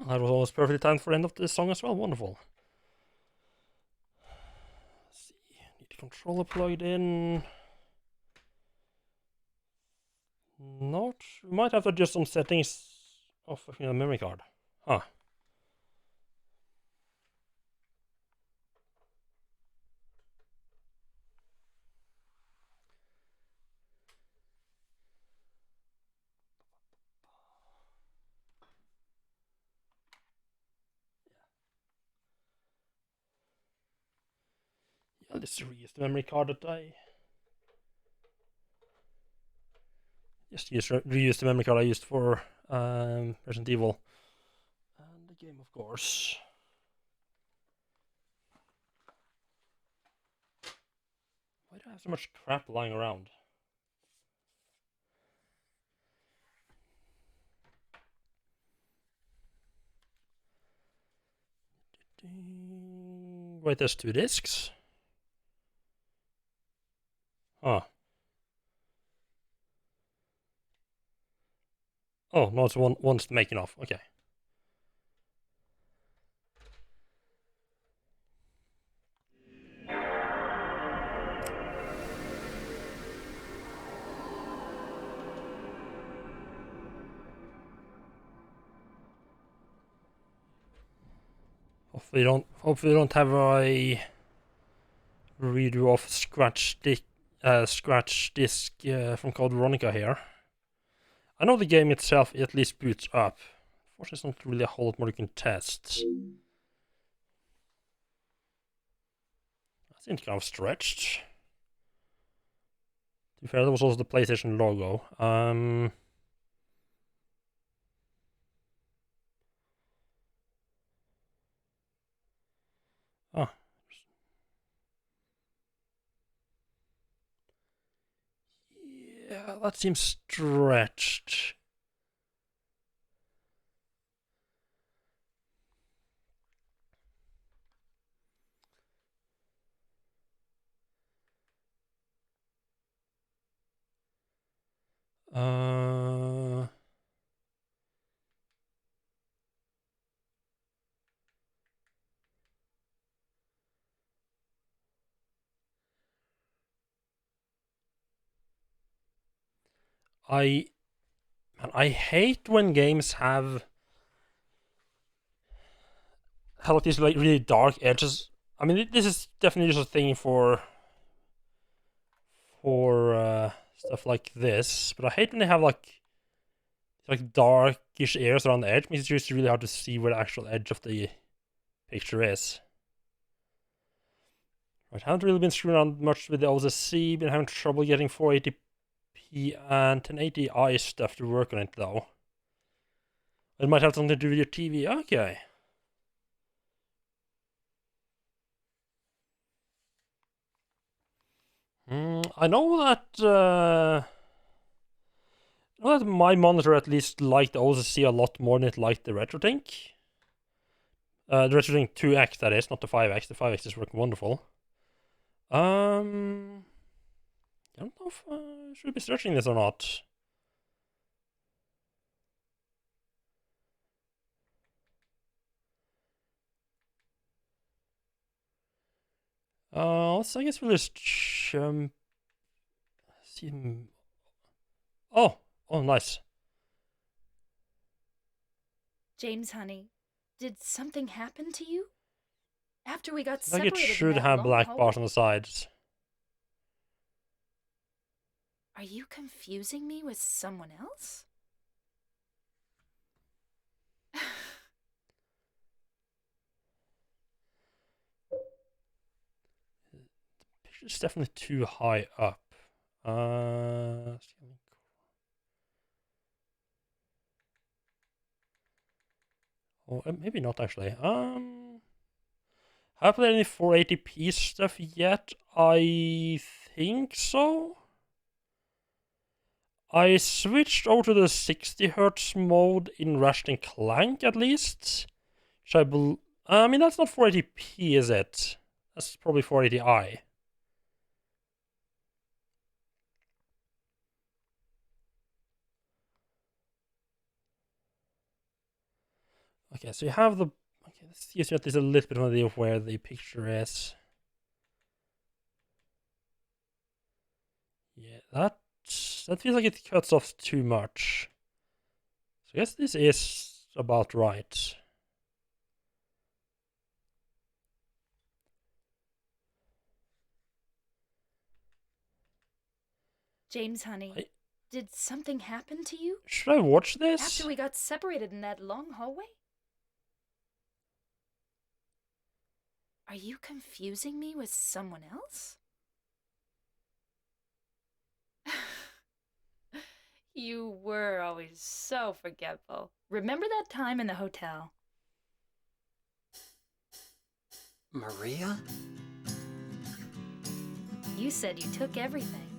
That was almost perfectly timed for the end of this song as well. Wonderful. Let's see. Need the controller plugged in. Not. We might have to adjust some settings of the memory card. Huh. Yeah, let's reuse the memory card that I reuse the memory card I used for Resident Evil and the game, of course. Why do I have so much crap lying around? Wait, there's 2 discs? Huh. Oh, no, it's one's making off. Okay. Hopefully we don't have a redo of scratch disk from Code Veronica here. I know the game itself at least boots up. Unfortunately, it's not really a whole lot more you can test. That seems kind of stretched. To be fair, that was also the PlayStation logo. Oh. Yeah, that seems stretched. Uh... I hate when games have like these like really dark edges. I mean, this is definitely just a thing for stuff like this, but I hate when they have like darkish areas around the edge. It makes it just really hard to see where the actual edge of the picture is. Right, haven't really been screwing around much with the OSC. Been having trouble getting 480p and 1080i stuff to work on it though. It might have something to do with your TV. Okay. I know that my monitor at least liked the OSC a lot more than it liked the RetroTink. The RetroTink 2X, that is, not the 5X. The 5X is working wonderful. I don't know if I should be searching this or not. So I guess we'll just jump. See. Oh, nice. James, honey, did something happen to you? After we got Like it separated in should that have long black bars hallway? on the sides. Are you confusing me with someone else? Picture's definitely too high up. Uh, maybe not actually. Have I played any 480p stuff yet? I think so. I switched over to the 60 hertz mode in Ratchet and Clank at least. I mean, that's not 480p, is it? That's probably 480i. Okay, so you have the... Okay, this gives you at least a little bit of an idea of where the picture is. Yeah, that feels like it cuts off too much. So I guess this is about right. James, honey, did something happen to you? Should I watch this? After we got separated in that long hallway? Are you confusing me with someone else? You were always so forgetful. Remember that time in the hotel? Maria? You said you took everything,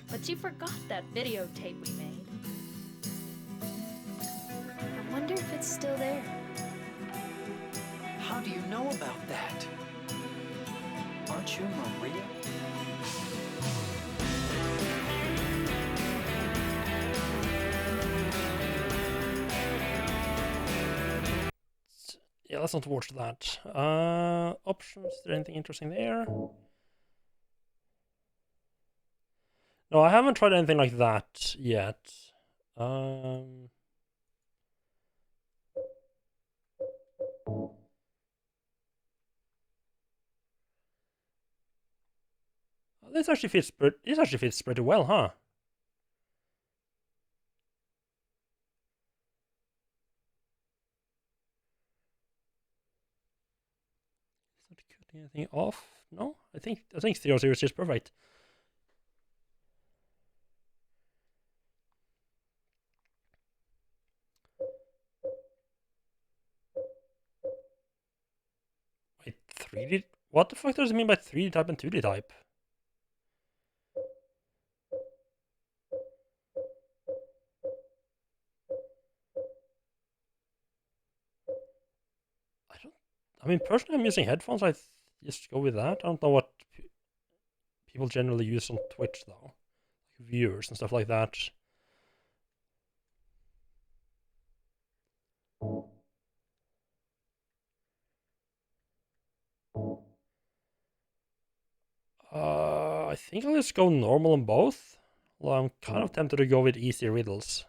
but you forgot that videotape we made. I wonder if it's still there. How do you know about that? Aren't you Maria? Yeah, let's not watch that. Options, is there anything interesting there? No, I haven't tried anything like that yet. This actually fits pretty well, huh? Is that cutting anything off? No, I think 0 0 is perfect. Wait, 3D? What the fuck does it mean by 3D type and 2D type? I mean, personally, I'm using headphones. I just go with that. I don't know what people generally use on Twitch, though. Like viewers and stuff like that. I think I'll just go normal on both. Well, I'm kind of tempted to go with easy riddles.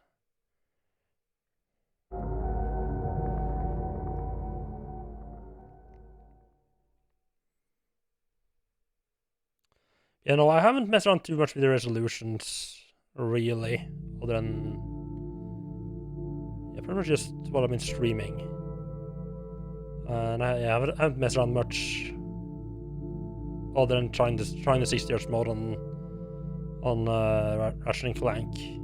Yeah, no, I haven't messed around too much with the resolutions, really, other than... Yeah, pretty much just what I've been streaming. And I haven't messed around much, other than trying the 60Hz mode on Ratchet and Clank.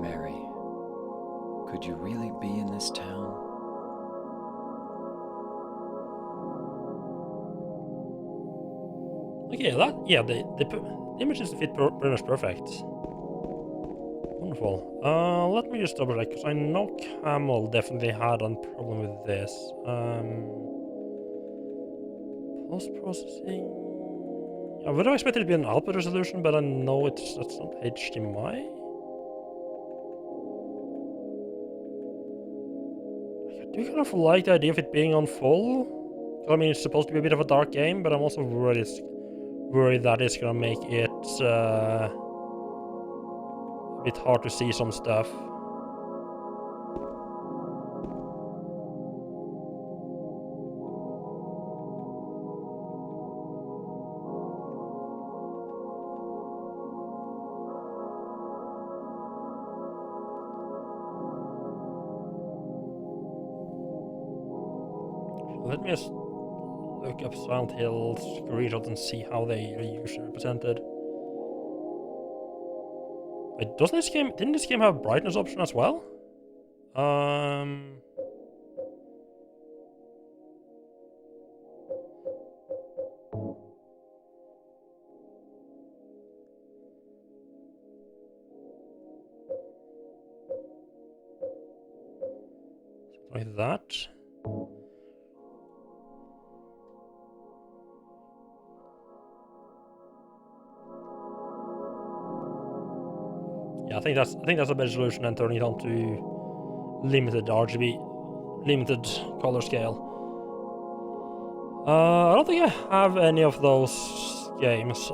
Mary, could you really be in this town? Okay, the images fit pretty much perfect. Wonderful. Let me just double check, because I know Camel definitely had a problem with this. Post-processing... I would have expected it to be an output resolution, but I know that's not HDMI. I do kind of like the idea of it being on full. I mean, it's supposed to be a bit of a dark game, but I'm also worried that it's gonna make it a bit hard to see some stuff. Let me just look up Silent Hill screenshots and see how they are usually represented. Wait, didn't this game have a brightness option as well? Like that. Yeah, I think that's a better solution than turning it on to limited RGB, limited color scale. I don't think I have any of those games.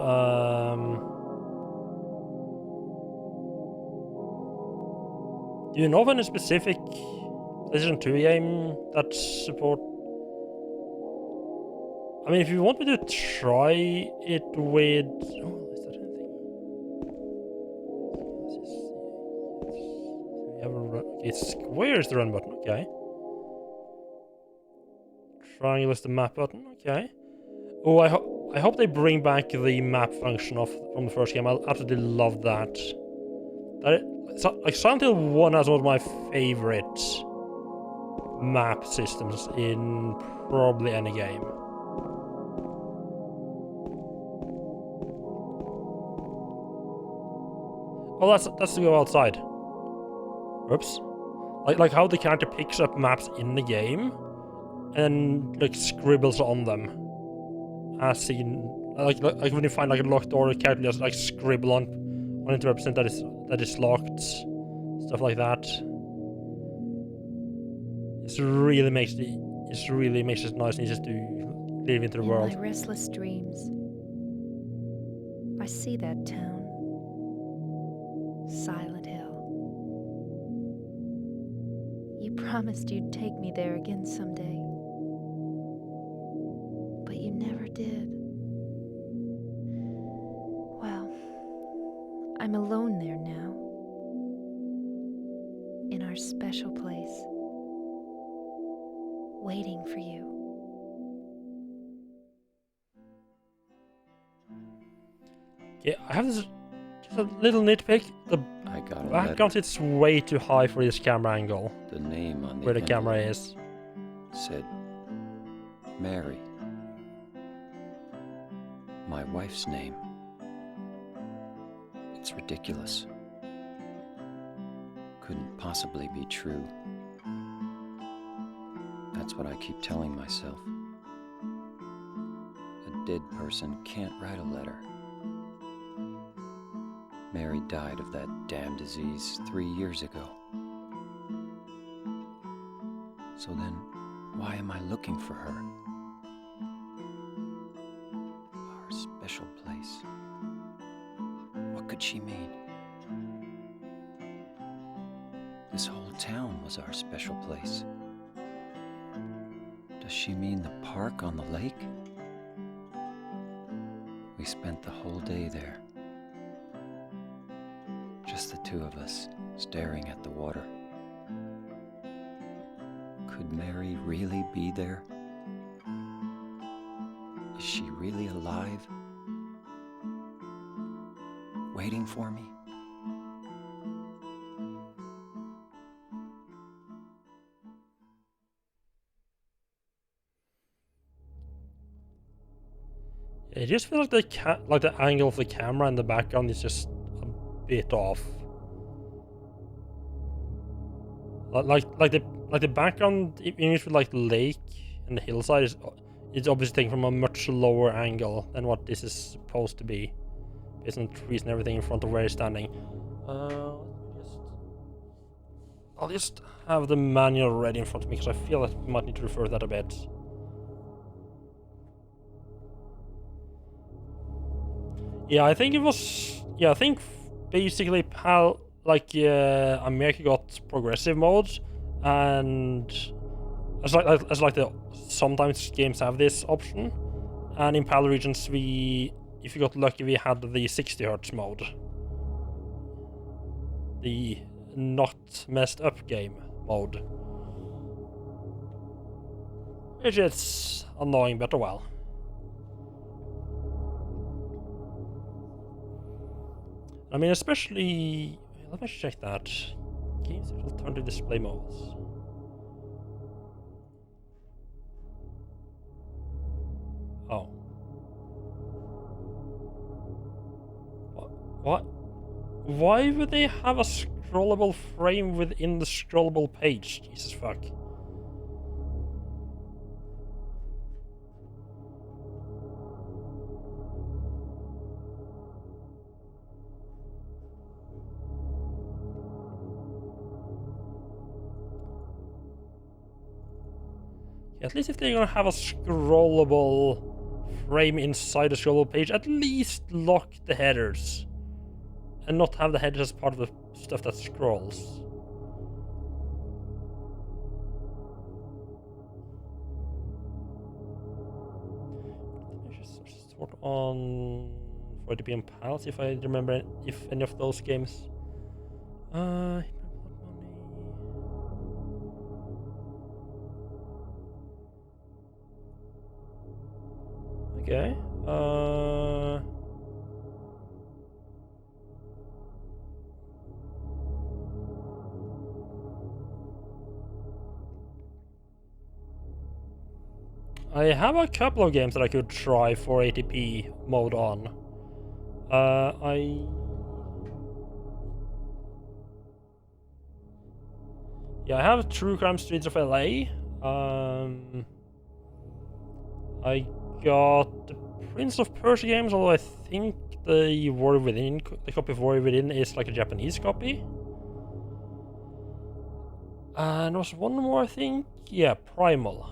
Do you know of any specific PlayStation 2 game that support? I mean, if you want me to try it with, oh, is that anything? We have a run. Okay, square is the run button. Okay. Triangle is the map button. Okay. Oh, I hope they bring back the map function from the first game. I'll absolutely love that. Like Silent Hill 1 has one of my favorite map systems in probably any game. Oh, that's to go outside. Oops. Like how the character picks up maps in the game and like scribbles on them. As seen, like when you find like a locked door, the character just like scribble on it to represent that is locked, stuff like that. It really makes it nice and easy to live into the In world. my restless dreams, I see that town, Silent Hill. You promised you'd take me there again someday, but you never did. Well, I'm alone there now, in our special place, waiting for you. Yeah, I have just a little nitpick. The I got a background letter. sits way too high for this camera angle, The name on the where the camera envelope is. said Mary. My wife's name. It's ridiculous. Couldn't possibly be true. That's what I keep telling myself. A dead person can't write a letter. Mary died of that damn disease 3 years ago. So then, why am I looking for her? Our special place. What could she mean? This whole town was our special place. Does she mean the park on the lake? We spent the whole day there. Just the two of us, staring at the water. Could Mary really be there? Is she really alive? Waiting for me? It just feels like the angle of the camera in the background is just a bit off. Like the background image with like the lake and the hillside is obviously taken from a much lower angle than what this is supposed to be, based on trees and everything in front of where he's standing. I'll just have the manual ready in front of me because I feel that we might need to refer to that a bit. Yeah, I think it was. Yeah, I think basically America got progressive modes, and as like the sometimes games have this option, and in PAL regions if you got lucky, we had the 60 Hz mode, the not messed up game mode, which is annoying, but oh well. I mean, especially, let me check that. Games with alternative display modes. Oh. What? Why would they have a scrollable frame within the scrollable page? Jesus fuck. At least if they're gonna have a scrollable frame inside the scrollable page, at least lock the headers. And not have the headers as part of the stuff that scrolls. Sort on 40p and Pals, if I remember if any of those games. Okay. I have a couple of games that I could try 480p mode on. Yeah, I have True Crime Streets of LA. I got the Prince of Persia games, although I think the Warrior Within, the copy of Warrior Within is like a Japanese copy. And there was one more, I think. Yeah, Primal.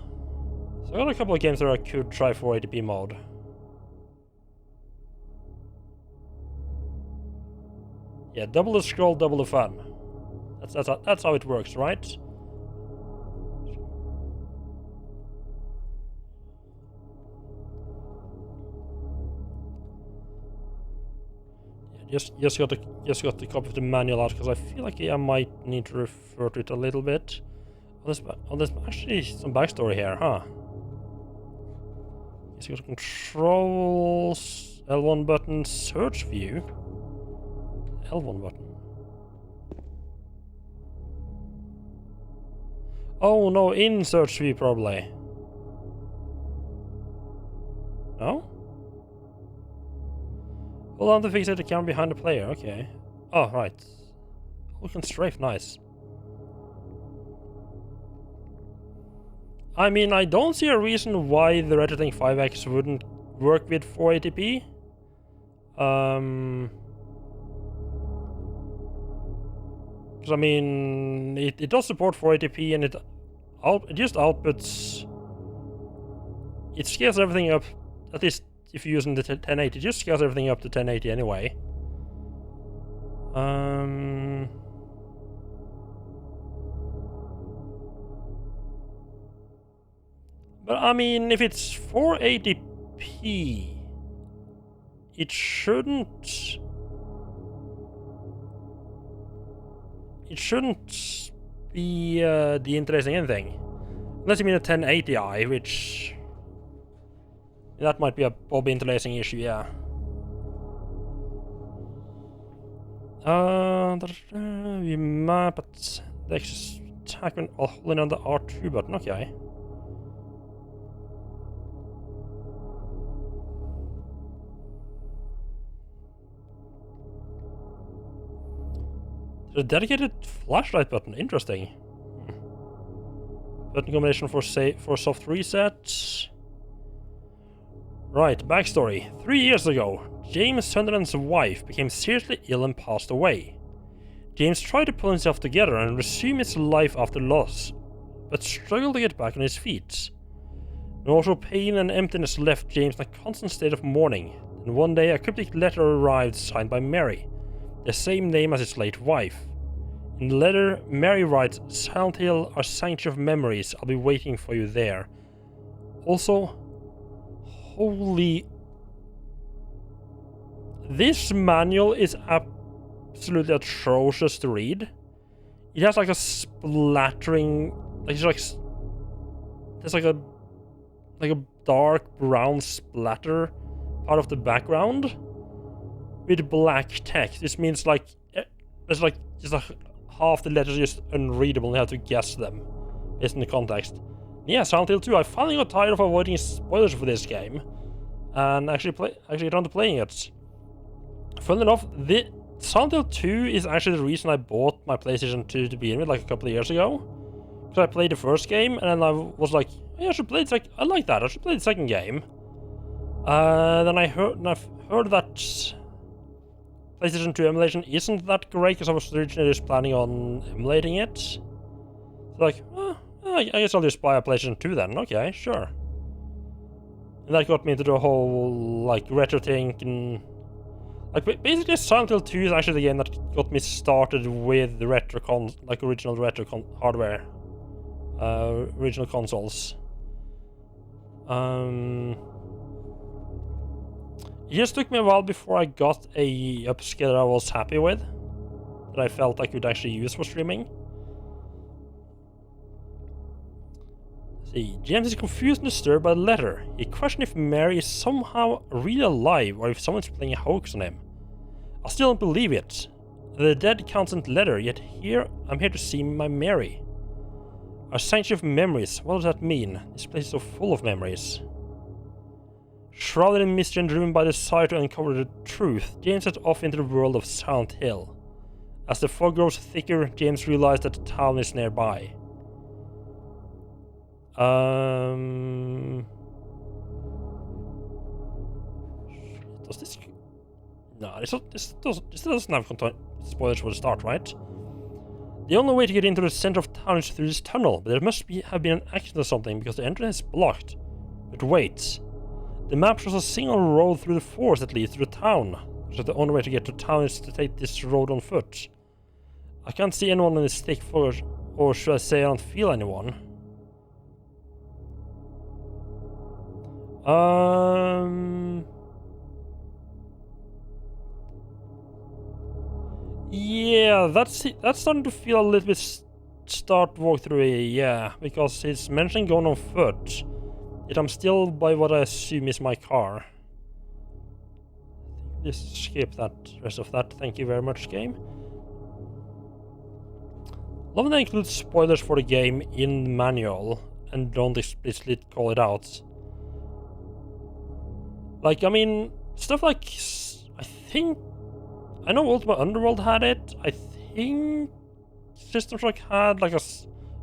So I got a couple of games that I could try 480p mode. Yeah, double the scroll, double the fun. That's how it works, right? Yeah, just got the copy of the manual out because I feel like I might need to refer to it a little bit. Oh, there's actually some backstory here, huh? So you got controls, L1 button, search view. L1 button. Oh no, in search view probably. No? Hold on to fix it, the camera behind the player, okay. Oh, right. We can strafe, nice. I mean, I don't see a reason why the Ratchet & Clank 5X wouldn't work with 480p. Because I mean, it does support 480p, and it just outputs. It scales everything up. At least if you're using the 1080, it just scales everything up to 1080 anyway. But I mean, if it's 480p, it shouldn't be the interesting anything. Unless you mean a 1080i, which that might be a Bobby interlacing issue, yeah. We map at the attack when holding on the R2 button, okay. A dedicated flashlight button, interesting. Button combination for soft resets. Right, backstory. 3 years ago, James Sunderland's wife became seriously ill and passed away. James tried to pull himself together and resume his life after loss, but struggled to get back on his feet. Also, pain and emptiness left James in a constant state of mourning, and one day a cryptic letter arrived signed by Mary, the same name as his late wife. In the letter, Mary writes, "Silent Hill, our sanctuary of memories, I'll be waiting for you there." Also, holy... This manual is absolutely atrocious to read. It has like a splattering... there's like a dark brown splatter part of the background with black text. This means like there's like just half the letters just unreadable and you have to guess them based on the context. Yeah, Silent Hill 2. I finally got tired of avoiding spoilers for this game and actually got on to playing it. Funnily enough, the Silent Hill 2 is actually the reason I bought my PlayStation 2 to begin with, like a couple of years ago. Because I played the first game and then I was like, hey, I should play the I like that. I should play the second game. Then I've heard that PlayStation 2 emulation isn't that great because I was originally just planning on emulating it. So like, I guess I'll just buy a PlayStation 2 then. Okay, sure. And that got me into the whole, like, retro thing, and... Like, basically Silent Hill 2 is actually the game that got me started with the original retro hardware. Original consoles. It just took me a while before I got a upscaler I was happy with, that I felt I could actually use for streaming. See, James is confused and disturbed by the letter. He questions if Mary is somehow really alive or if someone's playing a hoax on him. I still don't believe it. The dead constant letter, yet I'm here to see my Mary. A sanctuary of memories, what does that mean? This place is so full of memories. Shrouded in mystery and driven by the desire to uncover the truth, James set off into the world of Silent Hill. As the fog grows thicker, James realized that the town is nearby. Does this... No, this doesn't have spoilers for the start, right? The only way to get into the center of town is through this tunnel, but there must have been an accident or something, because the entrance is blocked. But wait. The map shows a single road through the forest that leads to the town. So the only way to get to town is to take this road on foot. I can't see anyone in this thick forest, or should I say I don't feel anyone? Yeah, that's starting to feel a little bit start walkthrough, yeah, because he's mentioning going on foot. Yet I'm still by what I assume is my car. Just skip that rest of that, thank you very much, game. Love that includes spoilers for the game in the manual and don't explicitly call it out. Like, I mean, stuff like, I know Ultima Underworld had it. I think System Shock had like a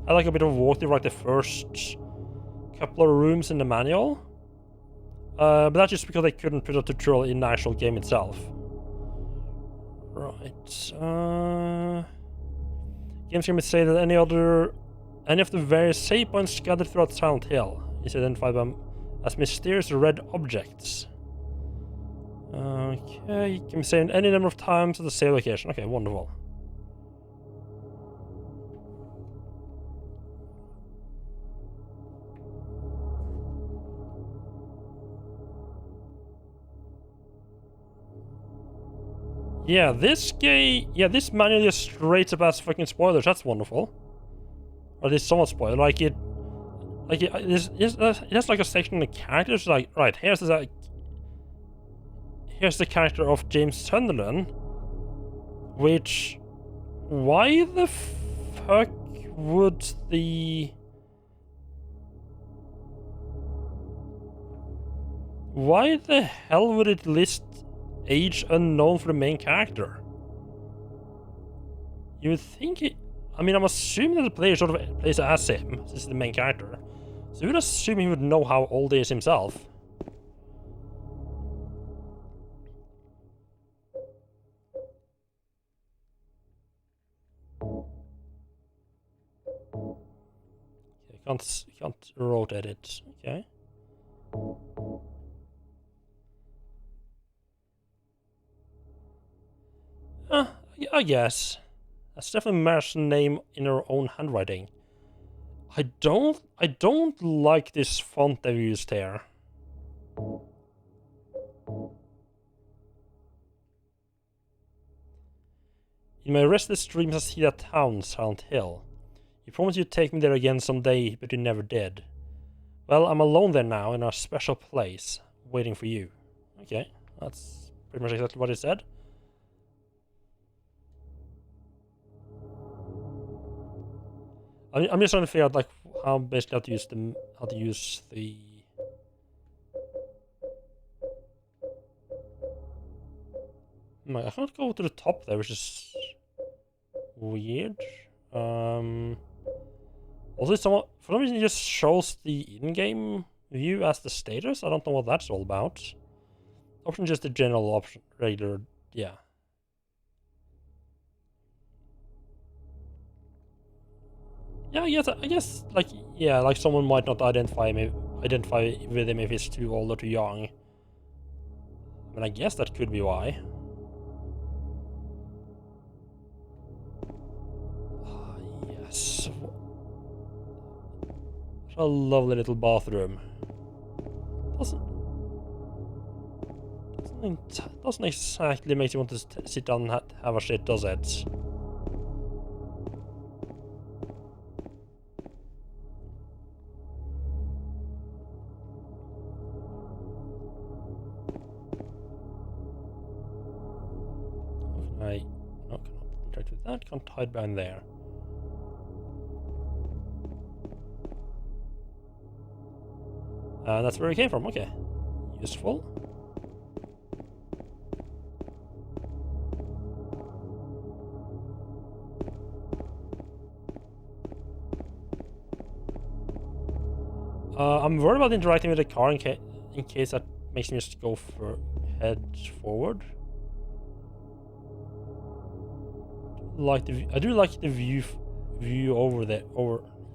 bit of a walkthrough, like the first couple of rooms in the manual. But that's just because they couldn't put a tutorial in the actual game itself. Right. Games can say that any of the various save points scattered throughout Silent Hill is identified as mysterious red objects. Okay, you can be saved any number of times at the save location. Okay, wonderful. Yeah, this manual just straight up as fucking spoilers. That's wonderful. Or at least somewhat spoiler. It has like a section in the characters. Like, right, here's the character of James Sunderland. Which, why the fuck would why the hell would it list age unknown for the main character? You would think it... I mean, I'm assuming that the player sort of plays as him, since he's the main character. So you would assume he would know how old he is himself. Okay, can't rotate it. Okay. I guess. That's definitely Mar's name in her own handwriting. I don't like this font they've used here. In my restless dreams I see that town, Silent Hill. You promised you'd take me there again someday, but you never did. Well, I'm alone there now, in a special place, waiting for you. Okay, that's pretty much exactly what he said. I'm just trying to figure out like how basically how to use the I can't go to the top there, which is weird. Also, for some reason, it just shows the in-game view as the status. I don't know what that's all about. Option just the general option, regular, yeah. Yeah, I guess, like, yeah, like someone might not identify with him if he's too old or too young. I mean, I guess that could be why. Yes. What a lovely little bathroom. Doesn't exactly make you want to sit down and have a shit, does it? I no, cannot interact with that. Can't hide behind there. That's where we came from. Okay, useful. I'm worried about interacting with the car in case that makes me just go for head forward. I do like the view over there.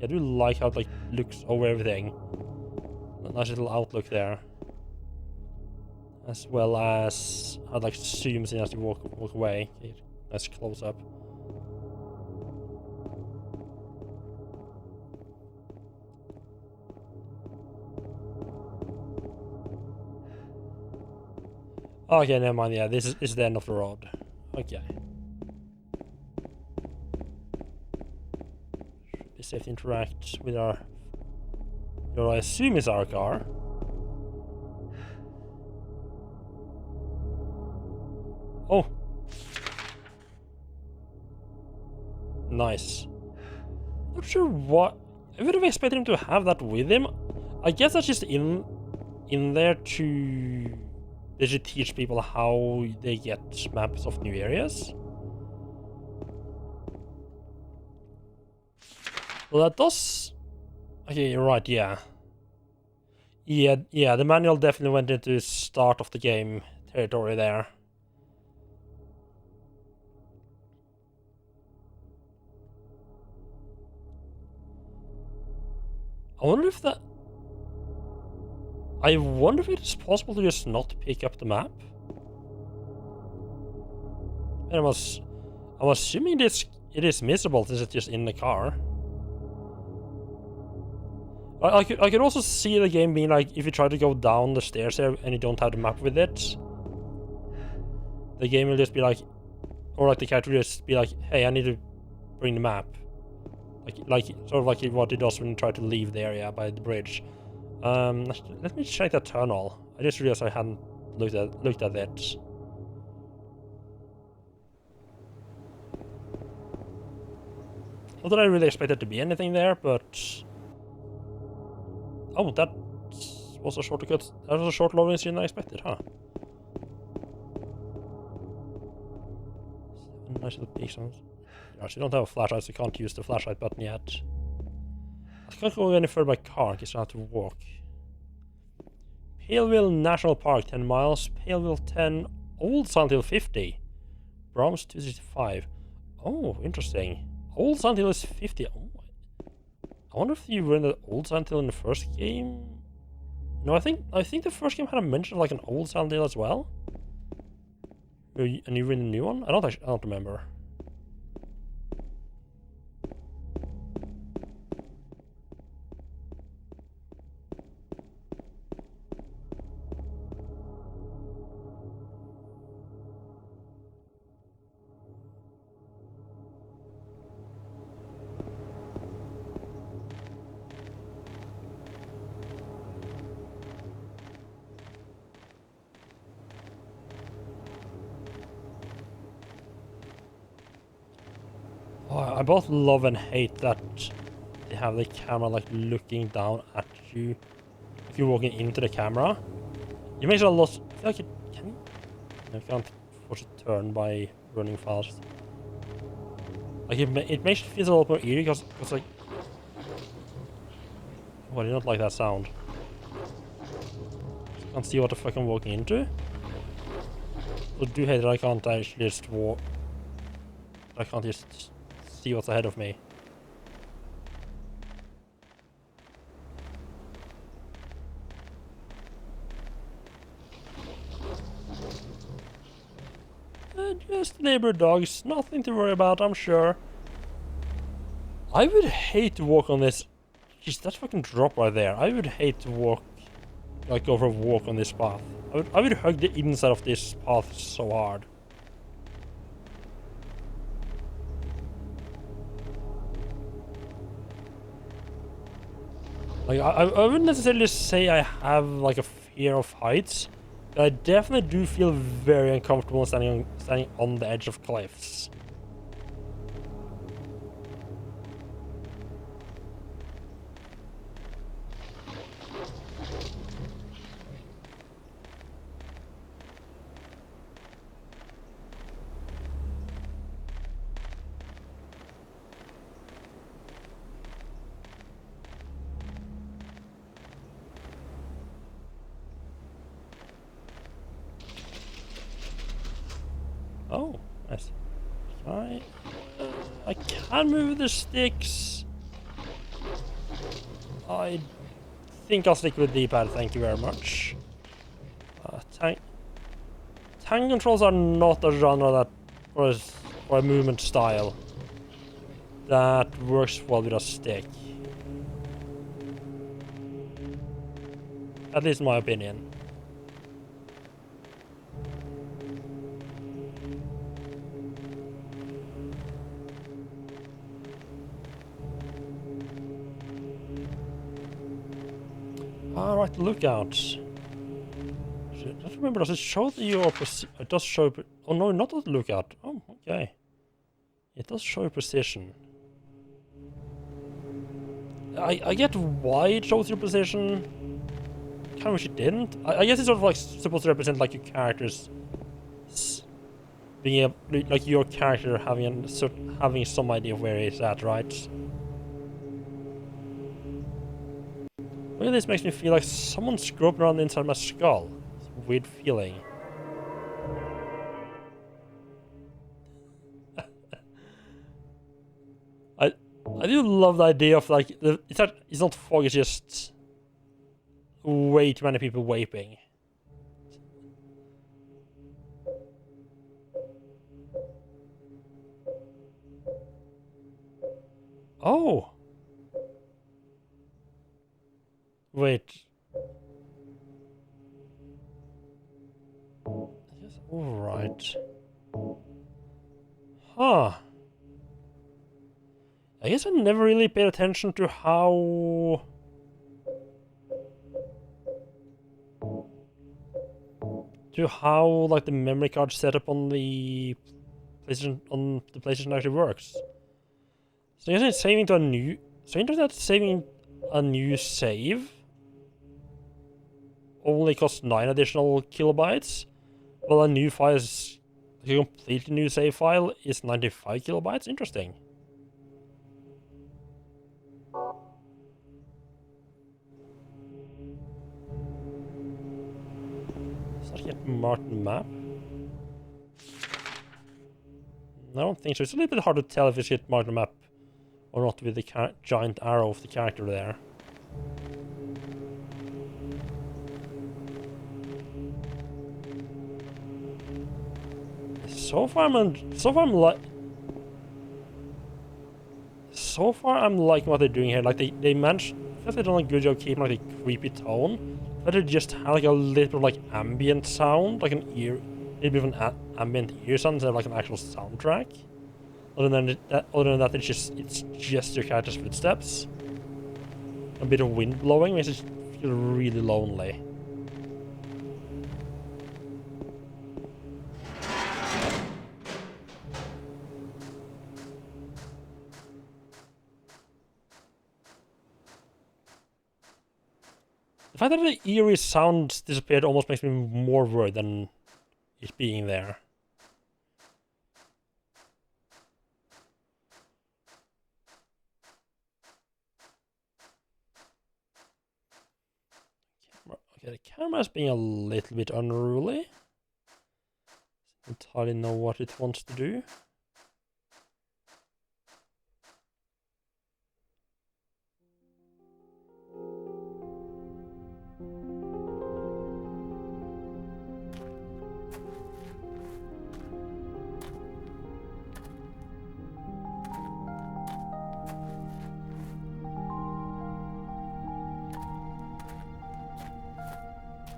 I do like how it like looks over everything. A nice little outlook there, as well as how it like zooms in as you walk away. Okay, nice close up. Okay, never mind. Yeah, this is the end of the road. Okay. Should be safe to interact with our. What I assume is our car. Oh. Nice. Not sure what. I would have expected him to have that with him. I guess that's just in there to. They should teach people how they get maps of new areas. Well, that does. Okay, you're right. Yeah. Yeah. The manual definitely went into start of the game territory there. I wonder if it's possible to just not pick up the map. And I'm assuming it is missable since it's just in the car. I could also see the game being like, if you try to go down the stairs here and you don't have the map with it, the game will just be like, or like the character will just be like, hey, I need to bring the map. Like sort of like what it does when you try to leave the area by the bridge. Let me check that tunnel. I just realized I hadn't looked at it. Not that I really expected to be anything there, but oh, that was a shortcut. That was a short loading scene I expected, huh? Nice little pixels. You actually don't have a flashlight, so you can't use the flashlight button yet. I can't go any further by car, because I have to walk. Paleville National Park, 10 miles. Paleville 10, Old Silent Hill 50. Brahms 265. Oh, interesting. Old Silent Hill is 50. Oh, I wonder if you were in the Old Silent Hill in the first game? No, I think the first game had a mention of like an Old Silent Hill as well. And you were in the new one? I don't remember. I both love and hate that they have the camera like looking down at you if you're walking into the camera. It makes it a lot. I feel like it can. You can't force a turn by running fast. Like it makes it feel a lot more eerie because like. Oh, I do not like that sound. I can't see what the fuck I'm walking into. I do hate that I can't actually just walk. I can't just see what's ahead of me. Just neighborhood dogs, nothing to worry about, I'm sure. I would hate to walk on this. Jeez, that fucking drop right there. I would hate to walk, like go for a walk on this path. I would hug the inside of this path so hard. Like, I wouldn't necessarily say I have, like, a fear of heights, but I definitely do feel very uncomfortable standing on the edge of cliffs. Oh, nice. I can move the sticks. I think I'll stick with D-pad, thank you very much. Tank controls are not a genre that, or a movement style that works well with a stick. At least in my opinion. Alright, lookouts. I don't remember, does it show that your it does show, oh no, not the lookout. Oh, okay. It does show position. I get why it shows your position. Kind of wish it didn't. I guess it's sort of like supposed to represent like your character's being like your character having some idea of where he's at, right? Look at this, makes me feel like someone's groping around inside my skull. It's a weird feeling. I do love the idea of like it's not fog, it's just way too many people vaping. Oh. Wait. Yes, alright. Huh. I guess I never really paid attention to how... like the memory card setup on the PlayStation actually works. So I guess it's saving to a new... So internet saving a new save only costs 9 additional kilobytes, while a new file is... like a completely new save file is 95 kilobytes? Interesting. Get Martin map? I don't think so. It's a little bit hard to tell if it's hit Martin map or not with the giant arrow of the character there. So far I'm liking what they're doing here. Like they managed, I feel they've done a good job keeping like a creepy tone, but they just have like a little like ambient sound, like an ear, a bit of an ambient ear sound instead of like an actual soundtrack. Other than that, it's just your character's footsteps. A bit of wind blowing makes it feel really lonely. The fact that the eerie sound disappeared almost makes me more worried than it being there. Okay, the camera's being a little bit unruly. Doesn't entirely know what it wants to do.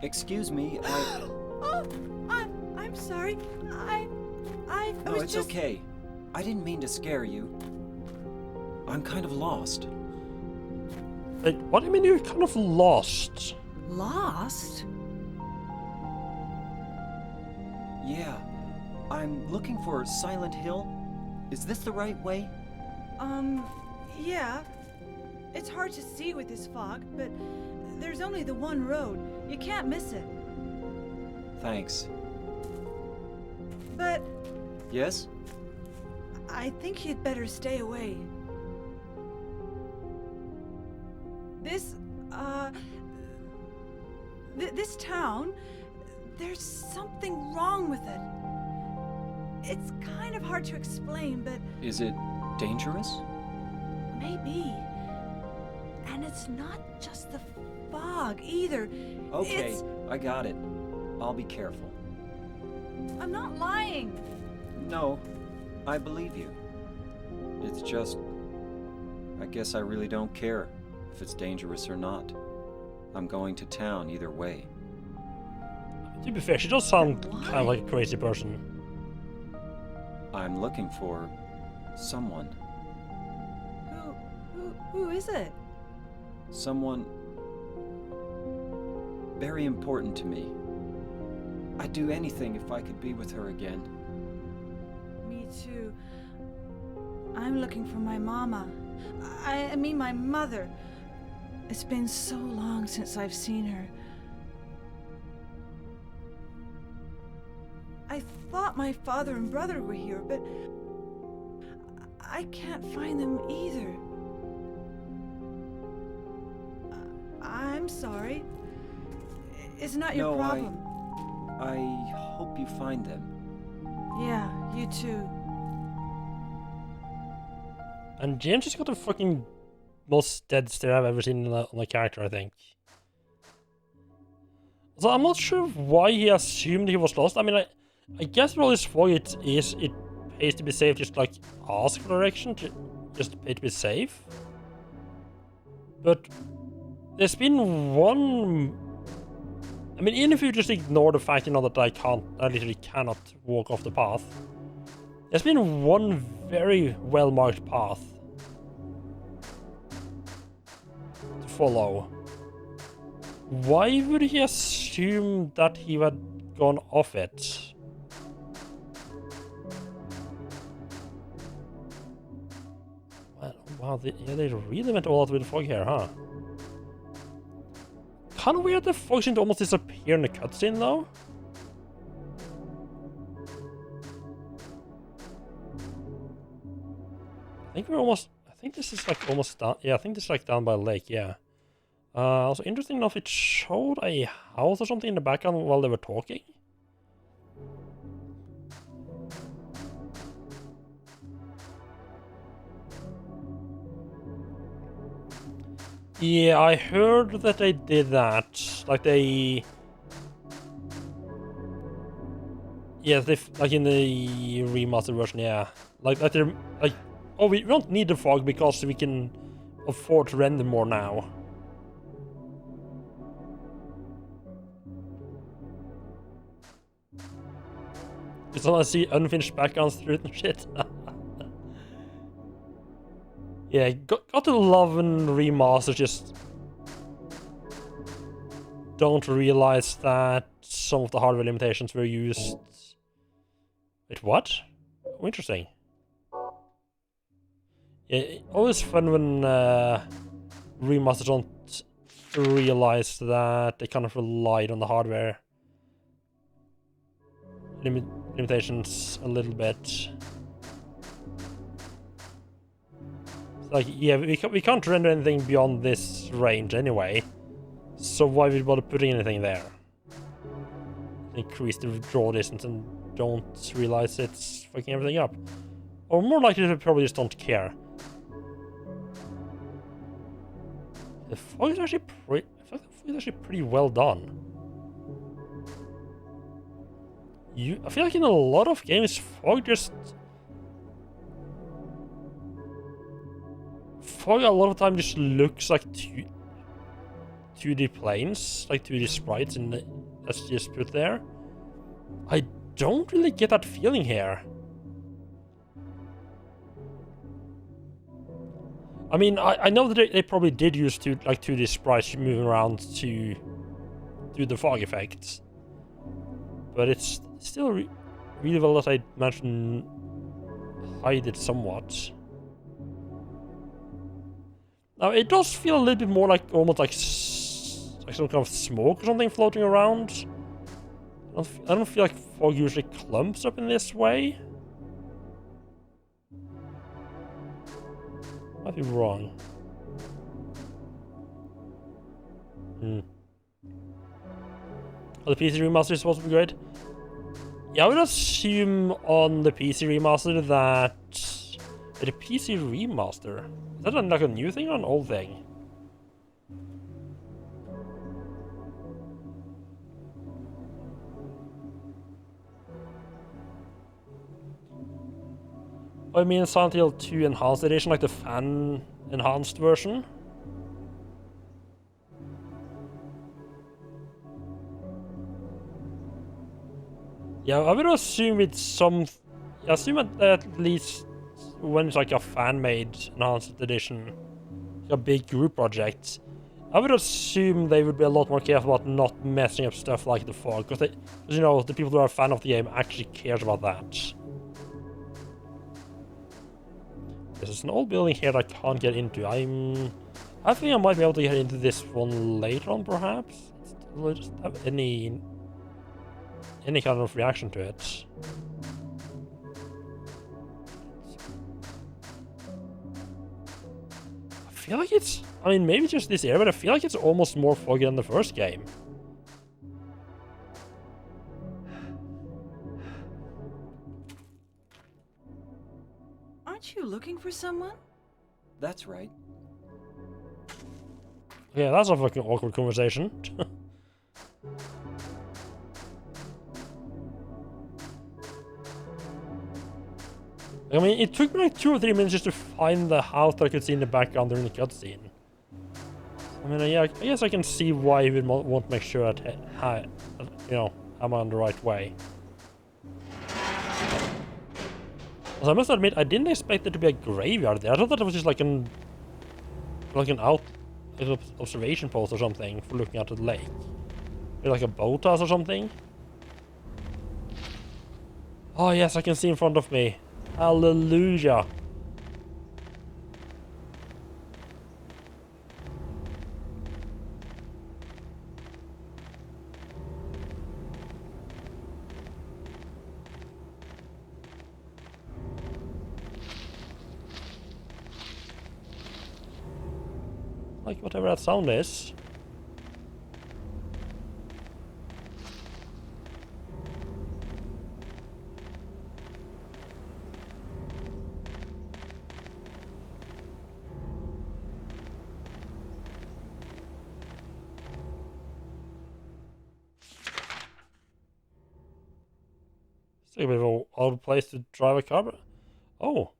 Excuse me, Oh, I'm sorry. I No, was it's just... okay. I didn't mean to scare you. I'm kind of lost. Wait, what do you mean you're kind of lost? Lost? Yeah, I'm looking for Silent Hill. Is this the right way? Yeah. It's hard to see with this fog, but there's only the one road. You can't miss it. Thanks. But Yes? I think you'd better stay away. This town, there's something wrong with it. It's kind of hard to explain, but Is it dangerous? maybe. And it's not just the fog either. Okay, It's... I got it. I'll be careful. I'm not lying. No, I believe you. It's just... I guess I really don't care if it's dangerous or not. I'm going to town either way. To be fair, she does sound Why? kind of like a crazy person. I'm looking for... someone. Who is it? Someone... very important to me. I'd do anything if I could be with her again. Me too. I'm looking for my mama. I mean my mother. It's been so long since I've seen her. I thought my father and brother were here, but I can't find them either. I'm sorry. It's not your No, problem. I hope you find them. Yeah, you too. And James has got the fucking most dead stare I've ever seen on a character, I think. So I'm not sure why he assumed he was lost. I mean, I guess with all this fog it pays to be safe, just like ask for direction, just pay to be safe. But there's been one... I mean, even if you just ignore the fact, you know, that I literally cannot walk off the path. There's been one very well-marked path to follow. Why would he assume that he had gone off it? Well, wow, they really went all out with the fog here, huh? Kind of weird the fog seemed to almost disappear in the cutscene, though. I think this is like almost down. Yeah, I think this is like down by a lake, yeah. Also, interesting enough, it showed a house or something in the background while they were talking. Yeah, I heard that they did that. Like they... Yeah, like in the remastered version, yeah. Like they're like, oh, we don't need the fog because we can afford to render more now. Just want to see unfinished backgrounds through it and shit. Yeah, got to love when remasters just don't realize that some of the hardware limitations were used. Wait, what? Oh, interesting. Yeah, always fun when remasters don't realize that they kind of relied on the hardware limitations a little bit. Like, yeah, we can't render anything beyond this range anyway, so why would we bother putting anything there? Increase the draw distance and don't realize it's fucking everything up. Or more likely they probably just don't care. The fog is actually pretty well done. I feel like in a lot of games, fog a lot of time just looks like 2D planes, like 2D sprites, and that's just put there. I don't really get that feeling here. I mean, I know that they probably did use 2D sprites moving around to do the fog effects, but it's still really well that I managed to hide it somewhat. Now it does feel a little bit more like almost like some kind of smoke or something floating around. I don't feel like fog usually clumps up in this way. Might be wrong. Oh, the PC remaster is supposed to be great. Yeah, I would assume on the PC remaster that the PC remaster, is that like a new thing or an old thing? I mean Silent Hill 2 Enhanced Edition, like the fan enhanced version. Yeah, I would assume it's some. I assume at least when it's like a fan-made enhanced edition, like a big group project, I would assume they would be a lot more careful about not messing up stuff like the fog, because you know, the people who are a fan of the game actually cares about that. There's an old building here that I can't get into. I think I might be able to get into this one later on, perhaps. Will I just have any kind of reaction to it? I feel like it's, I mean, maybe just this area, but I feel like it's almost more foggy than the first game. Aren't you looking for someone? That's right. Yeah, that's a fucking awkward conversation. I mean, it took me like 2 or 3 minutes just to find the house that I could see in the background during the cutscene. I mean, yeah, I guess I can see why he would want to make sure that, you know, I'm on the right way. Also, I must admit, I didn't expect there to be a graveyard there. I thought that it was just like an observation post or something for looking at the lake. Maybe like a boathouse or something. Oh yes, I can see in front of me. Hallelujah. Like whatever that sound is. It's a bit of an odd place to drive a car, but... Oh.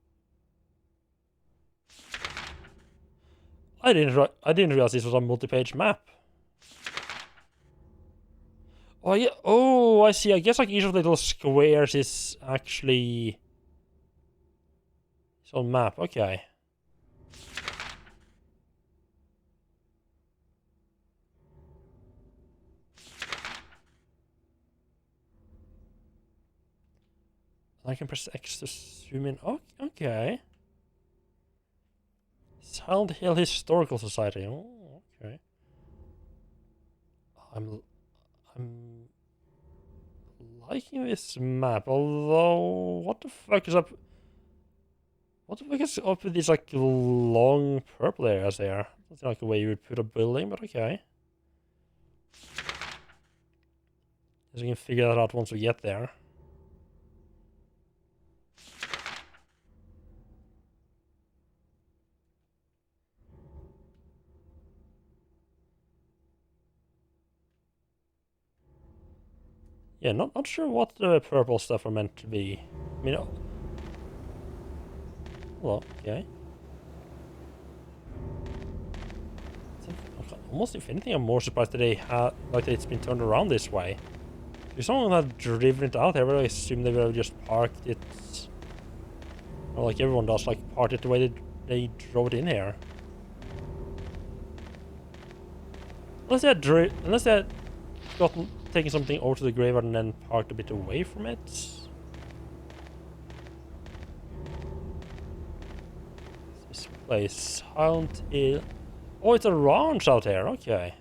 I didn't realize this was a multi-page map. Oh yeah, oh I see. I guess like each of the little squares is actually its own map. Okay. I can press X to zoom in. Oh, okay. Silent Hill Historical Society. Oh, okay. I'm liking this map, although what the fuck is up? What the fuck is up with these like long purple areas there? That's like the way you would put a building, but okay. Guess we can figure that out once we get there. Yeah, not sure what the purple stuff are meant to be. I mean, well, okay. almost, if anything, I'm more surprised that they had, like, that it's been turned around this way. If someone had driven it out here, I would assume they would have just parked it, or like everyone does, like parked it the way they drove it in here. Unless they had taken something over to the graveyard and then parked a bit away from it. This place, Silent Hill. Oh, it's a ranch out here. Okay.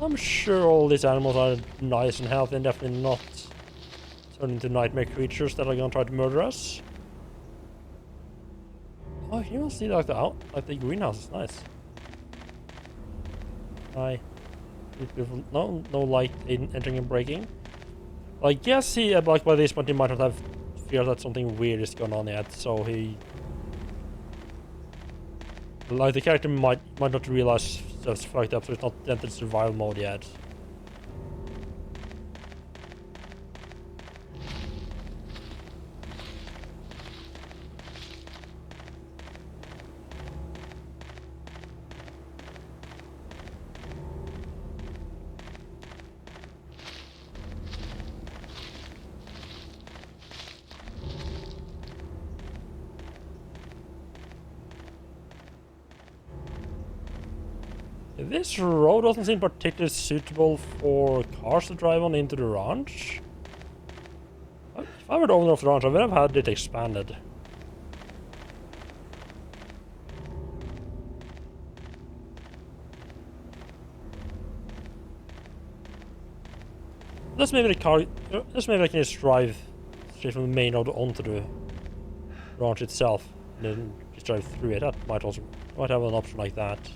I'm sure all these animals are nice and healthy and definitely not turn into nightmare creatures that are gonna try to murder us. Oh, you can see like the greenhouse is nice. Hi. Beautiful. No light entering and breaking. I guess he, like by this point, he might not have feared that something weird is going on yet, so he, like the character might not realize stuff's fucked up, so it's not entered survival mode yet. This road doesn't seem particularly suitable for cars to drive on into the ranch. If I were the owner of the ranch, I would have had it expanded. Unless maybe I can just drive straight from the main road onto the ranch itself, and then just drive through it. That might have an option like that.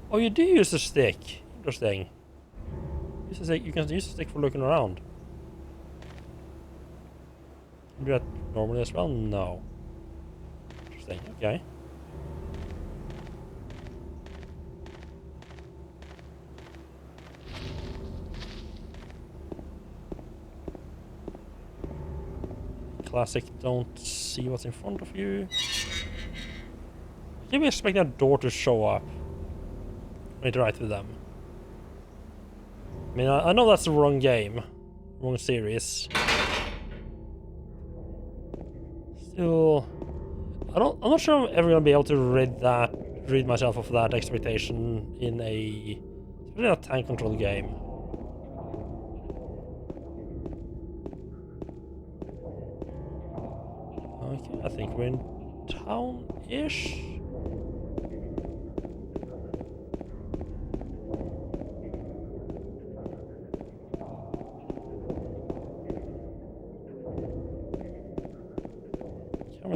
Oh, you do use a stick. Interesting. Use a stick. You can use a stick for looking around. Can you do that normally as well? No. Interesting. Okay. Classic. Don't see what's in front of you. Can we expect that door to show up? Interact with them. I mean, I know that's the wrong game, wrong series. Still, I'm not sure I'm ever gonna be able to rid myself of that expectation in a tank control game. Okay, I think we're in town-ish.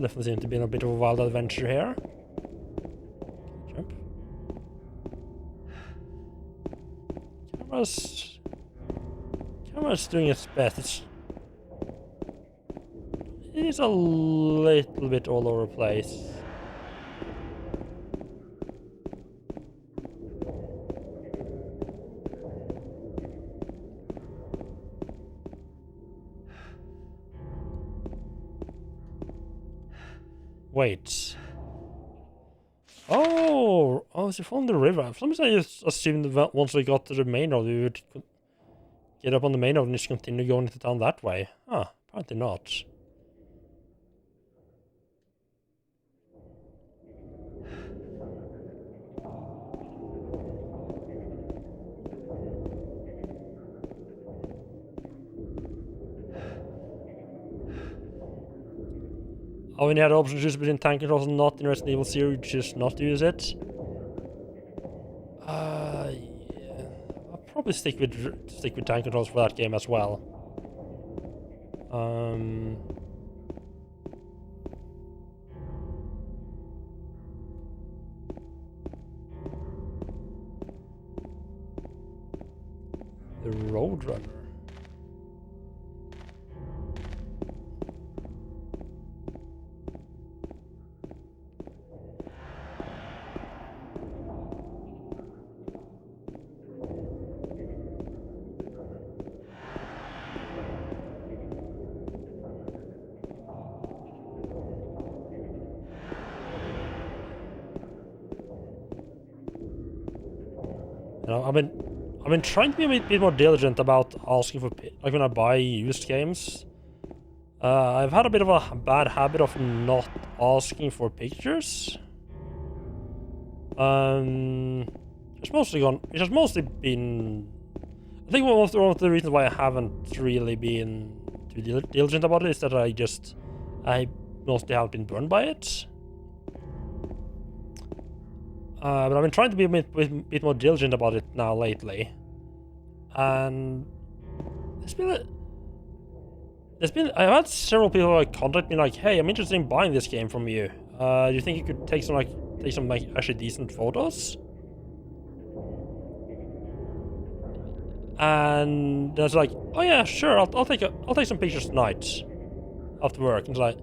Definitely seems to be in a bit of a wild adventure here. Jump. Camera's doing its best. It's a little bit all over the place. Wait. Oh, is it from the river? For some reason I just assumed that once we got to the main road, we would get up on the main road and just continue going into town that way. Ah, apparently not. Oh, when you had the option to choose between tank controls and not in Resident Evil 0, you choose not to use it. Yeah. I'll probably stick with tank controls for that game as well. The Roadrunner. You know, I've been trying to be a bit more diligent about asking for like when I buy used games. I've had a bit of a bad habit of not asking for pictures. It's just mostly been. I think one of the reasons why I haven't really been too diligent about it is that I mostly haven't been burned by it. But I've been trying to be a bit more diligent about it now lately, and I've had several people like contact me like, "Hey, I'm interested in buying this game from you. Do you think you could take some actually decent photos?" And it's like, "Oh yeah, sure. I'll take some pictures tonight after work." And it's like,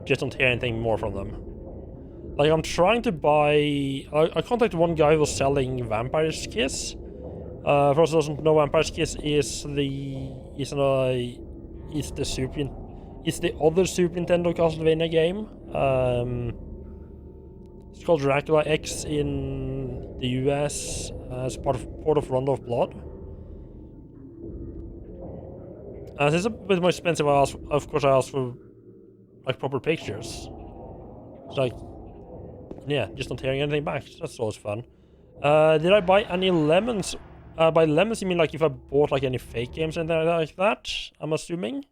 just don't hear anything more from them. Like, I'm trying to buy. I contacted one guy who was selling Vampire's Kiss. For those who doesn't know, Vampire's Kiss is the other Super Nintendo Castlevania game. It's called Dracula X in the US as part of Rondo of Blood. Since it's a bit more expensive, I asked for like proper pictures. It's like, yeah, just not hearing anything back. That's always fun. Did I buy any lemons? By lemons, you mean like if I bought like any fake games and anything like that? I'm assuming.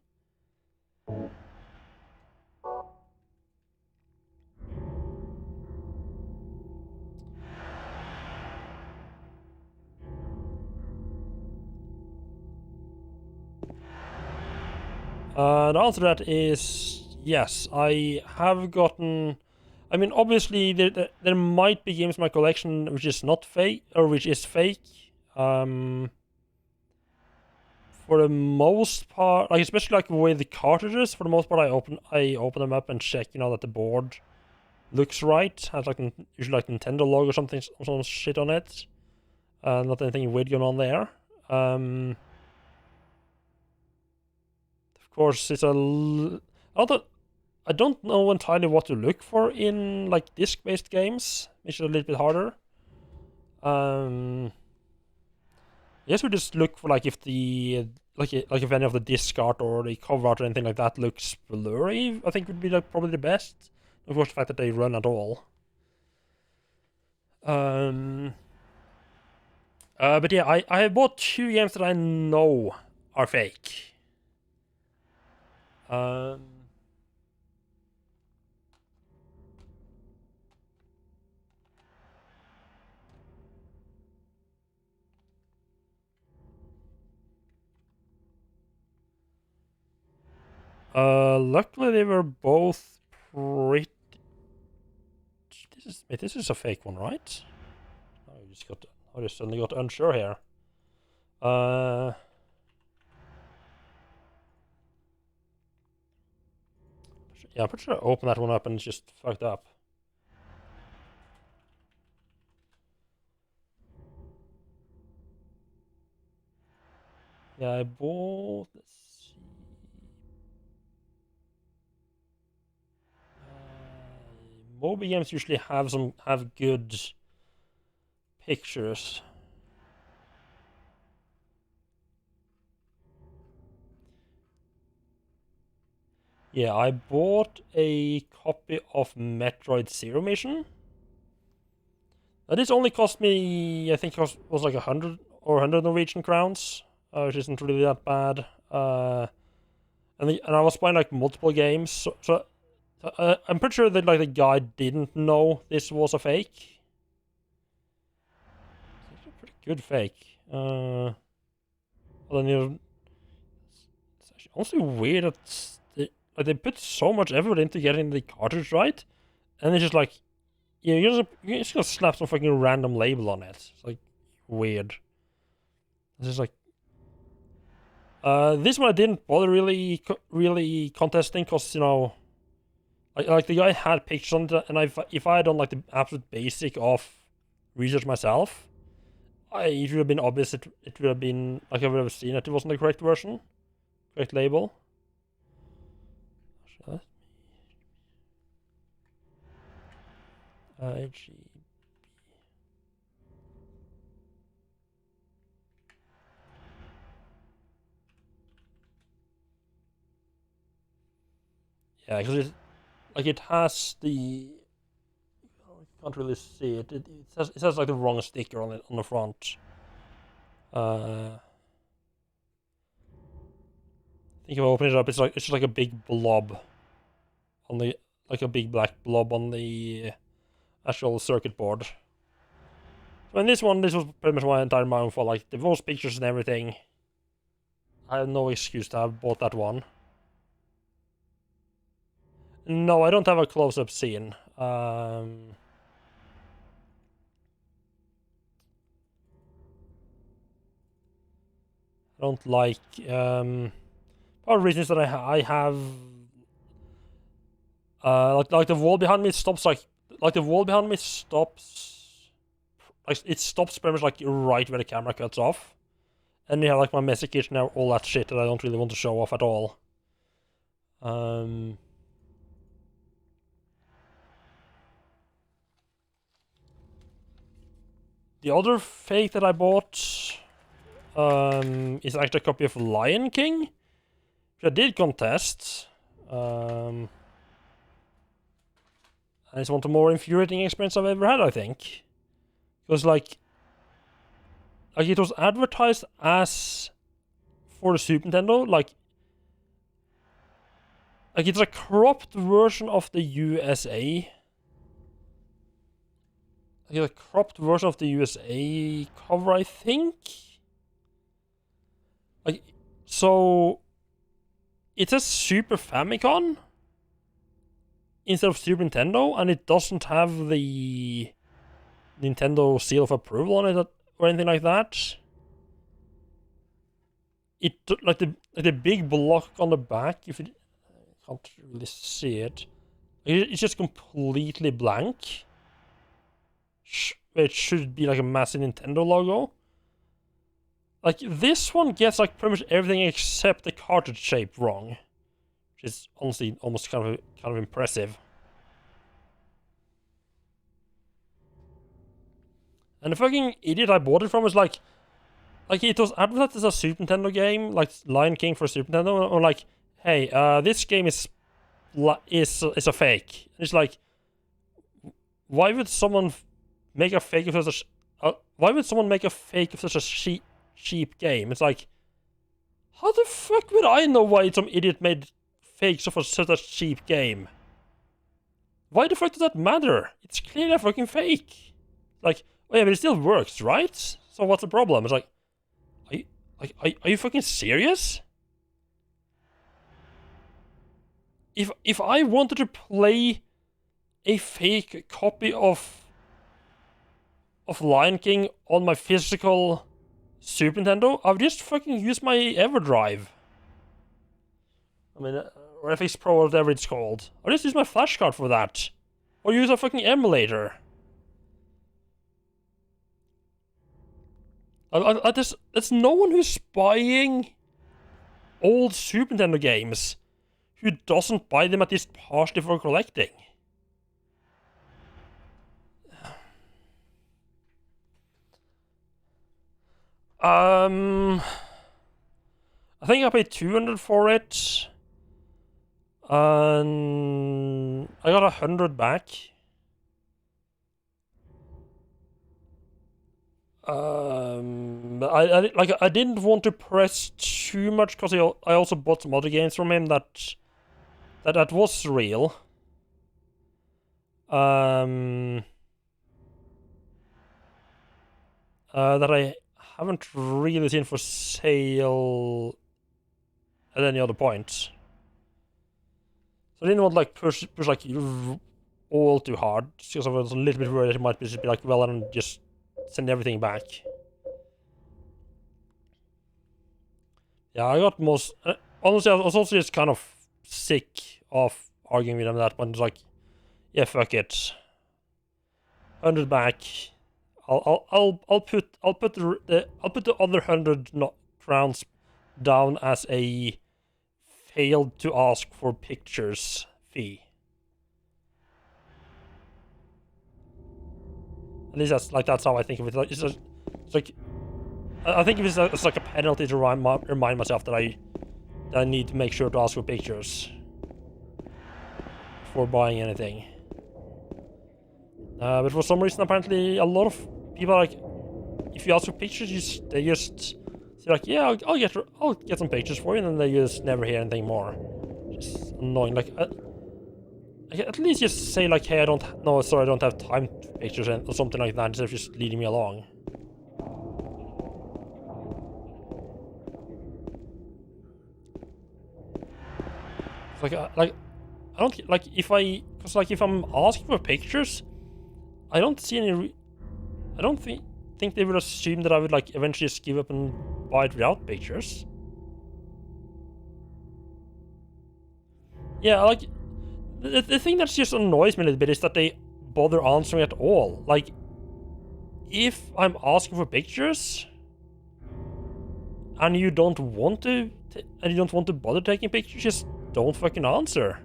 The answer to that is yes. I have gotten. I mean, obviously, there might be games in my collection which is not fake or which is fake. For the most part, like especially like with the cartridges, for the most part, I open them up and check, that the board looks right, has like usually like Nintendo logo or something, some shit on it. Not anything weird going on there. Of course, I don't know entirely what to look for in like disc-based games, which is a little bit harder. I guess we just look for like if the like if any of the disc art or the cover art or anything like that looks blurry. I think would be like probably the best. Of course, the fact that they run at all. But yeah, I have bought 2 games that I know are fake. Luckily they were both pretty. This is a fake one, right? I just suddenly got unsure here. Yeah, I'm pretty sure I opened that one up and it's just fucked up. Yeah, I bought. Let's see. Moby games usually have good pictures. Yeah, I bought a copy of Metroid Zero Mission. This only cost me, I think it was like 100 Norwegian crowns, which isn't really that bad. And I was buying like multiple games, so I'm pretty sure that like the guy didn't know this was a fake. It's a pretty good fake. Well, then it's actually also weird that they put so much effort into getting the cartridge right, and it's just like, you're just gonna slap some fucking random label on it. It's like weird. It's just like. This one I didn't bother really contesting because like the guy had pictures on it, and if I had done like the absolute basic of research myself, it would have been obvious. It would have been like I would have seen that it wasn't the correct version, correct label. Yeah, because it has the. I can't really see it. It has like the wrong sticker on it on the front. I think if I open it up, it's just like a big blob on the like a big black blob on the actual circuit board. So in this one, this was pretty much my entire mind for like the most pictures and everything. I have no excuse to have bought that one. No, I don't have a close-up scene. I don't like. Part of the reasons that I have. Like the wall behind me stops like the wall behind me stops. Like it stops pretty much like right where the camera cuts off, and you have like my messy kitchen and all that shit that I don't really want to show off at all. The other fake that I bought is actually a copy of Lion King, which I did contest. And it's one of the more infuriating experience I've ever had, I think. Because like it was advertised as for the Super Nintendo, like it's a cropped version of the USA. A cropped version of the USA cover, I think. Like, so it's a Super Famicom instead of Super Nintendo, and it doesn't have the Nintendo seal of approval on it or anything like that. It like the big block on the back. If you can't really see it, it's just completely blank. It should be like a massive Nintendo logo. Like this one gets like pretty much everything except the cartridge shape wrong, which is honestly almost kind of impressive. And the fucking idiot I bought it from was like it was advertised as a Super Nintendo game, like Lion King for Super Nintendo, or like, hey, this game is a fake. And it's like, why would someone make a fake of such a why would someone make a fake of such a cheap game? It's like, how the fuck would I know why some idiot made fakes of such a cheap game? Why the fuck does that matter? It's clearly a fucking fake. Like, oh yeah, but it still works, right? So what's the problem? It's like, are you fucking serious? If I wanted to play a fake copy of Lion King on my physical Super Nintendo, I would just fucking use my EverDrive. I mean, or FX Pro, or whatever it's called. I'll just use my flash card for that. Or use a fucking emulator. There's no one who's buying old Super Nintendo games who doesn't buy them at least partially for collecting. I think I paid $200 for it, and I got $100 back. But I didn't want to press too much because I also bought some other games from him that was real. That I haven't really seen for sale at any other point. So I didn't want to like push like all too hard, because I was a little bit worried it might just be like, well, and just send everything back. Yeah, I got most. Honestly, I was also just kind of sick of arguing with him at that point. It's like, yeah, fuck it. 100 back. I'll put the other 100 crowns down as a failed to ask for pictures fee. At least that's how I think of it. Like, it's like I think it's like a penalty to remind myself that I need to make sure to ask for pictures. before buying anything. But for some reason, apparently, a lot of people are like, if you ask for pictures, they just say like, yeah, I'll get some pictures for you, and then they just never hear anything more. Just annoying. Like, at least just say like, hey, I don't have time for pictures or something like that, instead of just leading me along. Like I don't like if I'm asking for pictures, I don't see any. I don't think they would assume that I would like eventually just give up and buy it without pictures. Yeah, like the thing that just annoys me a little bit is that they bother answering at all. Like, if I'm asking for pictures and you don't want to bother taking pictures, just don't fucking answer.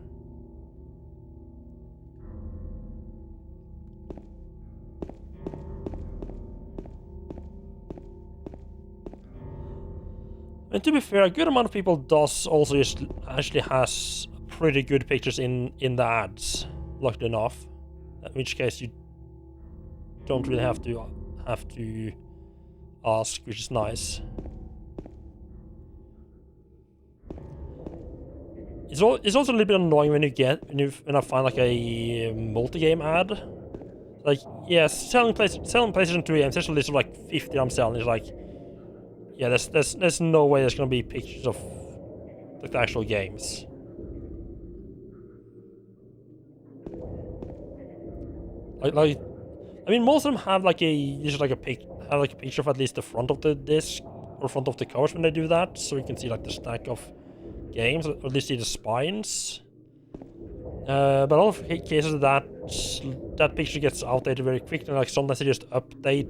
And to be fair, a good amount of people does also just actually has pretty good pictures in the ads, luckily enough. In which case you don't really have to ask, which is nice. It's also a little bit annoying when I find like a multi-game ad. Like, yeah, selling PlayStation 2 games, there's a list of like 50 I'm selling. It's like, yeah, there's no way there's gonna be pictures of like the actual games. Like, I mean, most of them have like usually like a picture of at least the front of the disc or front of the covers when they do that, so you can see like the stack of games, or at least see the spines. But all of cases that picture gets outdated very quickly. Like sometimes they just update.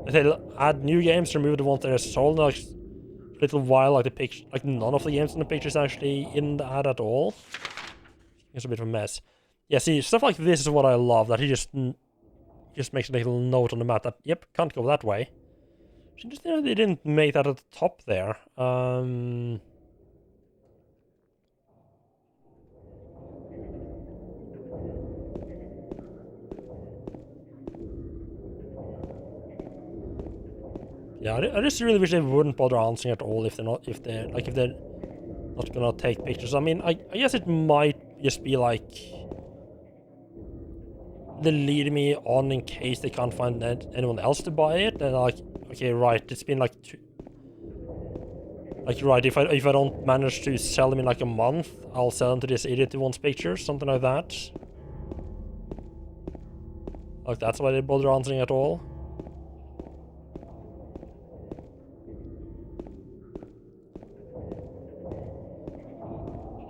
They'll add new games, remove the ones that are sold. Like a little while, like the picture, like none of the games in the picture is actually in the ad at all. It's a bit of a mess. Yeah, see, stuff like this is what I love. That he just makes a little note on the map that, yep, can't go that way. Just, you know, they didn't make that at the top there. Yeah, I just really wish they wouldn't bother answering at all if they're not gonna take pictures. I mean, I guess it might just be like they lead me on in case they can't find anyone else to buy it. And like, okay, right, it's been like right, if I don't manage to sell them in like a month, I'll sell them to this idiot who wants pictures, something like that. Like, that's why they bother answering at all.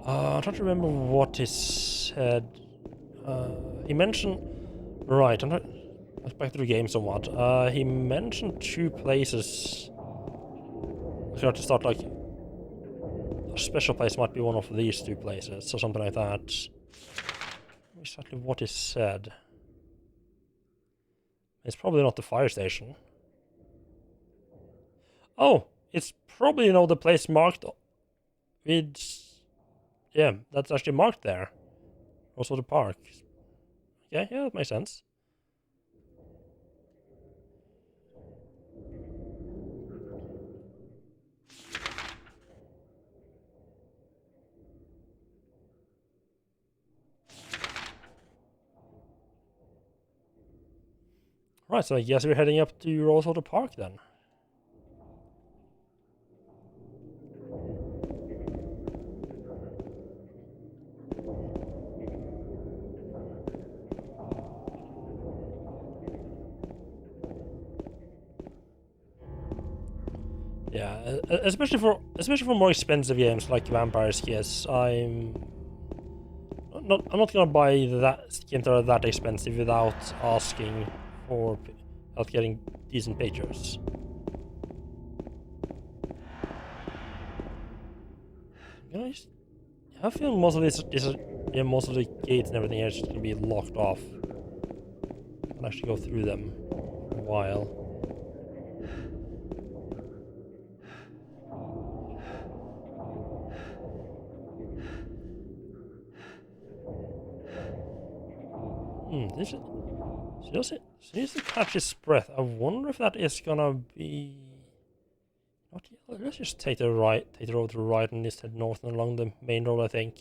I'm trying to remember what he said. He mentioned... Right, I'm not... Let's back to the game somewhat. He mentioned 2 places. I have to start, like... A special place might be one of these 2 places, or something like that. Exactly what he said. It's probably not the fire station. Oh! It's probably, you know, the place marked with... Yeah, that's actually marked there. Also the park. Yeah, that makes sense. Right, so I guess we're heading up to Rosewater Park then. Yeah, especially for more expensive games like Vampire Skies, I'm not gonna buy that games that are that expensive without asking for without getting decent pictures. You know, I feel most of most of the gates and everything is just gonna be locked off. I'll actually go through them for a while. She needs to catch his breath. I wonder if that is gonna be... Not yet. Let's just take the road to the right and just head north and along the main road, I think.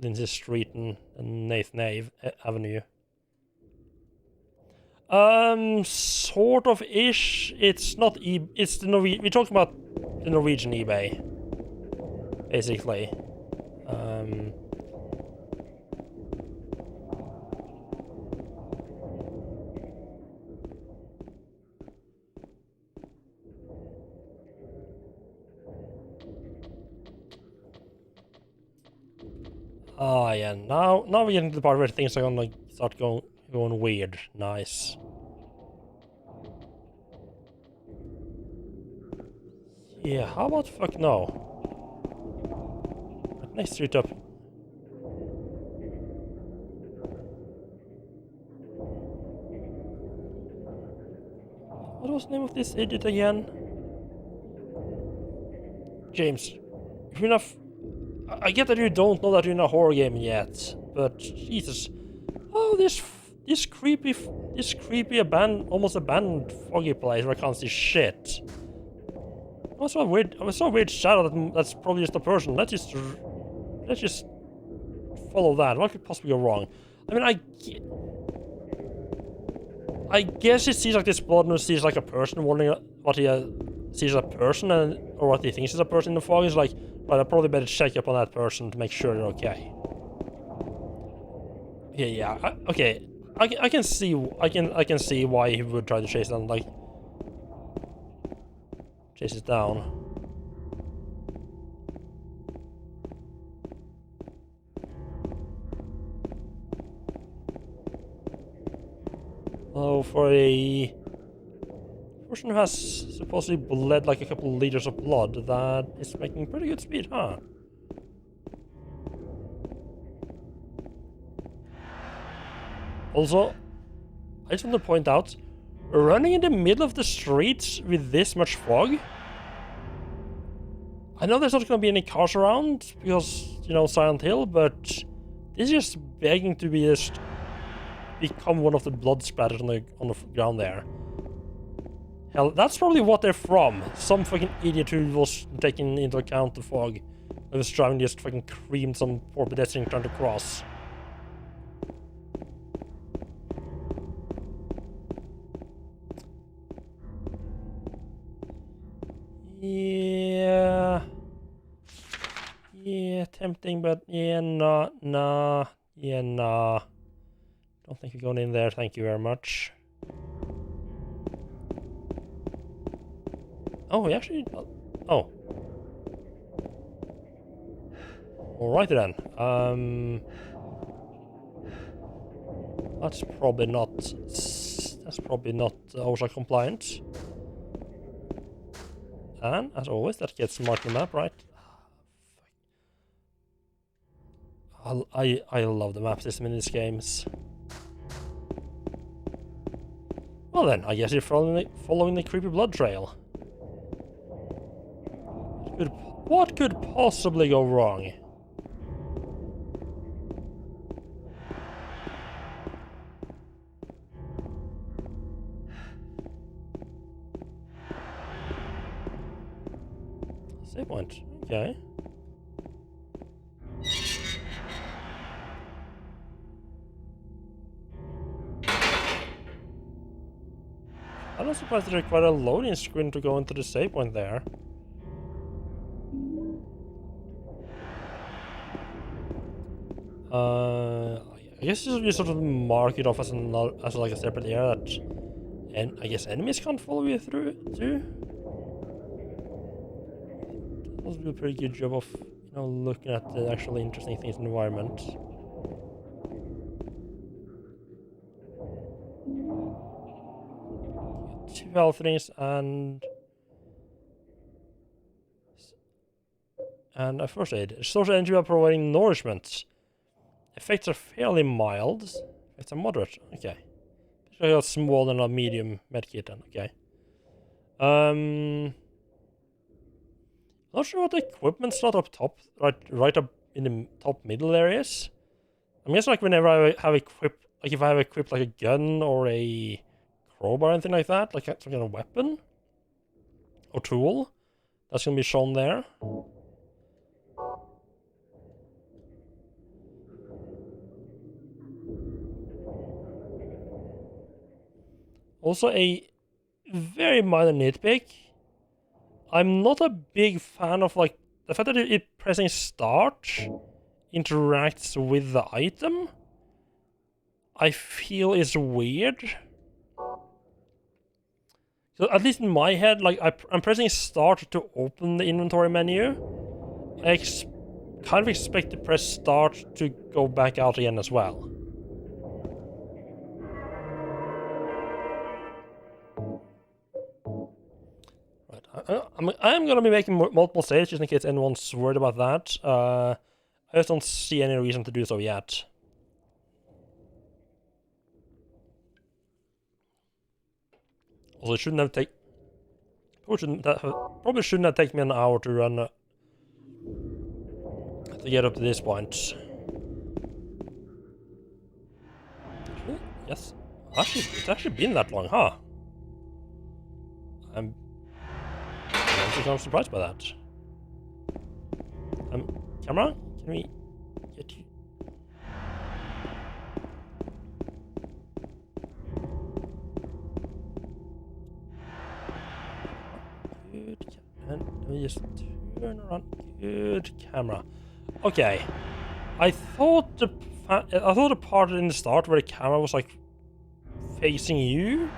Lindsay Street and Nathan Avenue. Sort of ish. It's not it's the we're talking about the Norwegian eBay, basically. Ah, yeah. Now we're getting to the part where things are gonna start going weird. Nice. Yeah, how about fuck no? Next street up. What was the name of this idiot again? James, if you're not... I get that you don't know that you're in a horror game yet, but Jesus. Oh, this creepy almost abandoned foggy place where I can't see shit. I saw a weird shadow that's probably just a person. Let's just follow that. What could possibly go wrong? I mean, I guess it sees like this blood and it sees like a person, wondering what he sees as a person or what he thinks is a person in the fog. Is like, but I probably better check up on that person to make sure they're okay. Yeah. Okay. I can see why he would try to chase them, like chase it down. Oh, for a person who has supposedly bled like a couple of liters of blood, that is making pretty good speed, huh? Also, I just want to point out, running in the middle of the streets with this much fog. I know there's not going to be any cars around because, you know, Silent Hill, but this is just begging to be become one of the blood splatters on the ground there. Hell, that's probably what they're from. Some fucking idiot who was taking into account the fog and was driving just fucking creamed some poor pedestrian trying to cross. Yeah, tempting, but yeah, nah. Don't think we're going in there, thank you very much. Oh, we actually... Oh. Alrighty then. That's probably not OSHA compliant. And, as always, that gets marked on the map, right? I love the map system in these games. Well then, I guess you're following the creepy blood trail. What could possibly go wrong? Save point. Okay. I'm not surprised there required a loading screen to go into the save point there. I guess you sort of mark it off as like a separate area that, and I guess enemies can't follow you through too. That must do a pretty good job of, you know, looking at the actually interesting things in the environment. Two health rings and a first aid. Social energy by providing nourishment. Effects are fairly mild. Effects are moderate. Okay. I got small and a medium medkit then. Okay. Not sure what the equipment slot up top, right up in the top middle areas. I guess like whenever I have equipped, like if I have equipped like a gun or a crowbar or anything like that, like some kind of weapon or tool, that's gonna be shown there. Also, a very minor nitpick. I'm not a big fan of like the fact that it pressing start interacts with the item. I feel is weird. So at least in my head, like I'm pressing start to open the inventory menu. I kind of expect to press start to go back out again as well. I'm gonna be making multiple saves just in case anyone's worried about that. I just don't see any reason to do so yet. Also, it shouldn't have probably shouldn't have taken me an hour to run to get up to this point. Yes, actually, it's actually been that long, huh? I'm actually kind of surprised by that. Camera, can we get you? Good, and let me just turn around. Good camera. Okay, I thought the part in the start where the camera was like facing you,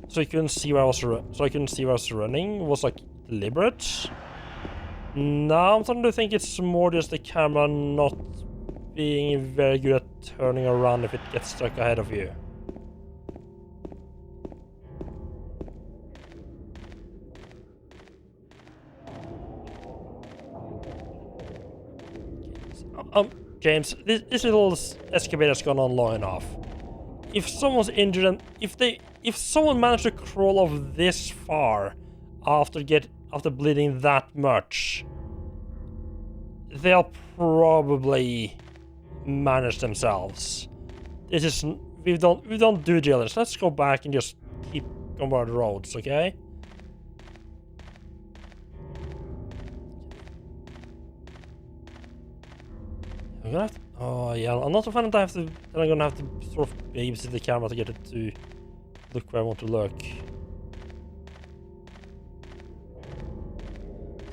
so I couldn't see where I was running, was like deliberate. Now I'm starting to think it's more just the camera not being very good at turning around if it gets stuck ahead of you. James, this little escapade has gone on long enough. If someone's injured and if someone managed to crawl off this far after bleeding that much, they'll probably manage themselves. We don't do diligence. Let's go back and just keep going by the roads, okay? I'm gonna have to, oh yeah, I'm not a fan that I'm gonna have to sort of babysit the camera to get it to look where I want to look.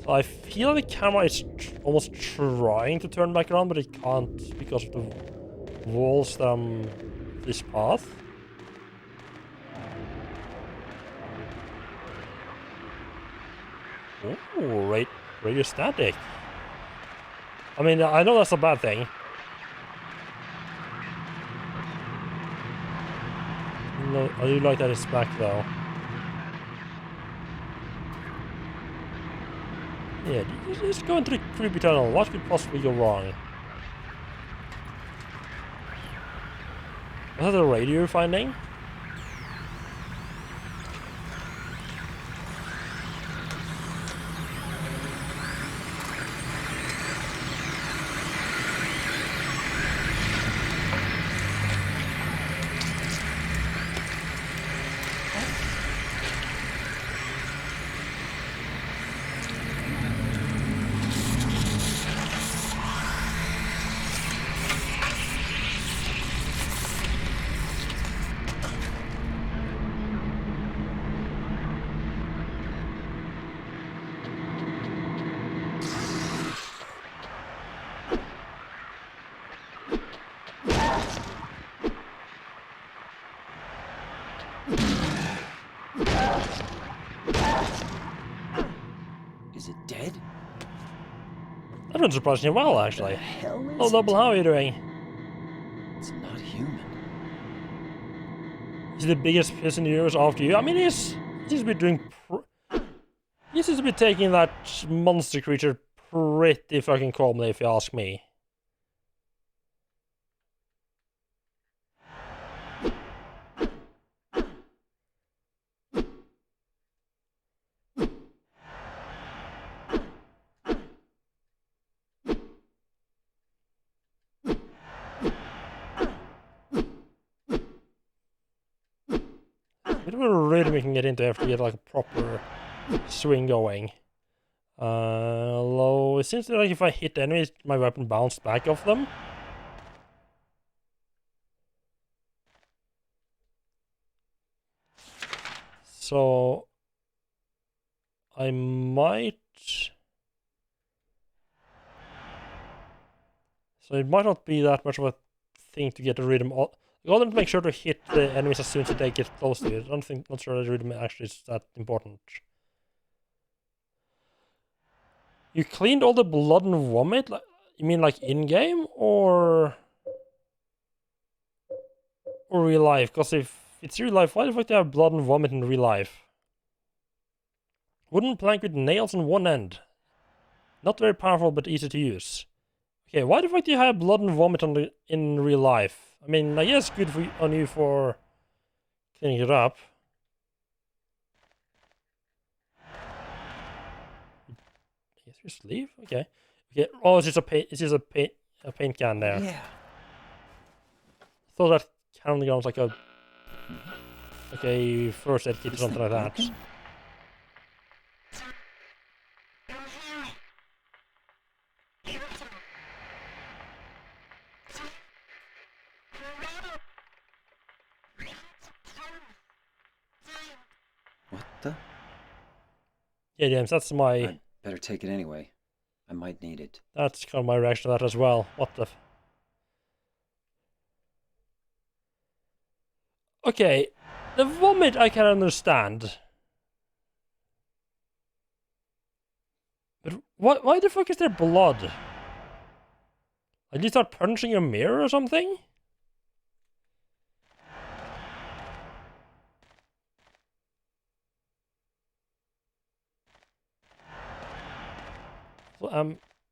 So I feel the camera is almost trying to turn back around, but it can't because of the walls that this path. Oh, radio static. I mean, I know that's a bad thing. No, I do like that it's back though. Yeah, just go into the creepy tunnel. What could possibly go wrong? Was that a radio you're finding? Is it dead? That went surprisingly well, actually. Hell is Oh, Double, how are you doing? It's not human. He's the biggest piss in the universe after you. I mean, he seems to be doing. He seems to be taking that monster creature pretty fucking calmly, if you ask me. bit of a rhythm we can get into after you get like a proper swing going. Although it seems like if I hit enemies, my weapon bounced back off them. So I might. So it might not be that much of a thing to get the rhythm. You gotta make sure to hit the enemies as soon as they get close to it. Not sure the rhythm actually is that important. You cleaned all the blood and vomit? Like, you mean like in-game or real life? Because if it's real life, why the fuck do you have blood and vomit in real life? Wooden plank with nails on one end. Not very powerful, but easy to use. Okay, why the fuck do you have blood and vomit in real life? I mean, I guess good on you for cleaning it up. I guess just leave? Okay. Okay. Oh, it's just a paint can there. Yeah. I thought that can was like a first aid kit or something like that. What the? Yeah, James, that's my... I'd better take it anyway. I might need it. That's kind of my reaction to that as well. What the... Okay, the vomit I can understand. But why the fuck is there blood? Did you start punching a mirror or something?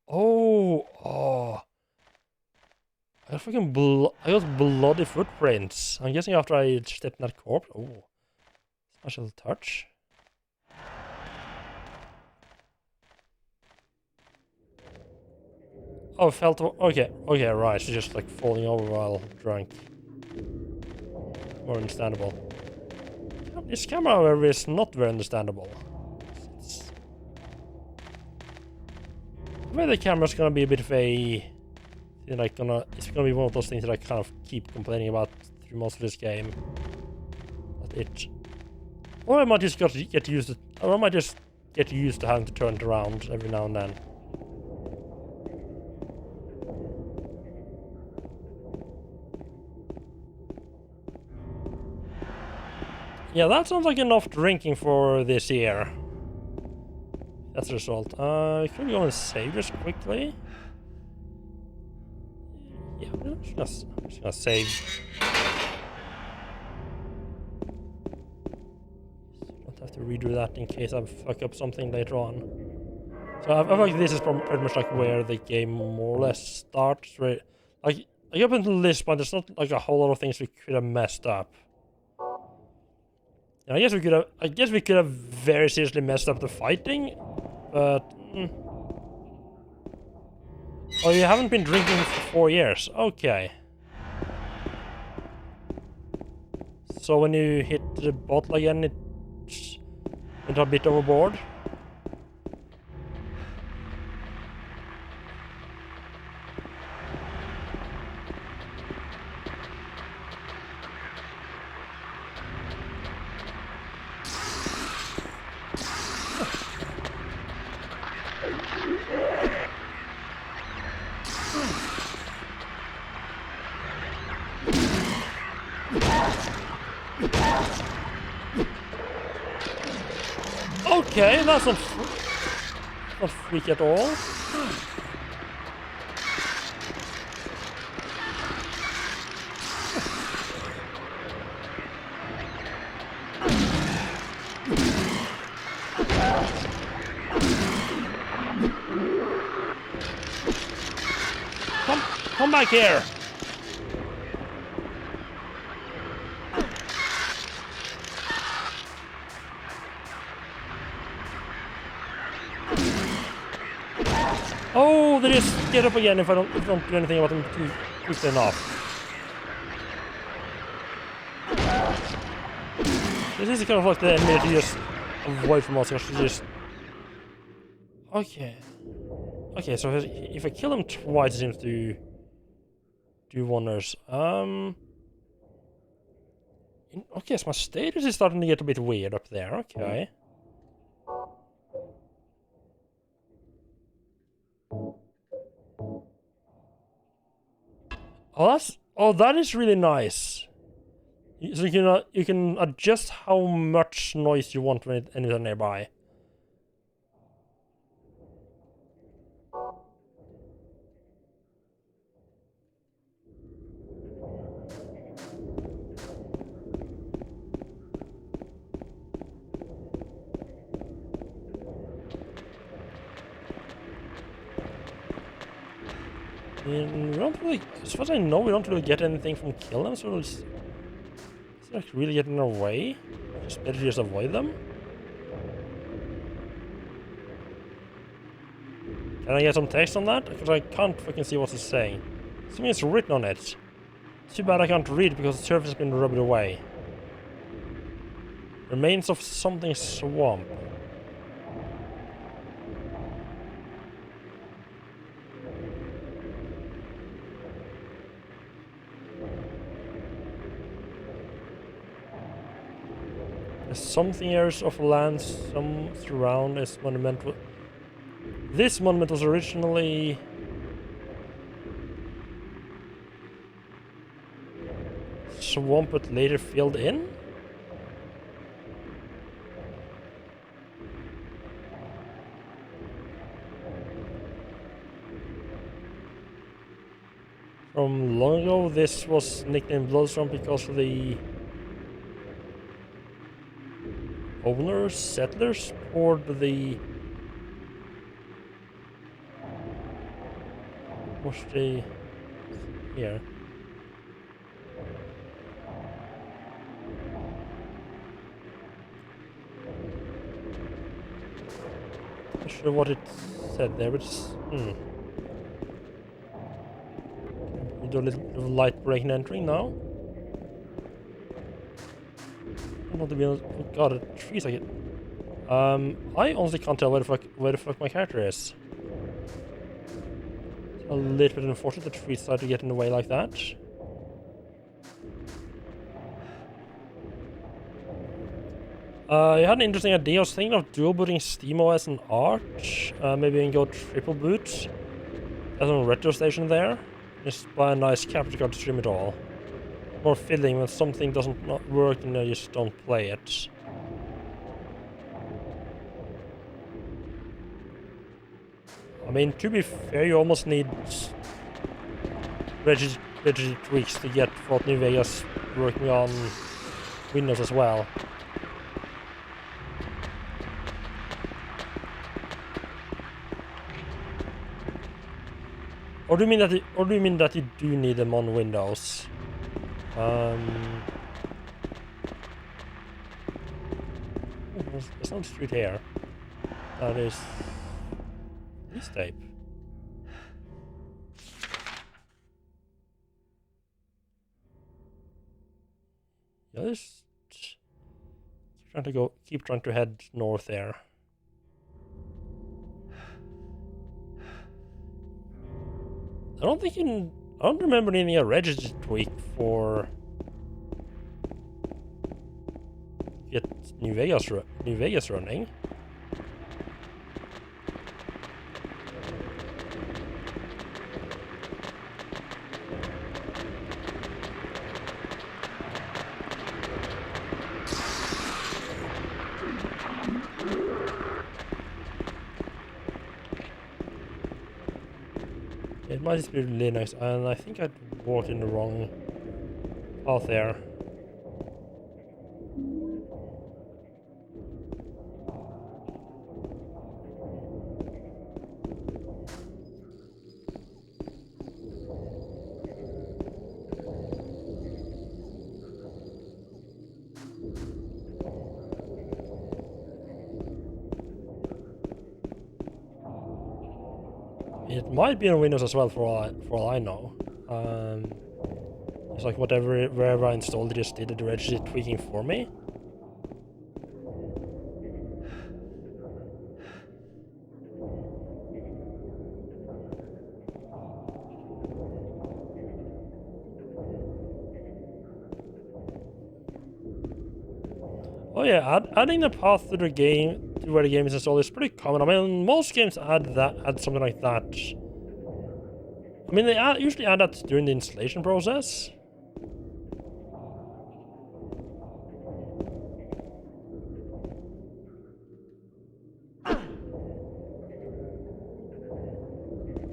Oh. I got bloody footprints. I'm guessing after I stepped in that corpse. Oh. Special touch. Oh, okay, right. She's just like falling over while drunk. More understandable. This camera, however, is not very understandable. Maybe the camera's gonna be a bit of a... it's gonna be one of those things that I kind of keep complaining about through most of this game. Or I might just get used to... Or I might just get used to having to turn it around every now and then. Yeah, that sounds like enough drinking for this year. That's the result. Can we go and save this quickly? Yeah, I'm just gonna save. Don't have to redo that in case I fuck up something later on. So I feel like this is pretty much like where the game more or less starts. Right? Like up until this point, there's not like a whole lot of things we could have messed up. I guess we could have very seriously messed up the fighting, but oh, you haven't been drinking for 4 years. Okay. So when you hit the bottle again, it went a bit overboard. Okay, that's not freak at all. Come back here. Oh, they just get up again if I don't do anything about them too quickly enough. This is kind of like the enemy to just avoid from us, because she just... Okay. Okay, so if I kill him twice, it seems to do wonders. Okay, so my status is starting to get a bit weird up there, okay. Oh, that is really nice. So you can adjust how much noise you want when enemies are nearby. We don't really, as far as I know, we don't really get anything from kill them, so it's like really getting in our way. It's better to just avoid them. Can I get some text on that? Because I can't fucking see what it's saying. Something is written on it. Too bad I can't read because the surface has been rubbed away. Remains of something swamp. Something areas of land, some surround this monument. This monument was originally swamp, but later filled in. From long ago, this was nicknamed Bloodswamp because of the owners, settlers, poured the... What's the... here? Not sure what it said there, but it's... We do a little light break and entering now. Not to be honest, oh god, the trees I get. I honestly can't tell where the fuck my character is. It's a little bit unfortunate that the trees start to get in the way like that. I had an interesting idea. I was thinking of dual booting SteamOS and Arch. Maybe we can go triple boot. There's a retro station there. Just buy a nice capture card to stream it all. More filling when something doesn't not work and I just don't play it. I mean, to be fair, you almost need registry tweaks to get Fallout New Vegas working on Windows as well. Or do you mean that you do need them on Windows? There's no street here. That is this tape. Yeah, just keep trying to head north there. I don't remember needing a registry tweak for get New Vegas running. It might just be Linux, and I think I'd walked in the wrong path there. It might be on Windows as well, for all I know. It's like wherever I installed it, just did the registry tweaking for me. Oh yeah, adding the path to the game to where the game is installed is pretty common. I mean, most games add something like that. I mean, they usually add that during the installation process.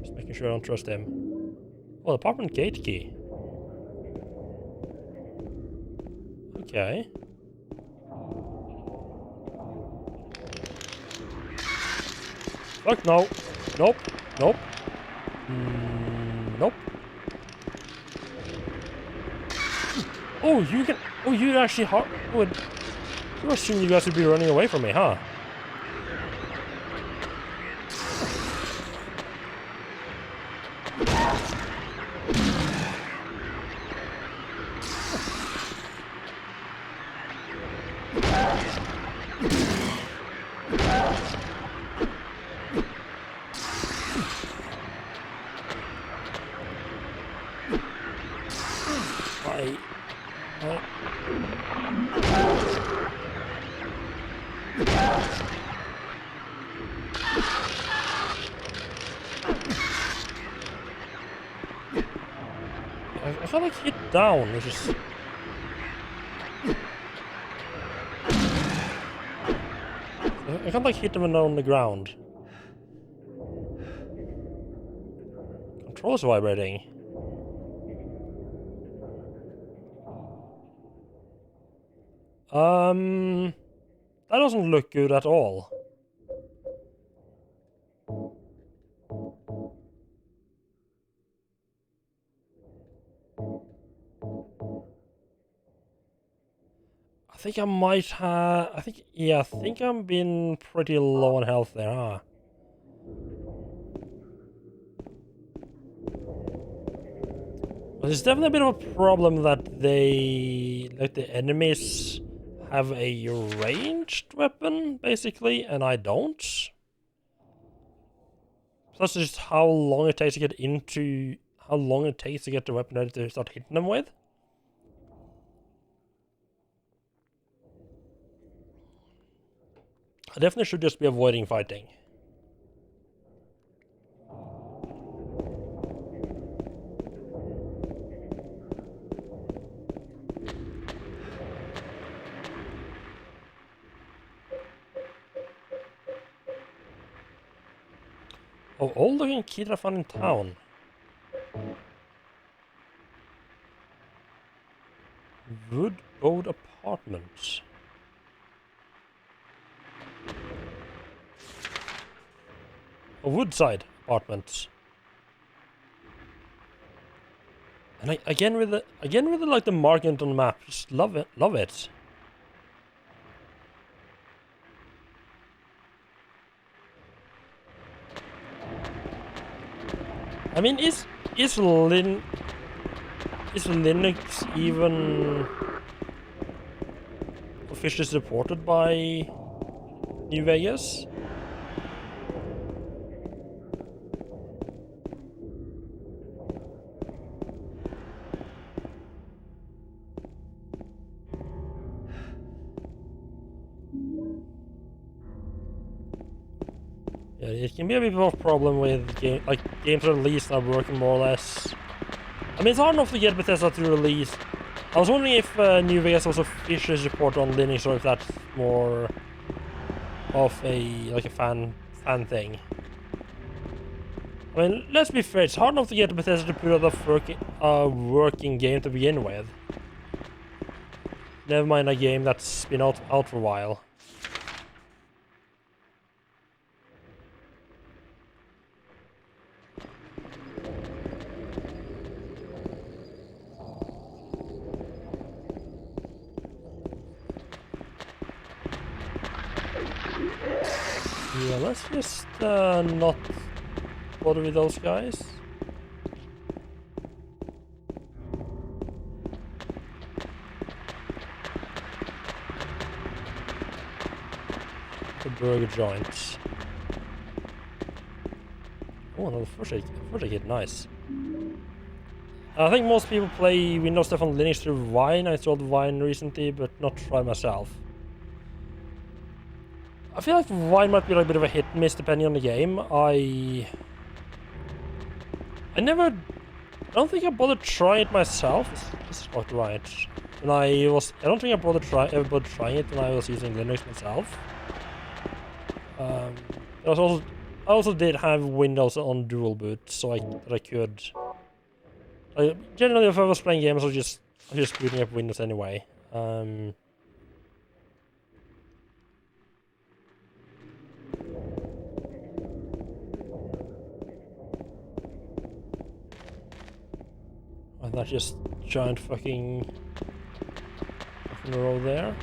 Just making sure I don't trust him. Oh, apartment gate key. Okay. Fuck no. Nope. Nope. Nope. Oh, you can. Oh, you actually. Would. You assume you guys would be running away from me, huh? I felt like hit down, which is... I can't like hit them on the ground. Controls vibrating. That doesn't look good at all. I think I might have... I think I'm being pretty low on health there, huh? But it's definitely a bit of a problem that they... like, the enemies have a ranged weapon, basically, and I don't. Plus just how long it takes to get into... how long it takes to get the weapon ready to start hitting them with. I definitely should just be avoiding fighting. Oh, all looking kid I found in town. Woodbode Apartments. Woodside Apartments. And again with the like the marking on the map, just love it, love it. I mean, is Linux even officially supported by New Vegas? Yeah, it can be a bit of a problem with games released are working more or less. I mean, it's hard enough to get Bethesda to release. I was wondering if New Vegas was officially supported on Linux, or if that's more of a fan thing. I mean, let's be fair, it's hard enough to get Bethesda to put out a working game to begin with. Never mind a game that's been out for a while. Yeah, let's just not bother with those guys. The burger joints. Oh no, first aid kit, nice. I think most people play Windows stuff on Linux through Wine. I installed Wine recently, but not tried myself. I feel like Vine might be like a bit of a hit and miss depending on the game. I don't think I bothered trying it myself. This is not right. I don't think I ever bothered trying it when I was using Linux myself. I also did have Windows on dual boot, so that I could. Generally, if I was playing games, I was just booting up Windows anyway. And that's just giant fucking row there.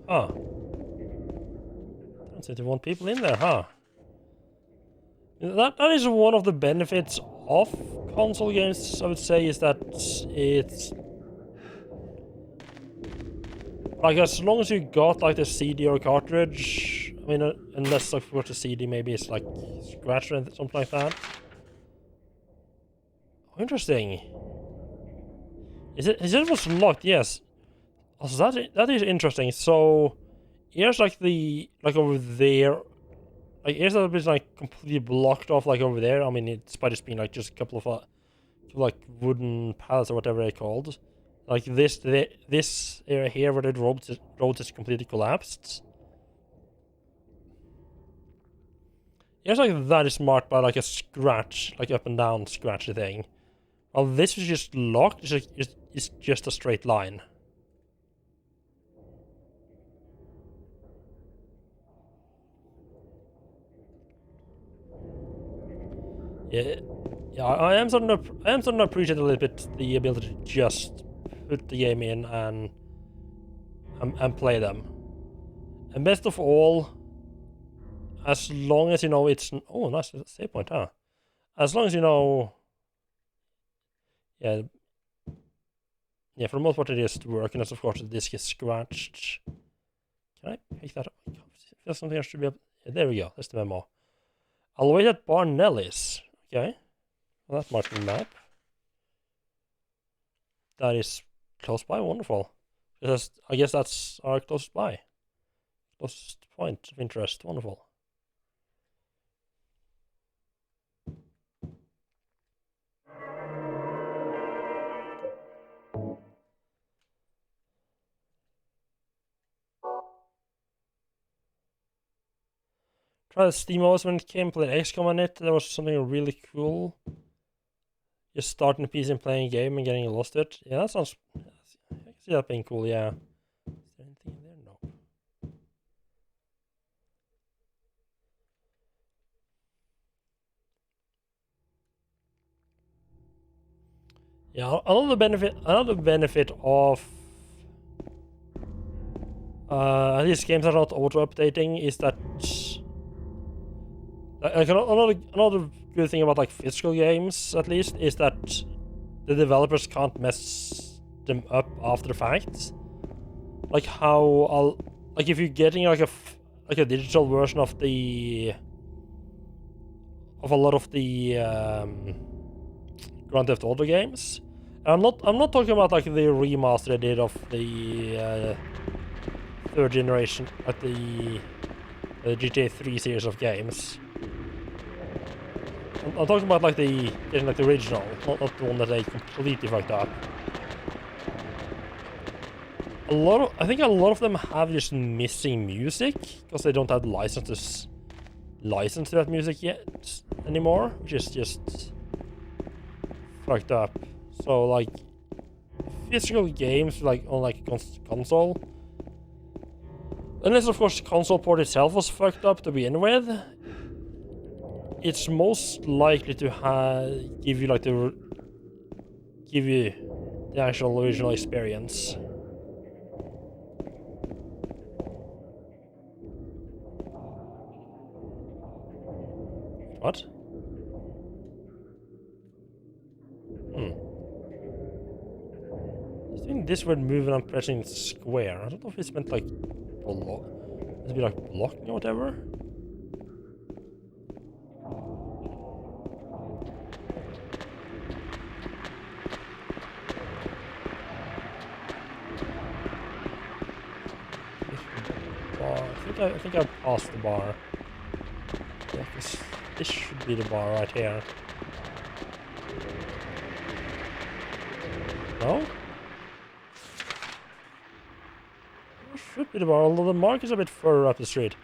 Huh. Don't seem to want people in there, huh? That is one of the benefits of console games, I would say, is that it's like as long as you got like the CD or cartridge, I mean, unless of course the CD maybe is like scratched or something like that. Oh, interesting. Is it was locked? Yes. Also, that is interesting. So here's like over there. Like, here's that bit like completely blocked off, like over there. I mean, it's by just being like just a couple of like wooden pallets or whatever they're called. Like this area here where the road is completely collapsed. Here's like that is marked by like a scratch, like up and down scratch thing. Well, this is just locked. It's just a straight line. Yeah, I am starting to appreciate a little bit the ability to just put the game in and play them. And best of all, as long as you know it's nice save point, huh? As long as you know, yeah, for the most part it is working. As of course the disc is scratched. Can I pick that up? There's something I should be able. Yeah, there we go. That's the memo. I'll wait at Barnellis. Okay. Well, that might be the map. That is close by. Wonderful. I guess that's our closest by. Closest point of interest. Wonderful. Tried SteamOS when it came, played XCOM on it. That was something really cool. Just starting a PC and playing a game and getting lost to it. Yeah, that sounds. I can see that being cool. Yeah. Is there anything in there? No. Yeah, another benefit of at least games are not auto-updating is that like another good thing about like physical games at least is that the developers can't mess them up after the fact. Like how if you're getting like a digital version of a lot of the Grand Theft Auto games. And I'm not talking about like the remaster they did of the third generation, like the GTA 3 series of games. I'm talking about like the original, not the one that they completely fucked up. I think a lot of them have just missing music because they don't have license to that music yet anymore, which is just fucked up. So like physical games like on like console, unless of course the console port itself was fucked up to begin with, it's most likely to give you the actual original experience. What? doing this weird move when I'm pressing square. I don't know if it's meant like to be like blocking or whatever. I think I passed the bar. Yeah, this should be the bar right here. No? It should be the bar, although the mark is a bit further up the street.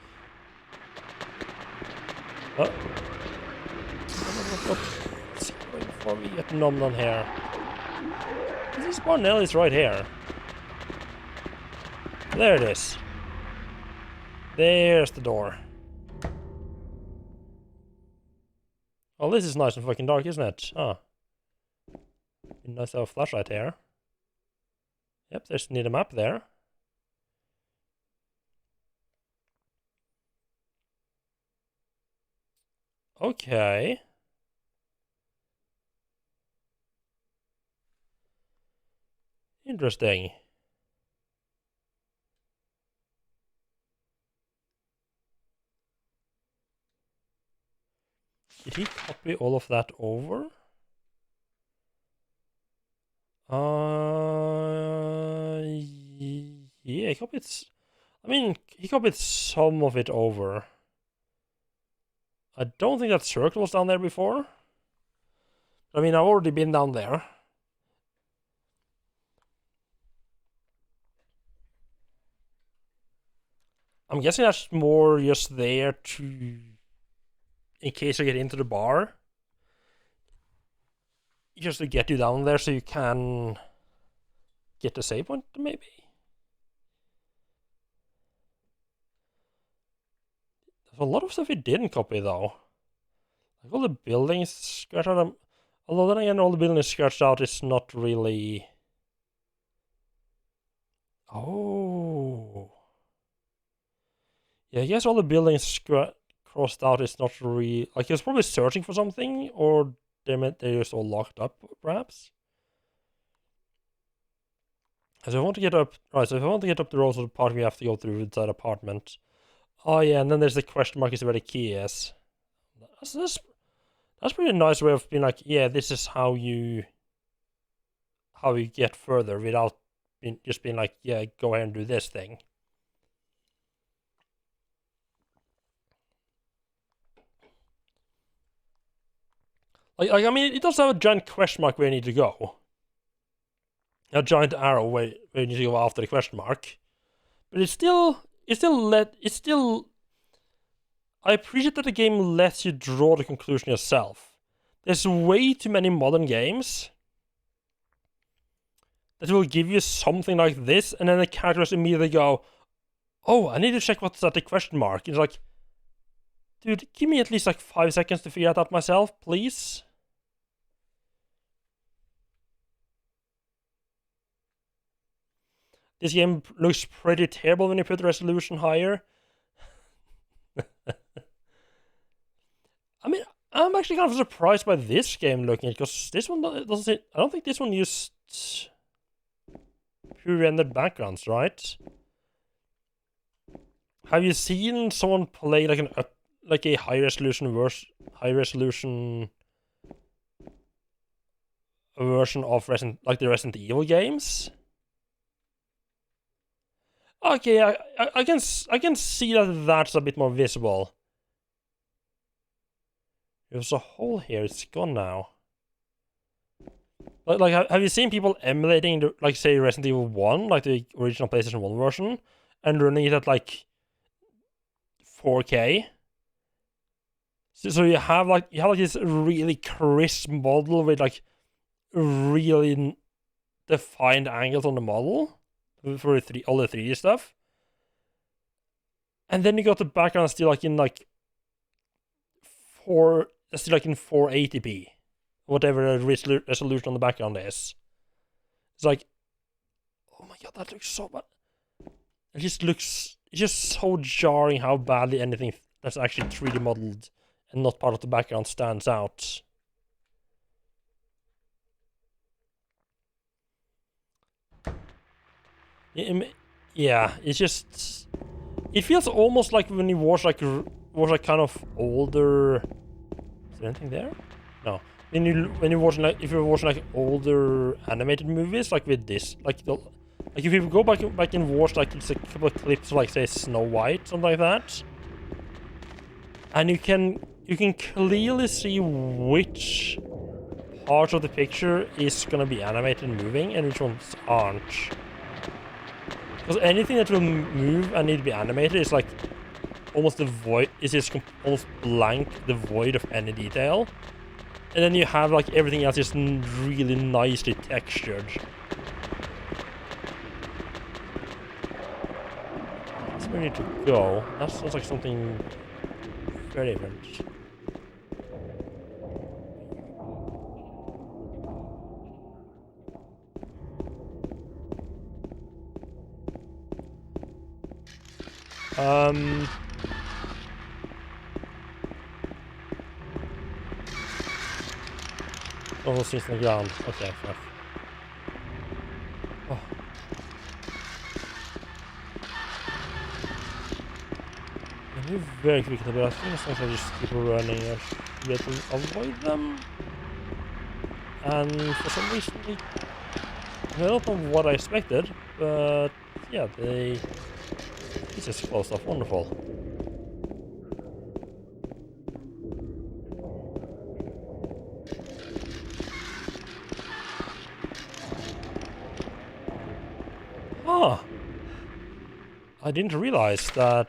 Before we get numbed on here. This bar nail is right here. There it is. There's the door. Oh, this is nice and fucking dark, isn't it? Ah. Nice to have a flashlight here. Yep, there's need a map there. Okay. Interesting. Did he copy all of that over? Yeah, he copied. I mean, he copied some of it over. I don't think that circle was down there before. I mean, I've already been down there. I'm guessing that's more just there to... in case I get into the bar. Just to get you down there so you can... get the save point, maybe? There's a lot of stuff he didn't copy, though. Like all the buildings scratched out. Although then again, all the buildings scratched out is not really... Oh... Yeah, I guess all the buildings crossed out is not really... like, he was probably searching for something, or they're just all locked up, perhaps? So if I want to get up... right, so if I want to get up the road to the part, we have to go through that apartment. Oh yeah, and then there's the question mark is where the key is. That's pretty nice way of being like, yeah, this is how you get further without just being like, yeah, go ahead and do this thing. Like, I mean, it does have a giant question mark where you need to go. A giant arrow where you need to go after the question mark. But it's still... I appreciate that the game lets you draw the conclusion yourself. There's way too many modern games that will give you something like this, and then the characters immediately go, oh, I need to check what's at the question mark. It's like, dude, give me at least like 5 seconds to figure that out myself, please. This game looks pretty terrible when you put the resolution higher. I mean, I'm actually kind of surprised by this game looking, because this one doesn't... I don't think this one used pre-rendered backgrounds, right? Have you seen someone play like a high resolution version of the Resident Evil games? Okay, I can see that that's a bit more visible. There's a hole here. It's gone now. Like, have you seen people emulating the, like, say, Resident Evil 1, like the original PlayStation 1 version, and running it at like 4K? So you have like this really crisp model with like really defined angles on the model for all the 3D stuff, and then you got the background still like in like 480p, whatever the resolution on the background is. It's like, oh my god, that looks so bad. It's just so jarring how badly anything that's actually 3D modeled and not part of the background stands out. Yeah, it's just... It feels almost like when you watch like kind of older... Is there anything there? No. When you watch like, if you're watching like older animated movies like with this, like if you go back and watch like it's a couple of clips of, like say Snow White, something like that, and you can clearly see which part of the picture is gonna be animated and moving and which ones aren't. Because anything that will move and need to be animated is like almost the void. Is just almost blank, the void of any detail. And then you have like everything else just really nicely textured. That's where we need to go. That sounds like something very different. Oh, those things on the ground. Okay, fuck. Oh. I move very quickly, but I think as long as I just keep running, I should be able to avoid them. And for some reason, they not on what I expected, but yeah, they... This is close off. Wonderful. Ah! I didn't realize that...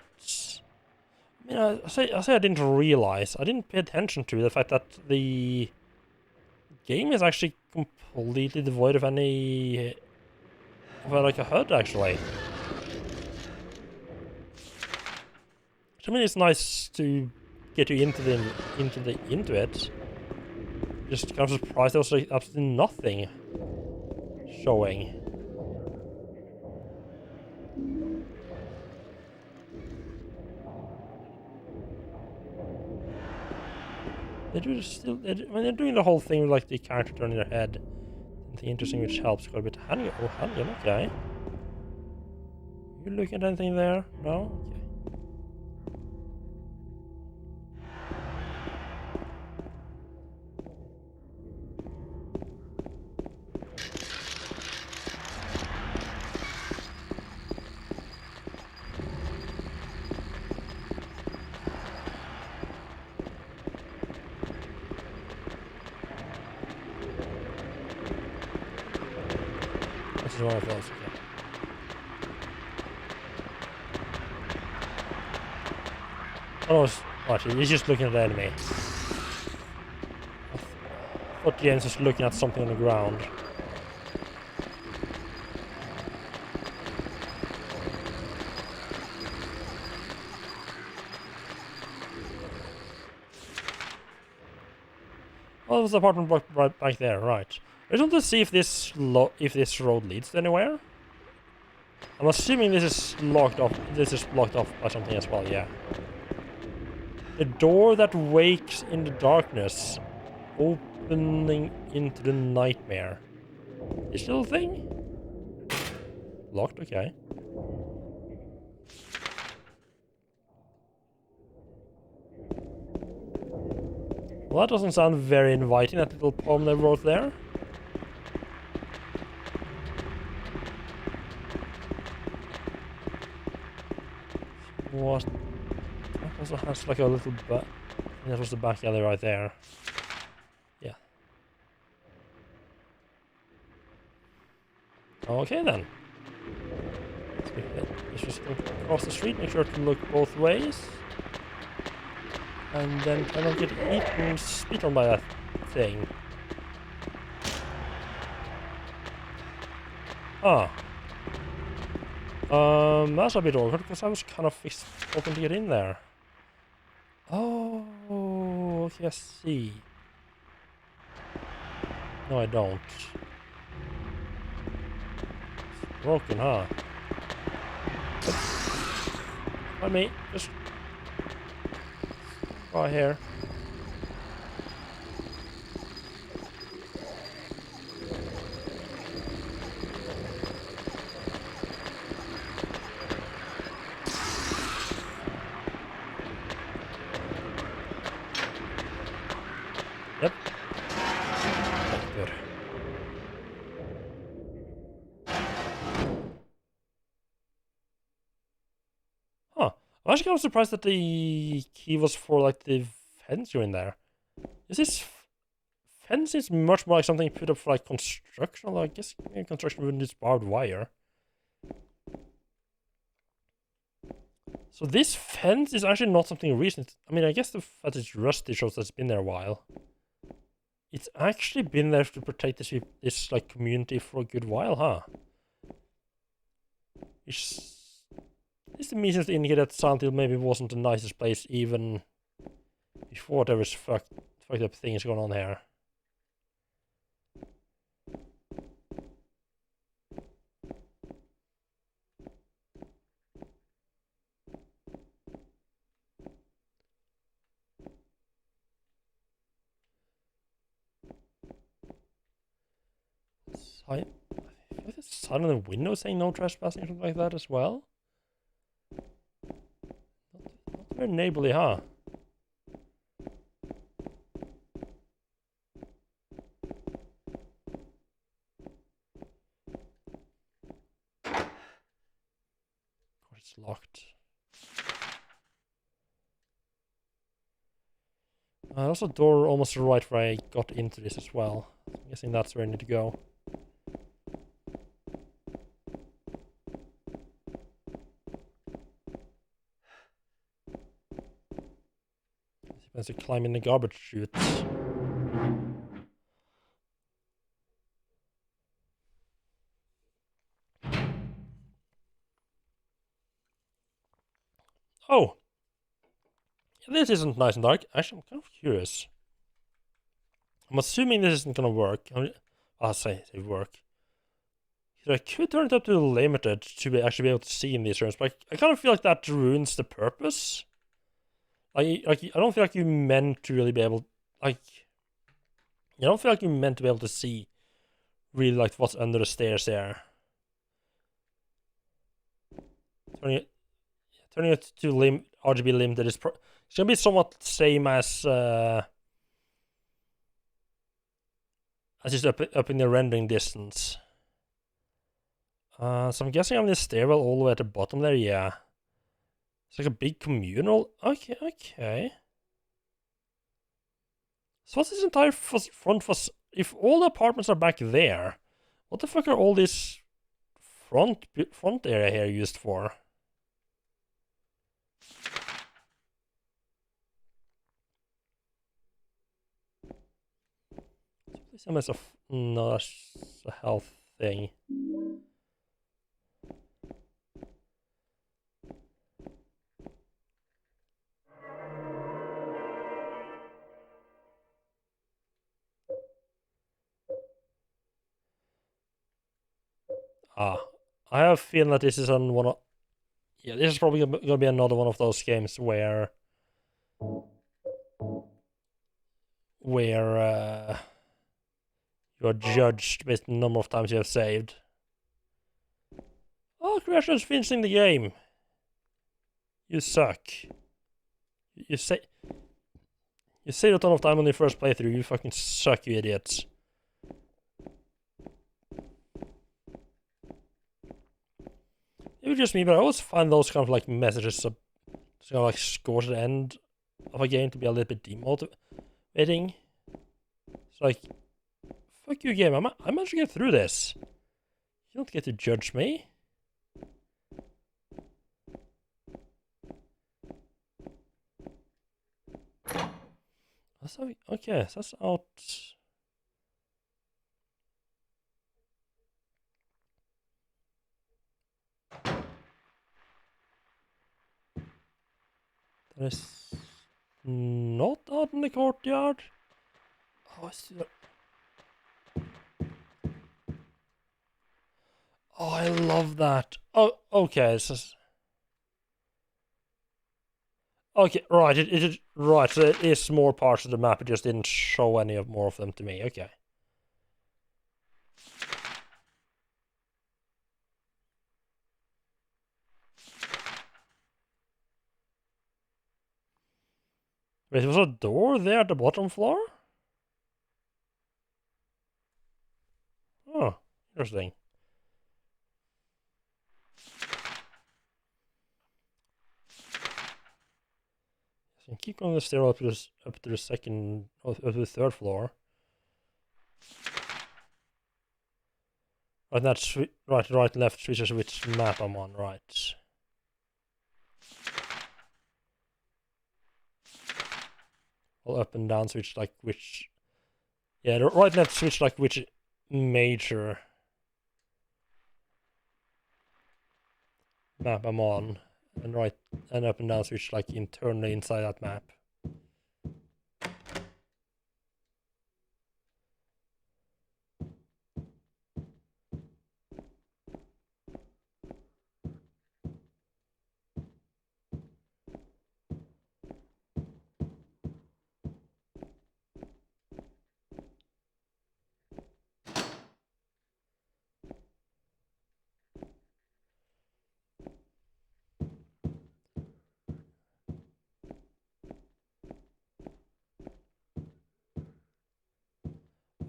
I mean, I say I didn't realize. I didn't pay attention to the fact that the game is actually completely devoid of any... Well, like a HUD, actually. I mean, it's nice to get you into it. Just kind of surprised there was like absolutely nothing showing. When they're doing the whole thing with like the character turning their head, something interesting which helps quite a bit. Handgun, okay. You looking at anything there? No? Okay. This is one of those, okay. Oh, what? He's just looking at the enemy. I thought James was looking at something on the ground. Oh, there's the apartment right back there, right. I just want to see if this road leads to anywhere. I'm assuming this is locked off. This is blocked off by something as well, yeah. The door that wakes in the darkness, opening into the nightmare. This little thing? Locked, okay. Well, that doesn't sound very inviting, that little poem they wrote there. What? That also has like a little bit. That was the back alley right there. Yeah. Okay then. Let's just go across the street, make sure to look both ways. And then kind of get eaten, spit on by that thing. Ah. That's a bit awkward because I was kind of hoping to get in there. Oh, okay, I see. No, I don't. It's broken, huh? Let me just right here. Yep. Okay, good. Huh. I'm actually kind of surprised that the key was for like the fence you're in there. Is this fence is much more like something you put up for like construction, although I guess construction wouldn't use barbed wire. So this fence is actually not something recent. I mean, I guess the fact it's rusty shows that it's been there a while. It's actually been there to protect this like community for a good while, huh? This to me seems to indicate that Silent Hill maybe wasn't the nicest place even before there was fucked up things going on here. I feel like there's a sign on the window saying no trespassing or something like that as well. Not very neighborly, huh? Of course, it's locked. There's a door almost right where I got into this as well. I'm guessing that's where I need to go. As you climb in the garbage chute. Oh! This isn't nice and dark. Actually, I'm kind of curious. I'm assuming this isn't gonna work. I'll say work. I could turn it up to limited to actually be able to see in these rooms, but I kind of feel like that ruins the purpose. I don't feel like you meant to really be able, I don't feel like you meant to be able to see really like what's under the stairs there. Turning it to RGB limited is it's gonna be somewhat the same as just up in the rendering distance. So I'm guessing I'm in the stairwell all the way at the bottom there, yeah. It's like a big communal. Okay. So what's this entire front facade? If all the apartments are back there, what the fuck are all this front area here used for? No, that's a health thing. I have a feeling that this is on one of... Yeah, this is probably gonna be another one of those games where you are judged based on the number of times you have saved. Oh, Congratulations finishing the game. You suck. You saved a ton of time on your first playthrough. You fucking suck, you idiots. Maybe just me, but I always find those kind of like messages kind of like scores at the end of a game to be a little bit demotivating. It's like, fuck you, game. I managed to get through this. You don't get to judge me. Okay, so that's out. That is not out in the courtyard. Oh, I see that. Oh, I love that. Oh, okay. Okay, right. Right. So it is more parts of the map. It just didn't show any more of them to me. Okay. Wait, was a door there at the bottom floor? Interesting. So keep going the stair up to the second, up to the third floor. Right, that's right, left switches which map I'm on, right. Well, up and down switch like which... Yeah, the right, left switch like which major map I'm on. And right, and up and down switch like internally inside that map.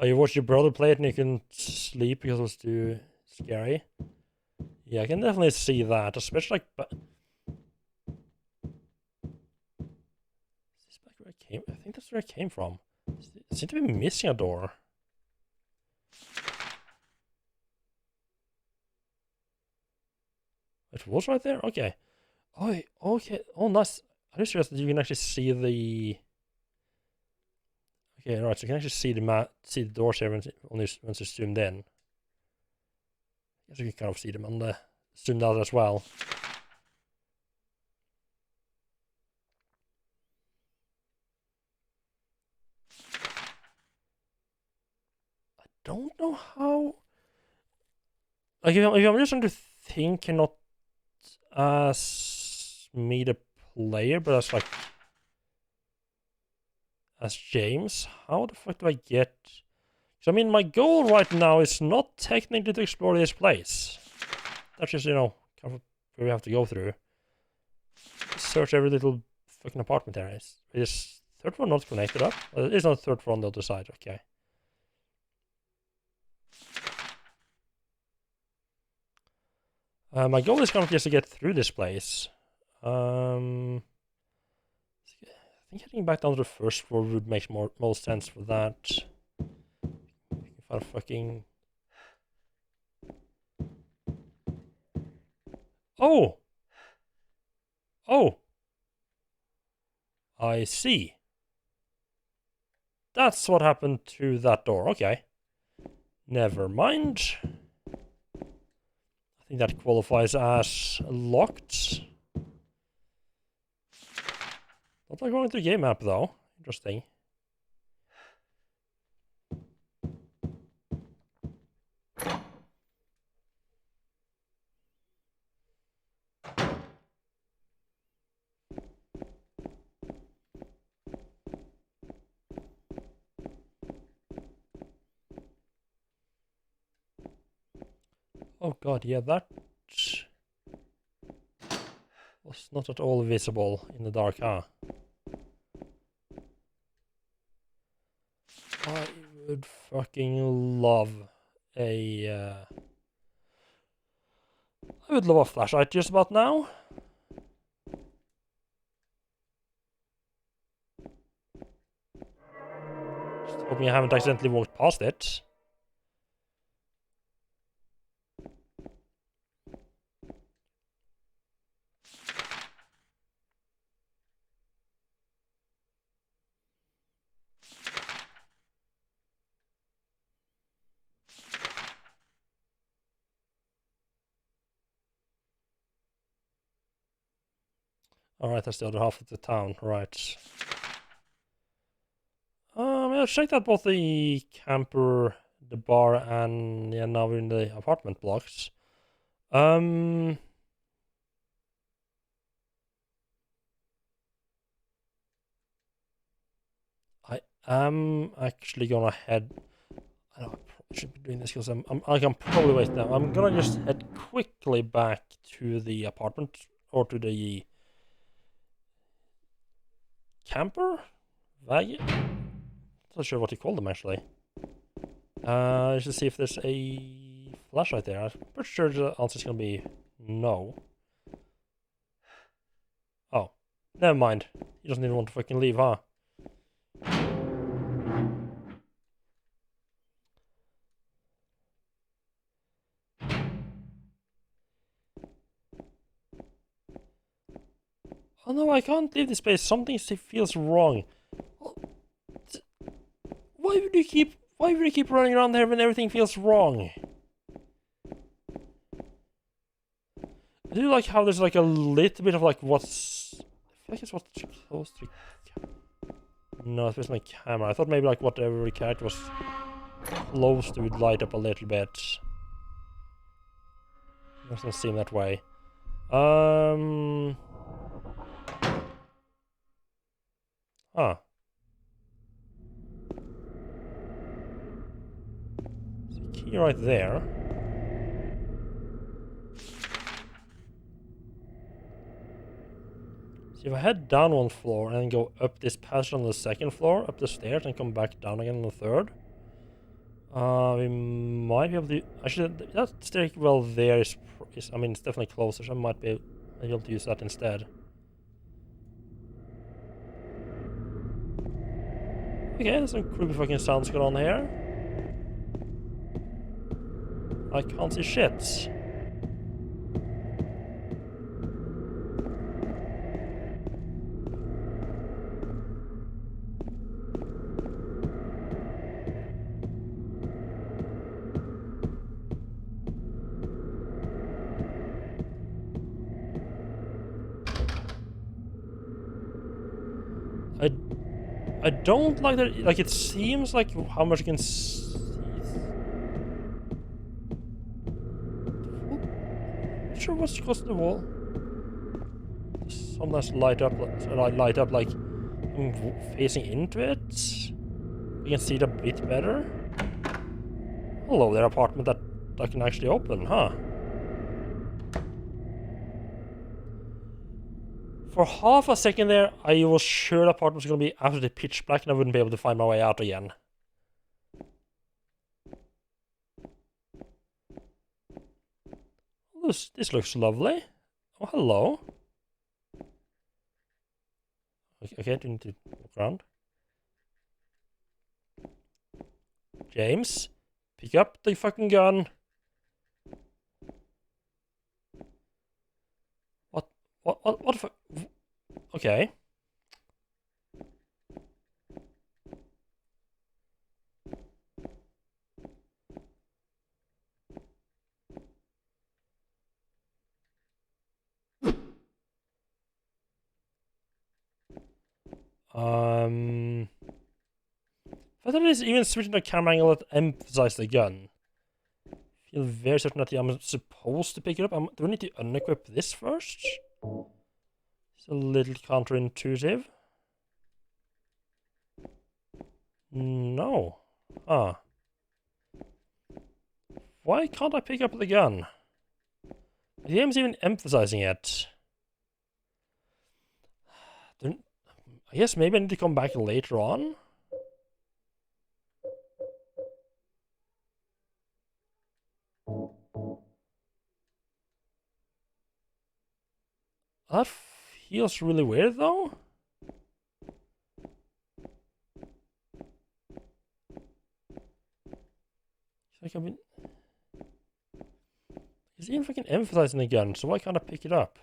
Oh, you watched your brother play it and you couldn't sleep because it was too scary? Yeah, I can definitely see that, especially like... Is this back where I came? I think that's where I came from. I seem to be missing a door. It was right there? Okay. Oh, okay. Oh, nice. I just realized that you can actually see the... Okay, right, so you can actually see the doors here once you zoomed in. I guess you can kind of see them on the zoomed out as well. I don't know how... Like, if I'm just trying to think and not as me the player, but as like... As James, how the fuck do I get... So, I mean, my goal right now is not technically to explore this place. That's just, you know, kind of where we have to go through. Search every little fucking apartment area. Is third one not connected up? It's not third floor on the other side, okay. My goal is kind of just to get through this place. I think heading back down to the first floor would make most sense for that. If I fucking... Oh! Oh! I see. That's what happened to that door, okay. Never mind. I think that qualifies as locked. Not like going to the game map though. Interesting. Oh god, yeah, that was not at all visible in the dark, huh? I would fucking love a... I would love a flashlight just about now. Just hoping I haven't accidentally walked past it. Alright, that's the other half of the town, right. I checked out both the camper, the bar, and yeah, now we're in the apartment blocks. I am actually gonna head... I know I probably should be doing this because I can probably wait now. I'm gonna just head quickly back to the apartment, or to the... camper? Wagon? Not sure what you call them actually. Just to see if there's a flashlight there. I'm pretty sure the answer's gonna be no. Oh, never mind. He doesn't even want to fucking leave, huh? Oh no, I can't leave this place. Something feels wrong. Why would you keep running around there when everything feels wrong? I do like how there's like a little bit of like what's... I feel like it's what's close to... No, it was my camera. I thought maybe like whatever the character was close to would light up a little bit. It doesn't seem that way. Huh. There's a key right there. So if I head down one floor and go up this passage on the second floor, up the stairs, and come back down again on the third, we might be able to... Actually, that stairwell there is... I mean, it's definitely closer, so I might be able to use that instead. Okay, there's some creepy fucking sounds going on here. I can't see shit. I don't like that. Like, it seems like how much you can see. Not sure what's close to the wall. Sometimes light up like I'm facing into it. You can see it a bit better. Hello there, apartment that I can actually open, huh? For half a second there, I was sure the apartment was going to be absolutely pitch black and I wouldn't be able to find my way out again. This looks lovely. Oh, hello. Okay, do you need to look around? James, pick up the fucking gun. What the fuck? Okay. I thought it is even switching the camera angle that emphasize the gun. I feel very certain that I'm supposed to pick it up. Do I need to unequip this first? It's a little counterintuitive. No. Ah. Why can't I pick up the gun? The game's even emphasizing it. I guess maybe I need to come back later on. That feels really weird, though. Like I've been... He's even fucking emphasizing the gun, so why can't I pick it up?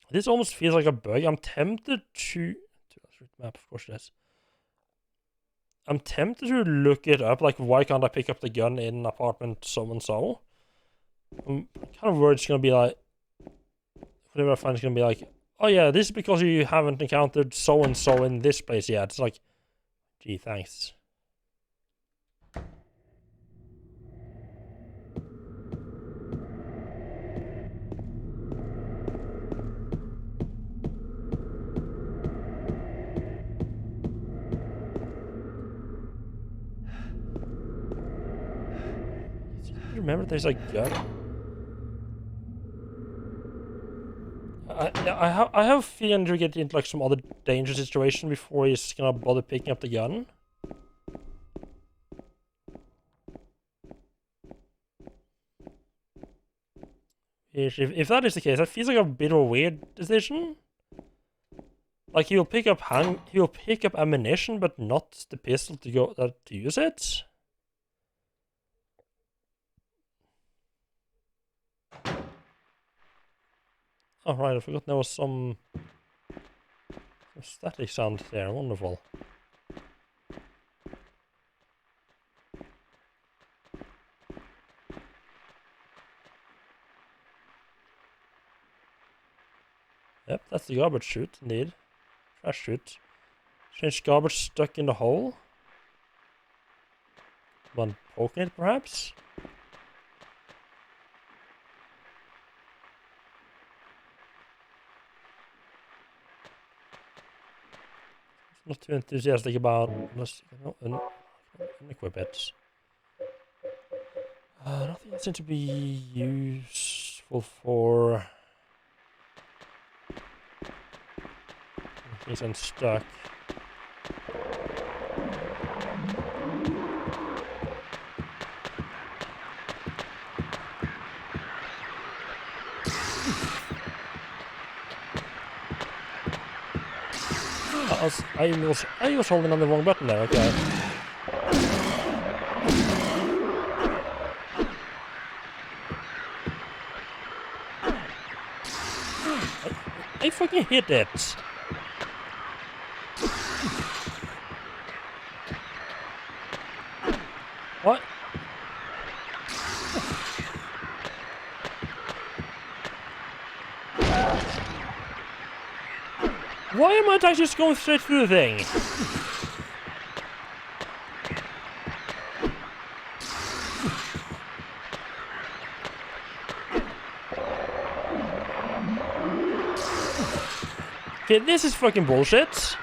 This almost feels like a bug. I'm tempted to map, of course it is. I'm tempted to look it up, like why can't I pick up the gun in apartment so and so? I'm kind of worried it's gonna be like, whatever I find is gonna be like, oh yeah, this is because you haven't encountered so and so in this place yet. It's like, gee, thanks. Remember there's a gun. I have a feeling to get into like some other dangerous situation before he's gonna bother picking up the gun. If that is the case, that feels like a bit of a weird decision. Like he'll pick up ammunition, but not the pistol to use it. Oh right, I forgot there was some static sound there. Wonderful. Yep, that's the garbage chute, indeed. Trash chute. Strange garbage stuck in the hole. One poking it, perhaps? Not too enthusiastic about unless you can unequip it. Nothing that seems to be useful for things unstuck. I was holding on the wrong button there, okay. I fucking hit it! What? Why am I just going straight through the thing? Okay, this is fucking bullshit.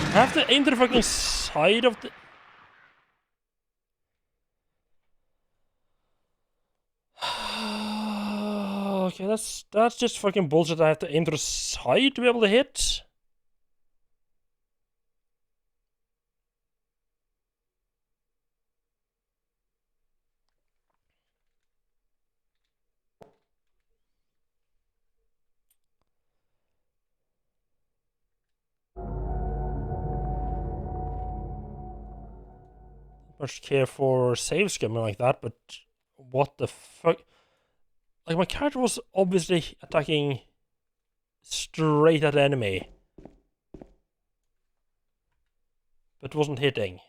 I have to aim to the fucking side of the... Okay, that's just fucking bullshit. I have to aim to the side to be able to hit. Much care for save scumming like that, but what the fuck? Like, my character was obviously attacking straight at the enemy, but wasn't hitting.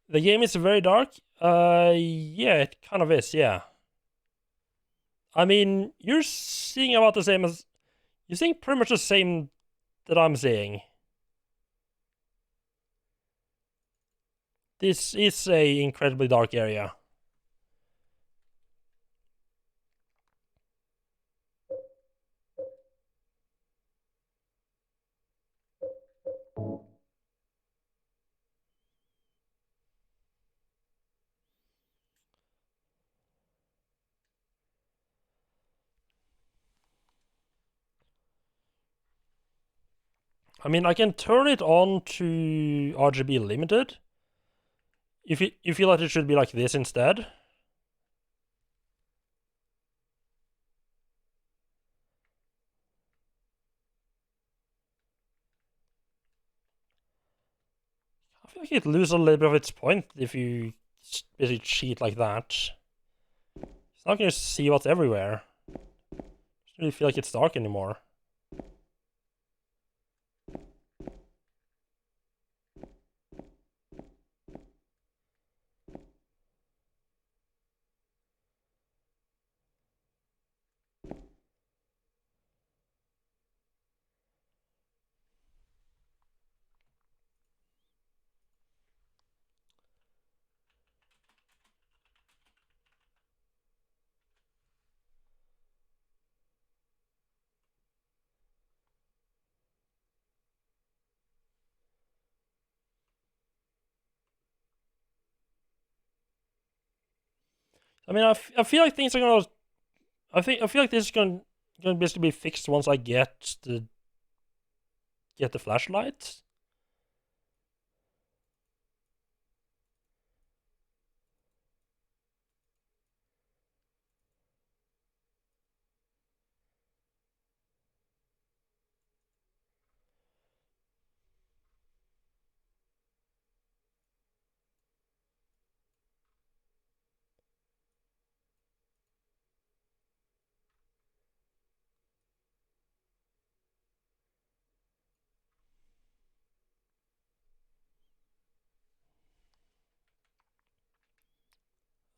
The game is very dark. Yeah, it kind of is, yeah. I mean, you're seeing about the same as... You're seeing pretty much the same that I'm seeing. This is a incredibly dark area. I mean, I can turn it on to RGB limited. You feel like it should be like this instead? I feel like it loses a little bit of its point if you basically cheat like that. It's not gonna see what's everywhere. I don't really feel like it's dark anymore. I mean, I feel like things are gonna. I feel like this is gonna basically be fixed once I get the flashlight.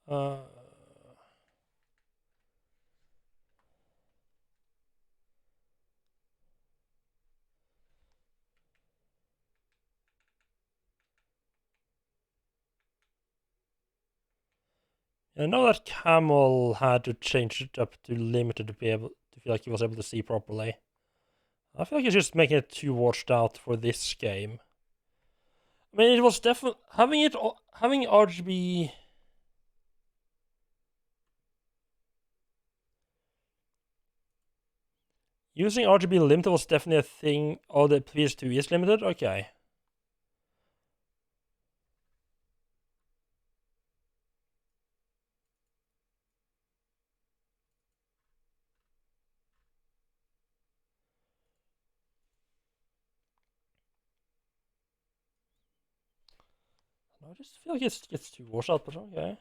Uh, I know that Camel had to change it up to limited to be able to feel like he was able to see properly. I feel like he's just making it too washed out for this game. I mean, it was definitely having RGB. Using RGB limited was definitely a thing. Oh, the PS2 is limited? Okay. I just feel like it gets too washed out, but okay.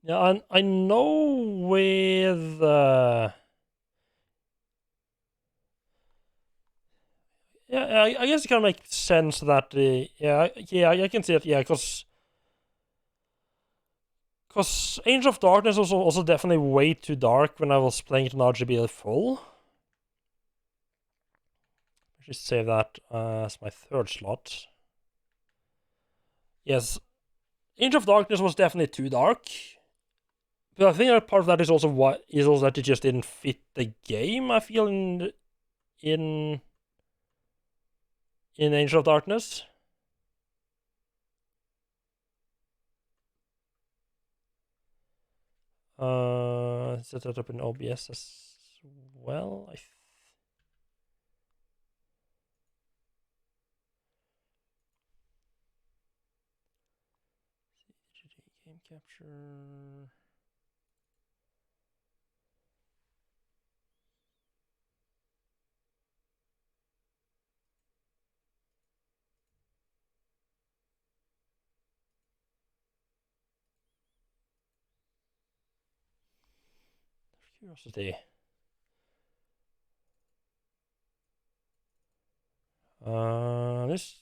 Yeah, I know with yeah, I guess it kind of makes sense that yeah, I can see it. Yeah, because Angel of Darkness was also definitely way too dark when I was playing it in RGB full. Just save that as my third slot. Yes, Angel of Darkness was definitely too dark. But I think that part of that is also that it just didn't fit the game. I feel in Angel of Darkness. Set that up in OBS as well. Game capture. Curiosity. This.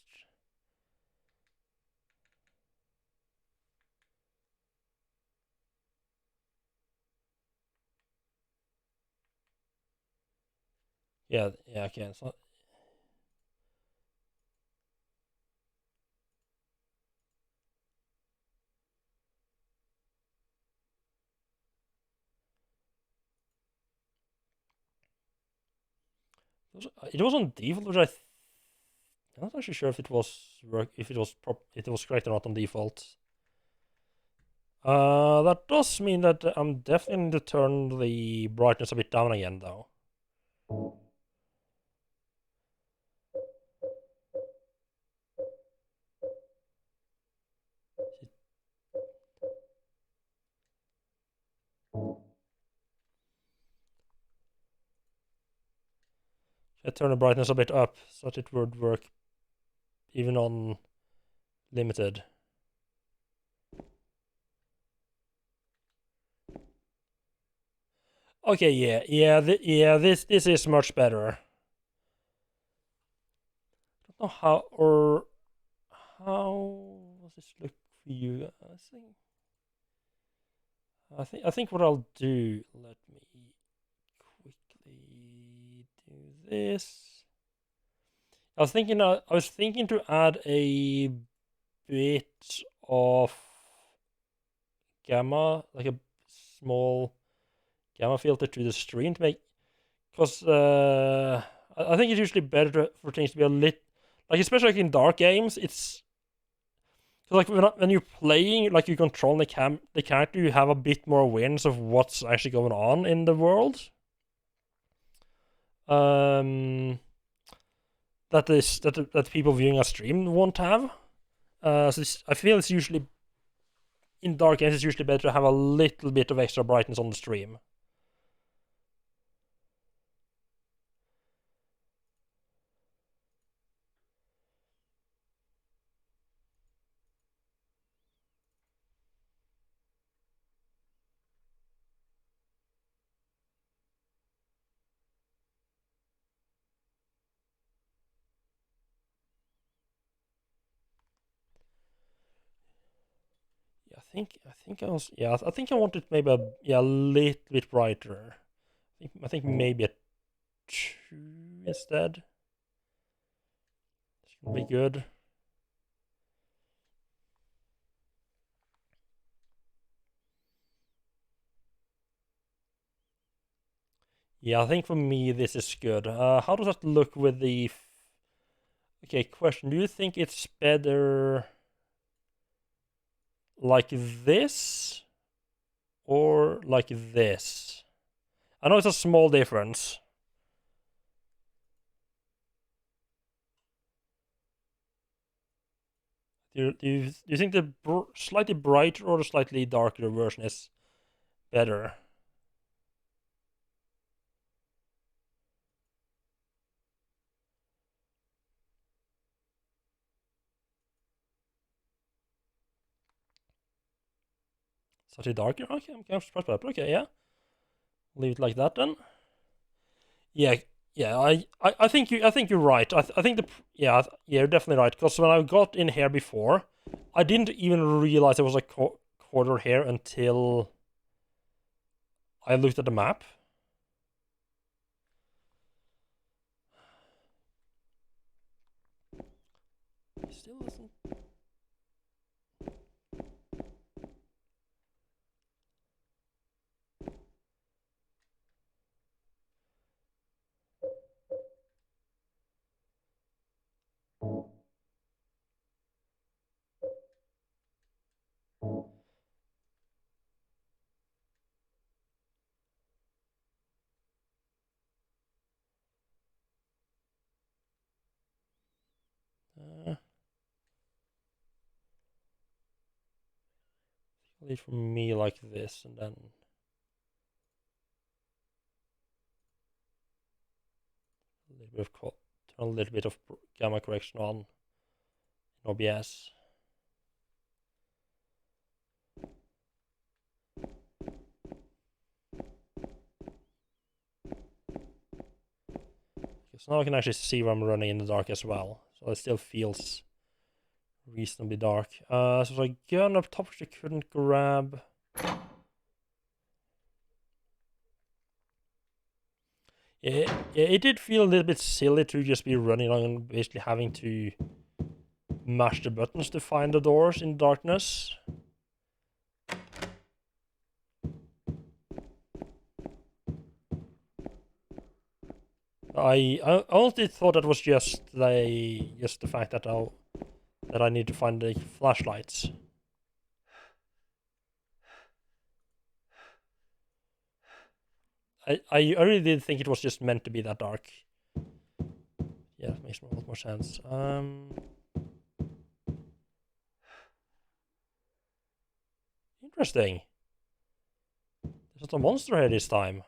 Yeah, okay. It's not. It was on default, which I'm not actually sure if it was correct or not on default. That does mean that I'm definitely going to turn the brightness a bit down again, though. I turn the brightness a bit up so that it would work even on limited. Okay, this is much better. I don't know how does this look for you? I think what I'll do. Let me this. I was thinking to add a bit of gamma, like a small gamma filter to the stream to make, because I think it's usually better for things to be a lit, like especially like in dark games. It's like when you're playing, like you control the character, you have a bit more awareness of what's actually going on in the world. That people viewing a stream won't have. So I feel it's usually in dark games. It's usually better to have a little bit of extra brightness on the stream. I think I want it maybe a little bit brighter. I think maybe a 2 instead. This will be good. Yeah, I think for me this is good. How does that look with the... Okay, question. Do you think it's better like this or like this? I know it's a small difference. Do you think the slightly brighter or the slightly darker version is better? Slightly darker? Okay, I'm surprised by that. Okay, yeah. Leave it like that then. Yeah, I think you're right. I think you're definitely right. Because when I got in here before, I didn't even realize there was a quarter here until I looked at the map. It still doesn't. Leave for me like this, and then turn a little bit of gamma correction on in OBS. So now I can actually see where I'm running in the dark as well. So it still feels reasonably dark. So there's a gun up top which I couldn't grab. It did feel a little bit silly to just be running along and basically having to mash the buttons to find the doors in darkness. I honestly thought that was just the fact that I need to find the flashlights. I really did think it was just meant to be that dark. Yeah, it makes a lot more sense. Interesting. There's not a monster here this time.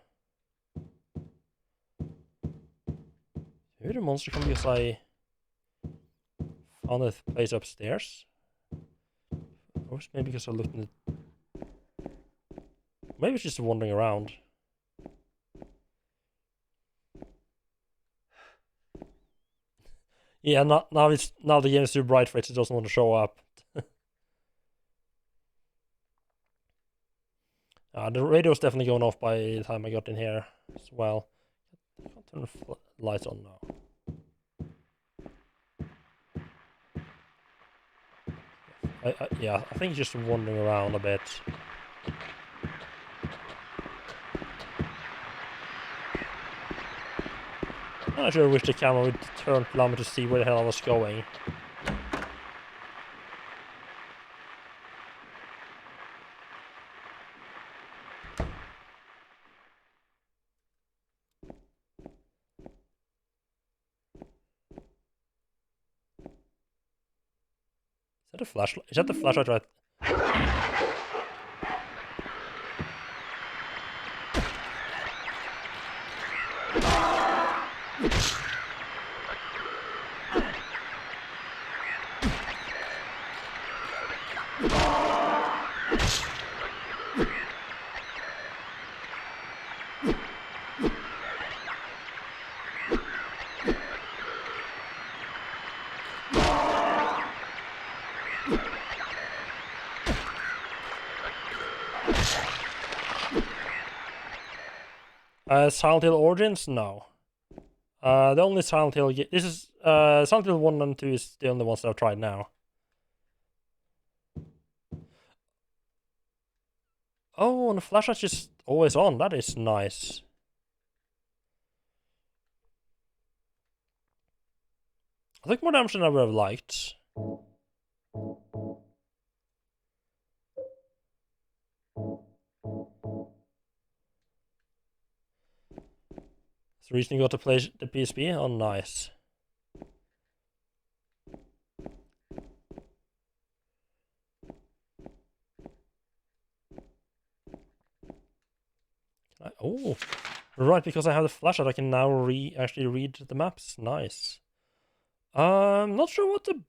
Maybe the monster come because I found a place upstairs. Or maybe because I looked in the... Maybe it's just wandering around. Yeah, now the game is too bright for it. It doesn't want to show up. The radio's definitely going off by the time I got in here as well. I can't turn the lights on now. Yeah, I think he's just wandering around a bit. I'm not sure I wish the camera would turn to allow me to see where the hell I was going. Is that a flashlight? Is that the flashlight right? Silent Hill Origins? No. The only Silent Hill... This is... Silent Hill 1 and 2 is the only ones that I've tried now. Oh, and the flashlight's just always on. That is nice. I think more damage than I would have liked. That's the reason you got to play the PSP? Oh, nice. Oh, right, because I have the flashlight, I can now actually read the maps. Nice. Not sure what the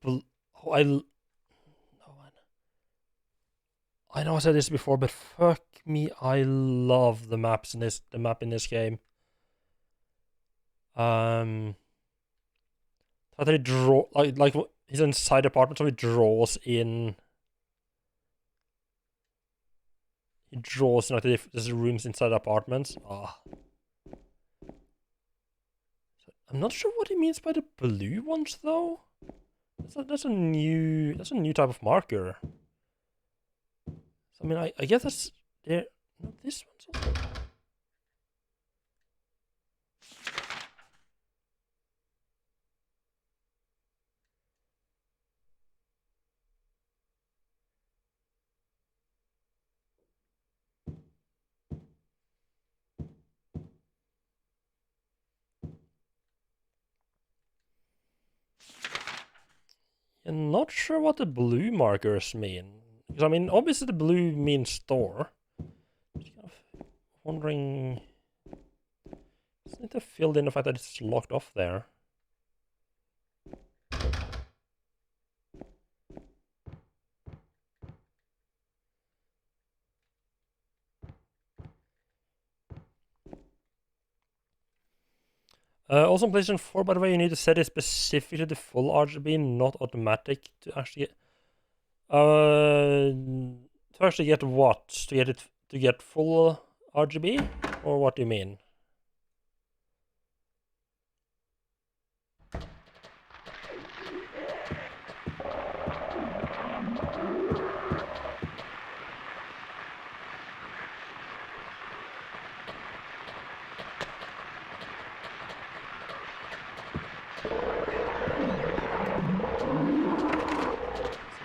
I know I said this before, but fuck me, I love the maps in the map in this game. How they draw like he's inside the apartment, so he draws in. He draws in like there's rooms inside the apartments. Ah. I'm not sure what he means by the blue ones though. That's a new type of marker. So, I mean, I guess that's there. No, this one's also. I'm not sure what the blue markers mean. Because, I mean, obviously the blue means store. Just kind of wondering... Just need to fill in the fact that it's locked off there. Also on PlayStation 4, by the way, you need to set it specifically to full RGB, not automatic, to actually get... to actually get what? To get full RGB? Or what do you mean?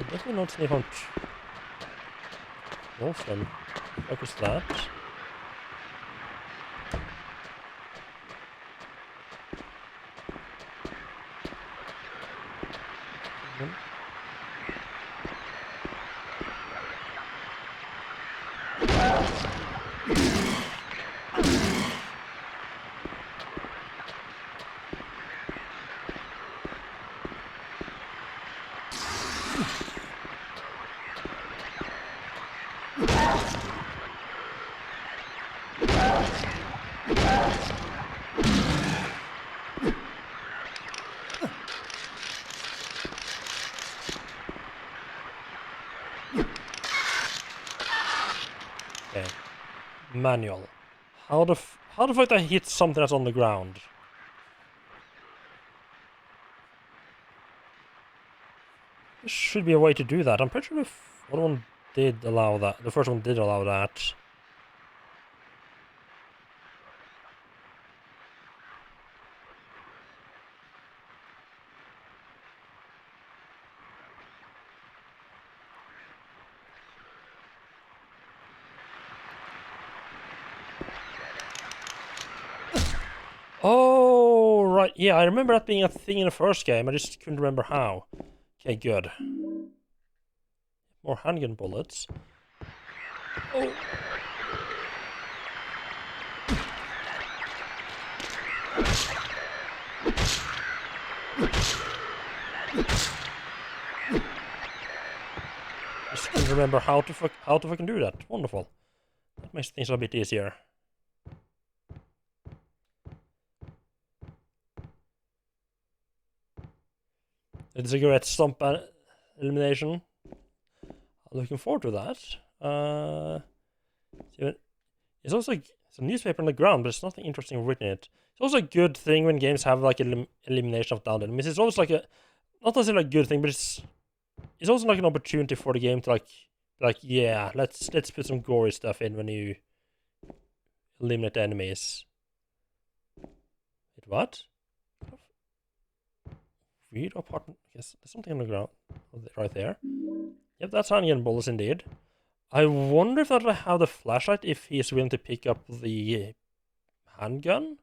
Definitely not sniff on Wolfram. What is that? Okay. Manual. How the How the fuck did I hit something that's on the ground? There should be a way to do that. I'm pretty sure the other one did allow that. The first one did allow that. Oh, right. Yeah, I remember that being a thing in the first game. I just couldn't remember how. Okay, good. More handgun bullets. Oh. Just couldn't remember how to fucking do that. Wonderful. That makes things a bit easier. The cigarette stump elimination. I'm looking forward to that. It's also it's a newspaper on the ground, but there's nothing interesting written in it. It's also a good thing when games have like elimination of downed enemies. It's always like a not necessarily a good thing, but it's also like an opportunity for the game to like yeah, let's put some gory stuff in when you eliminate enemies. Wait, what? Weird apartment. I guess there's something on the ground right there. Yep, that's handgun bullets indeed. I wonder if that will have the flashlight if he's willing to pick up the handgun.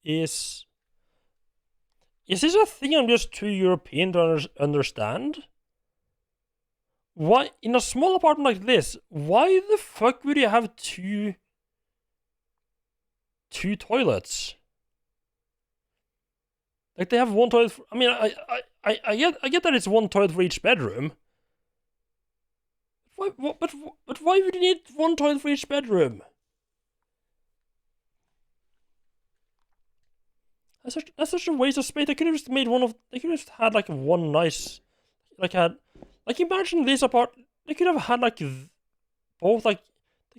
Is this a thing I'm just too European to understand? Why, in a small apartment like this, why the fuck would you have two toilets? Like they have one toilet. I mean, I get that it's one toilet for each bedroom. But why would you need one toilet for each bedroom? That's such a waste of space. They could have just made they could have just had like one nice, imagine this apart. They could have had like both they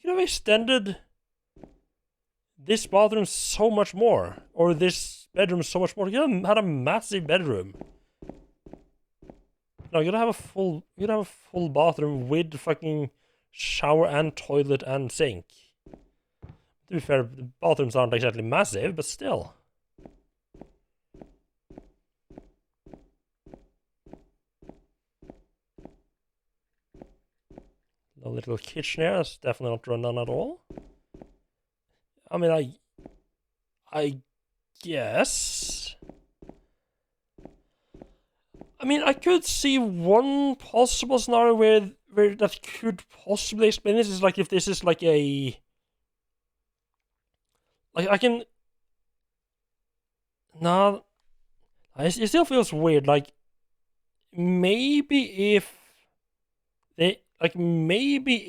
could have extended this bathroom so much more, or this bedroom so much more. You could have had a massive bedroom. No, you'd have a full bathroom with fucking shower and toilet and sink. To be fair, the bathrooms aren't exactly massive, but still. A little kitchen here, that's definitely not run down at all. I mean, I guess. I mean, I could see one possible scenario where that could possibly explain this is like if this is like a I can. Nah, it still feels weird. Like maybe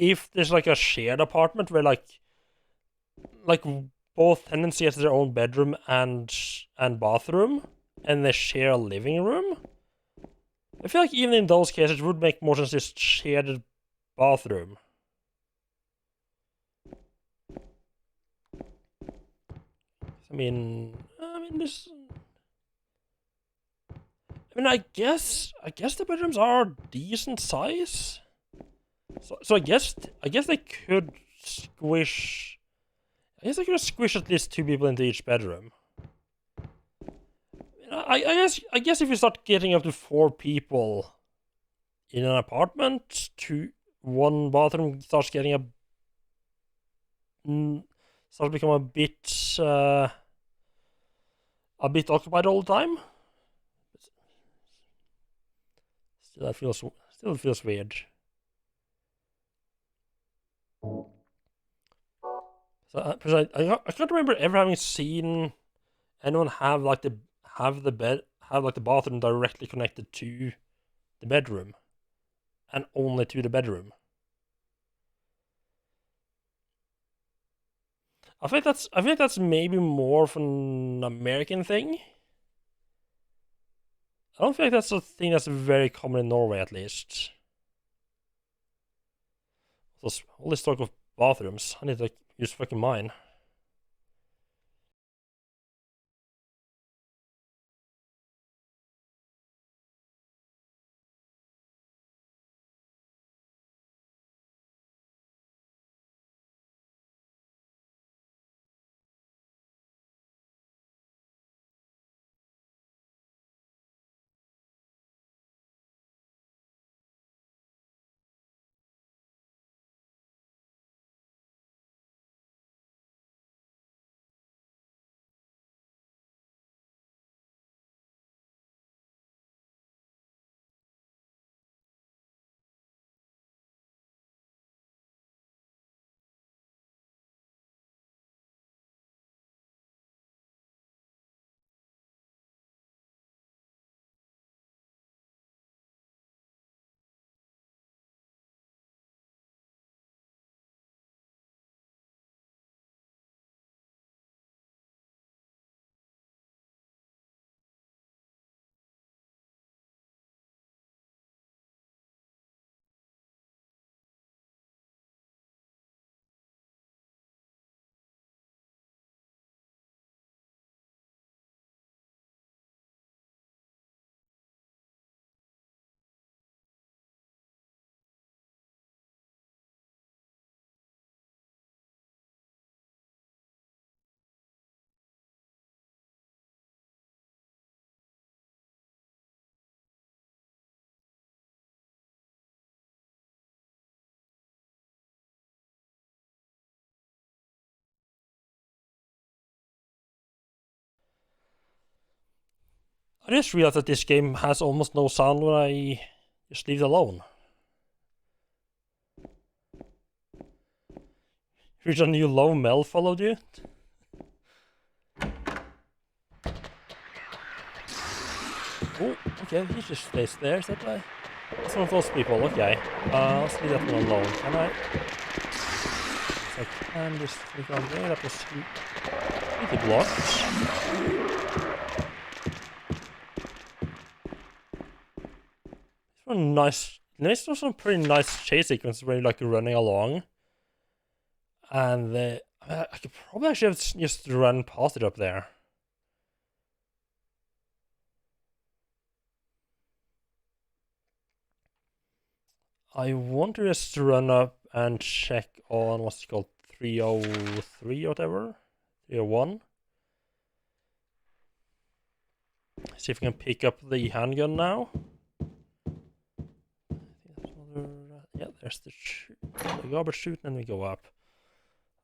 if there's like a shared apartment where like both tenants has their own bedroom and bathroom, and they share a living room. I feel like even in those cases, it would make more sense just share the bathroom. I mean, this. I mean, I guess the bedrooms are decent size. So I guess they could squish. I guess they could squish at least 2 people into each bedroom. I guess if you start getting up to 4 people in an apartment, one bathroom starts getting starts become a bit occupied all the time. Still feels weird. So I can't remember ever having seen anyone have like the have like the bathroom directly connected to the bedroom, and only to the bedroom. I think that's maybe more of an American thing. I don't think that's a thing that's very common in Norway, at least. All this talk of bathrooms, I need to use fucking mine. I just realized that this game has almost no sound when I just leave it alone. Here's a new low Mel followed you. Oh, okay, he just stays there, is that right? That's one of those people, okay. Let's leave that one alone, can I? So I can just click on there, that was pretty blocked. There's some pretty nice chase sequences where you're like running along. And I could probably actually have just run past it up there. I want to just run up and check on what's it called, 303 or whatever, 301. See if we can pick up the handgun now. Yeah, there's the garbage chute, and then we go up.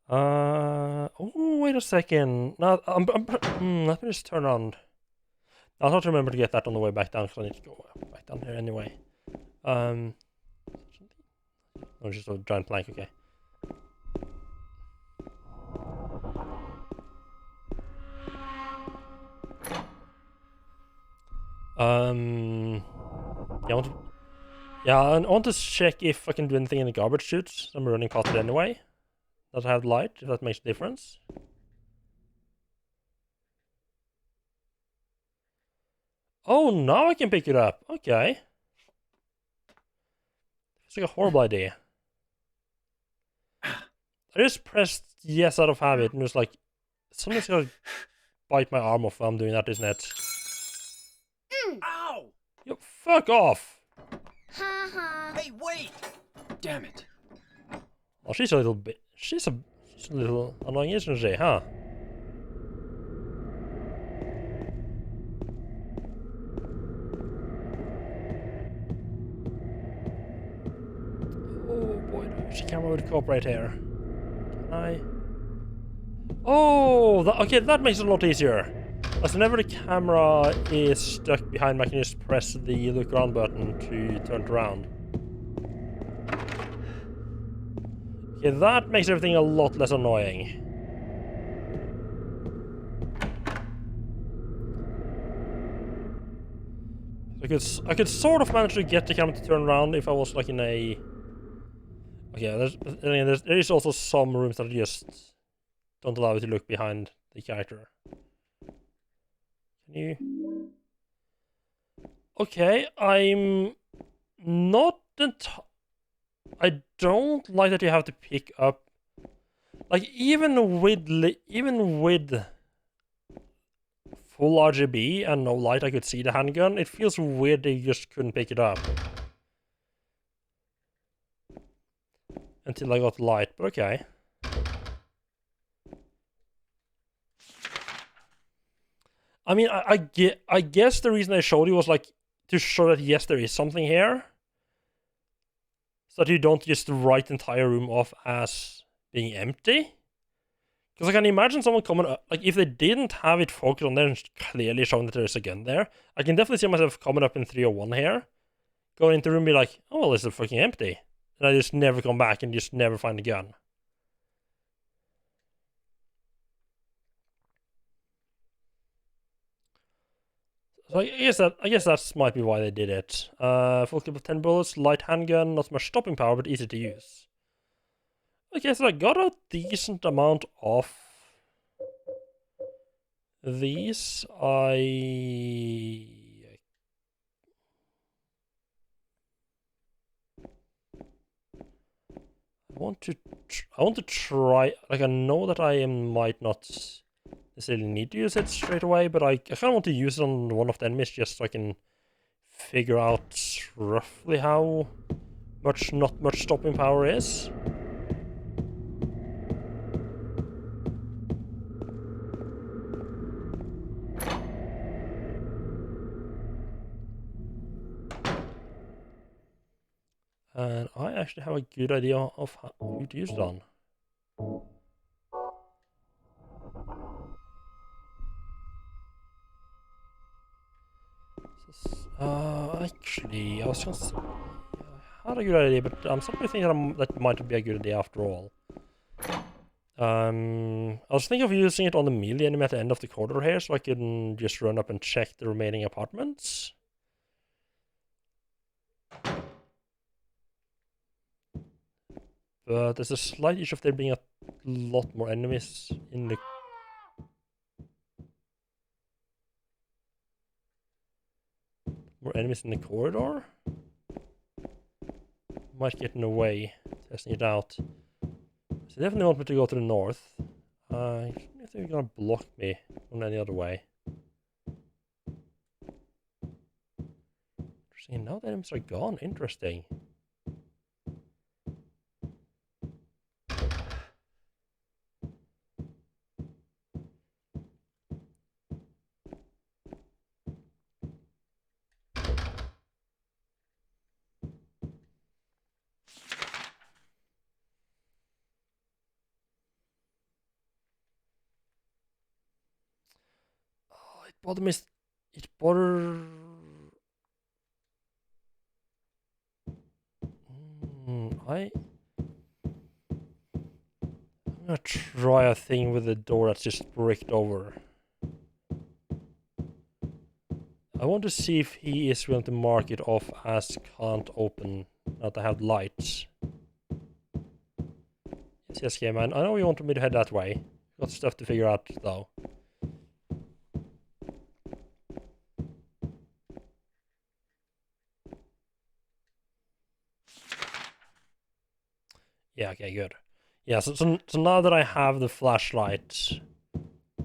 Oh, wait a second. No, let me just turn around. I'll have to remember to get that on the way back down, because I need to go back down here anyway. Oh, just a giant plank, okay. Yeah, I want to check if I can do anything in the garbage chute. I'm running past it anyway. Does it have light, if that makes a difference? Oh, now I can pick it up. Okay. It's like a horrible idea. I just pressed yes out of habit, and it was like, something's gonna bite my arm off while I'm doing that, isn't it? Ow! Yo, fuck off! Hey, wait! Damn it. Oh, she's a little bit... She's a little annoying, isn't she, huh? Oh boy, I wish the camera would cooperate here. Can I... Oh! Okay, that makes it a lot easier. As whenever the camera is stuck behind me, I can just press the look around button to turn it around. Okay, that makes everything a lot less annoying. I could sort of manage to get the camera to turn around if I was like in a... Okay, there is also some rooms that just don't allow you to look behind the character. Can you... Okay, I'm not... I don't like that you have to pick up... Like, even with full RGB and no light I could see the handgun, it feels weird that you just couldn't pick it up. Until I got light, but okay. I mean, I guess the reason I showed you was like to show that yes, there is something here. So that you don't just write the entire room off as being empty. Because I can imagine someone coming up, like if they didn't have it focused on there and clearly showing that there's a gun there, I can definitely see myself coming up in 301 here, going into the room and be like, oh well, it's fucking empty. And I just never come back and just never find the gun. So I guess that might be why they did it. Full clip of 10 bullets, light handgun, not much stopping power, but easy to use. Okay, so I got a decent amount of these. I want to try. Like, I know that I might not necessarily need to use it straight away, but I kind of want to use it on one of the enemies just so I can figure out roughly how not much stopping power is. And I actually have a good idea of who to use it on. Actually, I was gonna say, I had a good idea, but I'm starting to think that might be a good idea after all. I was thinking of using it on the melee enemy at the end of the corridor here, so I can just run up and check the remaining apartments. But there's a slight issue of there being a lot more enemies in the... More enemies in the corridor? Might get in the way, testing it out. So definitely want me to go to the north. I think they're gonna block me from any other way. Interesting, now the enemies are gone, interesting. It bother... I'm gonna try a thing with the door that's just bricked over. I want to see if he is willing to mark it off as can't open now that I have lights. Yes, okay, man. I know you wanted me to head that way. Got stuff to figure out, though. Yeah, okay, good. Yeah, so now that I have the flashlight,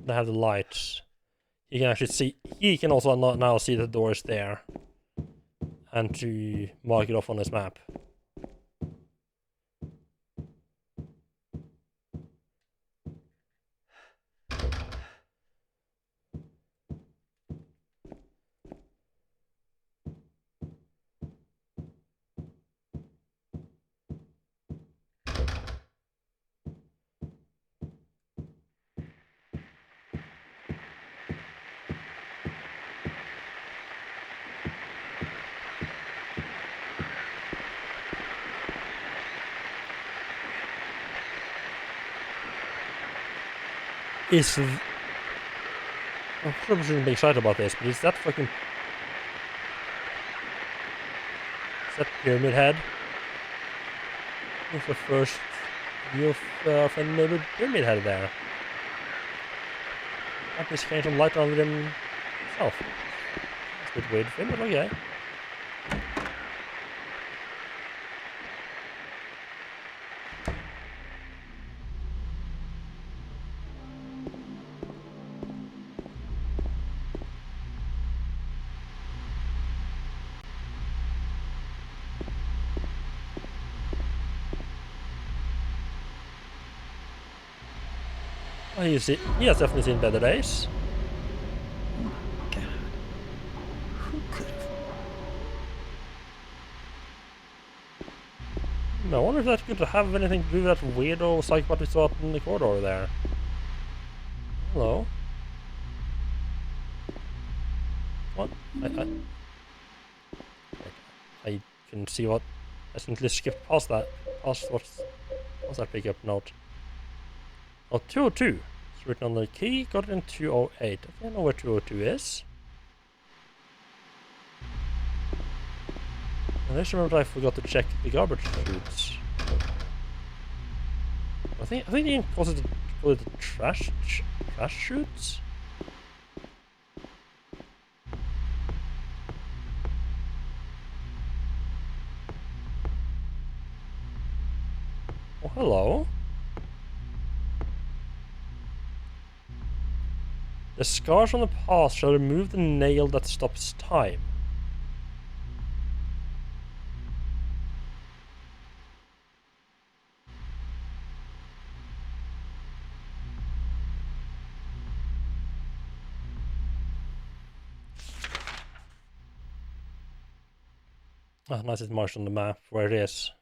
I have the lights, you can actually see, he can also now see the door is there, and to mark it off on his map. I probably shouldn't be excited about this, but is that fucking... that Pyramid Head. It's the first view of a neighborhood Pyramid Head there. That is kind of light on himself. It's a bit weird for him, but okay. Well, he has definitely seen better days. God. Who could have? I wonder if that could have anything to do with that weirdo psychopath we saw in the corridor there. Hello. What? I can see what. I simply skipped past that. Past that pickup note. Oh, 202. It's written on the key. Got it in 208. I don't know where 202 is. I just remember I forgot to check the garbage chutes. I think you can call it the trash chutes. Oh, hello. The scars from the past shall remove the nail that stops time. Ah, nice it's marked on the map where it is.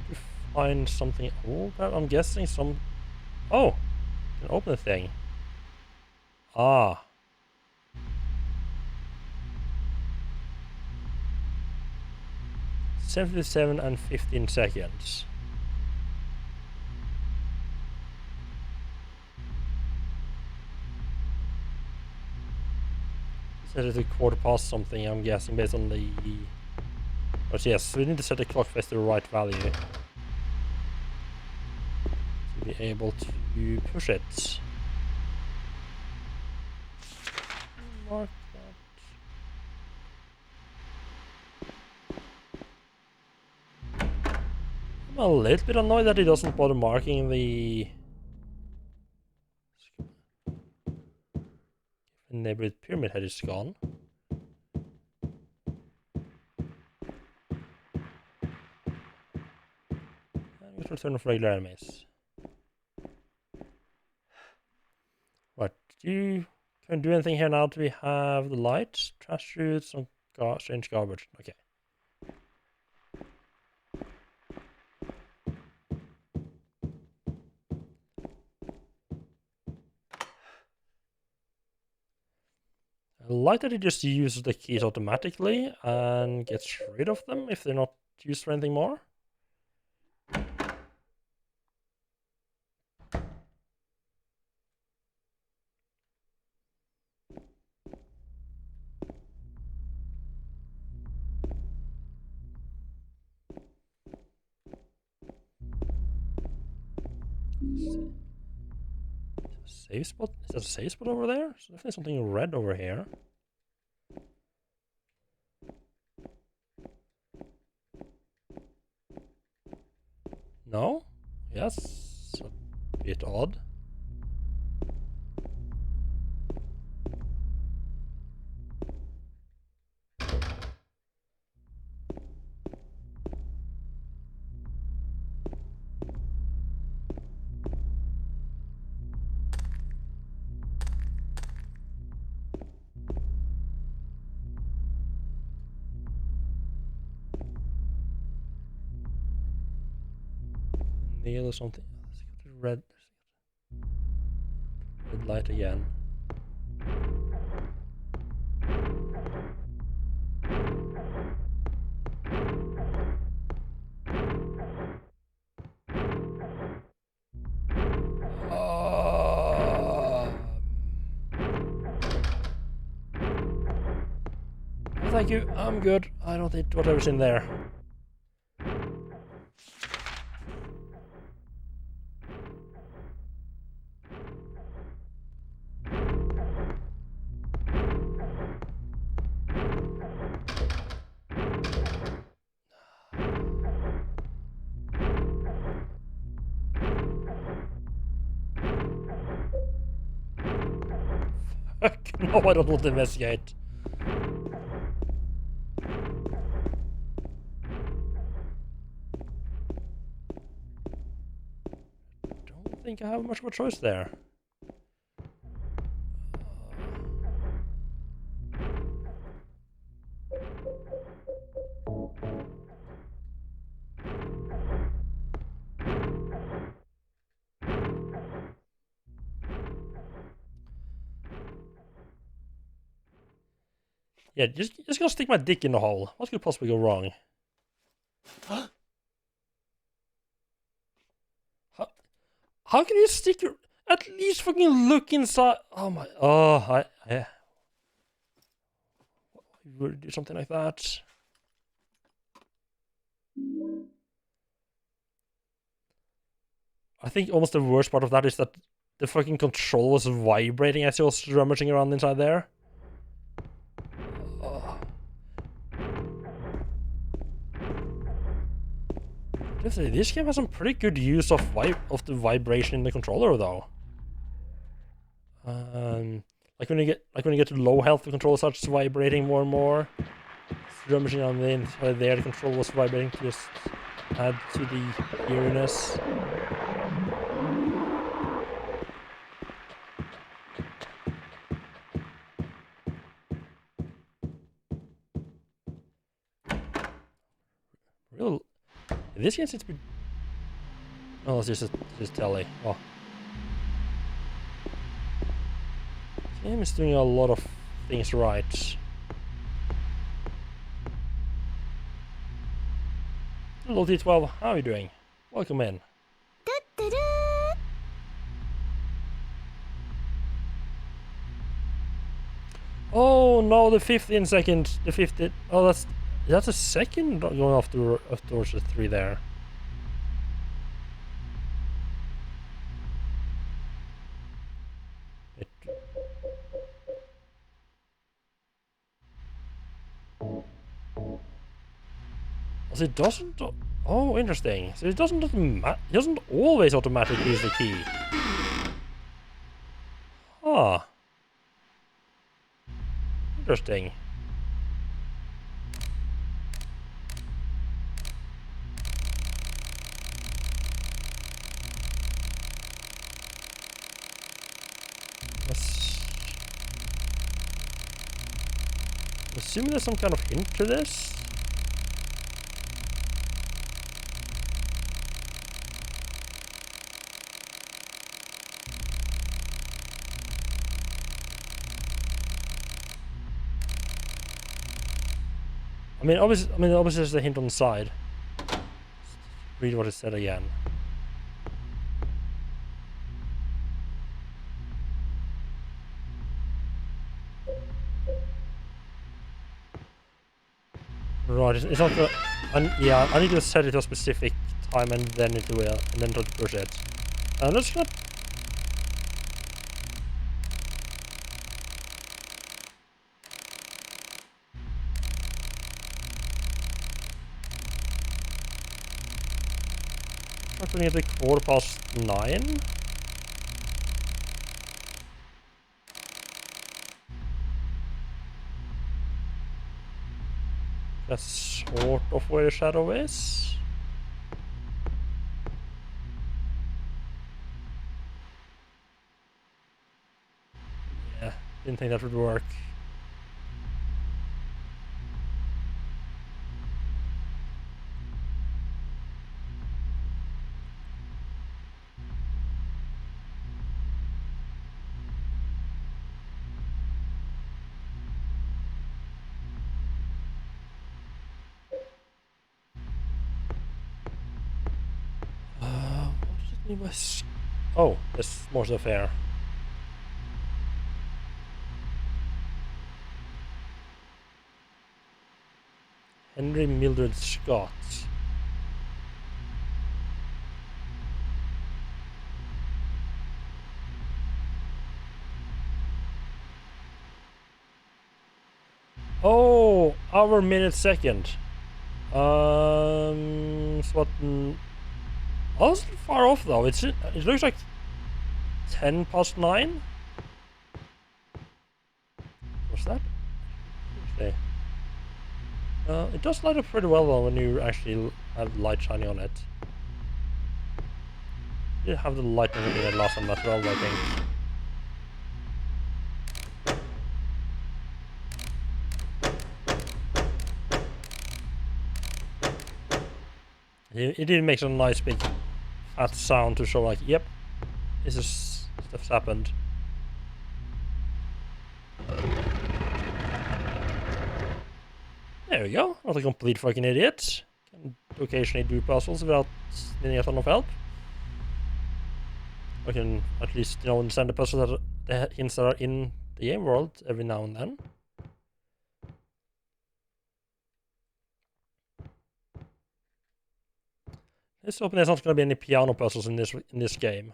To find something old, I'm guessing some. Oh, you can open the thing. Ah. 77 and 15 seconds. Set it to quarter past something, I'm guessing, based on the... But yes, we need to set the clock face to the right value. To be able to push it. Mark that. I'm a little bit annoyed that he doesn't bother marking the... neighborhood Pyramid Head is gone. And return of regular enemies. Right, you can do anything here now? Do we have the lights, trash chutes, and strange garbage? Okay. I like that it just uses the keys automatically and gets rid of them if they're not used for anything more. Save spot? Is that a save spot over there? There's definitely something red over here. No? Yes. A bit odd. Nail or something. Red light again. Thank you, I'm good. I don't need whatever's in there. No, I don't want to investigate. Don't think I have much of a choice there. Yeah, just gonna stick my dick in the hole. What could possibly go wrong? How can you stick your... At least fucking look inside... Oh my... Oh, I would do something like that. I think almost the worst part of that is that the fucking control was vibrating as I was rummaging around inside there. This game has some pretty good use of the vibration in the controller, though. Like when you get to low health, the controller starts vibrating more and more. Rummaging on the inside there, the controller was vibrating to just add to the eeriness. Real. This game seems to be... Oh, it's just telly. Oh. This game is doing a lot of things right. Hello T12, how are you doing? Welcome in. Oh no, the 15 second, the 50... Oh, that's a second going towards the 3 there. So it doesn't... Oh, interesting. So it doesn't always automatically use the key. Ah. Interesting. Assuming there's some kind of hint to this. I mean, obviously there's a hint on the side. Let's read what it said again. Right, it's not the... yeah, I need to set it to a specific time and then it will, and then try to push it. I'm just gonna... Try putting it at 9:15. That's sort of where the shadow is. Yeah, didn't think that would work. Oh, there's more stuff here. Henry Mildred Scott. Oh, hour, minute, second. So what? Oh, it's far off though. It looks like 10 past 9. What's that? Okay. It does light up pretty well though when you actually have light shining on it. You have the lightning in it last time as well, I think. It did make a nice big fat sound to show like, yep, this is stuff's happened. There we go, not a complete fucking idiot. Can occasionally do puzzles without needing a ton of help. I can at least, understand the puzzles that the hints that are in the game world every now and then. Let's hope there's not going to be any piano puzzles in this game.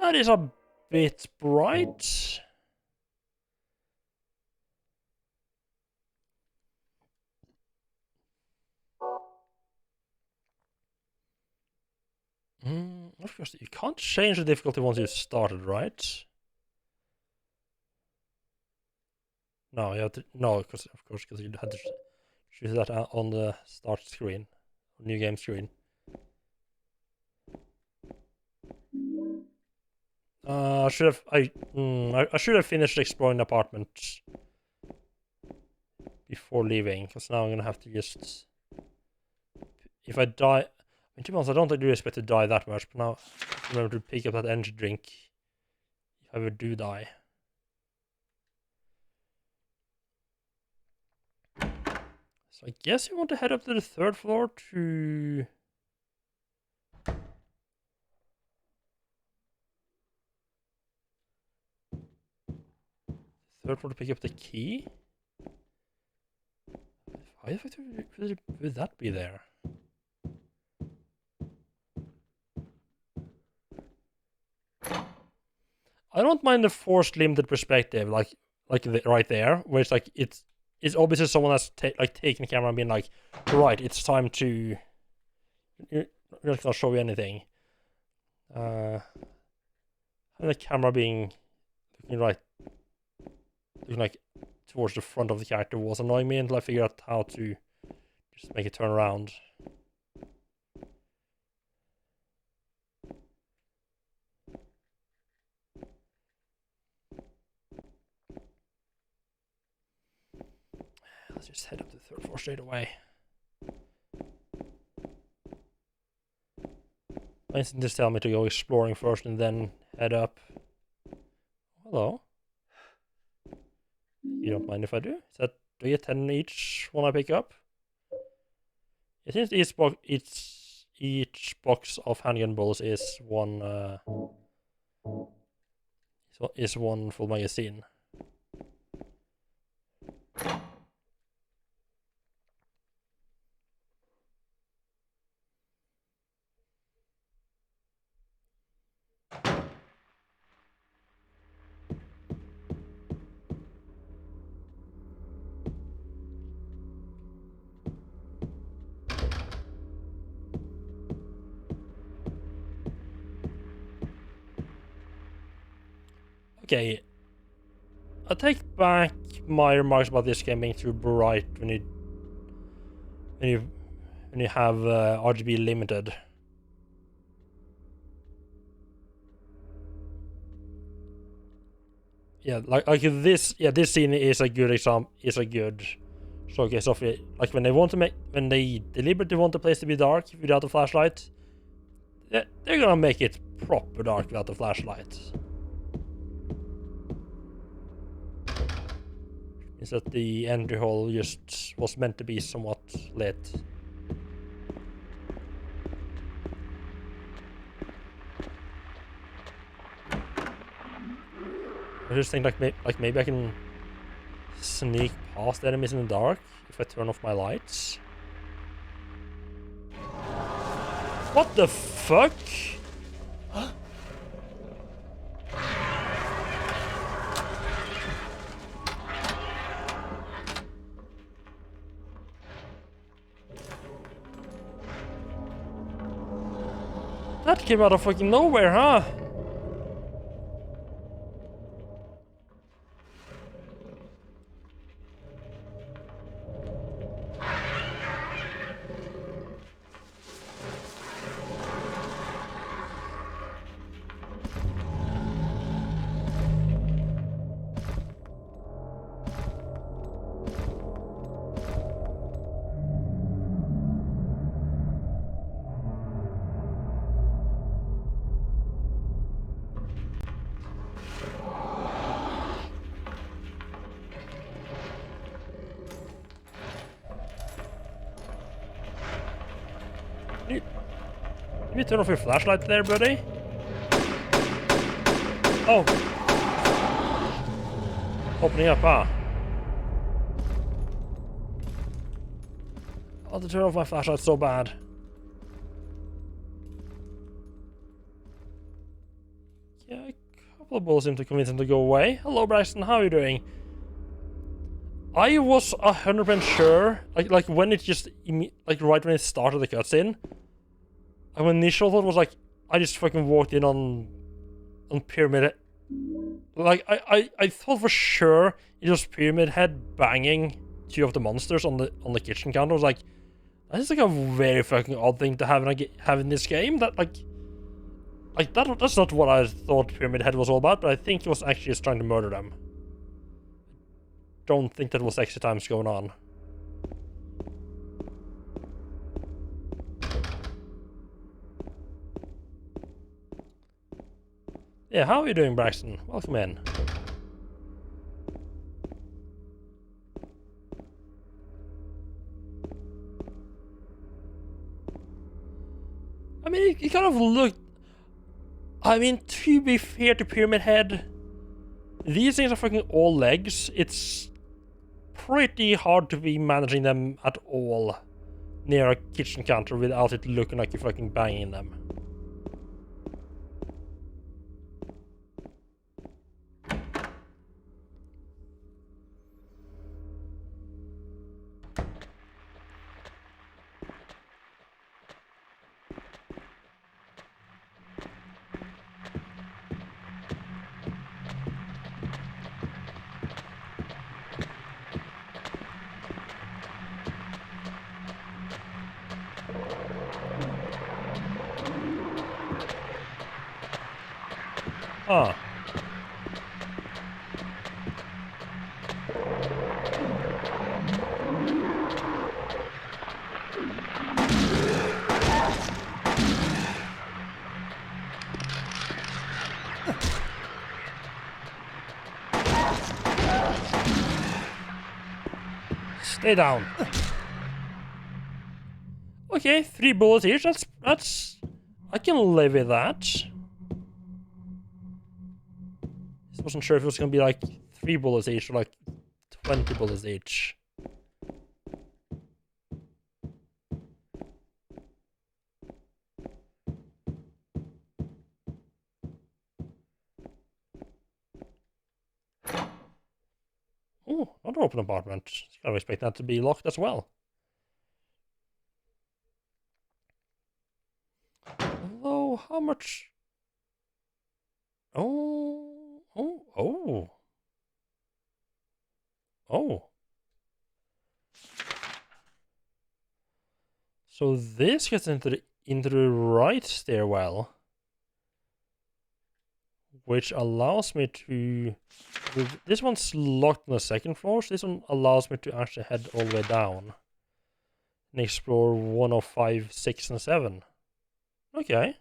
That is a bit bright. Of course, you can't change the difficulty once you started, right? No, you have to. No, of course, because you had to choose that on the start screen, new game screen. I should have finished exploring the apartment before leaving, because now I'm gonna have to just. If I die. To be honest, I don't really expect to die that much, but now remember to pick up that energy drink if I ever do die. So I guess you want to head up to the 3rd floor to... Third floor to pick up the key? Why would that be there? I don't mind the forced limited perspective, like right there, where it's like it's obviously someone that's taking the camera and being like, right, it's time to. You're not gonna show you anything. And the camera being looking like towards the front of the character was annoying me until I figured out how to just make it turn around. Let's just head up to the 3rd floor straight away. My instinct just tell me to go exploring first and then head up. Hello. You don't mind if I do? Is that, do I get 10 each one I pick up? It seems each box of handgun bullets is one full magazine. Okay, I take back my remarks about this game being too bright when you have RGB limited. Yeah, like this. Yeah, this scene is a good example. Is a good showcase of it. Like when they deliberately want the place to be dark without a flashlight, they're gonna make it proper dark without the flashlight. Means that the entry hall just was meant to be somewhat lit. I just think like maybe I can sneak past enemies in the dark if I turn off my lights. What the fuck? That came out of fucking nowhere, huh? Can you turn off your flashlight there, buddy? Oh. Opening up, huh? I want to turn off my flashlight so bad. Yeah, a couple of bullets seem to convince him to go away. Hello, Braxton, how are you doing? I was 100% sure, like when it just, like right when it started the cutscene, my initial thought was like, I just fucking walked in on Pyramid. Like, I thought for sure it was Pyramid Head banging two of the monsters on the kitchen counter. I was like, that is like a very fucking odd thing to have in this game. That that's not what I thought Pyramid Head was all about, but I think it was actually just trying to murder them. Don't think that was extra times going on. Yeah, how are you doing, Braxton? Welcome in. I mean, it kind of looked... I mean, to be fair to Pyramid Head, these things are fucking all legs. It's pretty hard to be managing them at all near a kitchen counter without it looking like you're fucking banging them. Ah. Stay down. Okay, 3 bullets each. That's... I can live with that. I wasn't sure if it was gonna be like 3 bullets each or like 20 bullets each. Oh, another open apartment. Kind of expect that to be locked as well. Although, how much? Oh. So this gets into the right stairwell, which allows me to... This one's locked on the second floor, so this one allows me to actually head all the way down and explore 105, 6, and 7. Okay.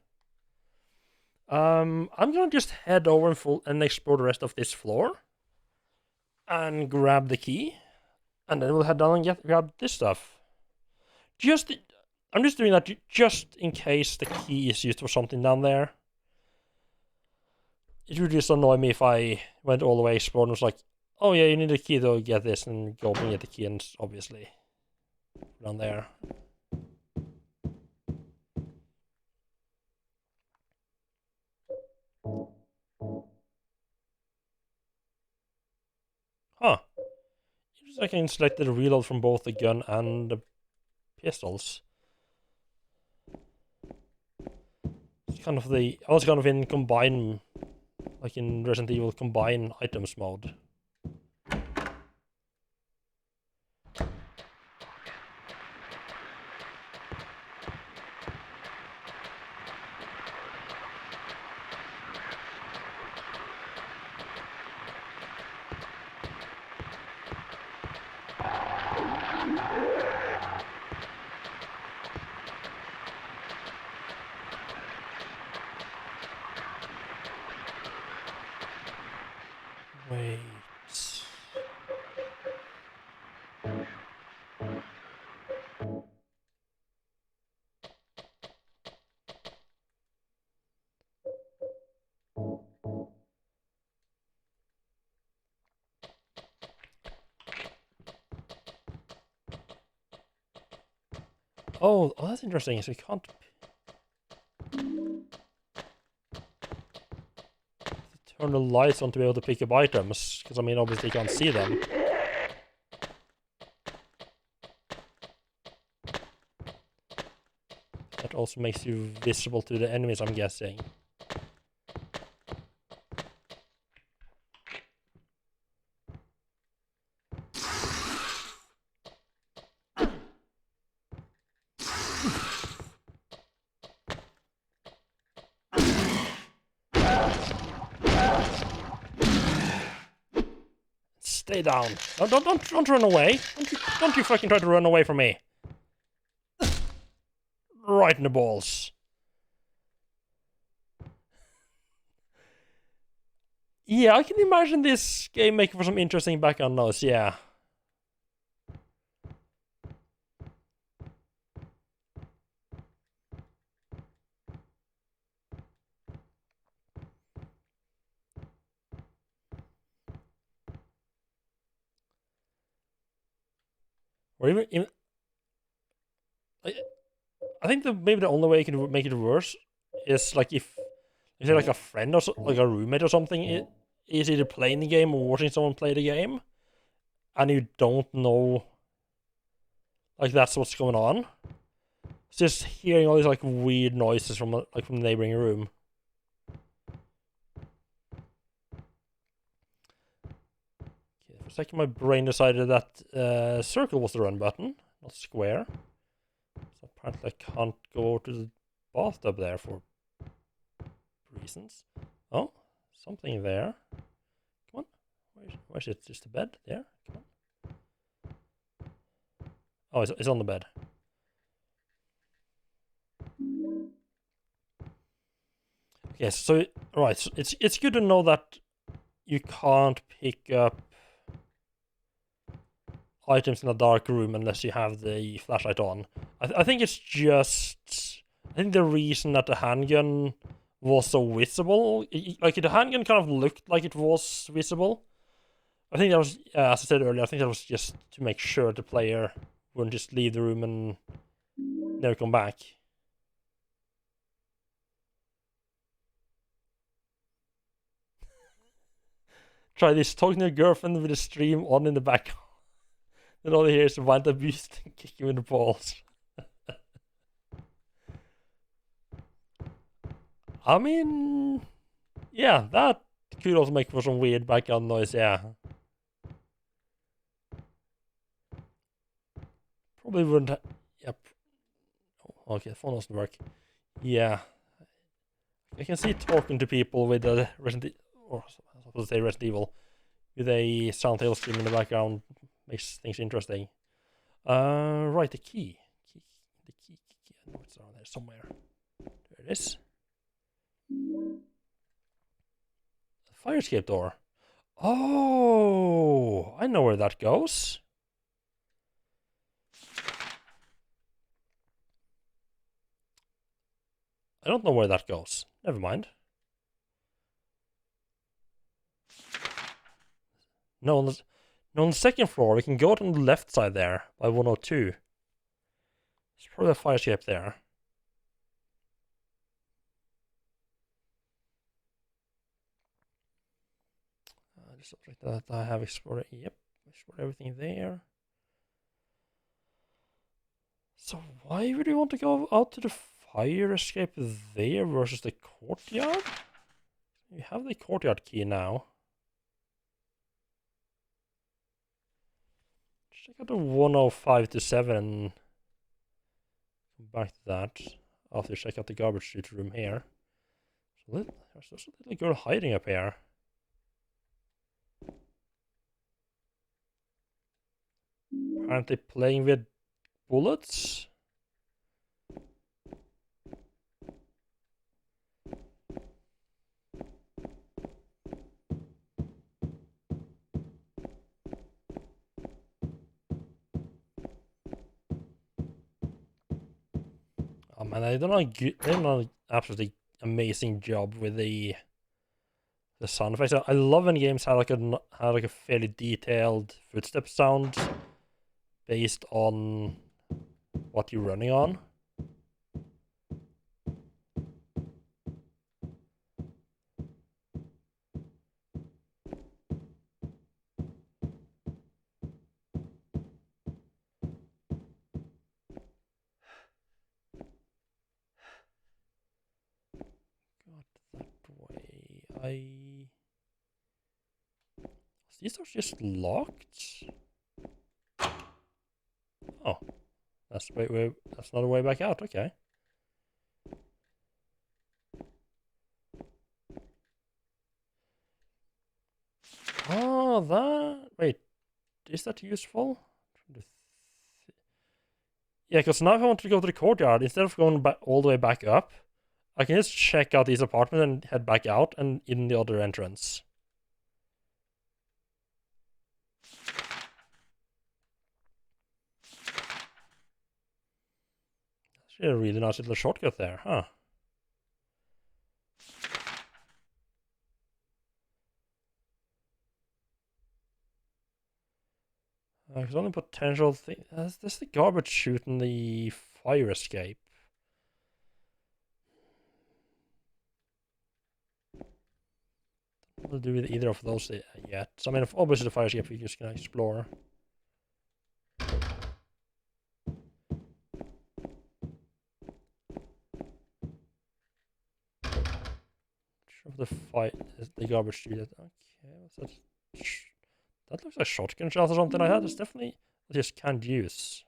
I'm gonna just head over and explore the rest of this floor. And grab the key. And then we'll head down and grab this stuff. I'm just doing that just in case the key is used for something down there. It would just annoy me if I went all the way exploring and was like, oh yeah, you need a key to get this, and go and get the key, and obviously down there. Huh. I can select the reload from both the gun and the pistols. It's kind of I was kind of in combine, like in Resident Evil combine items mode. Wait. Oh, that's interesting. So you can't turn the lights on to be able to pick up items, because I mean, obviously you can't see them. That also makes you visible to the enemies, I'm guessing. Stay down. Don't run away. Don't you fucking try to run away from me. Right in the balls. Yeah, I can imagine this game making for some interesting background noise, yeah. Or even I think maybe the only way you can make it worse is like if you're like a friend or like a roommate or something is either playing the game or watching someone play the game, and you don't know like that's what's going on. It's just hearing all these like weird noises from the neighboring room. Okay, for a second my brain decided that circle was the run button, not square. So apparently I can't go to the bathtub there for reasons. Oh, something there. Come on. Where's it? Just the bed? There? Come on. Oh, it's on the bed. Yes, so right, so it's good to know that you can't pick up items in a dark room unless you have the flashlight on. I think it's just... I think the reason that the handgun was so visible... Like, the handgun kind of looked like it was visible. I think that was, as I said earlier, I think that was just to make sure the player wouldn't just leave the room and never come back. Try this, talking to your girlfriend with a stream on in the background. Then all you hear is Vanta Beast and kick you in the balls. I mean, yeah, that could also make for some weird background noise, yeah. Probably wouldn't yep. Oh, okay, the phone doesn't work. Yeah. I can see talking to people with a Resident Evil, with a Soundtail stream in the background. Makes things interesting. Right, the key. The key. I know it's around there somewhere. There it is. Fire escape door. Oh, I know where that goes. I don't know where that goes. Never mind. No, on the second floor, we can go on the left side there, by 102. There's probably a fire escape there. Just like that, I have explored, yep, explored everything there. So why would you want to go out to the fire escape there versus the courtyard? You have the courtyard key now. Check out the 105 to 7 and come back to that after you check out the garbage chute room here. So there's also a little girl hiding up here. Apparently playing with bullets. Oh man, they've done an absolutely amazing job with the sound effects. I love when games have like a fairly detailed footstep sound based on what you're running on. These are just locked? Oh. That's not a way back out, okay. Oh, wait. Is that useful? Yeah, because now if I want to go to the courtyard, instead of going back all the way back up, I can just check out these apartments and head back out and in the other entrance. That's a really nice little shortcut there, huh? There's only potential thing. There's the garbage chute and the fire escape. Don't want to do with either of those yet. So, I mean, obviously the fire escape we're just gonna explore. The garbage chute. Okay, what's that? That looks like shotgun shells or something like that. It's definitely just can't use.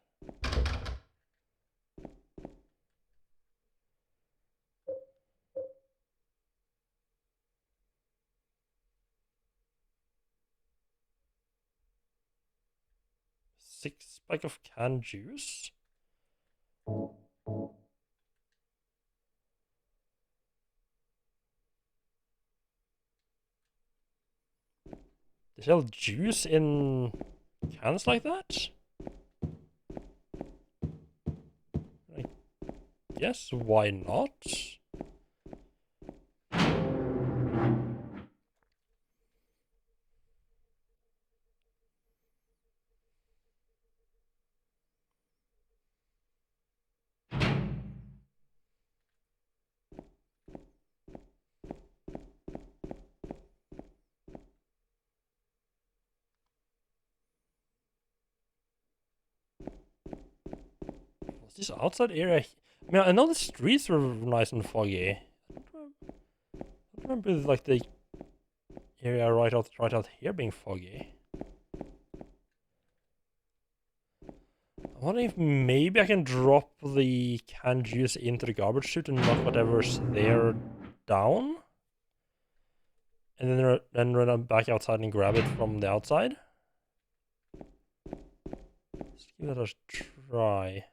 Six pack of canned juice. They sell juice in cans like that? I guess why not? This outside area. I mean, I know the streets were nice and foggy. I don't remember like the area right out here being foggy. I wonder if maybe I can drop the canned juice into the garbage chute and knock whatever's there down, and then run back outside and grab it from the outside. Let's give that a try.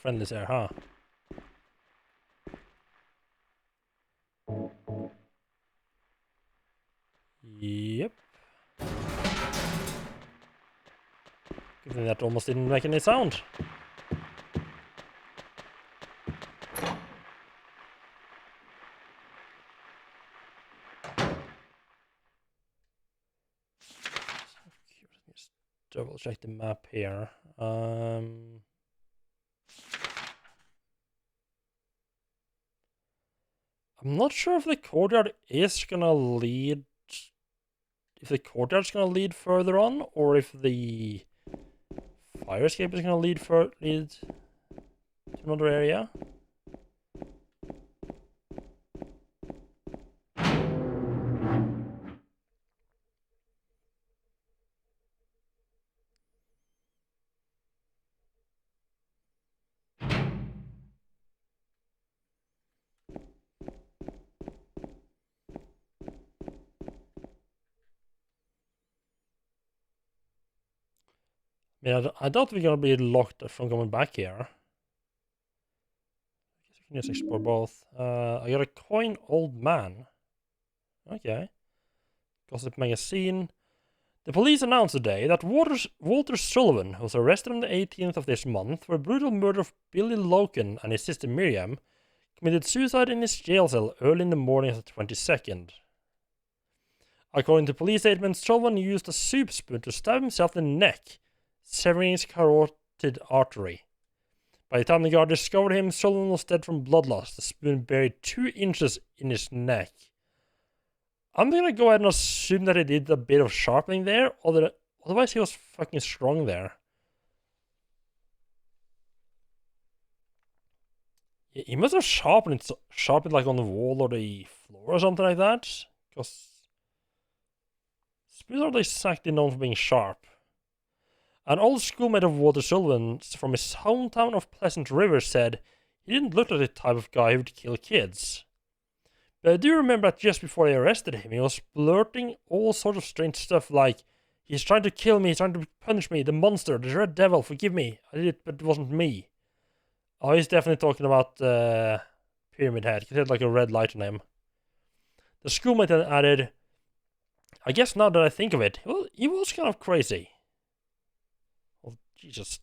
friendlies here, huh? Yep. Good thing that almost didn't make any sound. Just double check the map here. I'm not sure if the courtyard is gonna lead. If the courtyard's gonna lead further on, or if the fire escape is gonna lead to another area. Yeah, I doubt we're gonna be locked from coming back here. I guess we can just explore both. I got a coin, old man. Okay. Gossip magazine. The police announced today that Walter Sullivan, who was arrested on the 18th of this month for a brutal murder of Billy Loken and his sister Miriam, committed suicide in his jail cell early in the morning of the 22nd. According to police statements, Sullivan used a soup spoon to stab himself in the neck, severing his carotid artery. By the time the guard discovered him, Sullivan was dead from blood loss, the spoon buried 2 inches in his neck. I'm gonna go ahead and assume that he did a bit of sharpening there, otherwise he was fucking strong there. Yeah, he must have sharpened like on the wall or the floor or something like that, because spoons are exactly known for being sharp. An old schoolmate of Walter Sullivan from his hometown of Pleasant River said he didn't look like the type of guy who would kill kids. But I do remember that just before they arrested him, he was blurting all sorts of strange stuff like, he's trying to kill me, he's trying to punish me, the monster, the red devil, forgive me, I did it, but it wasn't me. Oh, he's definitely talking about Pyramid Head, because he had like a red light on him. The schoolmate then added, I guess now that I think of it, he was kind of crazy. Well, Jesus,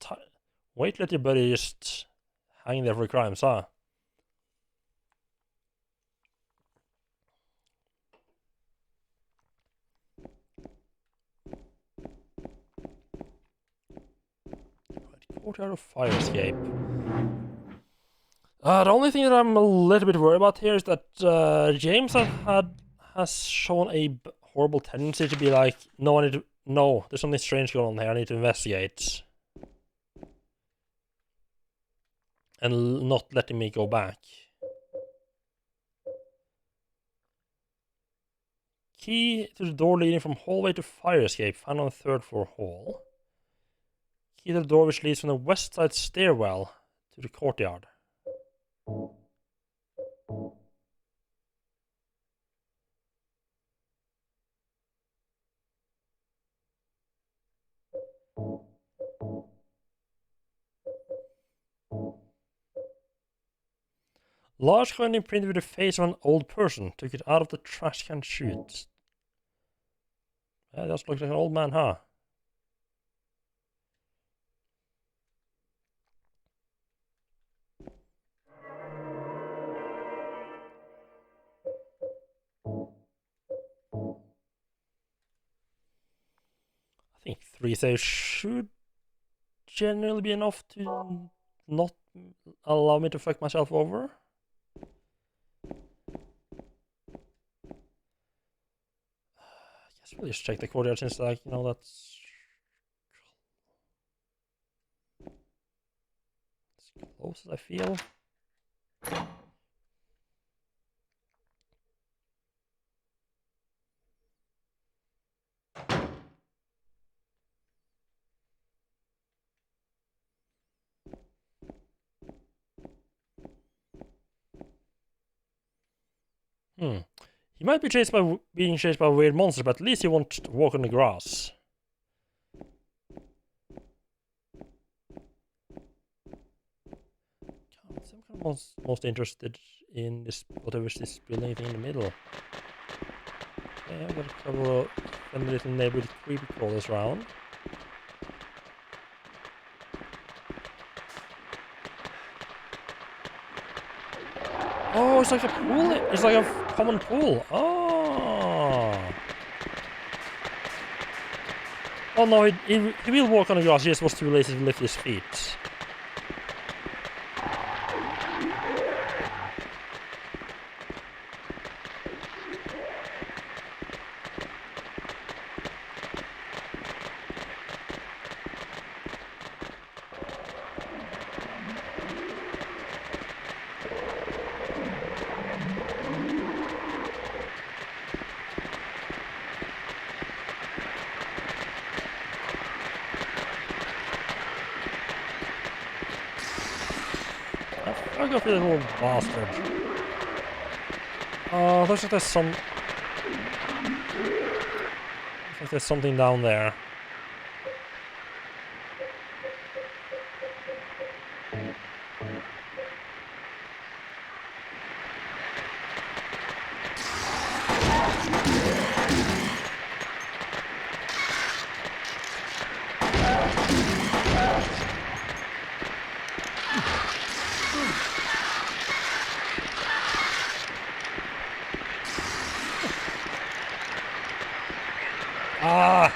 wait till let your buddy just hang there for crimes, huh? Courtyard of fire escape. The only thing that I'm a little bit worried about here is that James has shown a horrible tendency to be like, no, there's something strange going on here, I need to investigate. And not letting me go back. Key to the door leading from hallway to fire escape, found on the 3rd floor hall. Key to the door which leads from the west side stairwell to the courtyard. Large coin imprinted with the face of an old person. Took it out of the trash can chute. That does look like an old man, huh? I think 3 saves should generally be enough to not allow me to fuck myself over. I guess we'll just check the courtyard since, like, you know, that's as close as I feel. He might be being chased by a weird monster, but at least he won't walk on the grass. most interested in this whatever's this building thing in the middle. Okay, I've got a couple of friendly little neighborhood creepy crawlers around. Oh, it's like a pool. It's like a common pool. Oh. Oh no, he will walk on the grass. He just was too lazy to lift his feet. Fuck off, you little bastard. Oh, looks like there's some... Looks like there's something down there. Ah!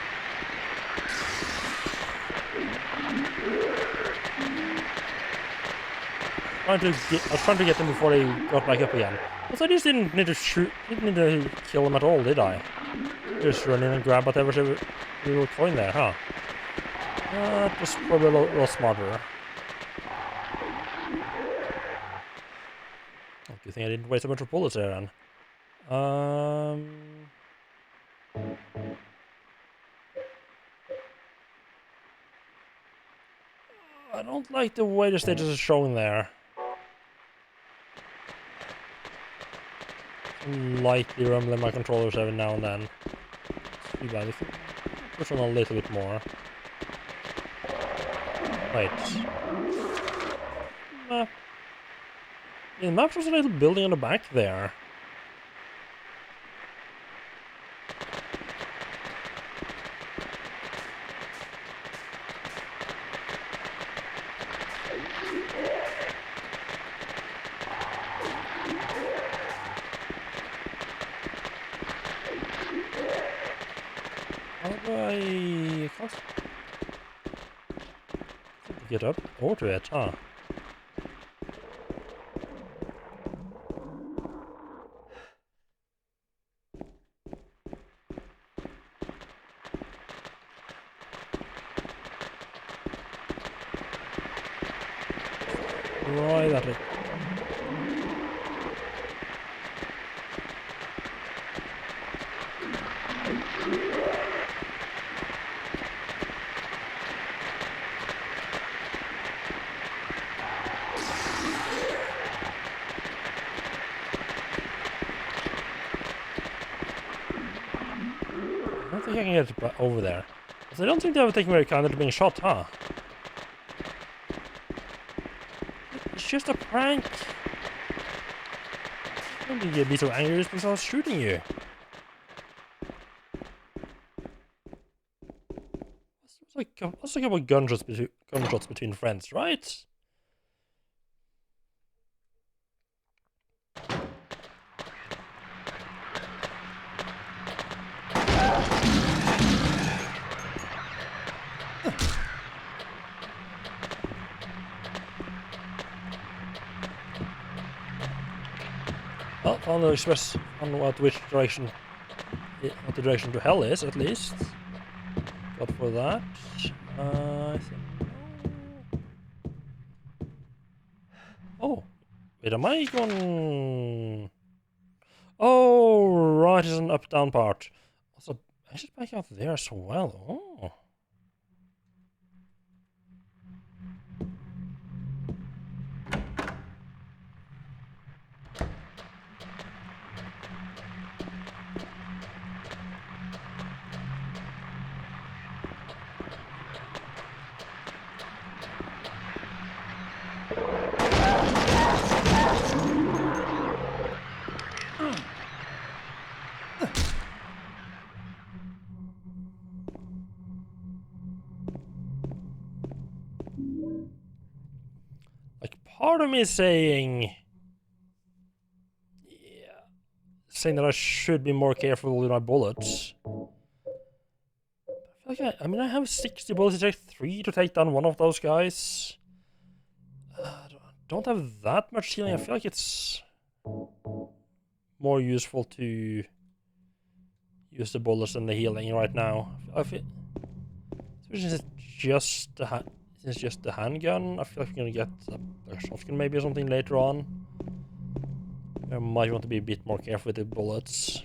I was trying to get them before they got back up again. Also, I just didn't need to didn't need to kill them at all, did I? Just run in and grab whatever little coin there, huh? That was probably a lot smarter. Oh, good thing I didn't waste a bunch of bullets there then. I don't like the way the stages are shown there. Lightly rumbling my controllers every now and then. It's too bad if you push on a little bit more. Wait. Yeah, the map was a little building on the back there. I can't get up onto it, huh? Right at it. I don't think I can get it over there. So I don't think they were taking very kindly to being shot, huh? It's just a prank. Don't think you'd be so angry just because I was shooting you. Let's talk about gunshots between friends, right? Well, found the express on what the direction to hell is, at least. Got for that. I think. Oh, wait, am I going? Oh, right, it's an up-down part. Also, I should back out there as well. Oh. part of me is saying that I should be more careful with my bullets. I feel like I mean, I have 60 bullets. It takes 3 to take down one of those guys. Don't have that much healing. I feel like it's more useful to use the bullets than the healing right now. I feel since it's just the handgun, I feel like we're gonna get a shotgun maybe or something later on. I might want to be a bit more careful with the bullets.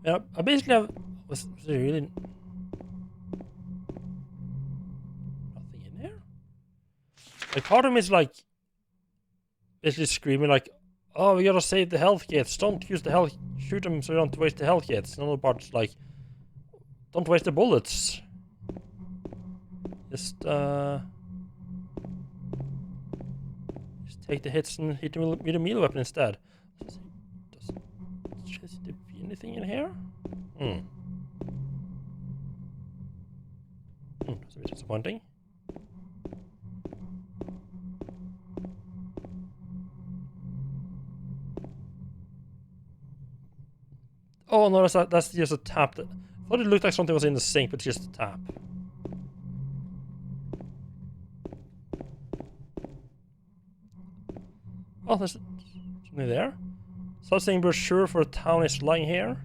Yeah, I basically have was there really nothing in here? Like part of me is like basically screaming like, oh, we gotta save the health kits, don't use the health, shoot them so you don't waste the health kits. Another part's like, don't waste the bullets. Just take the hits and hit them with a melee weapon instead. Does there be anything in here? That's a bit disappointing. Oh no, that's just a tap. I thought it looked like something was in the sink, but just a tap. Oh, there's something there. Sightseeing brochure for a town is lying here.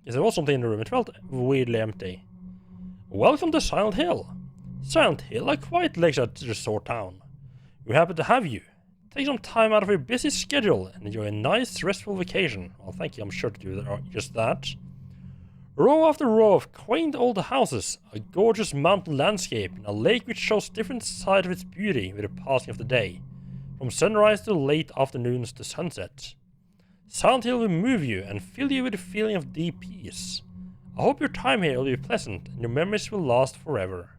Yes, there was something in the room. It felt weirdly empty. Welcome to Silent Hill. Silent Hill, a quiet lakeside resort town. We're happy to have you. Take some time out of your busy schedule and enjoy a nice, restful vacation. Well, thank you, I'm sure to do just that. Row after row of quaint old houses, a gorgeous mountain landscape, and a lake which shows different sides of its beauty with the passing of the day, from sunrise to late afternoons to sunset. Silent Hill will move you and fill you with a feeling of deep peace. I hope your time here will be pleasant and your memories will last forever.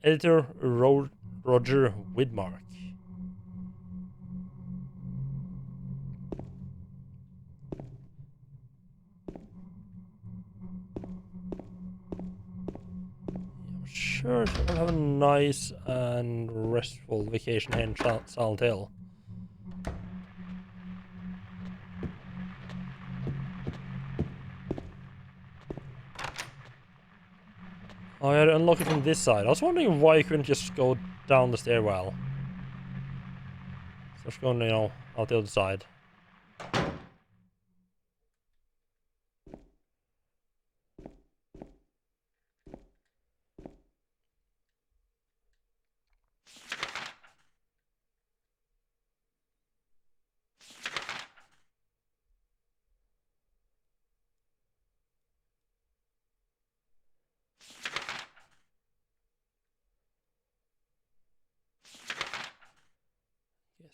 Editor Roger Widmark. Sure, I'll have a nice and restful vacation here in Silent Hill. Oh, I had to unlock it from this side. I was wondering why you couldn't just go down the stairwell. So just going, you know, out the other side.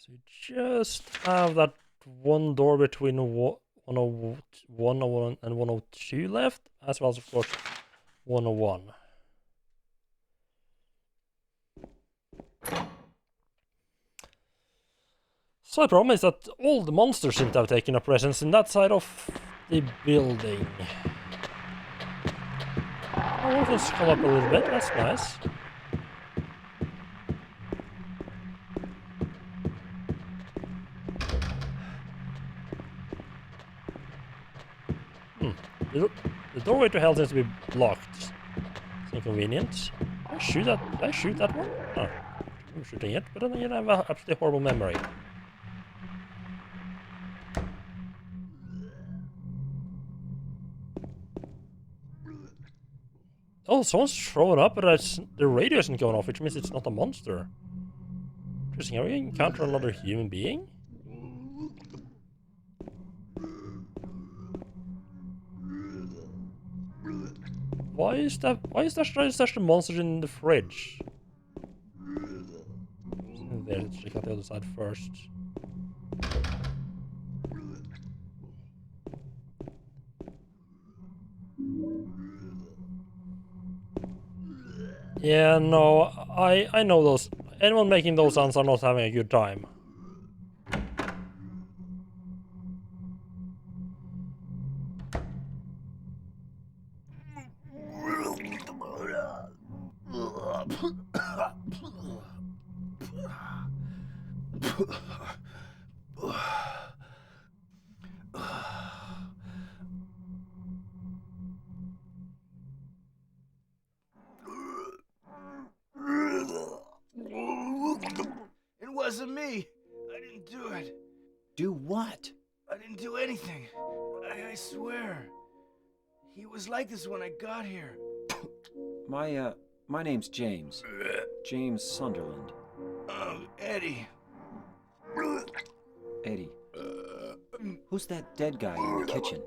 So we just have that one door between 101 and 102 left, as well as, of course, 101. So the problem is that all the monsters seem to have taken up presence in that side of the building. Oh, let's come up a little bit, that's nice. The doorway to hell seems to be blocked. It's inconvenient. Did I shoot that one? Oh, I'm shooting it, but then again I have an absolutely horrible memory. Oh, someone's throwing up, but the radio isn't going off, which means it's not a monster. Interesting, are we encountering another human being? Why is there such a monster in the fridge? There, let's check out the other side first. Yeah, no, I know those. Anyone making those sounds are not having a good time. It wasn't me. I didn't do it. Do what? I didn't do anything. I swear. He was like this when I got here. My name's James. James Sunderland. Eddie. Eddie. Who's that dead guy in the kitchen?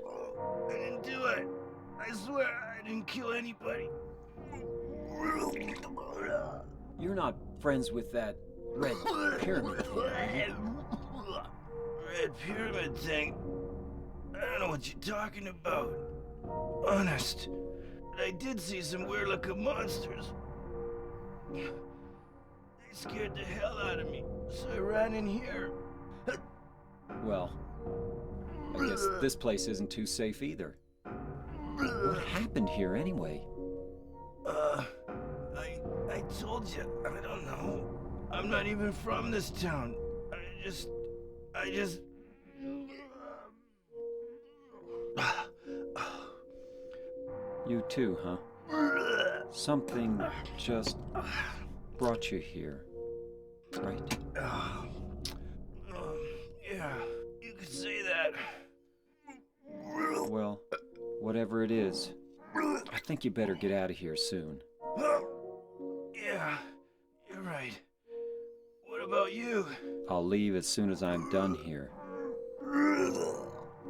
I didn't do it. I swear I didn't kill anybody. You're not friends with that red pyramid thing, are you? Red pyramid thing? I don't know what you're talking about. Honest. But I did see some weird looking monsters. They scared the hell out of me, so I ran in here. Well, I guess this place isn't too safe either. What happened here anyway? I told you, I don't know. I'm not even from this town. I just... You too, huh? Something just brought you here, right? Yeah, you could say that. Well, whatever it is, I think you better get out of here soon. Yeah, you're right. What about you? I'll leave as soon as I'm done here.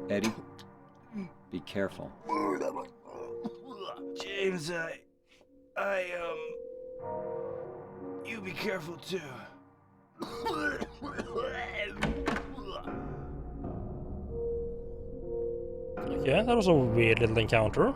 Eddie, be careful. James, you be careful too. Okay, that was a weird little encounter.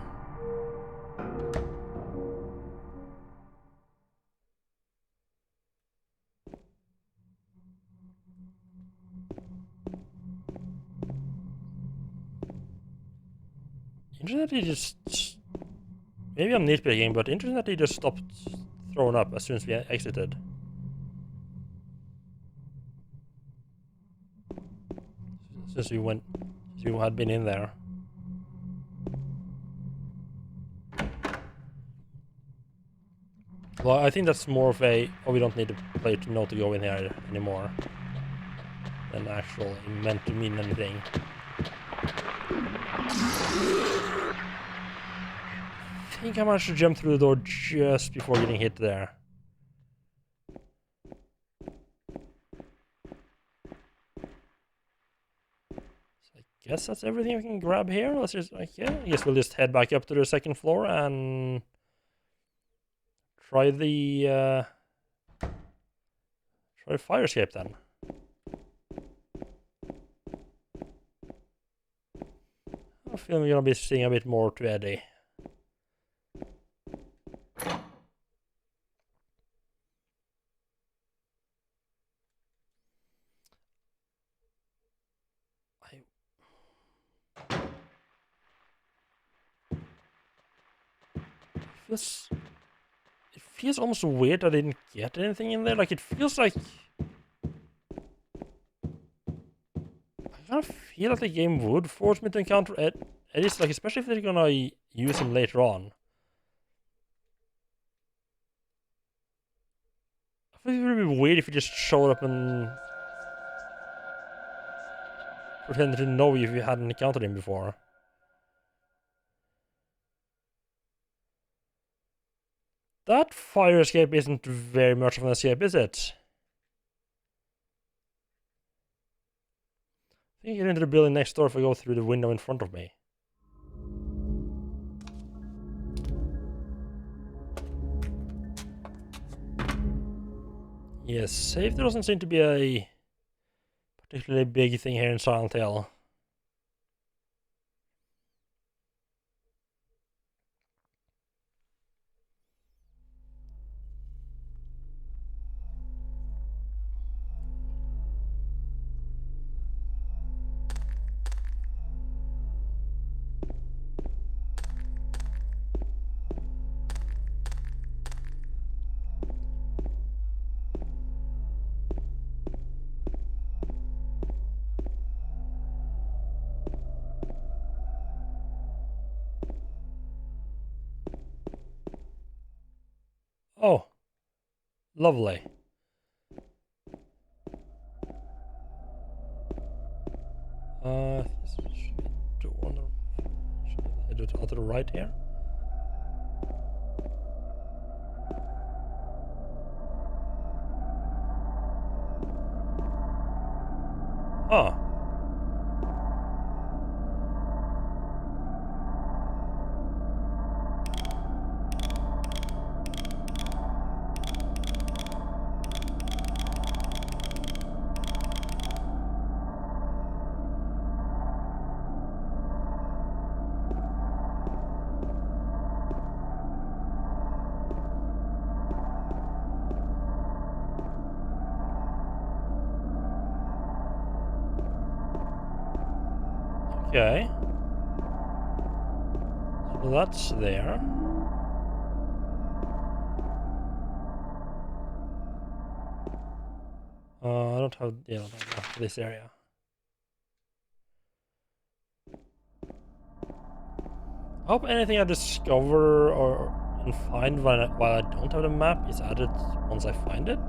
Interesting that he just... Maybe I'm nitpicking, but interesting that he just stopped throwing up as soon as we exited. Since we had been in there. Well, I think that's more of a, oh, we don't need the player to know to go in here anymore, than actually meant to mean anything. I think I managed to jump through the door just before getting hit there. So I guess that's everything we can grab here. Let's just, okay, I guess we'll just head back up to the second floor and try the fire escape then. I feel we're gonna be seeing a bit more to Eddie. It feels almost weird I didn't get anything in there. Like, it feels like... I kind of feel like the game would force me to encounter Eddie's, like, especially if they're gonna use him later on. I think it would be weird if you just showed up and pretended to know you if you hadn't encountered him before. That fire escape isn't very much of an escape, is it? I think I get into the building next door if I go through the window in front of me. Yes, safety doesn't seem to be a particularly big thing here in Silent Hill. Lovely. This should be door on the. Should I do it to the right here? Huh. Okay. So that's there. I don't have, yeah, I don't have this area. I hope anything I discover or and find while I don't have the map is added once I find it.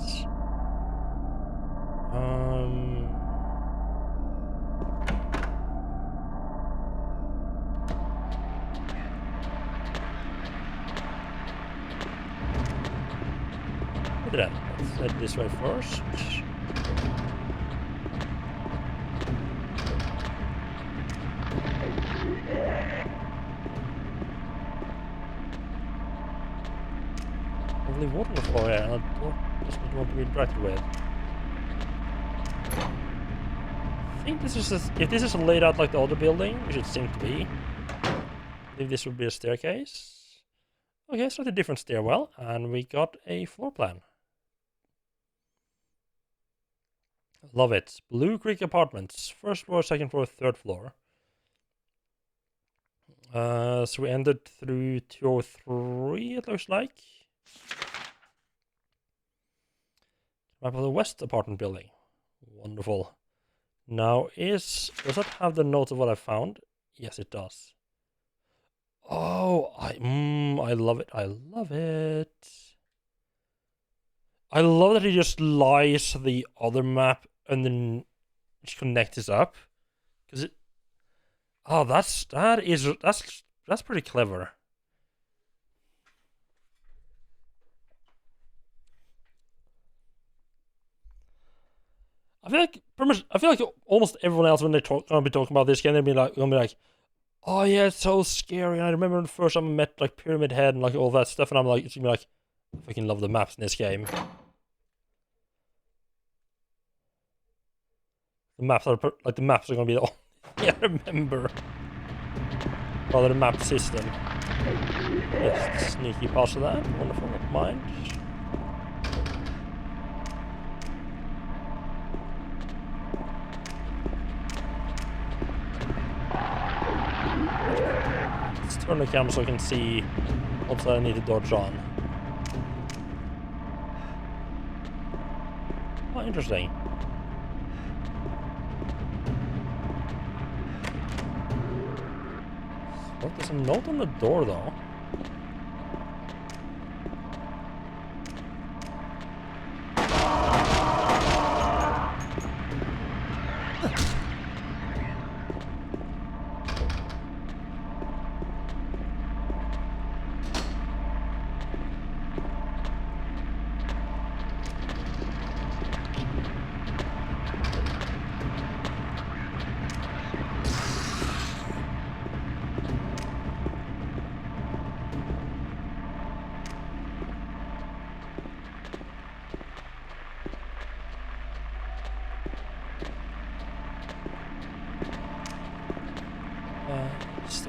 Look at that. Let's head this way first. Lovely waterfall here, and I just don't want to be interacted with. I think this is if this is laid out like the other building, which it seems to be. I think this would be a staircase. Okay, slightly different stairwell, and we got a floor plan. Love it. Blue Creek Apartments. First floor, second floor, third floor. So we ended through 203, it looks like. Map of the West apartment building. Wonderful. Now does that have the note of what I found? Yes, it does. Oh, I love it. I love it. I love that he just lies the other map and then just connects this up. Cause it. Oh, that's pretty clever. I feel like almost everyone else when gonna be talking about this game, gonna be like, oh yeah, it's so scary. And I remember the first time I met like Pyramid Head and like all that stuff, and I'm like, it's gonna be like, I fucking love the maps in this game. The maps are gonna be the only thing I remember. Rather the map system. Yes, sneaky past of that. Wonderful, not mind. Let's turn the camera so I can see what I need to dodge on. Oh, interesting. Oh, there's a note on the door, though.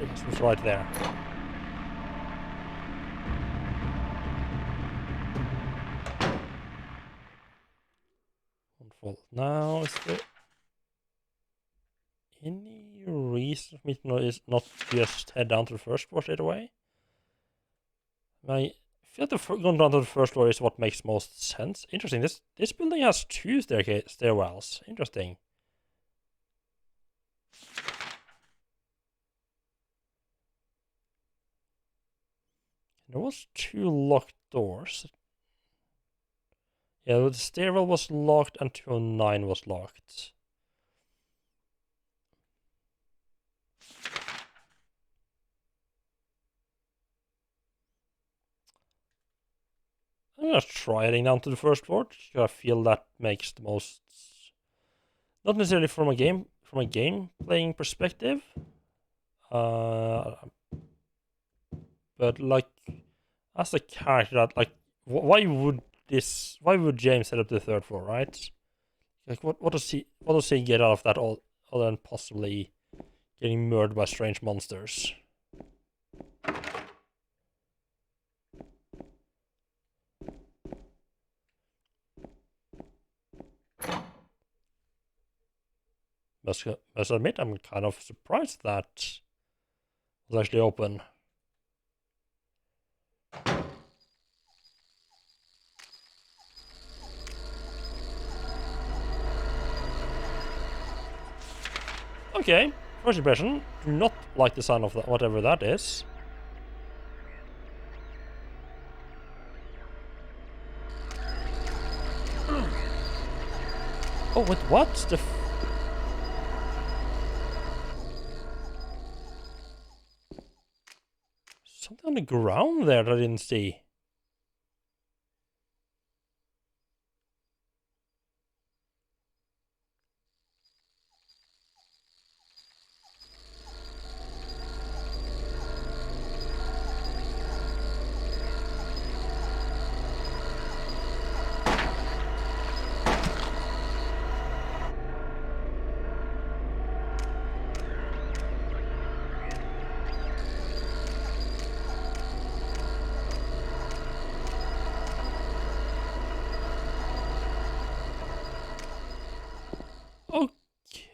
It was right there. Wonderful. Now, is there any reason for me to not just head down to the first floor straight away? I feel like going down to the first floor is what makes most sense. Interesting. This building has two stairwells. Interesting. There was two locked doors. Yeah, the stairwell was locked and 209 was locked. I'm gonna try heading down to the first floor. I feel that makes the most, not necessarily from a game playing perspective, but like as a character, that like why would James head up to the third floor, right? Like what does he get out of that all other than possibly getting murdered by strange monsters? Must admit, I'm kind of surprised that was actually open. Okay, first impression, do not like the sound of that, whatever that is. Oh, wait, what? Something on the ground there that I didn't see.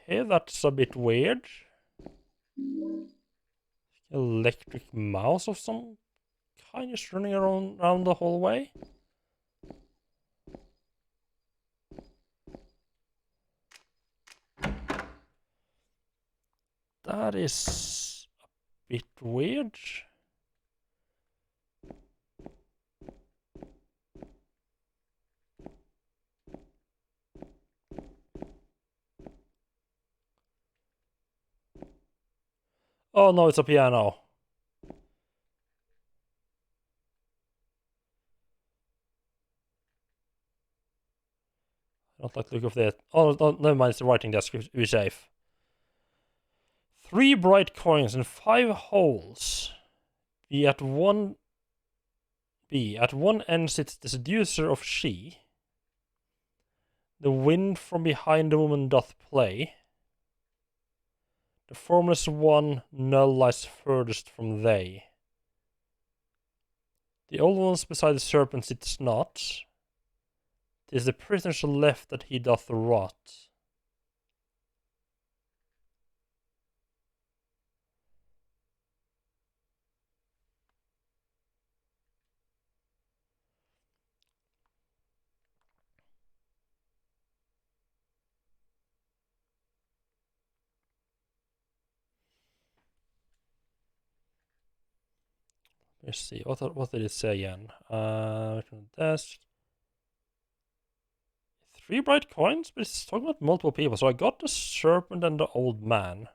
Okay, that's a bit weird. Electric mouse of some kind is running around the hallway. That is a bit weird. Oh no, it's a piano. I don't like the look of that. Oh, no, never mind, it's the writing desk. We're safe. 3 bright coins and 5 holes. At one end sits the seducer of she. The wind from behind the woman doth play. The formless one null lies furthest from they. The old ones beside the serpent sits not. 'Tis the prisoner's left that he doth rot. Let's see, what did it say again? From the desk. 3 bright coins, but it's talking about multiple people. So I got the serpent and the old man.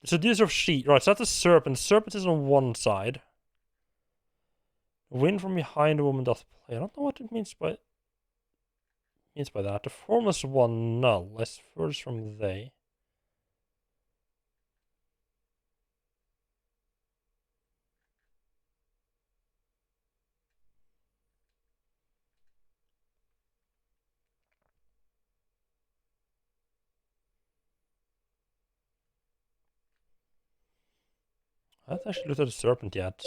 The seducer of she. Right, so that's the serpent. The serpent is on one side. The wind from behind the woman doth play. I don't know what it means by that. The formless one null lies furthest from they. I haven't actually looked at the serpent yet.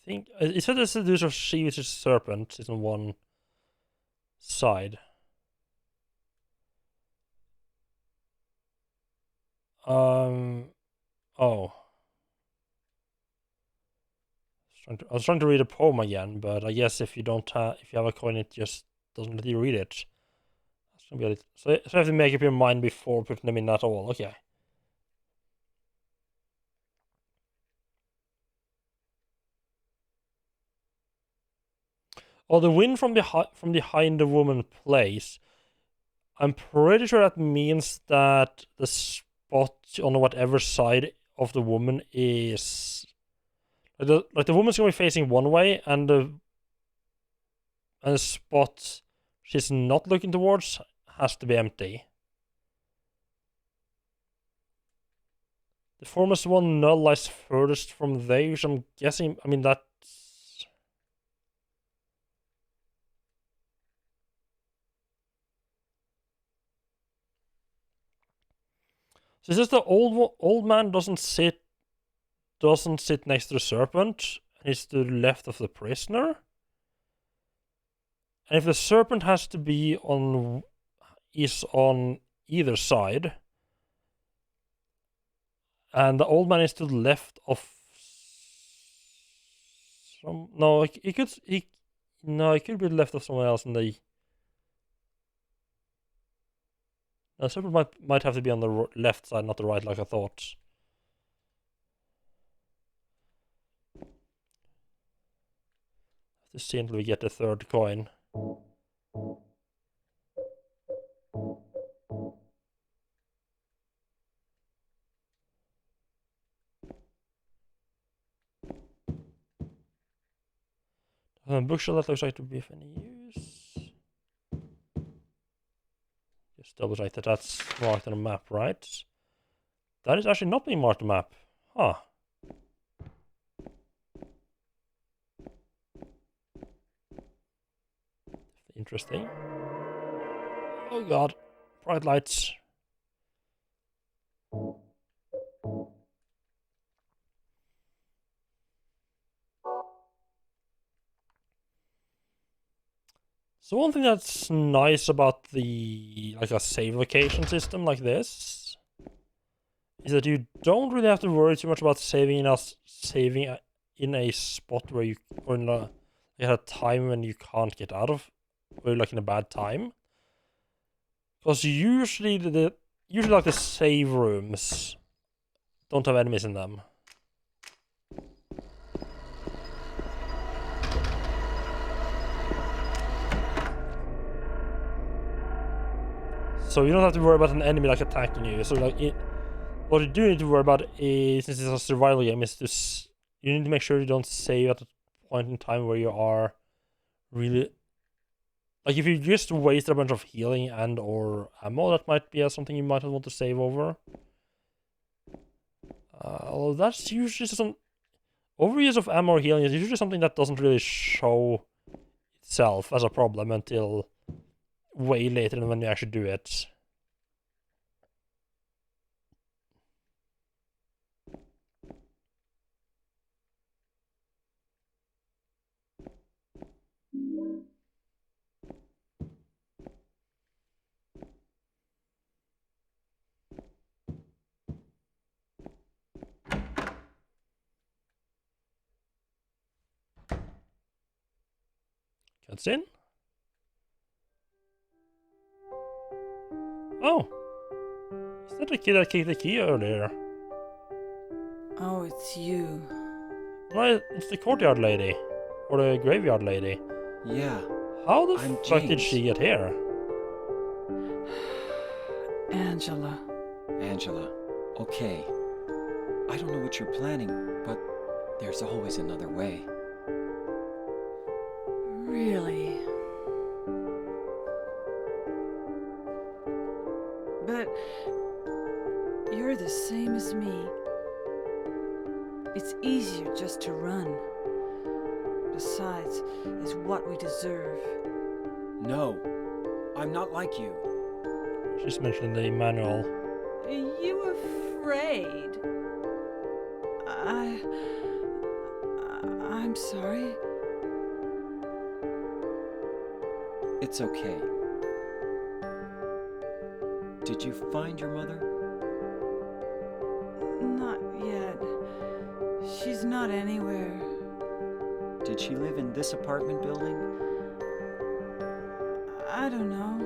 Think it said the seducer of she, which is serpent, is on one side. Oh. I was trying to read a poem again, but I guess if you have a coin, it just doesn't let you read it. That's gonna be a little, so you have to make up your mind before putting them in at all. Okay. Oh, the wind from behind the woman plays. I'm pretty sure that means that the spot on whatever side of the woman is, like the woman's gonna be facing one way, and the spot she's not looking towards has to be empty. The foremost one null lies furthest from they, which I'm guessing. I mean that's. So it's just the old man doesn't sit next to the serpent. He's to the left of the prisoner. And if the serpent is on either side, and the old man is to the left of some. No, he could be left of someone else in the. The serpent might have to be on the left side, not the right, like I thought. Have to see until we get the third coin. Bookshelf that looks like to be of any use. Just double check that that's marked on the map, right? That is actually not being marked on the map. Huh. Interesting. Oh god. Bright lights. So one thing that's nice about a save location system like this is that you don't really have to worry too much about saving in a spot where or in a time when you can't get out of, or like in a bad time. Because usually the save rooms don't have enemies in them. So you don't have to worry about an enemy attacking you. So what you do need to worry about is, since it's a survival game, is you need to make sure you don't save at a point in time where you are really. If you just wasted a bunch of healing and or ammo, that might be something you might want to save over. Although that's usually some overuse of ammo or healing is usually something that doesn't really show itself as a problem until way later than when you actually do it. Cutscene? Oh! Is that the kid that kicked the key earlier? Oh, it's you. No, it's the courtyard lady. Or the graveyard lady. Yeah. How the I'm fuck did James. she get here? Angela. Angela, okay. I don't know what you're planning, but there's always another way. Really? But you're the same as me. It's easier just to run. Besides, it's what we deserve. No, I'm not like you. She's mentioned in the manual. You afraid? I'm sorry. It's okay. Did you find your mother? Not yet. She's not anywhere. Did she live in this apartment building? I don't know.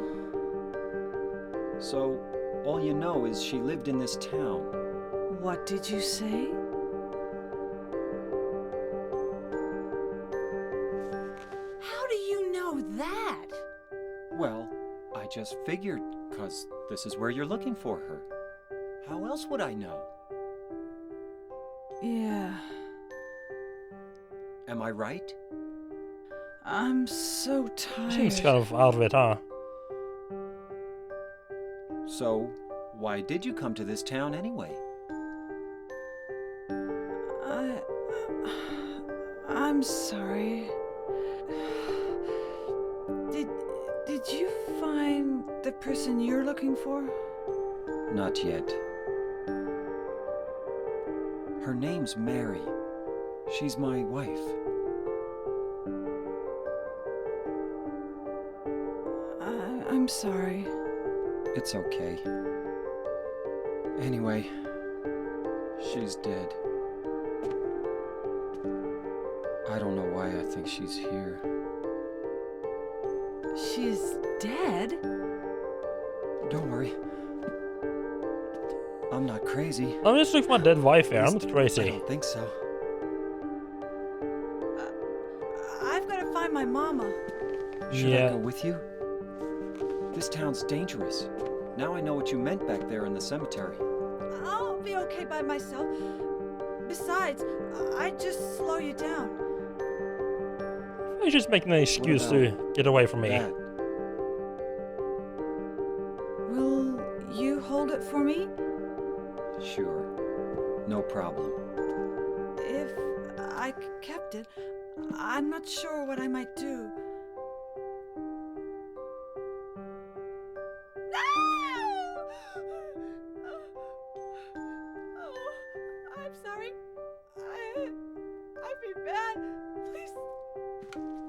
So, all you know is she lived in this town. What did you say? How do you know that? Well, I just figured, 'cause this is where you're looking for her. How else would I know? Yeah. Am I right? I'm so tired. Seems kind of out of it, huh? So, why did you come to this town anyway? I'm sorry. Did you find the person you're looking for? Not yet. Her name's Mary. She's my wife. I'm sorry. It's okay. Anyway, she's dead. I don't know why I think she's here. She's dead? Don't worry. I'm not crazy. I'm just looking for my dead wife here. I'm not I crazy. don't think so. I've got to find my mama. Should I Yeah. go with you? This town's dangerous. Now I know what you meant back there in the cemetery. I'll be okay by myself. Besides, I'd just slow you down. I'm just making an excuse to get away from me. That. Will you hold it for me? Sure. No problem. If I kept it, I'm not sure what I might do. No! Oh, I'm sorry. I've been bad. Please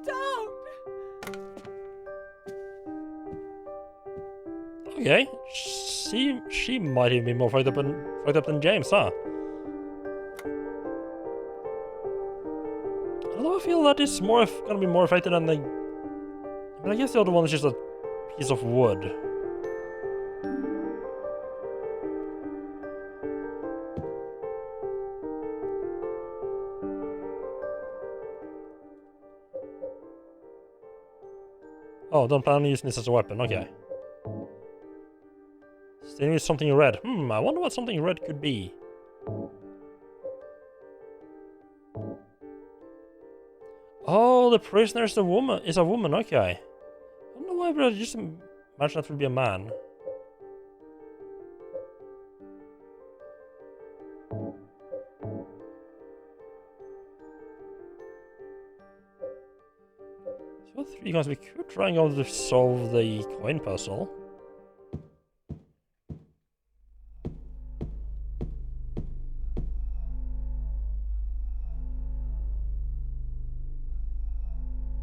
don't. Okay. She might even be more fucked up than James, huh? Although I feel that is gonna be more affected than the. I mean, I guess the other one is just a piece of wood. Oh, don't plan on using this as a weapon. Okay. Still need something red. I wonder what something red could be. Oh, the prisoner is a woman. Okay. I don't know why, but I just imagine that would be a man. So three guys, we could try and go to solve the coin puzzle.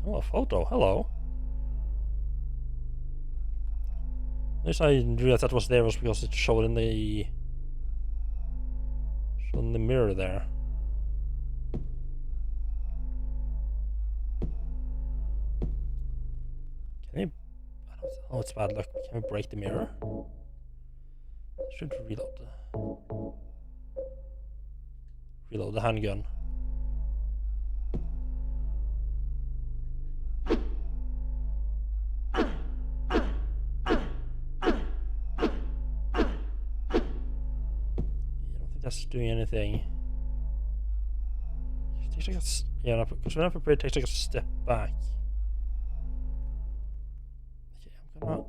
Oh, a photo. Hello. At least I didn't realize that was there was because it showed in the mirror there. Can we? Oh, it's bad luck. Can we break the mirror? Should reload the handgun. That's doing anything. Takes like yeah, because we're not prepared, it takes like a step back. Okay, I'm gonna.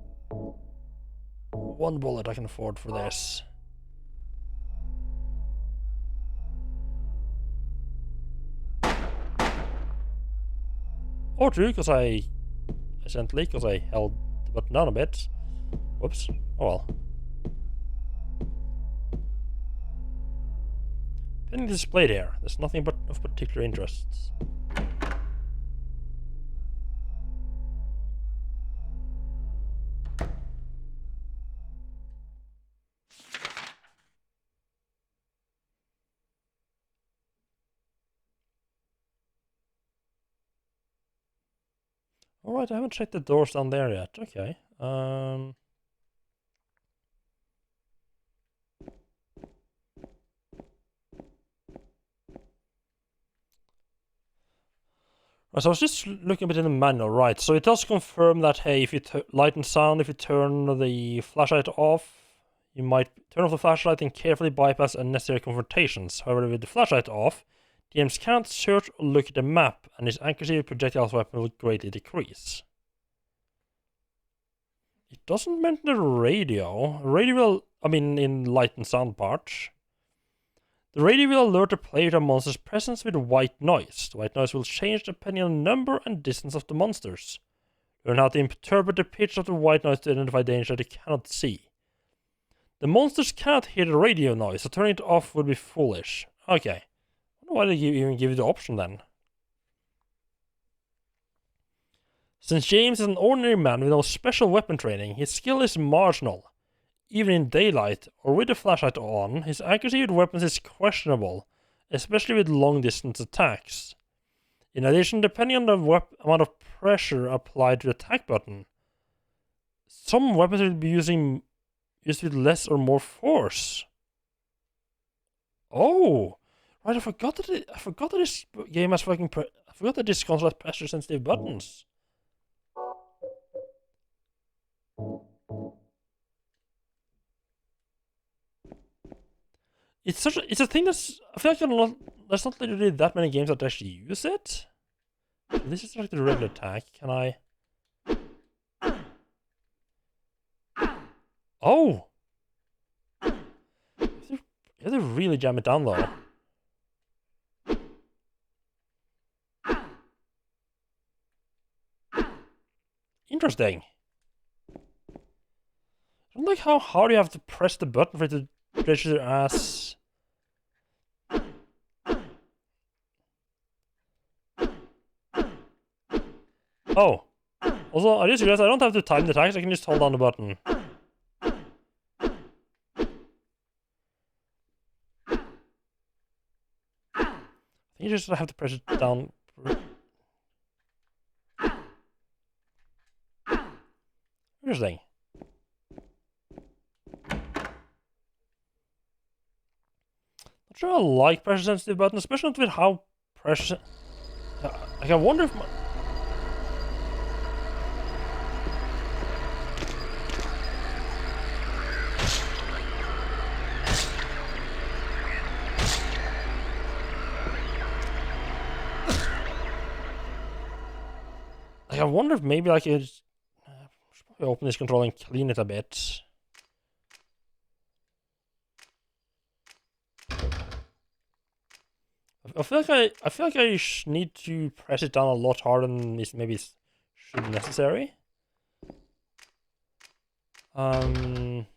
One bullet I can afford for this. Or two, because I held the button down a bit. Whoops. Oh well. Nothing displayed here. There's nothing but of particular interests. Alright, I haven't checked the doors down there yet. Okay. Right, so I was just looking a bit in the manual, right? So it does confirm that, hey, if you light and sound, if you turn the flashlight off, you might turn off the flashlight and carefully bypass unnecessary confrontations. However, with the flashlight off, DMs can't search or look at the map, and his accuracy with projectiles weapon will greatly decrease. It doesn't mention the radio. Radio will, I mean, in light and sound parts. The radio will alert the player to a monster's presence with white noise. The white noise will change depending on the number and distance of the monsters. Learn how to interpret the pitch of the white noise to identify danger they cannot see. The monsters cannot hear the radio noise, so turning it off would be foolish. Okay. I wonder why they even give you the option then. Since James is an ordinary man with no special weapon training, his skill is marginal. Even in daylight, or with the flashlight on, his accuracy with weapons is questionable, especially with long-distance attacks. In addition, depending on the amount of pressure applied to the attack button, some weapons will be used with less or more force. Oh! Right, I forgot that this game has fucking I forgot that this console has pressure-sensitive buttons. It's a thing that's, I feel like there's not literally that many games that actually use it. This is like the regular attack. Can I? Oh! You have to really jam it down though. Interesting. I don't like how hard you have to press the button for it to register as... Oh. Also, I just realized I don't have to time the attacks, I can just hold down the button. You just have to press it down. Interesting. Not sure I like pressure sensitive buttons, especially not with how pressure. Like I wonder if my... I wonder if maybe I could should probably open this control and clean it a bit. I feel like I need to press it down a lot harder than is maybe should be necessary. Isn't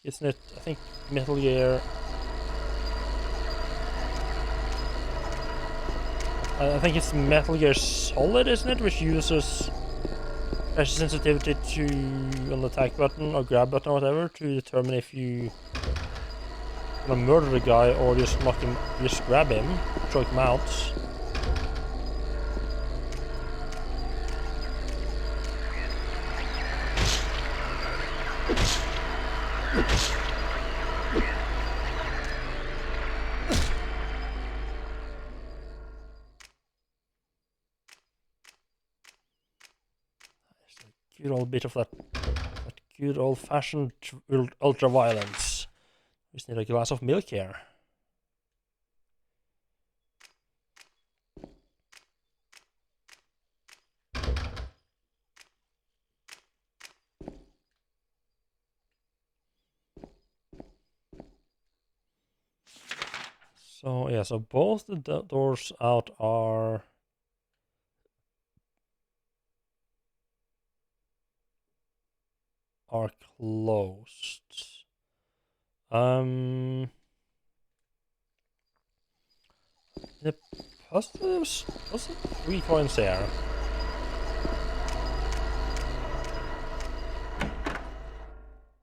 it? I think Metal Gear. I think it's Metal Gear Solid, isn't it? Which uses pressure sensitivity to on the attack button or grab button or whatever to determine if you want to murder the guy or just knock him, just grab him, choke him out. Good old bit of that good old-fashioned ultra-violence. Just need a glass of milk here. So yeah, so both the doors out are closed. The positives, what's it? 3 coins there.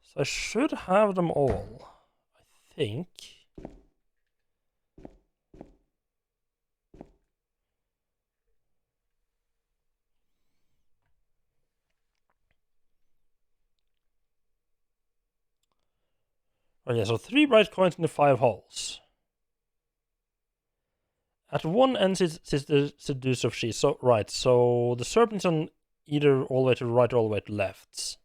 So I should have them all, I think. Right, yeah, so 3 bright coins in the 5 holes. At one end sits the seducer of she. So, right, so the serpent's on either all the way to the right or all the way to the left.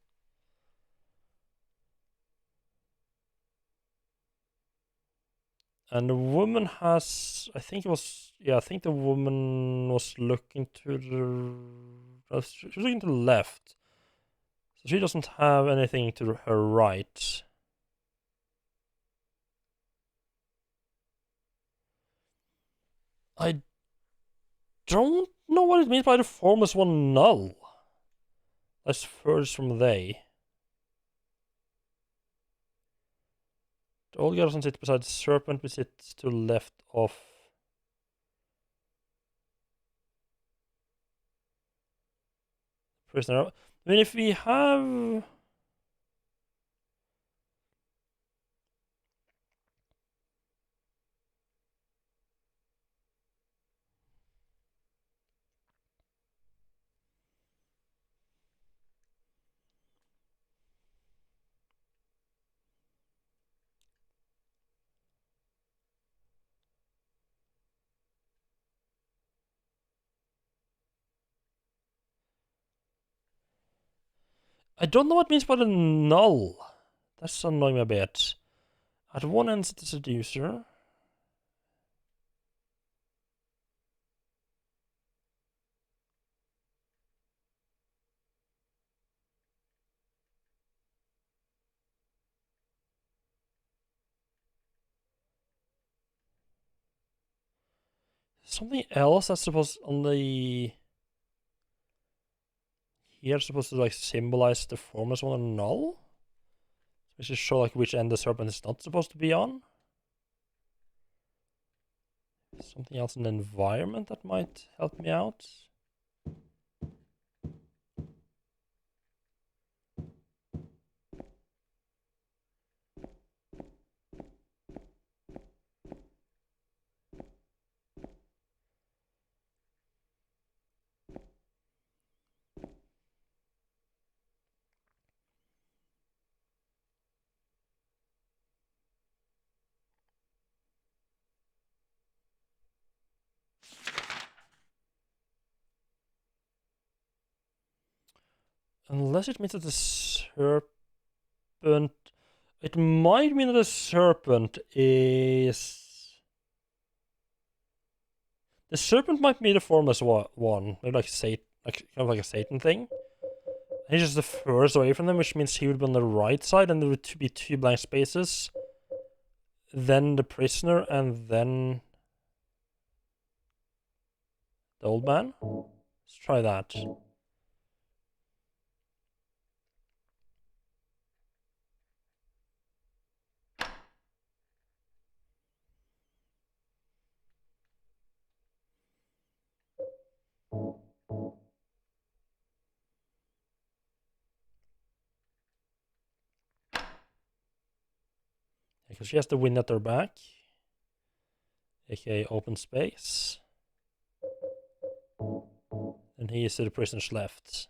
And the woman has, I think it was, yeah, I think the woman was looking to she was looking to the left. So she doesn't have anything to her right. I don't know what it means by the formless one null. That's furthest from they. The old guy doesn't sit beside the serpent, but sits to the left of. Prisoner. I mean, if we have. I don't know what it means by the null. That's annoying me a bit. At one end sits the seducer. Something else that's supposed on the. Here supposed to like symbolize the formless one and null? Which is show like which end the serpent is not supposed to be on. Something else in the environment that might help me out. Unless it means that the serpent. It might mean that the serpent is. The serpent might be the formless one. Maybe like Satan, like kind of like a Satan thing. He's just the furthest away from them, which means he would be on the right side, and there would be 2 blank spaces. Then the prisoner, and then the old man. Let's try that. Because she has the wind at her back, aka open space. And he is to the prisoner's left.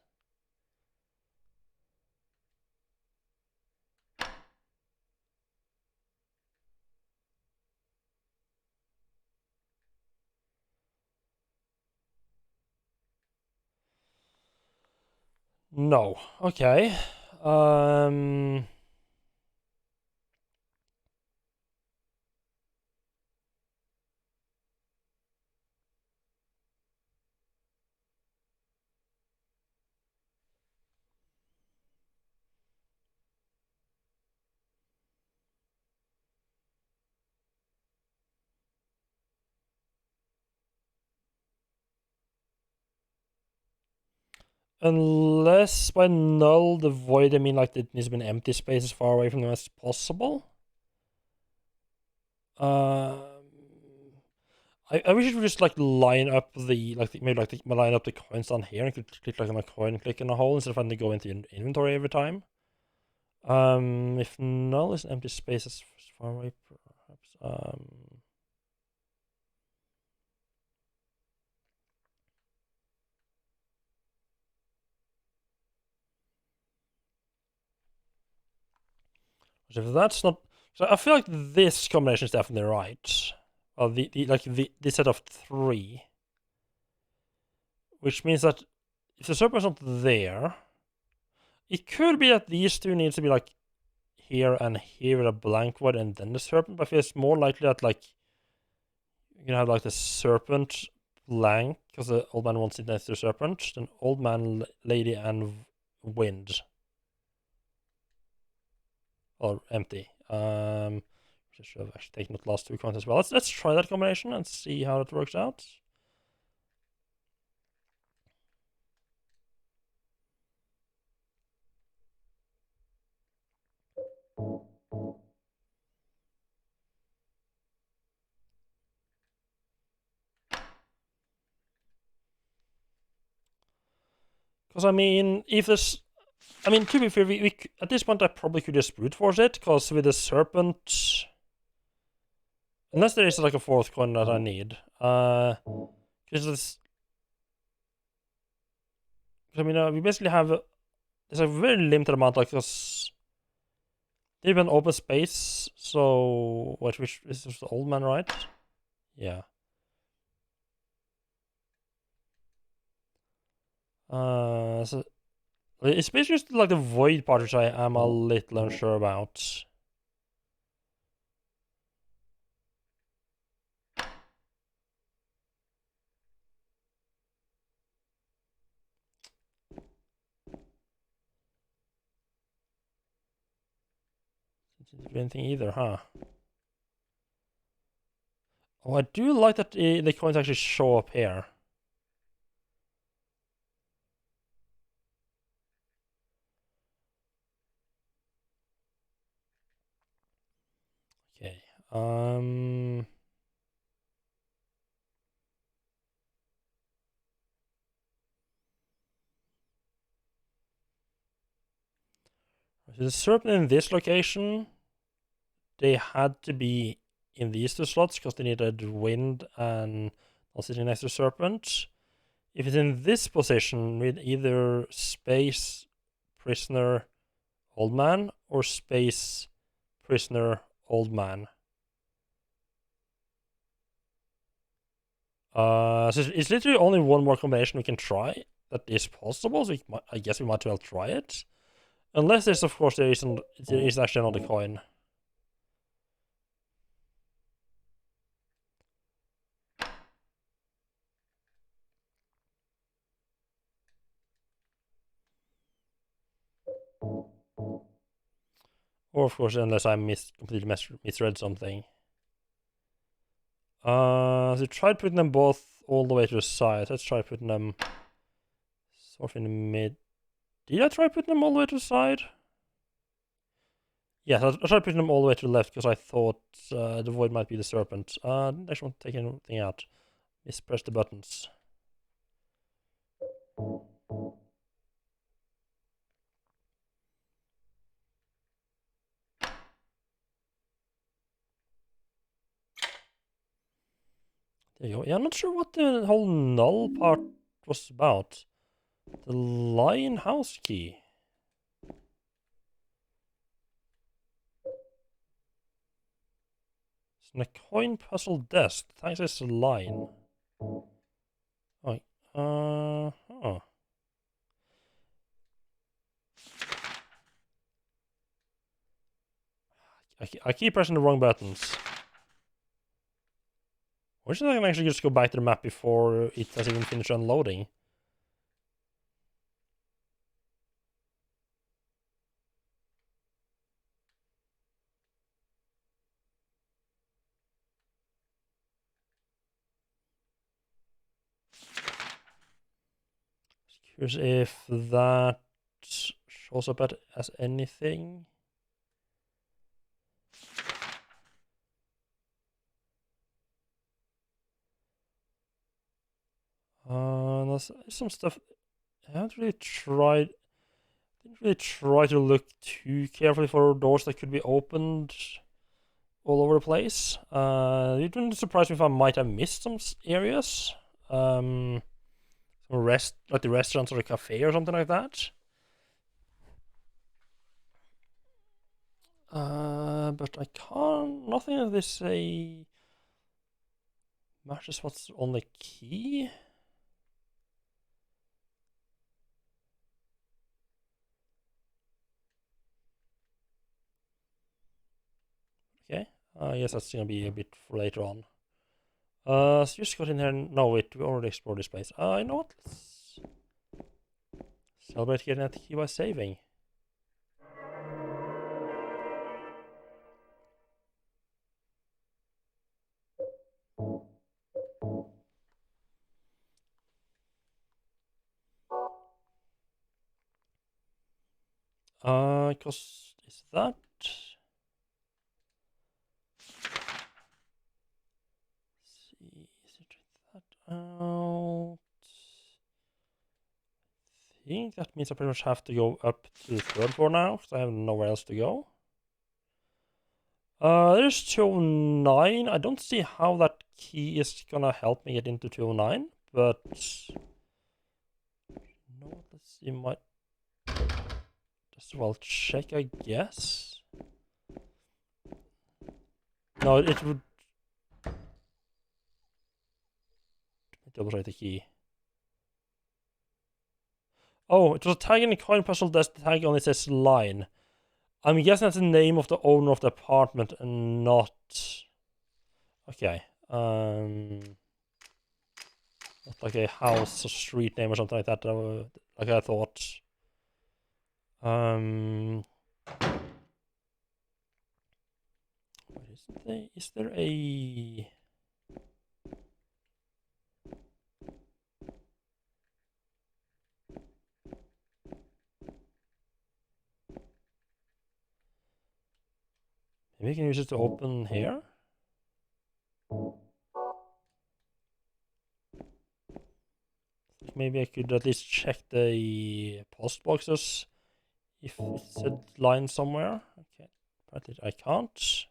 No. Okay. Unless by null the void I mean like it needs to be an empty space as far away from them as possible. I wish it would just like line up the line up the coins down here and could click like on a coin, click in a hole instead of having to go into your inventory every time. If null is an empty space as far away, perhaps. If that's not So I feel like this combination is definitely right. Well, the set of 3. Which means that if the serpent's not there, it could be that these two needs to be like here and here with a blank void and then the serpent, but I feel it's more likely that like you can have like the serpent blank because the old man wants it next to the serpent, then old man, lady, and wind. Or empty. Should have actually taken the last 2 coins as well. Let's try that combination and see how it works out. Because I mean, if this, I mean, to be fair, we at this point I probably could just brute force it, because with the serpent, unless there is like a 4th coin that I need, because this, I mean, we basically have there's a very limited amount, like because they have an open space. So which is the old man, right? Yeah. So it's basically just like the void part which I am a little unsure about. Didn't do anything either, huh? Oh, I do like that the coins actually show up here. Okay. The serpent in this location, they had to be in these 2 slots because they needed wind and not sitting next to serpent. If it's in this position with either space, prisoner, old man, or space, prisoner, old man. So it's literally only one more combination we can try that is possible, so I guess we might as well try it. Unless there's, of course, there is actually another coin. Or, of course, unless I completely misread something. So try putting them both all the way to the side. Let's try putting them sort of in the mid. Did I try putting them all the way to the side? Yes, I tried putting them all the way to the left because I thought the void might be the serpent. Didn't actually want to take anything out. Mispress the buttons. There you go. Yeah, I'm not sure what the whole null part was about. The lion house key. It's a coin puzzle desk. Thanks, it's a line. Oh, oh. I keep pressing the wrong buttons. Or should I can actually just go back to the map before it has even finished unloading? Curious if that shows up as anything. There's some stuff I haven't really tried. Didn't really try to look too carefully for doors that could be opened all over the place. It wouldn't surprise me if I might have missed some areas. Some like the restaurants or the cafe or something like that. But I can't. Nothing of this say matches what's on the key. Okay. I guess that's gonna be a bit for later on. So just got in here. No, wait, we already explored this place. You know what? Let's celebrate getting that key by saving. Cause is that? See, is it that out? I think that means I pretty much have to go up to the 3rd floor now, because I have nowhere else to go. There's 209. I don't see how that key is gonna help me get into 209, but no, let's see, might just well check, I guess. No, it would double check the key. Oh, it was a tag in the coin puzzle. That's the tag only says line. I'm guessing that's the name of the owner of the apartment and not. Okay. Not like a house or street name or something like that. Like I thought. Is there a? Maybe we can use it to open here. Maybe I could at least check the post boxes if it's a line somewhere. Okay, apparently I can't.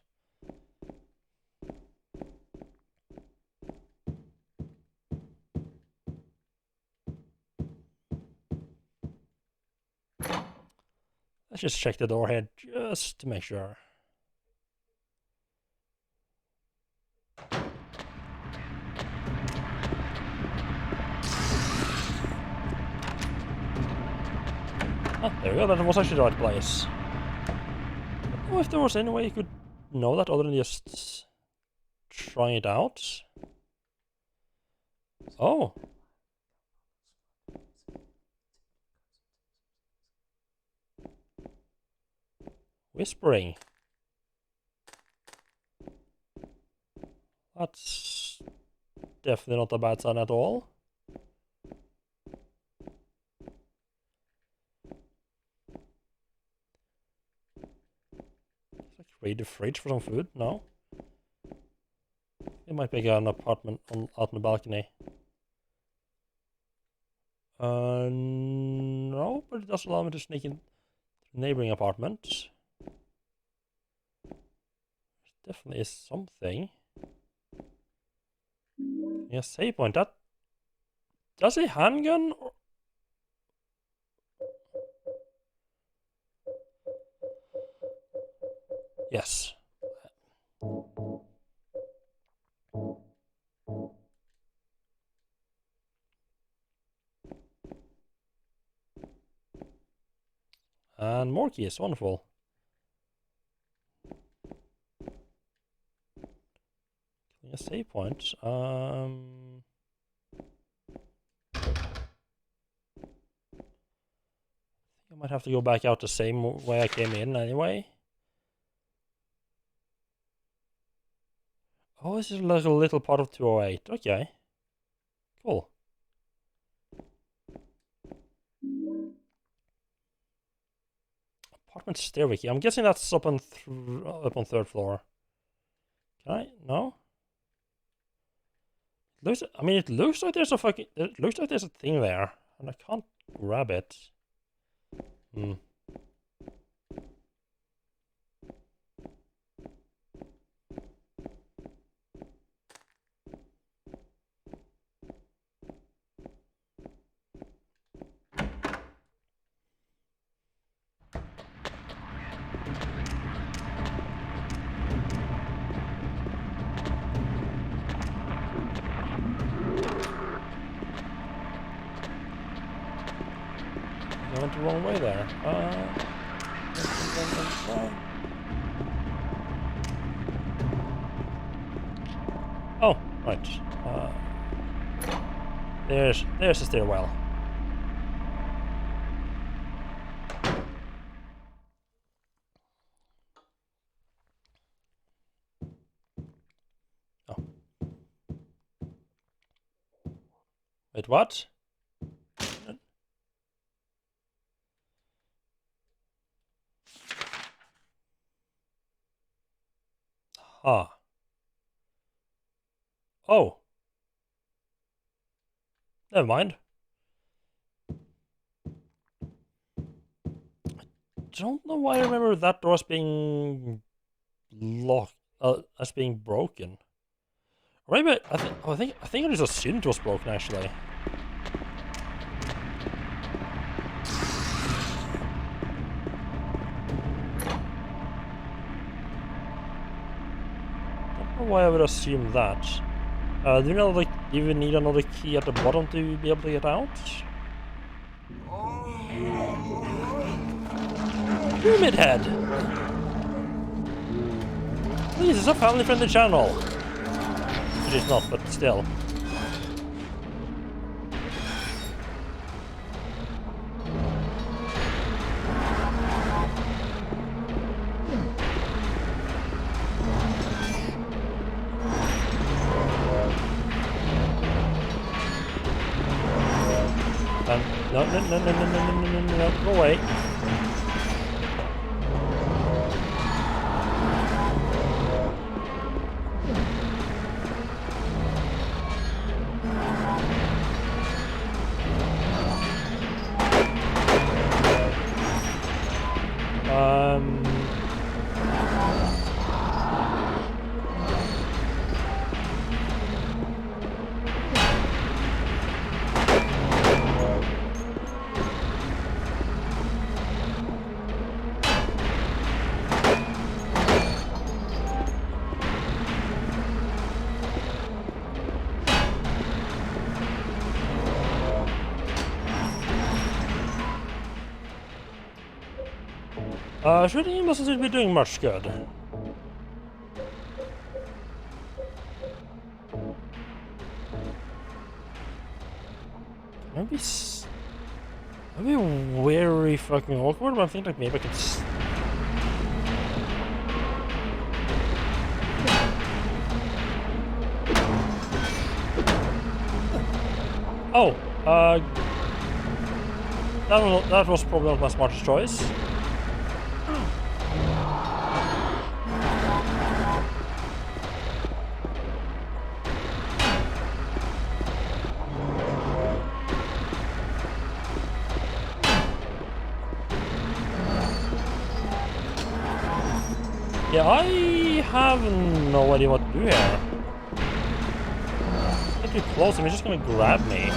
Let's just check the door here just to make sure. Ah, there we go, that was actually the right place. I don't know if there was any way you could know that other than just trying it out. Oh. Whispering. That's definitely not a bad sign at all. Raid the fridge for some food? No. It might be an apartment out on the balcony. No, but it does allow me to sneak in the neighboring apartment. There definitely is something. Yeah, save point. That does a handgun? Or... Yes. And more keys, wonderful. A save point. I might have to go back out the same way I came in anyway. Oh, this is like a little part of 208. Okay. Cool. Apartment stairway key. I'm guessing that's up on 3rd floor. Can I? No? I mean, it looks like there's a fucking... It looks like there's a thing there. And I can't grab it. Hmm. went the wrong way there. Oh, right. There's the stairwell. Oh. Wait, what? Ah. Oh. Never mind. Don't know why I remember that door as being locked, as being broken. Or maybe I think I just assumed it was broken actually. Don't know why I would assume that. Do you know, like, do you need another key at the bottom to be able to get out? Pyramid Head! This is a family-friendly channel. It is not, but still. No, go away. Shooting doesn't seem to be doing much good. Maybe very fucking awkward, but I think like maybe I could. Oh, that was probably not my smartest choice. Yeah, I have no idea what to do here. Get too close, and he's just gonna grab me.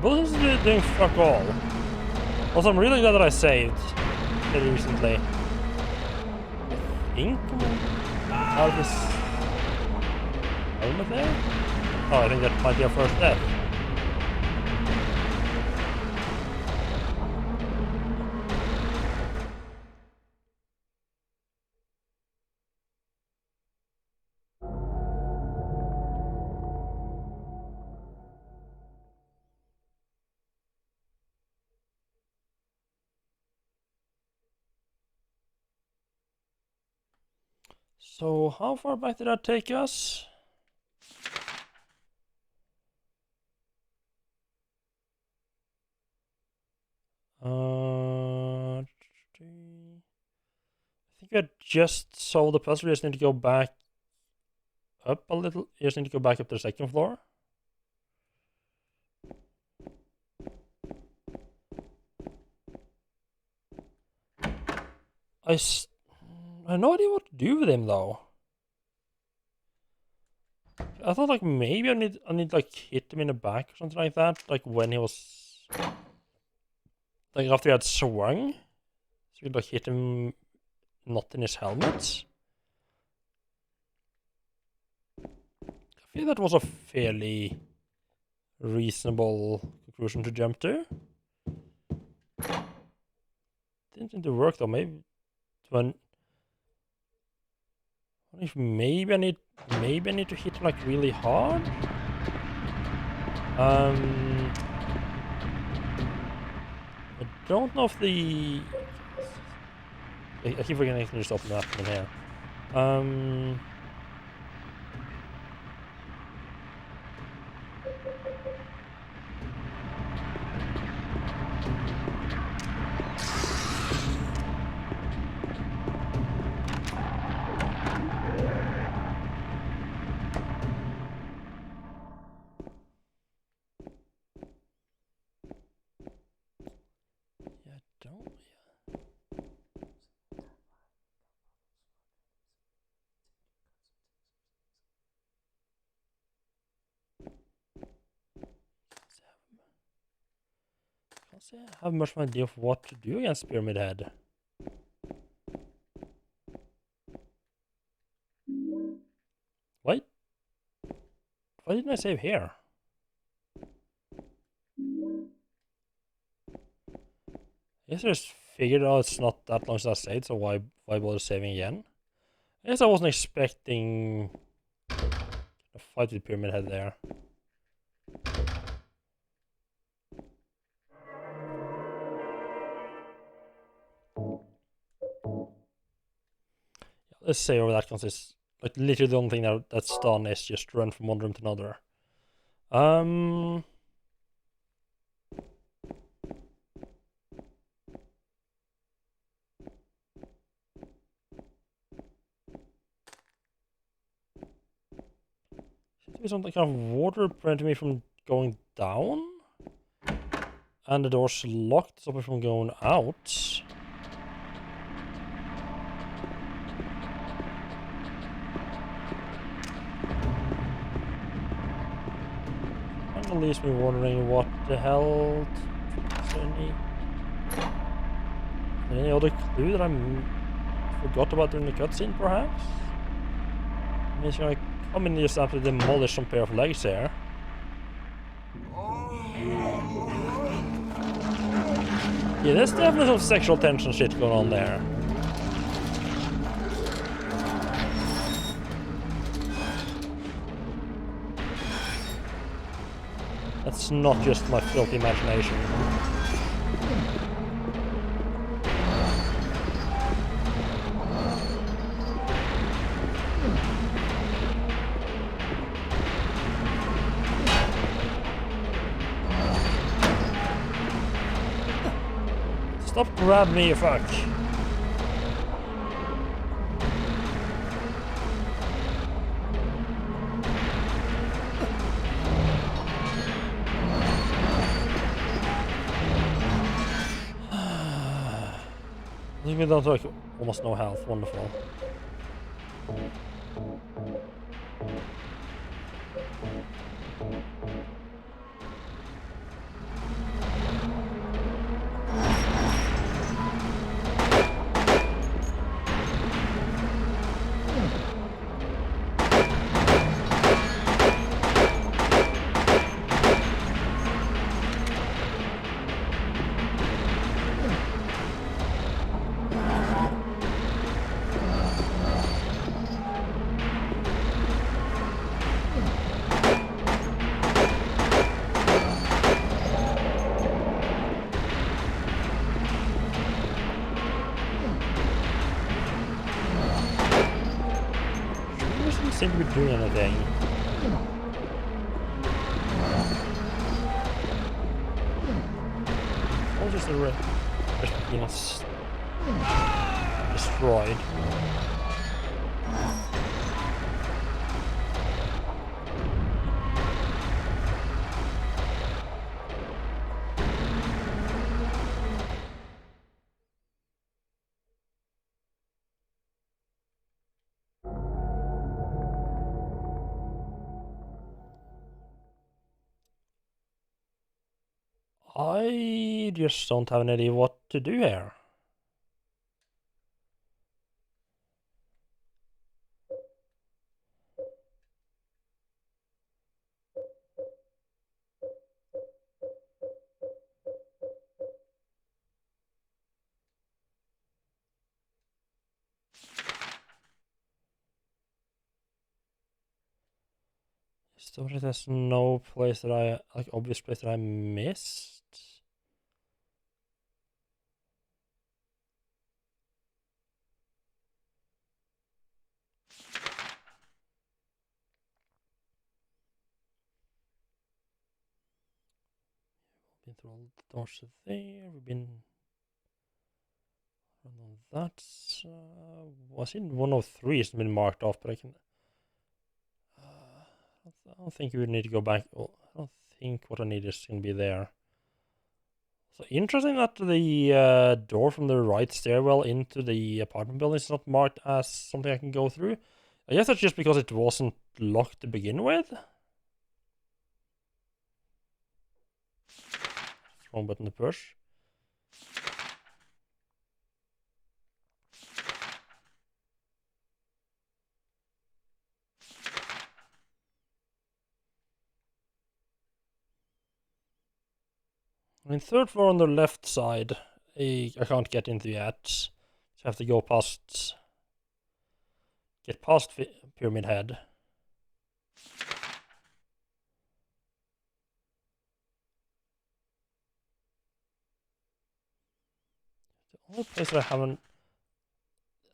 Bullets is doing fuck all. Also, I'm really glad that I saved very recently. I think I'm out of this helmet there? Oh, I think that might be our first death. So, how far back did that take us? think we had just solved the puzzle. We just need to go back up a little. You just need to go back up to the second floor. I have no idea what to do with him though. I thought like maybe I need like hit him in the back or something like that. Like when he was like after he had swung. So we'd like hit him not in his helmet. I feel that was a fairly reasonable conclusion to jump to. Didn't seem to work though. Maybe when if maybe I need to hit him like really hard. I don't know if the I keep forgetting I can just open that from here. I have much of an idea of what to do against Pyramid Head. Why didn't I save here? I guess I just figured out it's not that long since I saved, so why bother saving again? I guess I wasn't expecting a fight with Pyramid Head there. Let's say over that consists like literally the only thing that's done is just run from one room to another. Seems to be some kind of water preventing me from going down, and the door's locked, stopping me from going out. That leaves me wondering what the hell. Is there any other clue that I forgot about during the cutscene, perhaps? I mean, it's gonna come in just after demolish some pair of legs here. Yeah, there's definitely some sexual tension shit going on there. That's not just my filthy imagination. Stop grabbing me, you fuck. Leave me down to like almost no health. Wonderful. Seem to be doing anything. Oh, just a penis. destroyed. I just don't have any idea what to do here. So there's no place that I, like, obvious place that I missed. Been through all the doors there. We've been on that. Was in 103 it's been marked off, but I can. I don't think we need to go back. Oh, I don't think what I need is going to be there. So interesting that the door from the right stairwell into the apartment building is not marked as something I can go through. I guess that's just because it wasn't locked to begin with. Wrong button to push. I mean, third floor on the left side, I can't get into yet. So I have to go past, get past Pyramid Head. The only place that I haven't,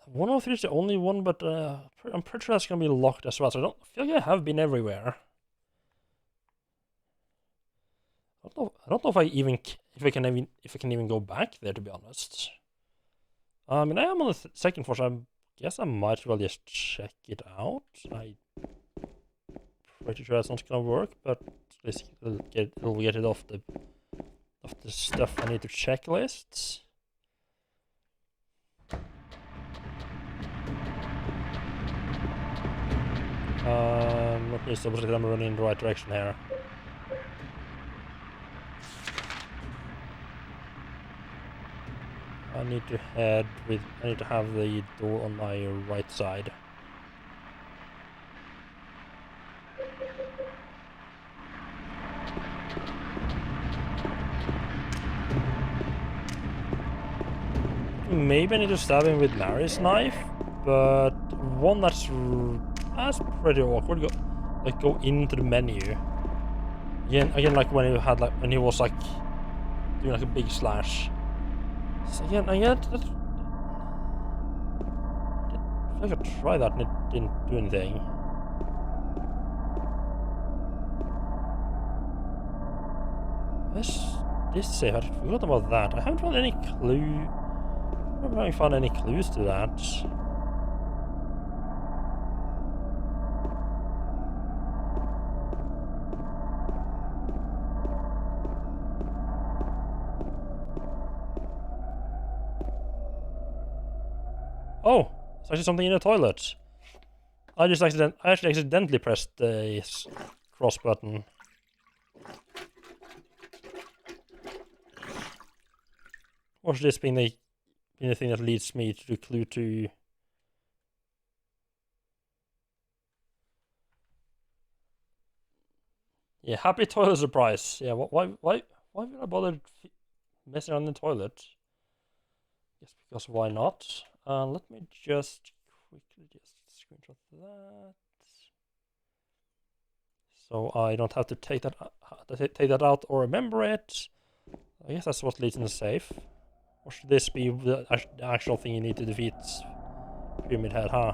103 is the only one, but I'm pretty sure that's gonna be locked as well. So I don't feel like I have been everywhere. I don't know if I can even go back there, to be honest. I mean, I am on the second floor, so I guess I might as well just check it out. I'm pretty sure that's not gonna work, but at least it'll get it off the stuff I need to checklist. Let me double check that I'm running in the right direction here. I need to have the door on my right side. Maybe I need to stab him with Mary's knife, but one that's pretty awkward. Go into the menu. Again, like when he was like doing like a big slash. So again, I feel like I tried that and it didn't do anything. This save, I forgot about that. I haven't found any clue. I haven't really found any clues to that. Oh, it's actually something in the toilet. I actually accidentally pressed the cross button. Or should this be the thing that leads me to the clue to? Yeah, happy toilet surprise. Yeah, why would I bother messing around in the toilet? Yes, because why not? Let me just quickly screenshot that, so I don't have to take that out or remember it. I guess that's what leads in the safe. Or should this be the actual thing you need to defeat Pyramid Head, huh?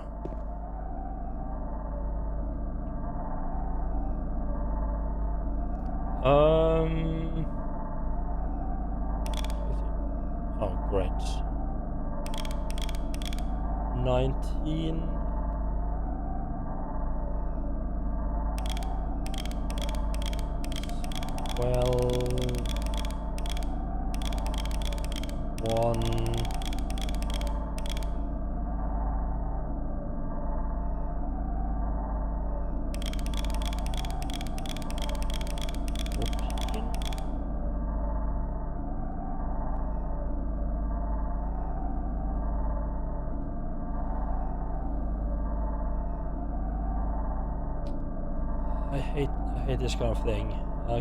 Oh, great. 19. Well, 1. 14. I hate this kind of thing.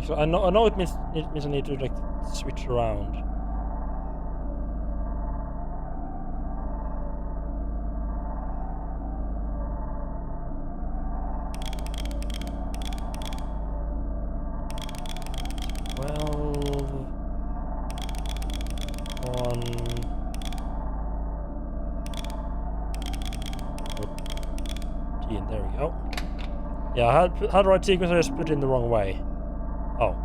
So I know it means I need to like switch around. Well, 1. 14, there we go. Yeah, I had the right sequence, I just put it in the wrong way. Oh.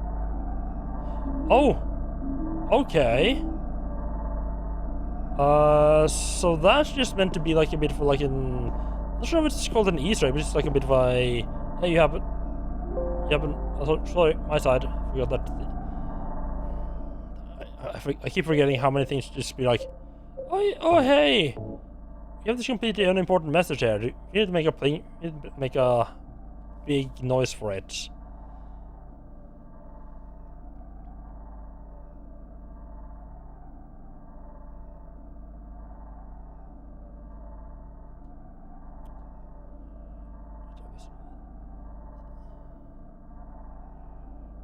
Oh! Okay. So that's just meant to be like a bit of like an... I'm not sure if it's called an Easter egg, but it's like a bit of a... Hey, you haven't... Sorry, my side. I forgot that... I keep forgetting how many things just be like... Oh, hey! You have this completely unimportant message here. You need to make a plane... You need to make a... big noise for it.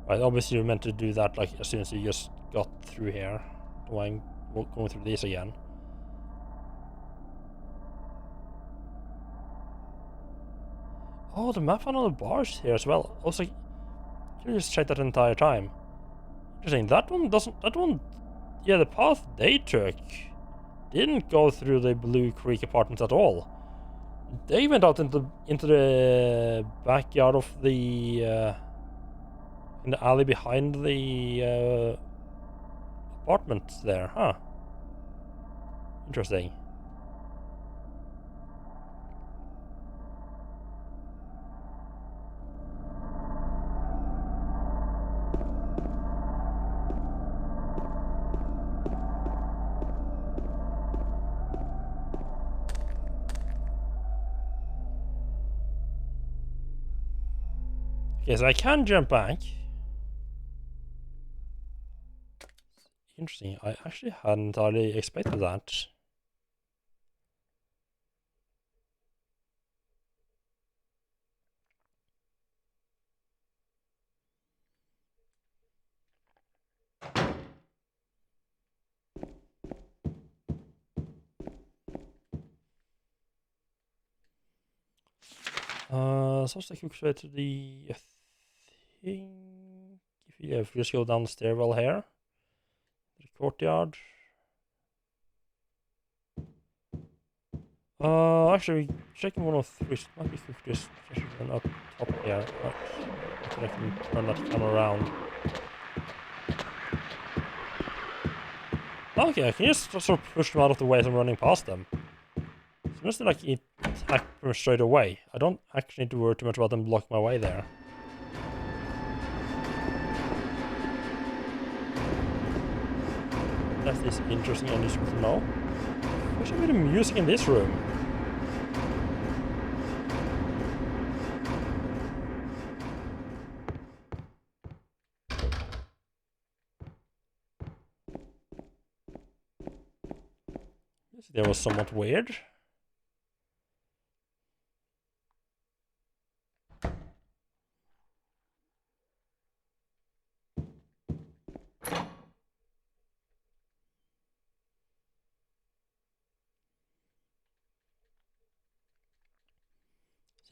Right, obviously you're meant to do that like as soon as you just got through here. Don't mind going through this again. Oh, the map on all the bars here as well. I was like, you just checked that entire time. Interesting. That one doesn't. That one, yeah, the path they took didn't go through the Blue Creek apartments at all. They went out into the backyard of the in the alley behind the apartments there, huh? Interesting. Okay, so I can jump back. Interesting. I actually hadn't entirely expected that. So what's the quick way to the... I think... If you just go down the stairwell here. The courtyard. Actually, checking 103. Might be quick just up top here. Right. I can turn that camera around. Okay, I can just sort of push them out of the way as I'm running past them. So just like attack them straight away. I don't actually need to worry too much about them blocking my way there. That is interesting and useful to know. What should be the music in this room? That was somewhat weird.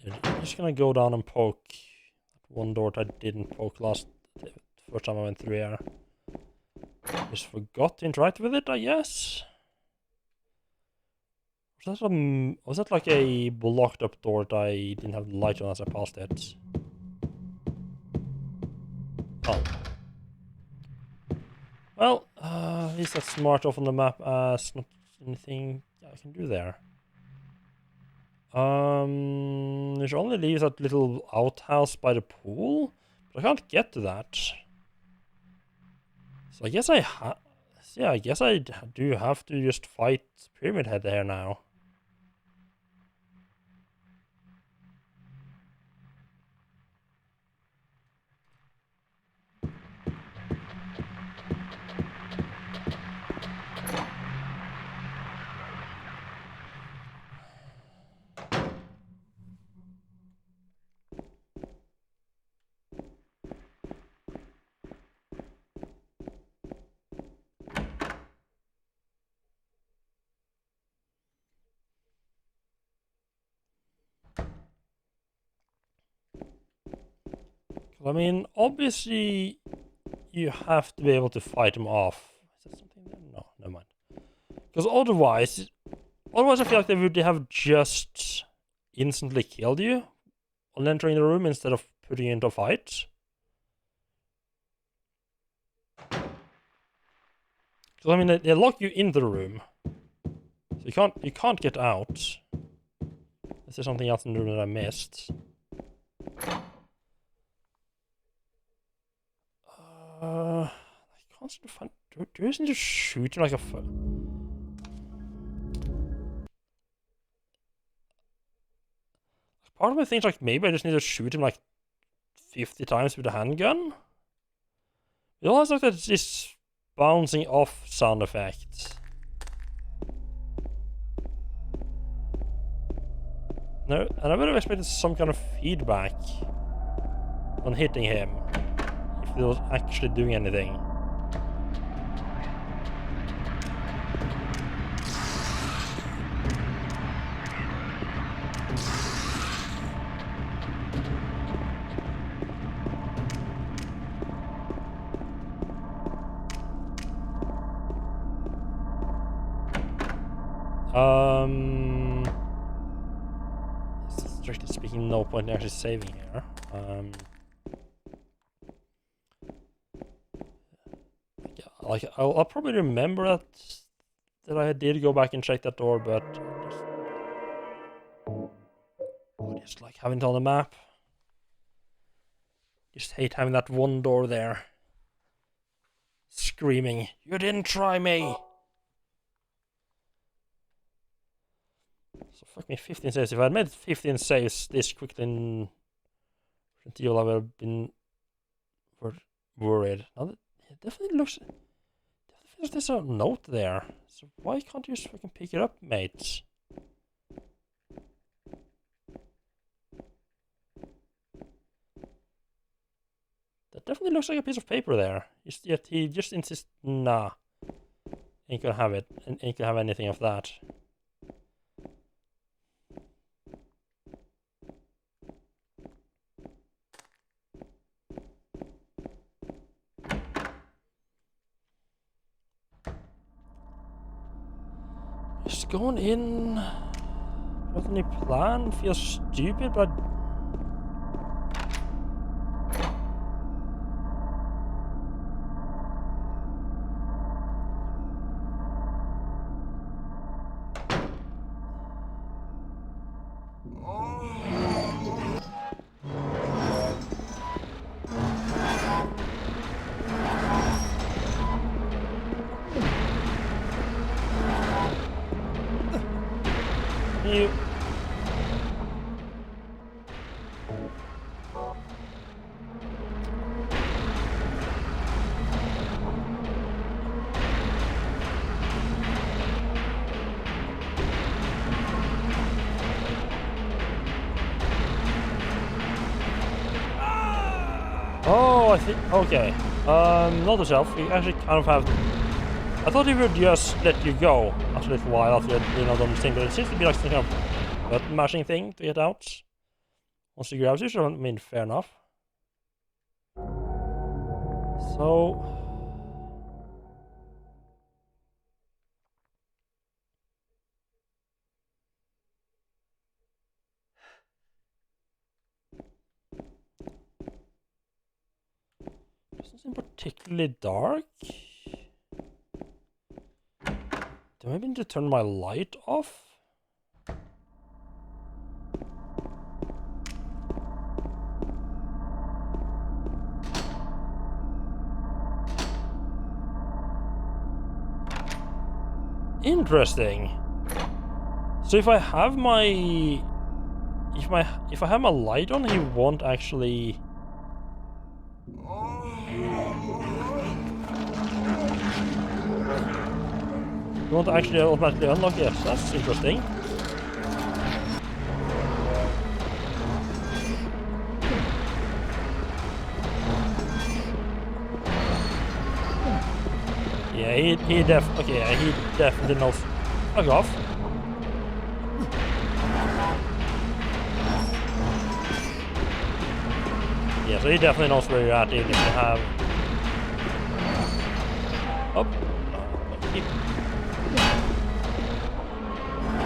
So I'm just gonna go down and poke that one door that I didn't poke the first time I went through here. Just forgot to interact with it, I guess. Was that like a blocked up door that I didn't have the light on as I passed it? Oh. Well, at least that's marked off on the map as not anything I can do there. Which only leaves that little outhouse by the pool, but I can't get to that. So I guess I guess I do have to just fight Pyramid Head there now. I mean, obviously, you have to be able to fight them off. Is there something there? No, never mind. Because otherwise I feel like they would have just instantly killed you on entering the room instead of putting you into a fight. Because I mean, they lock you in the room, so you can't get out. Is there something else in the room that I missed? I can't seem to find. Do you just need to shoot him like a Part of me thinks like maybe I just need to shoot him like 50 times with a handgun. It almost like that this bouncing off sound effect. No, and I would have expected some kind of feedback on hitting him if he was actually doing anything. Strictly speaking, no point in actually saving here. Yeah, like I'll probably remember that I did go back and check that door, but I just like having it on the map. Just hate having that one door there, screaming, "You didn't try me!" So fuck me, 15 saves. If I had made 15 saves this quickly in Resident Evil, I would have been worried. Now it definitely feels like there's a note there. So why can't you just fucking pick it up, mates? That definitely looks like a piece of paper there. Yet he just insists, nah, ain't gonna have it, and ain't gonna have anything of that. Just going in without any plan feels stupid, but you. Oh, I think, okay. Not yourself. You actually kind of have. I thought he would just let you go after a little while after you know done the thing, but it seems to be like some kind of button mashing thing to get out. Once he grabs you, so I mean, fair enough. So. Doesn't seem particularly dark. Do I maybe need to turn my light off? Interesting. So if I have my if I have my light on, he won't actually. He won't actually automatically unlock it. That's interesting. Yeah, he definitely knows. Fuck off. Yeah, so he definitely knows where you're at, even if you have. Oh.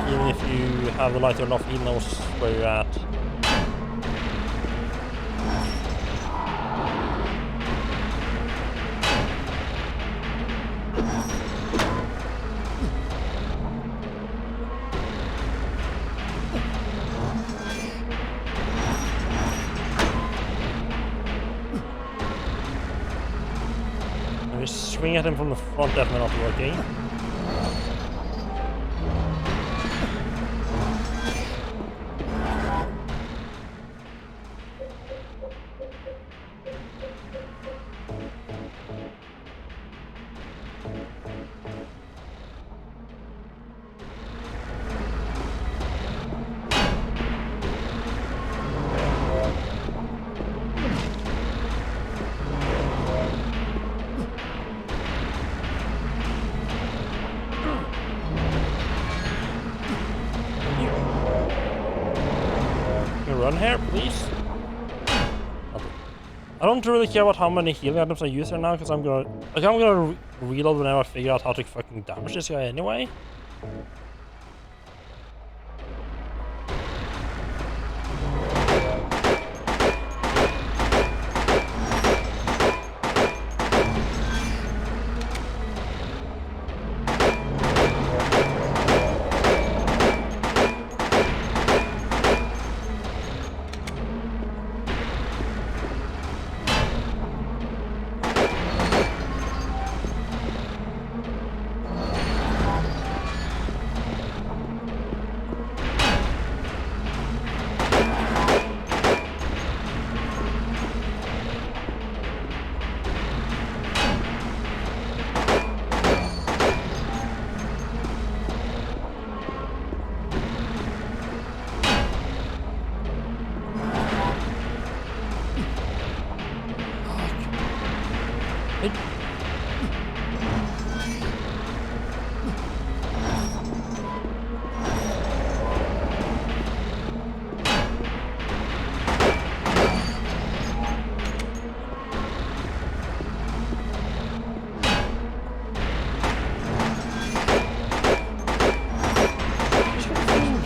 Even if you have the light turned off, he knows where you're at. Swing at him from the front, definitely not working. Run here, please. I don't really care about how many healing items I use here now, because I'm gonna reload whenever I figure out how to fucking damage this guy anyway.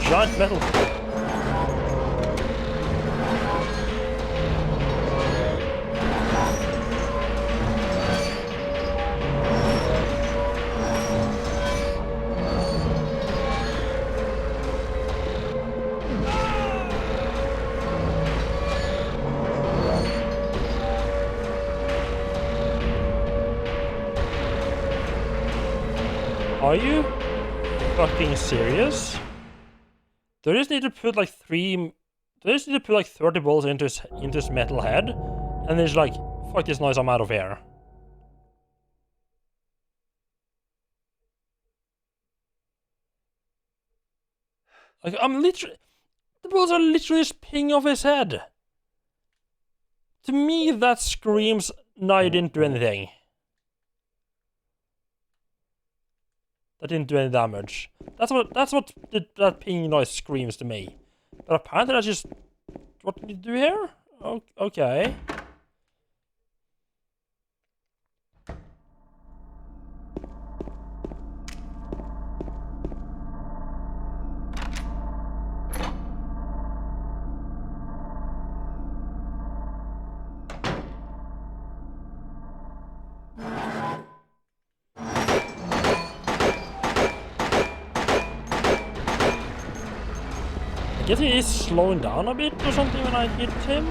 Giant metal. Are you fucking serious? Do I just need to put like 30 bullets into his metal head, and then just like, fuck this noise, I'm out of here. Like, the bullets are literally just pinging off his head. To me, that screams, no, you didn't do anything. That didn't do any damage. That's what that ping noise screams to me. But apparently that's just... What did you do here? Oh, okay. I guess he is slowing down a bit or something when I hit him.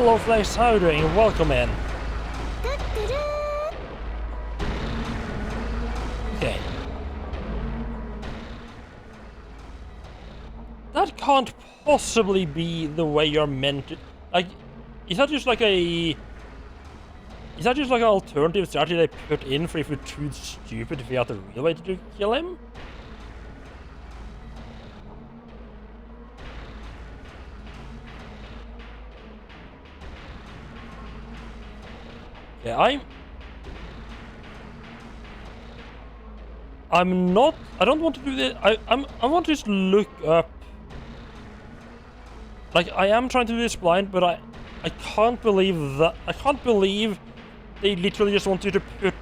Hello, Flex. How are you doing? Welcome in. Okay. That can't possibly be the way you're meant to... Like, is that just like a... Is that just like an alternative strategy they put in for if you're too stupid to figure out the real way to kill him? Yeah, I'm not... I don't want to do this. I want to just look up... Like, I am trying to do this blind, but I can't believe that... I can't believe they literally just want you to put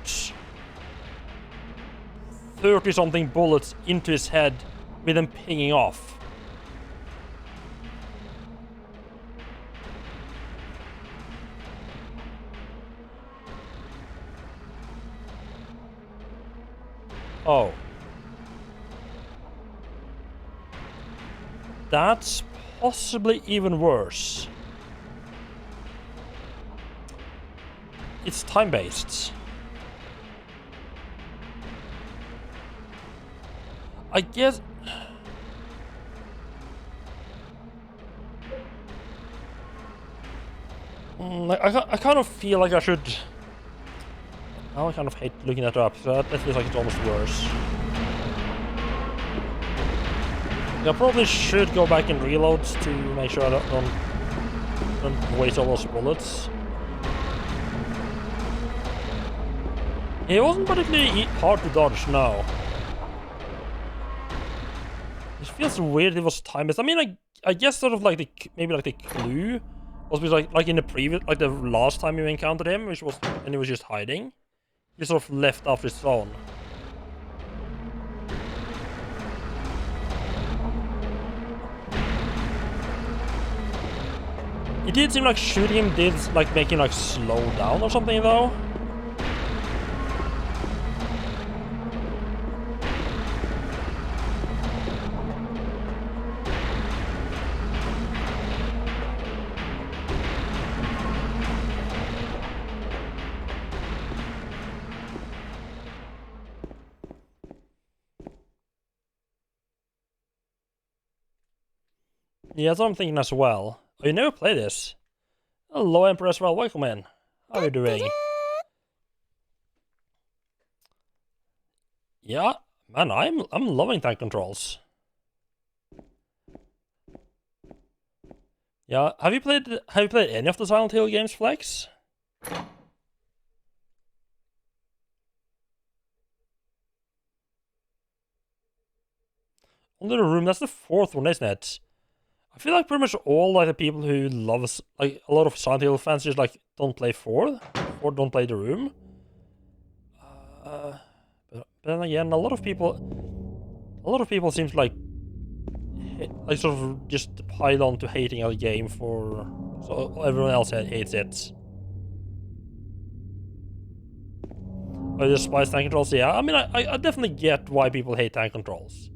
30-something bullets into his head with them pinging off. Oh. That's possibly even worse. It's time-based. I guess... I kind of feel like I should... I kind of hate looking that up, so that feels like it's almost worse. I probably should go back and reload to make sure I don't waste all those bullets. It wasn't particularly hard to dodge, no. It feels weird it was time-based. I mean, I guess sort of like the... Maybe like the clue was like in the previous... Like the last time you encountered him, which was... And he was just hiding. He sort of left after his phone. It did seem like shooting him did like make him like slow down or something though. Yeah, that's what I'm thinking as well. Oh, you never played this? Hello, Emperor as well. Welcome in. How are you doing? Yeah, man, I'm loving tank controls. Yeah, have you played any of the Silent Hill games, Flex? Only the Room, that's the 4th one, isn't it? I feel like pretty much all like the people who love like a lot of Silent Hill fans just like don't play 4 or don't play The Room. But then again, a lot of people seem to like sort of just pile on to hating a game for so everyone else hates it. I despise tank controls. Yeah, I mean I definitely get why people hate tank controls.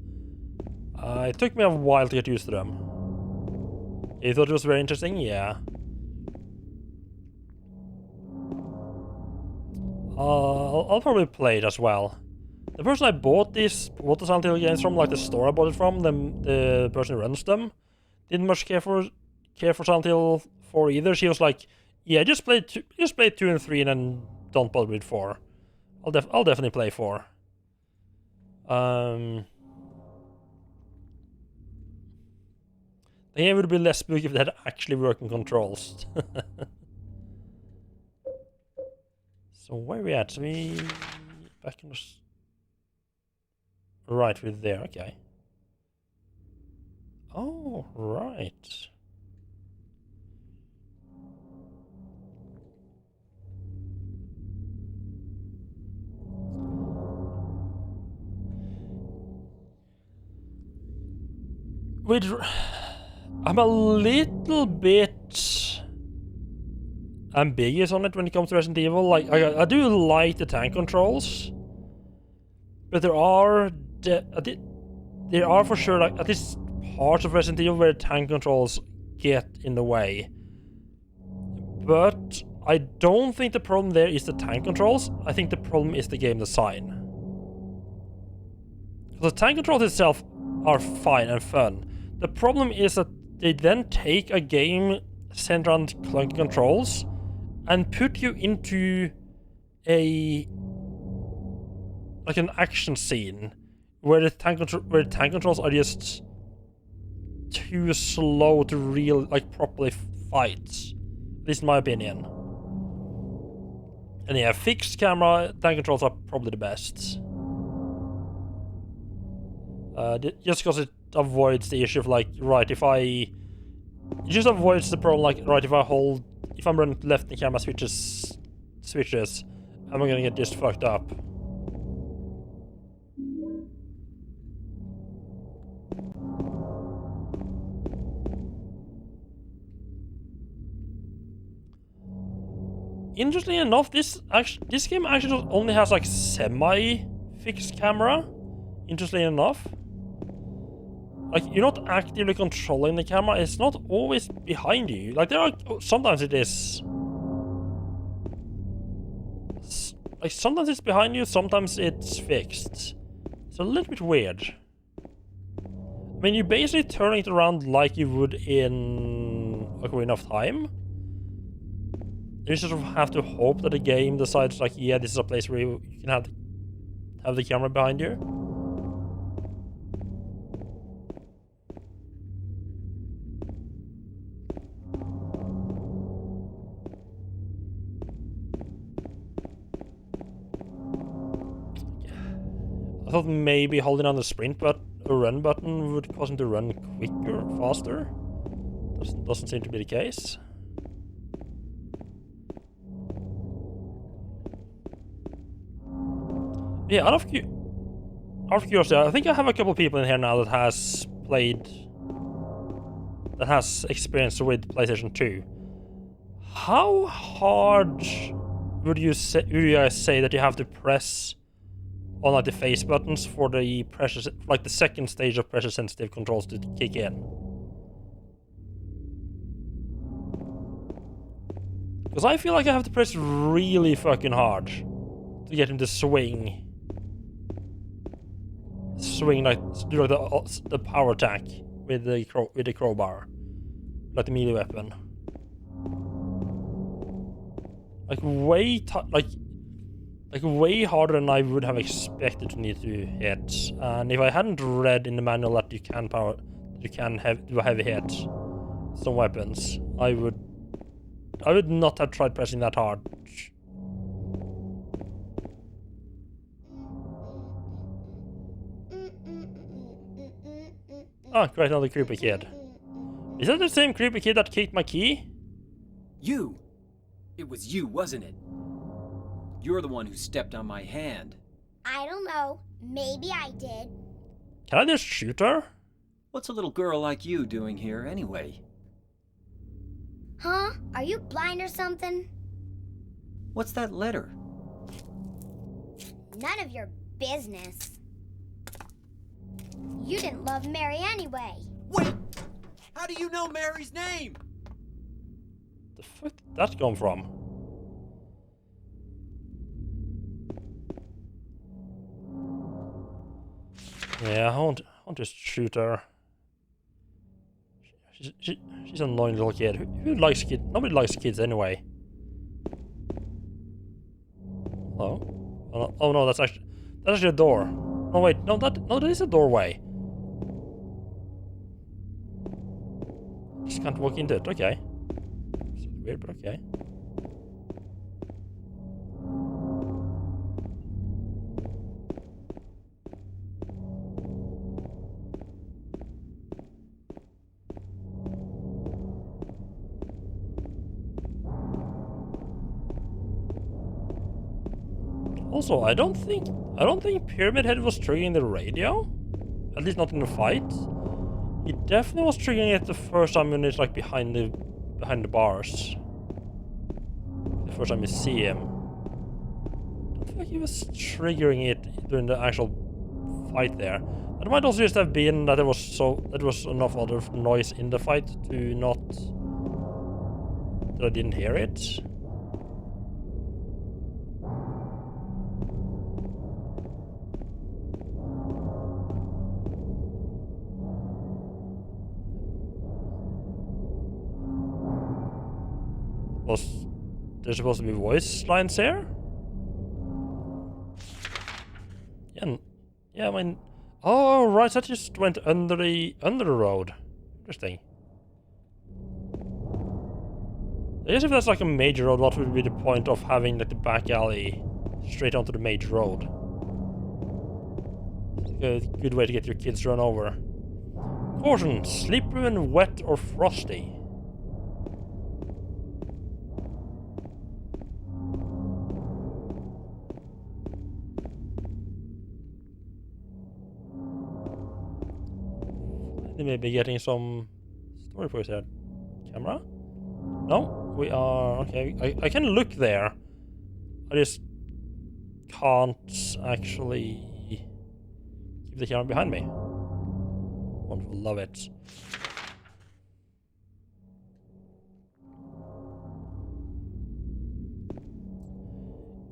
It took me a while to get used to them. You thought it was very interesting? Yeah. I'll probably play it as well. The person I bought the Silent Hill games from, like the store I bought it from, the person who runs them, didn't much care for Silent Hill 4 either. She was like, "Yeah, just play 2 and 3, and then don't bother with 4." I'll definitely play 4. The game would be less spooky if they had actually working controls. So where are we at? So we back in the... Right, we're there, okay. Oh, right. I'm a little bit ambiguous on it when it comes to Resident Evil. Like, I do like the tank controls, but there are for sure like at least parts of Resident Evil where tank controls get in the way. But I don't think the problem there is the tank controls. I think the problem is the game design. The tank controls itself are fine and fun. The problem is that they then take a game centered around clunky controls and put you into like an action scene where the tank controls are just too slow to properly fight. At least in my opinion. And yeah, fixed camera tank controls are probably the best. Just because it avoids the issue of like, right, it just avoids the problem like, right, if I'm running left and the camera switches, I'm gonna get just fucked up. Interestingly enough, this game actually only has like semi-fixed camera. Interestingly enough. Like, you're not actively controlling the camera, it's not always behind you. Like, sometimes it is. Like, sometimes it's behind you, sometimes it's fixed. It's a little bit weird. I mean, you basically turn it around like you would in Ocarina of Time. You sort of have to hope that the game decides, like, yeah, this is a place where you can have the camera behind you. I thought maybe holding on the sprint button or run button would cause him to run quicker, faster. Doesn't seem to be the case. Yeah, out of curiosity, I think I have a couple people in here now that has experience with PlayStation 2. How hard would you guys say that you have to press on like the face buttons for the pressure, like the second stage of pressure sensitive controls to kick in? Because I feel like I have to press really fucking hard to get him to swing like do like the power attack with the crowbar, like the melee weapon. Like way harder than I would have expected to need to hit. And if I hadn't read in the manual that you can do a heavy hit some weapons, I would not have tried pressing that hard. Oh, great, another creepy kid. Is that the same creepy kid that kicked my key? You! It was you, wasn't it? You're the one who stepped on my hand. I don't know. Maybe I did. Can I just shoot her? What's a little girl like you doing here anyway? Huh? Are you blind or something? What's that letter? None of your business. You didn't love Mary anyway. Wait! How do you know Mary's name? The fuck did that come from? Yeah, I won't just shoot her. She's an annoying little kid. Who likes kids? Nobody likes kids anyway. Hello? Oh no, that's actually a door. Oh wait, no, that is a doorway. Just can't walk into it. Okay. It's weird, but okay. Also, I don't think Pyramid Head was triggering the radio. At least not in the fight. He definitely was triggering it the first time when it's like behind the bars. The first time you see him. I don't feel like he was triggering it during the actual fight there. That might also just have been that there was enough other noise in the fight to not that I didn't hear it. Was there supposed to be voice lines here? Yeah, I mean, oh right, that just went under the road. Interesting. I guess if that's like a major road, what would be the point of having like the back alley straight onto the major road? It's a good way to get your kids run over. Caution, slippery and wet or frosty. They may be getting some story points here. Camera? No, we are okay. I can look there. I just can't actually keep the camera behind me. Wonderful, love it.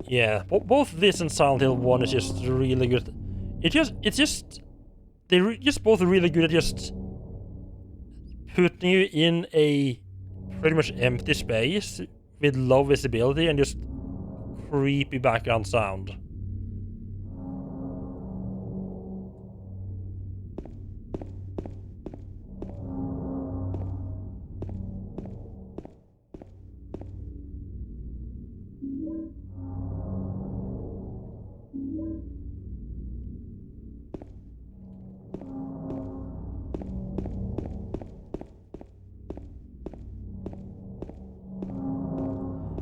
Yeah, both this and Silent Hill 1 is just really good. They're just both really good at just putting you in a pretty much empty space with low visibility and just creepy background sound.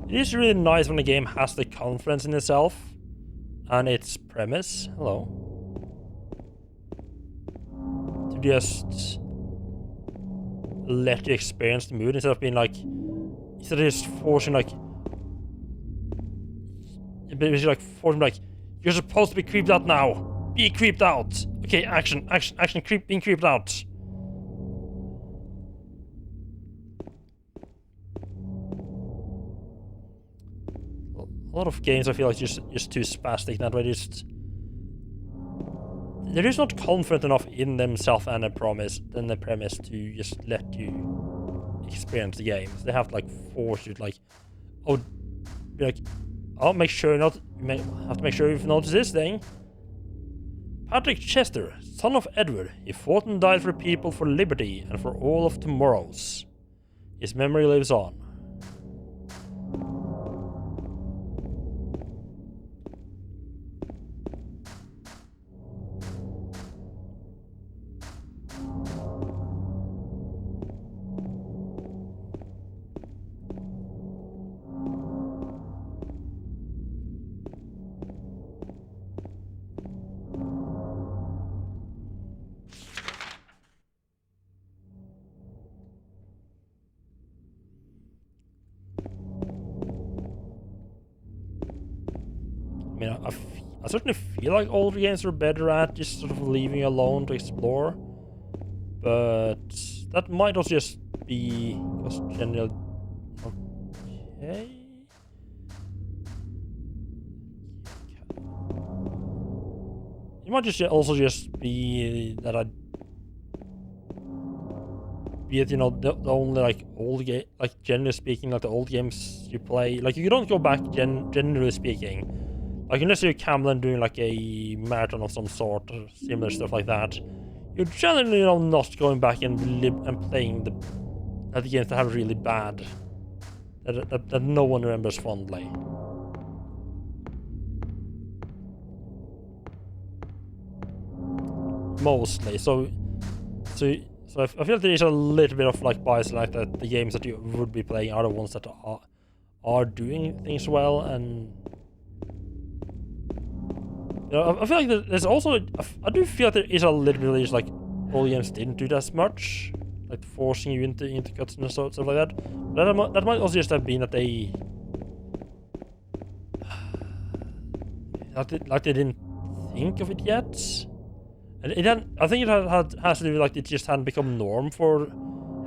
It is really nice when a game has the confidence in itself and its premise. Hello. To just let you experience the mood instead of being like, instead of just forcing like, you're supposed to be creeped out now. Be creeped out. Okay, action, being creeped out. A lot of games I feel like just too spastic that way. They're just not confident enough in themselves and the premise to just let you experience the games. They have to like force you to like, oh, be like, I'll make sure you have to make sure you've noticed this thing. Patrick Chester, son of Edward, he fought and died for people, for liberty, and for all of tomorrows. His memory lives on. I mean, I certainly feel like older games are better at just sort of leaving you alone to explore, but that might also just be because generally. Okay. It might just also just be that you know, the only like old game, like generally speaking, like the old games you play, like you don't go back generally speaking. Like, unless you're Cameron doing like a marathon of some sort or similar stuff like that, you're generally, you know, not going back and playing the games that are really bad, that no one remembers fondly. Mostly, so I feel like there is a little bit of like bias, like that the games that you would be playing are the ones that are doing things well, and you know, I feel like there's also, I do feel like there is a little bit of just like all games didn't do that much, like forcing you into cuts and stuff like that. But that might also just have been that they like they didn't think of it yet. And I think it has to do with like it just hadn't become norm for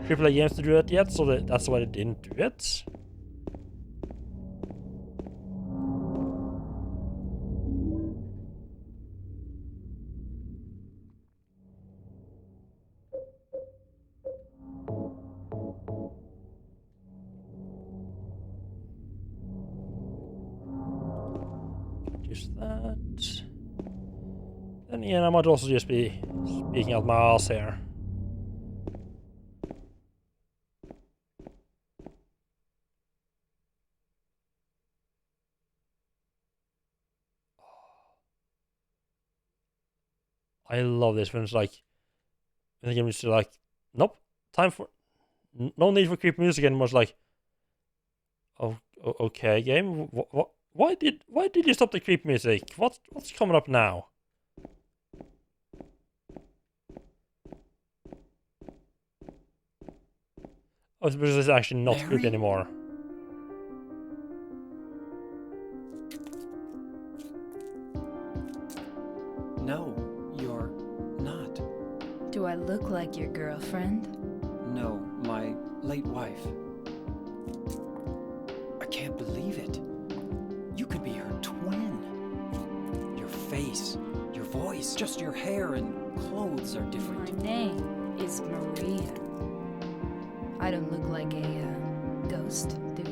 AAA games to do it yet, so that's why they didn't do it. use that. Then again, I might also just be speaking out my ass here. I love this when it's like, when the game is like, nope, time for, no need for creepy music anymore. It's like, oh, okay, game. What? Why did you stop the creep music? What's coming up now? Oh, it's because it's actually not creepy anymore. No, you're not. Do I look like your girlfriend? No, my late wife. I can't believe it. You could be her twin. Your face, your voice, just your hair and clothes are My different. name is Maria. I don't look like a ghost, do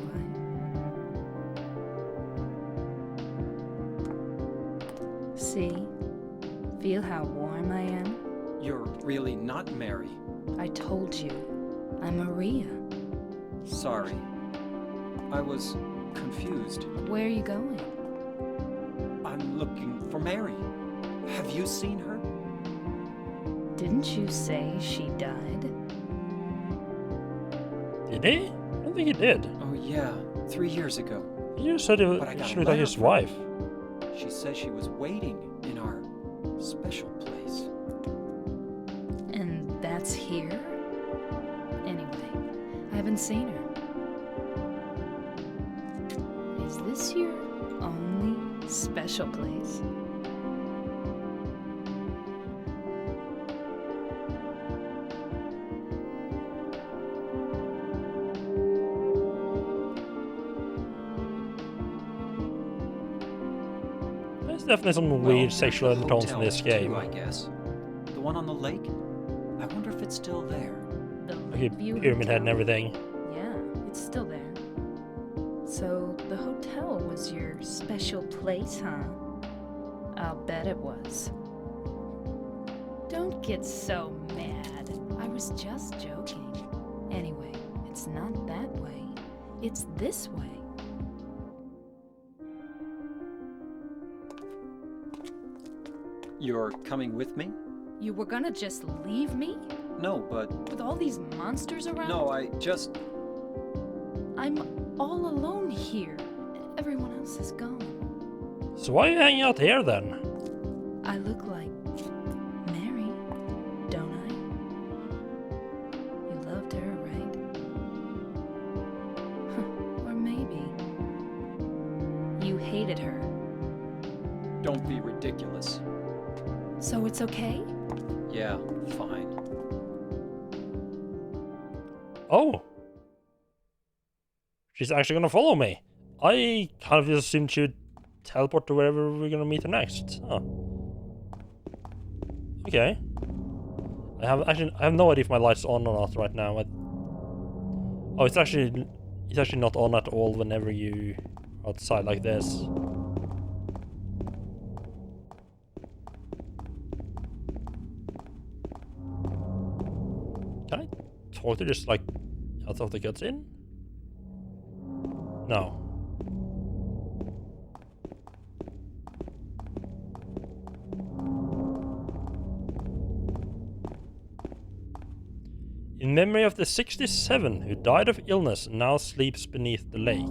I? See? Feel how warm I am? You're really not Mary. I told you, I'm Maria. Sorry. I was confused. Where are you going? I'm looking for Mary. Have you seen her? Didn't you say she died? Did he? I don't think he did. Oh yeah, 3 years ago. You said But I got she a looked like letter his from her. wife. She said she was waiting in our special place. And that's here? Anyway, I haven't seen her. Is this your only special place? There's definitely some Well, weird there's sexual the undertones in hotel, this game. too, I guess. The one on the lake? I wonder if it's still there. The Okay, Lakeview pyramid head and Hotel? everything. Yeah, it's still there. So the hotel was your special place, huh? I'll bet it was. Don't get so mad. I was just joking. Anyway, it's not that way. It's this way. You're coming with me? You were gonna just leave me? No, but... With all these monsters around? No, I just... I'm all alone here. Everyone else is gone. So why are you hanging out here then? I look like Mary, don't I? You loved her, right? Or maybe you hated her. Don't be ridiculous. So it's okay? Yeah, fine. Oh. She's actually gonna follow me. I kind of just assumed she would teleport to wherever we're gonna meet her next. Oh. Okay. I have no idea if my light's on or not right now. Oh, it's actually not on at all whenever you are outside like this. Can I talk to just like out of the cutscene? No. In memory of the 67 who died of illness and now sleeps beneath the lake.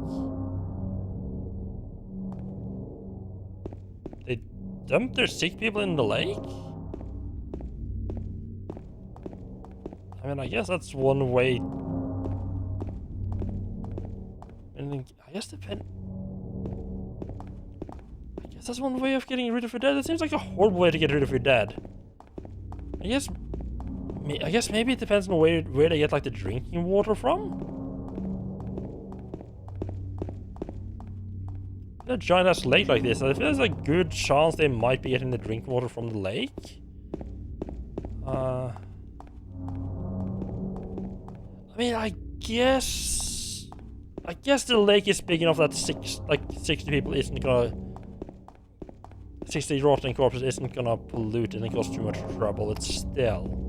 They dumped their sick people in the lake? I mean, I guess that's one way. And I guess that's one way of getting rid of your dead. That seems like a horrible way to get rid of your dead. I guess maybe it depends on where they get like the drinking water from. In a giant ass lake like this, I feel there's a good chance they might be getting the drinking water from the lake. I mean, I guess the lake is big enough that 60 people isn't gonna 60 rotten corpses isn't gonna pollute it and cause too much trouble, it's still.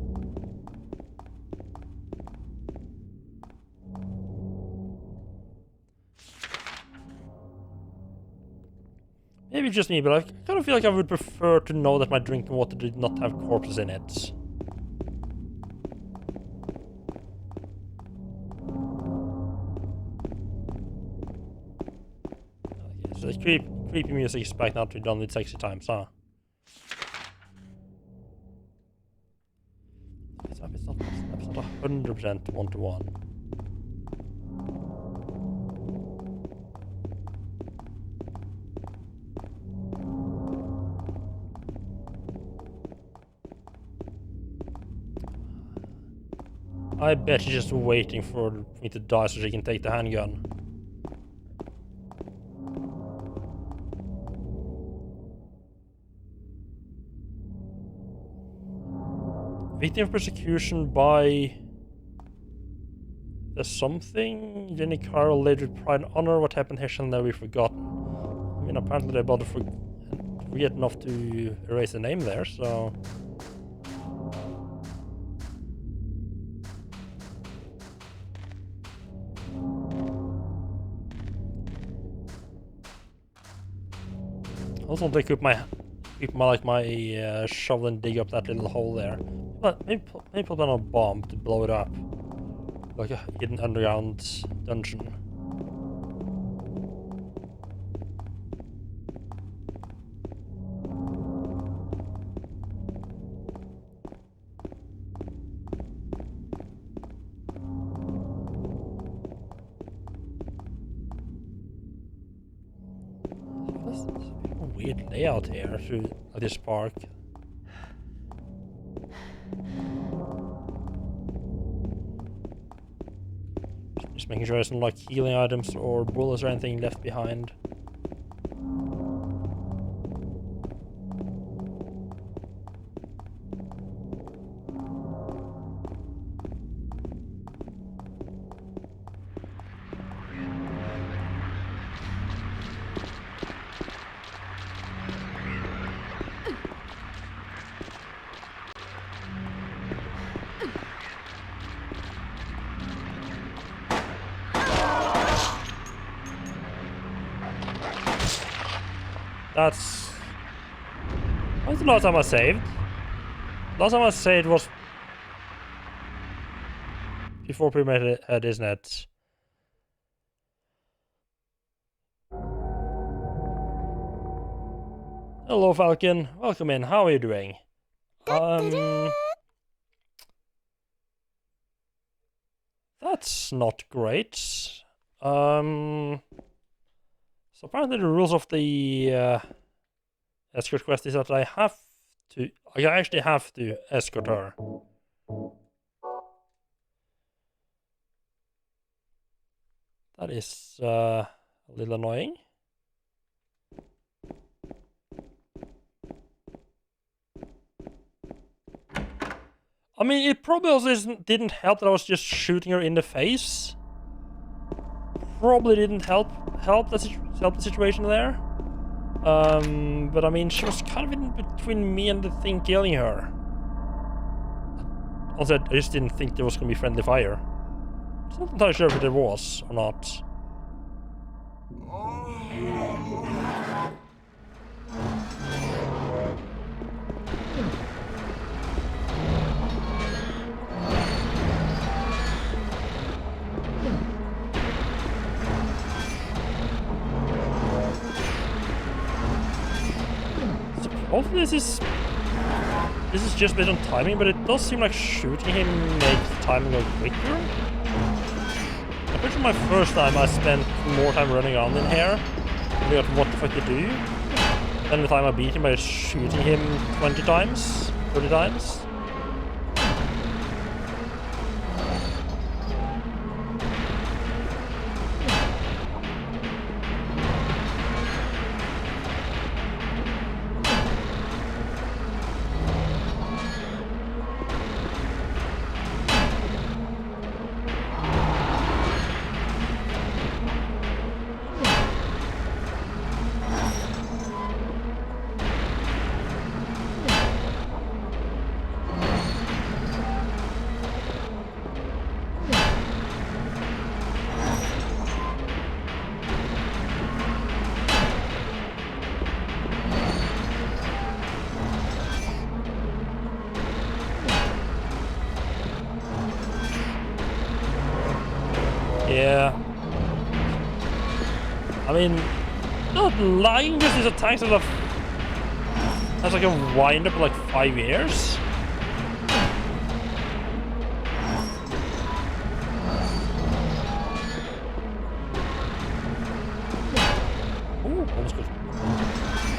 Maybe just me, but I kind of feel like I would prefer to know that my drinking water did not have corpses in it. Okay, so the creepy music is back now to done with sexy times, huh? It's not 100% one-to-one. I bet she's just waiting for me to die so she can take the handgun. Victim of persecution by the something? Jenny Carl laid with pride and honor. What happened here shall never be forgotten. I mean, apparently they bothered forget enough to erase the name there, so... I also want to keep my shovel and dig up that little hole there. But maybe put down a bomb to blow it up, like a hidden underground dungeon. Weird layout here through this park. Just making sure there's no like healing items or bullets or anything left behind. That's the last time I saved. Last time I saved was before Pre-Med had, isn't it? Hello, Falcon. Welcome in. How are you doing? That's not great. So apparently the rules of the escort quest is that I actually have to escort her. That is a little annoying. I mean, it probably also didn't help that I was just shooting her in the face. Probably didn't help the situation there. But I mean, she was kind of in between me and the thing killing her. Also, I just didn't think there was going to be friendly fire. I'm not entirely sure if there was or not. Hopefully this is just based on timing, but it does seem like shooting him makes the timing go quicker. I'm pretty sure my first time I spent more time running around in here, figuring out what the fuck to do, than the time I beat him by shooting him 20 times, 30 times. Yeah. I mean, not lying, just these attacks that has like a wind up like 5 years. Ooh, almost good.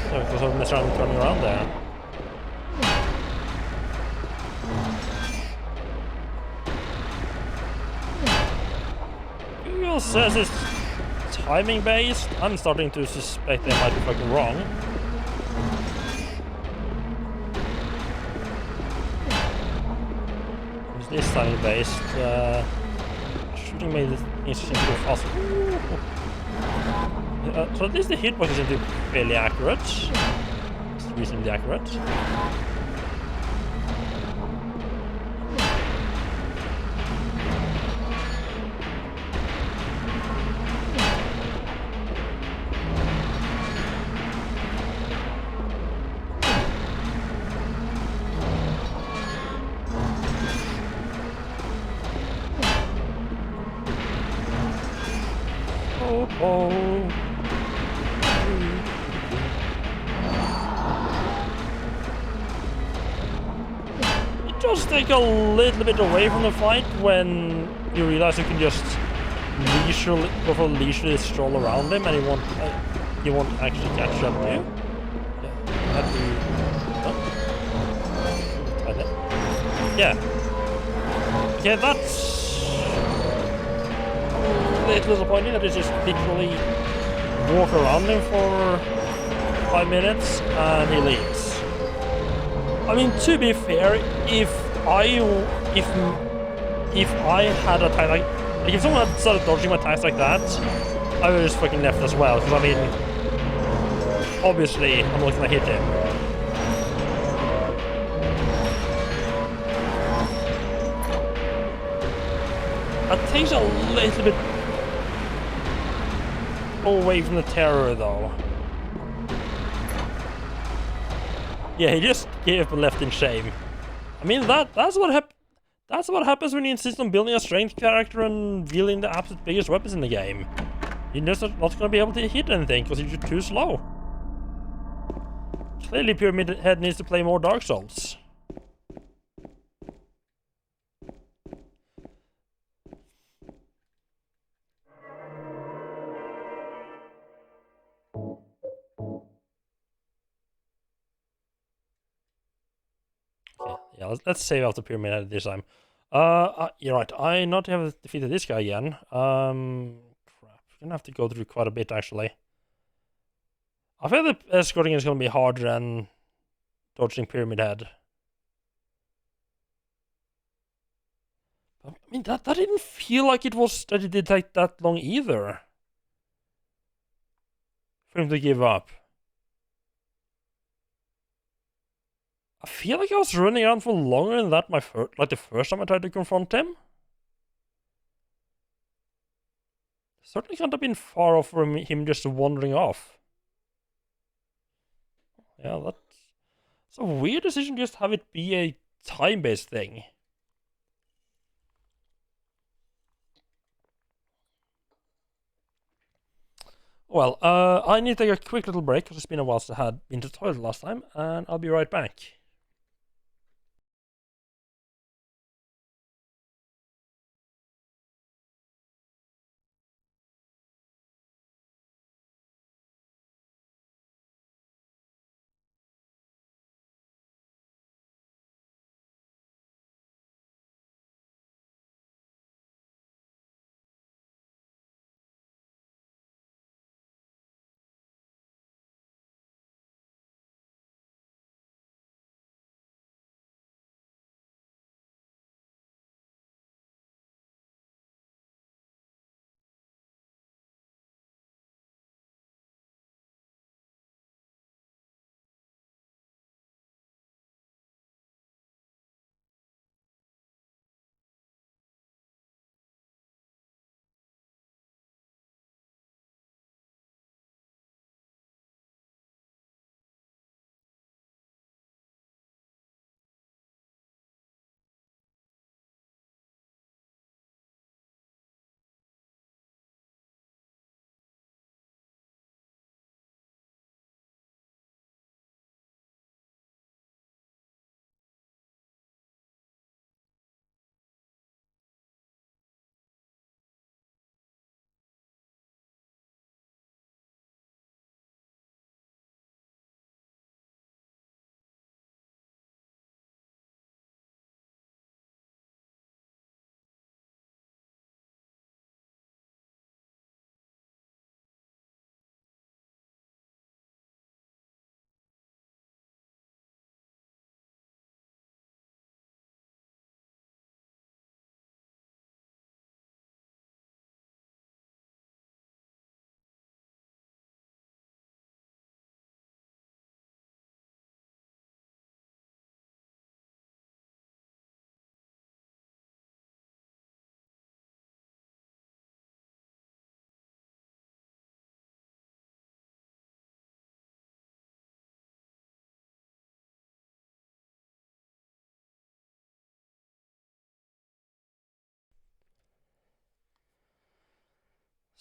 So because I messed around turning around there. Google says it's timing based. I'm starting to suspect they might be fucking wrong. Is this timing based? Shooting made things seem to go faster. So at least the hitbox seem to be fairly accurate. It's reasonably accurate. It does take a little bit away from the fight when you realize you can just go for a leisurely stroll around him and he won't actually catch up to you. Yeah, yeah. Okay, that's a little disappointing that it's just literally walk around him for 5 minutes and he leaves. I mean, to be fair, if I had a attack like if someone had started dodging my attacks like that, I would have just fucking left as well. Because I mean, obviously, I'm not gonna hit him. That takes a little bit away from the terror, though. Yeah, he just gave up and left in shame. I mean, that's what happens when you insist on building a strength character and wielding the absolute biggest weapons in the game. You're just not going to be able to hit anything because you're too slow. Clearly, Pyramid Head needs to play more Dark Souls. Okay, yeah, let's save out the Pyramid Head this time. You're right. I not have defeated this guy again. Crap. We're gonna have to go through quite a bit actually. I feel that escorting is gonna be harder than dodging Pyramid Head. I mean, that didn't feel like it did take that long either. For him to give up. I feel like I was running around for longer than that like the first time I tried to confront him. Certainly can't have been far off from him just wandering off. Yeah, that's a weird decision to just have it be a time-based thing. Well, I need to take a quick little break because it's been a while since I had been to the toilet last time, and I'll be right back.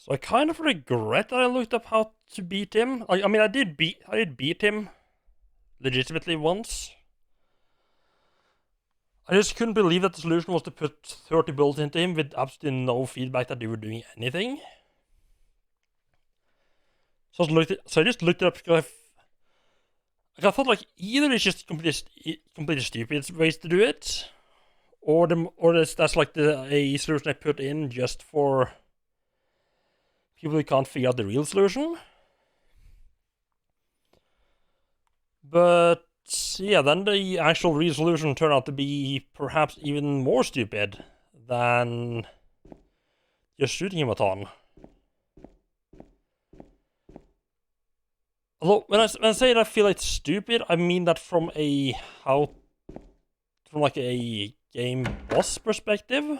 So I kind of regret that I looked up how to beat him. I mean, I did beat him legitimately once. I just couldn't believe that the solution was to put 30 bullets into him with absolutely no feedback that they were doing anything. So I just looked it up because I thought like either it's just completely stupid ways to do it, or that's like a solution I put in just for people who can't figure out the real solution. But yeah, then the actual real solution turned out to be perhaps even more stupid than just shooting him a ton. Although when I say that I feel it's stupid, I mean that from like a game boss perspective.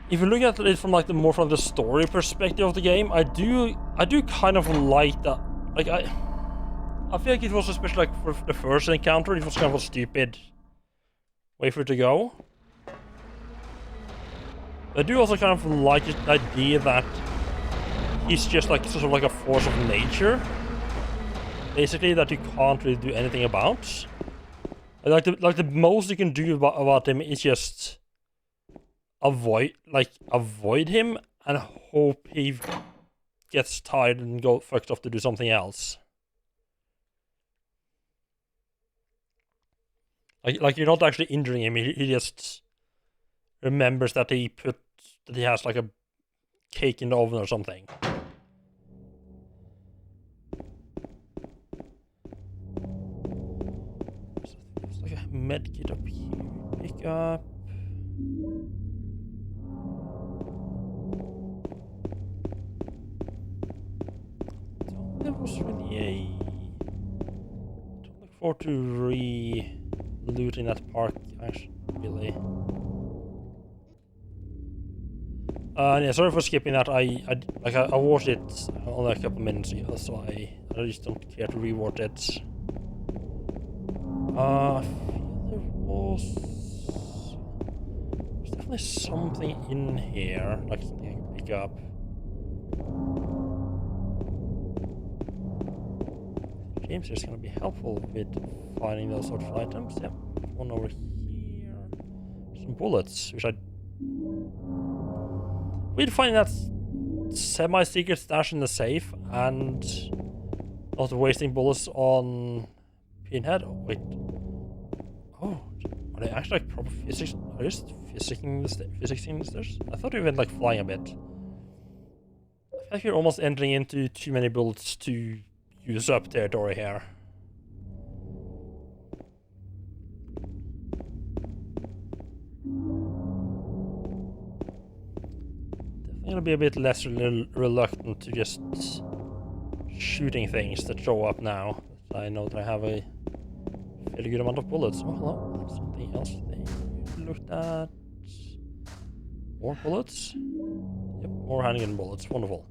If you look at it from like from the story perspective of the game, I do kind of like that. Like I feel like it was especially like for the first encounter, it was kind of a stupid way for it to go. I do also kind of like the idea that he's just like sort of like a force of nature, basically, that you can't really do anything about. Like the most you can do about him is just avoid him and hope he gets tired and fucks off to do something else. Like you're not actually injuring him. He just remembers that he has like a cake in the oven or something. There's like a medkit up here. Pick up. There was really don't look forward to looting that park, actually, really. Yeah, sorry for skipping that. I watched it only a couple minutes ago, so I just don't care to rewatch it. I feel there's definitely something in here, like something I can pick up. James is going to be helpful with finding those sort of items. Yep, one over here. Some bullets, which we'd find that semi-secret stash in the safe and not wasting bullets on Pinhead. Oh, wait. Oh, are they actually like proper physics? Are they just physicsing the stairs? I thought we went like flying a bit. I feel like you're almost entering into too many bullets to use up territory here. Definitely gonna be a bit less reluctant to just shooting things that show up now. I know that I have a fairly good amount of bullets. Oh, hello. Something else they looked at. More bullets? Yep, more handgun bullets. Wonderful.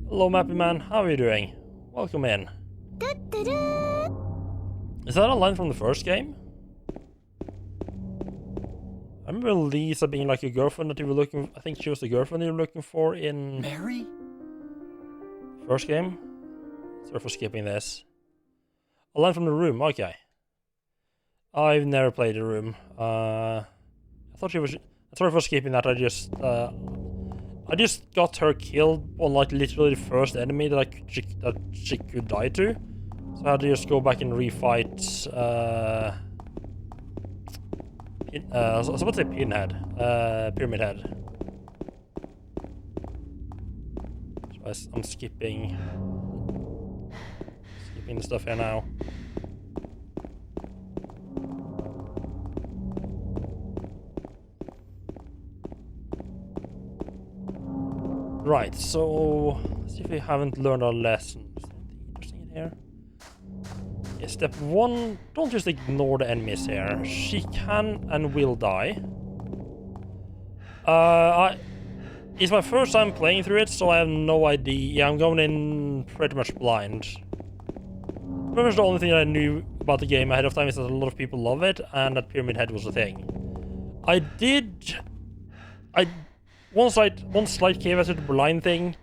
Hello, Mappy Man. How are you doing? Welcome in. Is that a line from the first game? I remember Lisa being like a girlfriend that you were looking for. I think she was the girlfriend you were looking for in Mary? First game? Sorry for skipping this. A line from the room, okay. I've never played the room. I thought she was... Sorry for skipping that, I just got her killed on like literally the first enemy that she could die to. So I had to just go back and refight I was about to say Pinhead. Pyramid Head. So I'm skipping the stuff here now. Right, so let's see if we haven't learned our lesson. Something interesting in here. Yeah, step 1, don't just ignore the enemies here. She can and will die. It's my first time playing through it, so I have no idea. Yeah, I'm going in pretty much blind. pretty much the only thing I knew about the game ahead of time is that a lot of people love it, and that Pyramid Head was a thing. One slight caveat to the blind thing.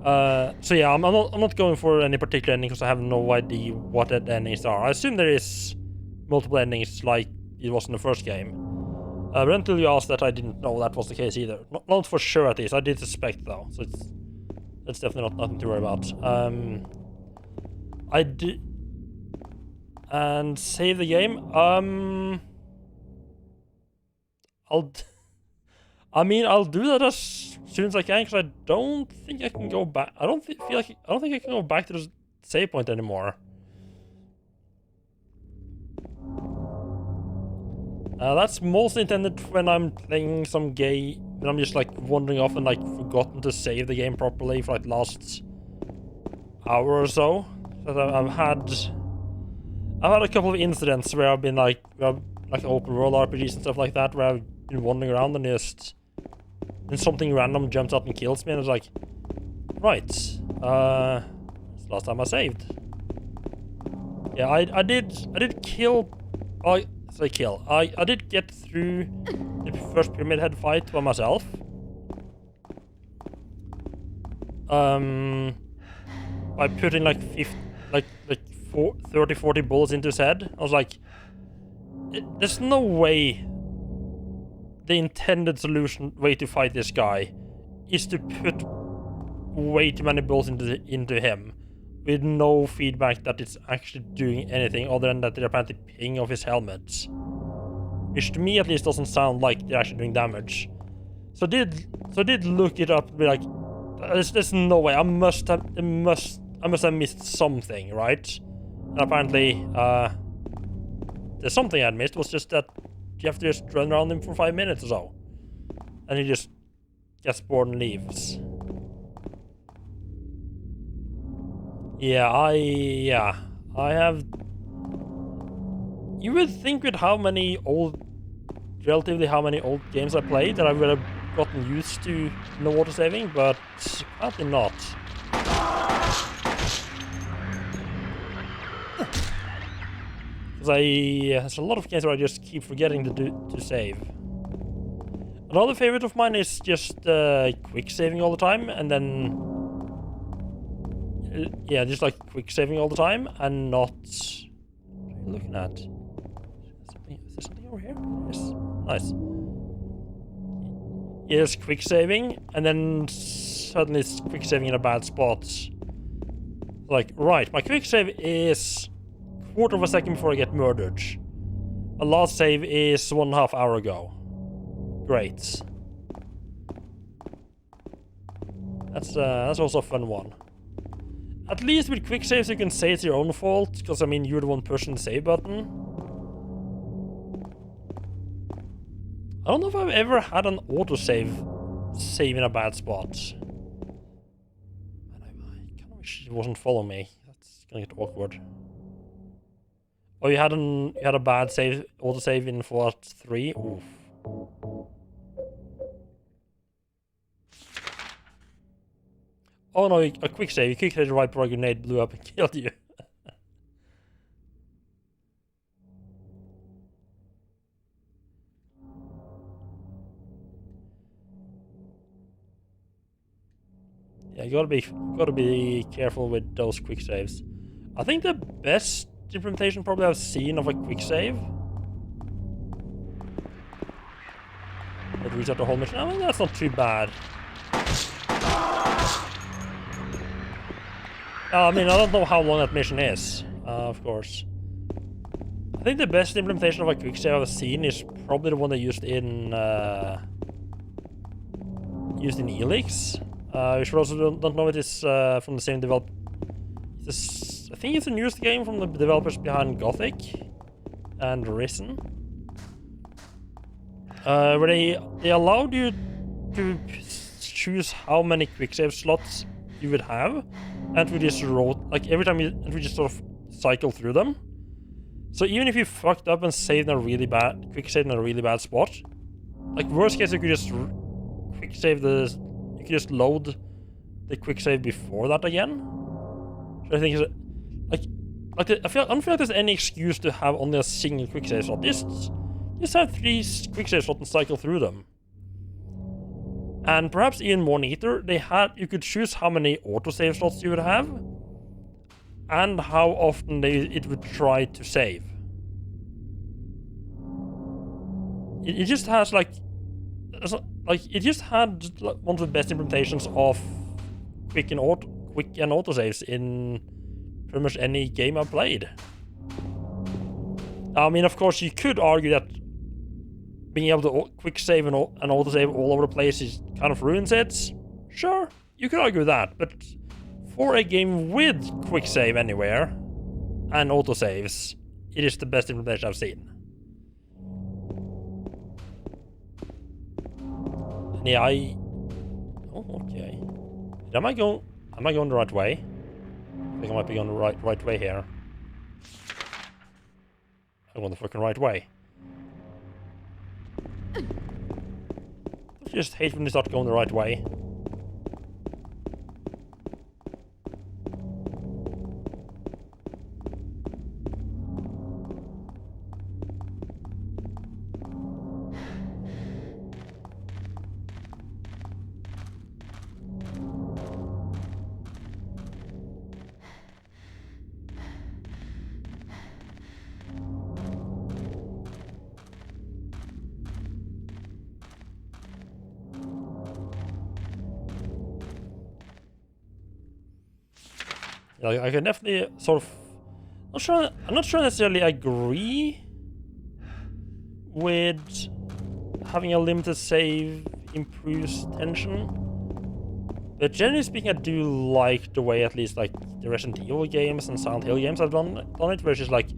So yeah, I'm not going for any particular ending because I have no idea what the endings are. I assume there is multiple endings like it was in the first game. But until you asked that, I didn't know that was the case either. Not for sure at least. I did suspect though, so it's definitely nothing to worry about. I did and save the game. I'll do that as soon as I can because I don't think I can go back. I don't think I can go back to the save point anymore. That's mostly intended when I'm playing some game, when I'm just like wandering off and like forgotten to save the game properly for like last hour or so. But I've had a couple of incidents where I've been like open world RPGs and stuff like that, where I've been wandering around and then something random jumps out and kills me, and it's like, right, it's the last time I saved. Yeah, I did kill. I did get through the first Pyramid Head fight by myself. By putting like 30-40 bullets into his head. I was like, there's no way the intended way to fight this guy is to put way too many bullets into him with no feedback that it's actually doing anything other than that they're apparently ping off his helmet. Which to me at least doesn't sound like they're actually doing damage. So I did look it up and be like, there's no way, I must have missed something, right? And apparently, there's something I'd missed, was just that you have to just run around him for 5 minutes or so. And he just gets bored and leaves. Yeah, I have... You would think with relatively how many old games I played that I would have gotten used to no auto saving, but apparently not. Because there's a lot of games where I just keep forgetting to save. Another favorite of mine is just quick saving all the time, and then... yeah, just like quick saving all the time, and not... What are you looking at? Is there something over here? Yes. Nice. Yes, quick saving, and then suddenly it's quick saving in a bad spot. Like, right, my quick save is 1/4 of a second before I get murdered. My last save is 1.5 hours ago. Great. That's also a fun one. At least with quick saves you can say it's your own fault, because I mean you're the one pushing the save button. I don't know if I've ever had an autosave in a bad spot. I kind of wish it wasn't following me. That's gonna get awkward. Oh, you had a bad autosave in Fallout 3? Oof. Oh no, a quick save. You quick saved right before a grenade blew up and killed you. Yeah, you gotta be careful with those quick saves. I think the best implementation probably I've seen of a quick save. Let's reset the whole mission. I mean, that's not too bad. I mean, I don't know how long that mission is, of course. I think the best implementation of a quick save I've seen is probably the one they used in Elix. You should also don't know it is from the same developer. I think it's the newest game from the developers behind Gothic and Risen. Where they allowed you to choose how many quick save slots you would have, and we just every time we just sort of cycle through them. So even if you fucked up and saved in a really bad quick save in a really bad spot, like worst case you could just quick save you could just load the quick save before that again. So I think it's I don't feel like there's any excuse to have only a single quick save slot. Just have 3 quick save slots and cycle through them. And perhaps even more neater, you could choose how many autosave slots you would have, and how often it would try to save. It just has it just had one of the best implementations of quick and autosaves in pretty much any game I've played. I mean, of course, you could argue that being able to quick save and autosave all over the place is kind of ruins it. Sure, you could argue that, but for a game with quick save anywhere and autosaves, it is the best implementation I've seen. And yeah, oh, okay. Am I going the right way? I think I might be going the right way here. I'm going the fucking right way. I just hate when they start going the right way. I can definitely sort of I'm not sure necessarily agree with having a limited save improves tension. But generally speaking, I do like the way at least like the Resident Evil games and Silent Hill games have done it, where it's just like,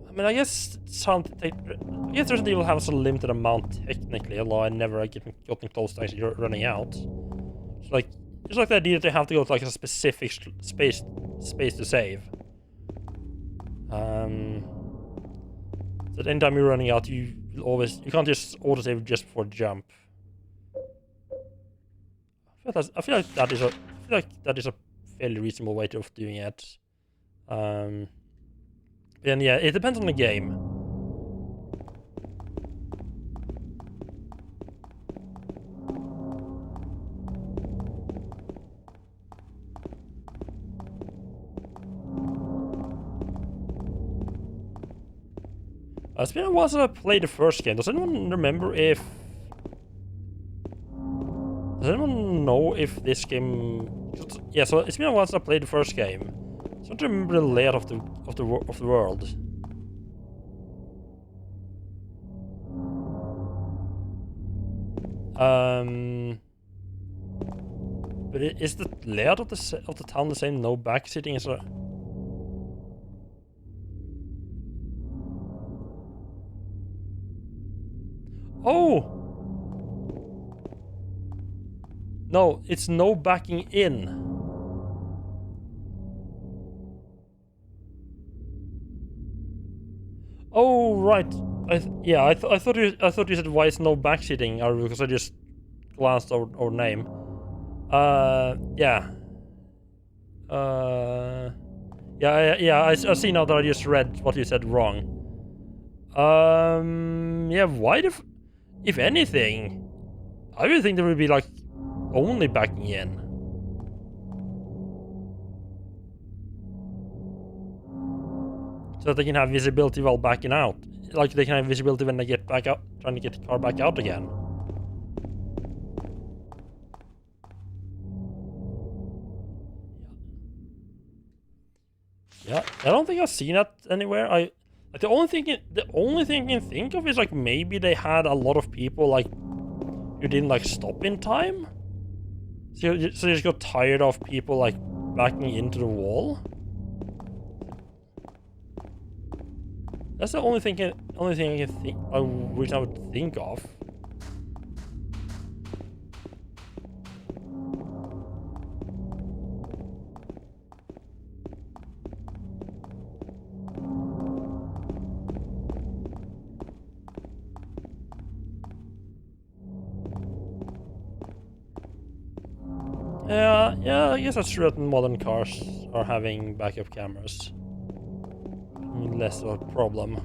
I mean, I guess Resident Evil has a limited amount technically, although I never gotten close to actually running out. So like, just like the idea that they have to go to like a specific space to save. So anytime you're running out, you can't just autosave just before the jump. I feel like that is a fairly reasonable way of doing it. And yeah, it depends on the game. It's been a while since I played the first game. Does anyone remember if... Does anyone know if this game... Yeah, so it's been a while since I played the first game. So I don't remember the layout of the world. But is the layout of the town the same? No backseating? Is there... Oh! No, it's no backing in. Oh, right. I thought you said why is no backseating, or because I just glanced over name. Yeah. Yeah, I see now that I just read what you said wrong. Yeah, why if anything, I would think there would be like only backing in. So that they can have visibility while backing out. Like they can have visibility when they get back out, trying to get the car back out again. Yeah, I don't think I've seen that anywhere. Like the only thing I can think of is like maybe they had a lot of people like who didn't like stop in time. So you just got tired of people like backing into the wall. That's the only thing I can think, which I would think of. Yeah, I guess that's true that modern cars are having backup cameras. I mean, less of a problem.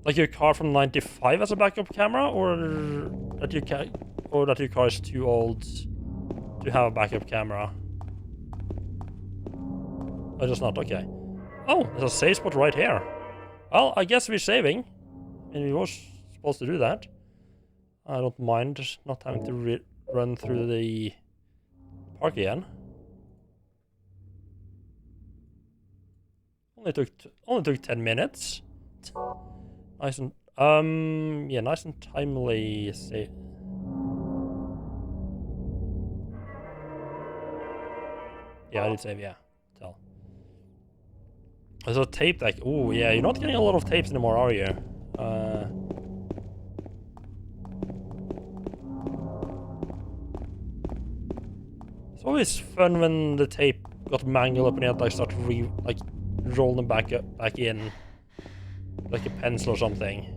Like your car from '95 has a backup camera, or that your car is too old to have a backup camera? Or just not, okay. Oh, there's a save spot right here. Well, I guess we're saving. And we were supposed to do that. I don't mind just not having to run through the park again. Only took 10 minutes. Nice and yeah, nice and timely. Say. Yeah, I did save. Yeah, tell. There's a tape deck. Oh yeah, you're not getting a lot of tapes anymore, are you? It's always fun when the tape got mangled up and you had to like start roll them back in, like a pencil or something.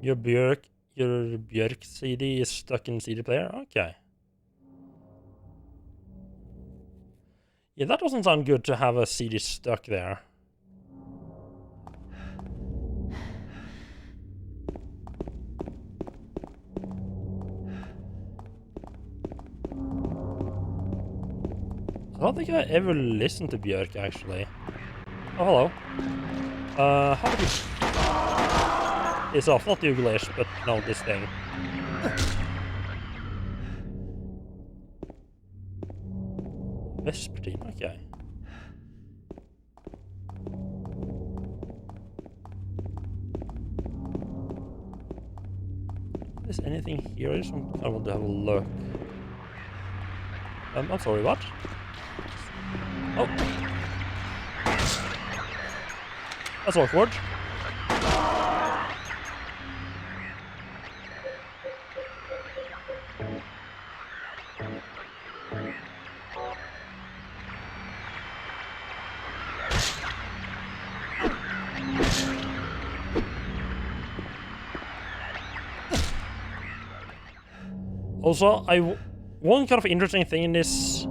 Your Björk CD is stuck in CD player? Okay. Yeah, that doesn't sound good to have a CD stuck there. I don't think I ever listened to Björk, actually. Oh, hello. How would you... It's off, not English, but no, this thing. Vespertine, okay. Is there anything here? I just kind of want to have a look. I'm sorry, what? Oh. That's awkward. Also, one kind of interesting thing in this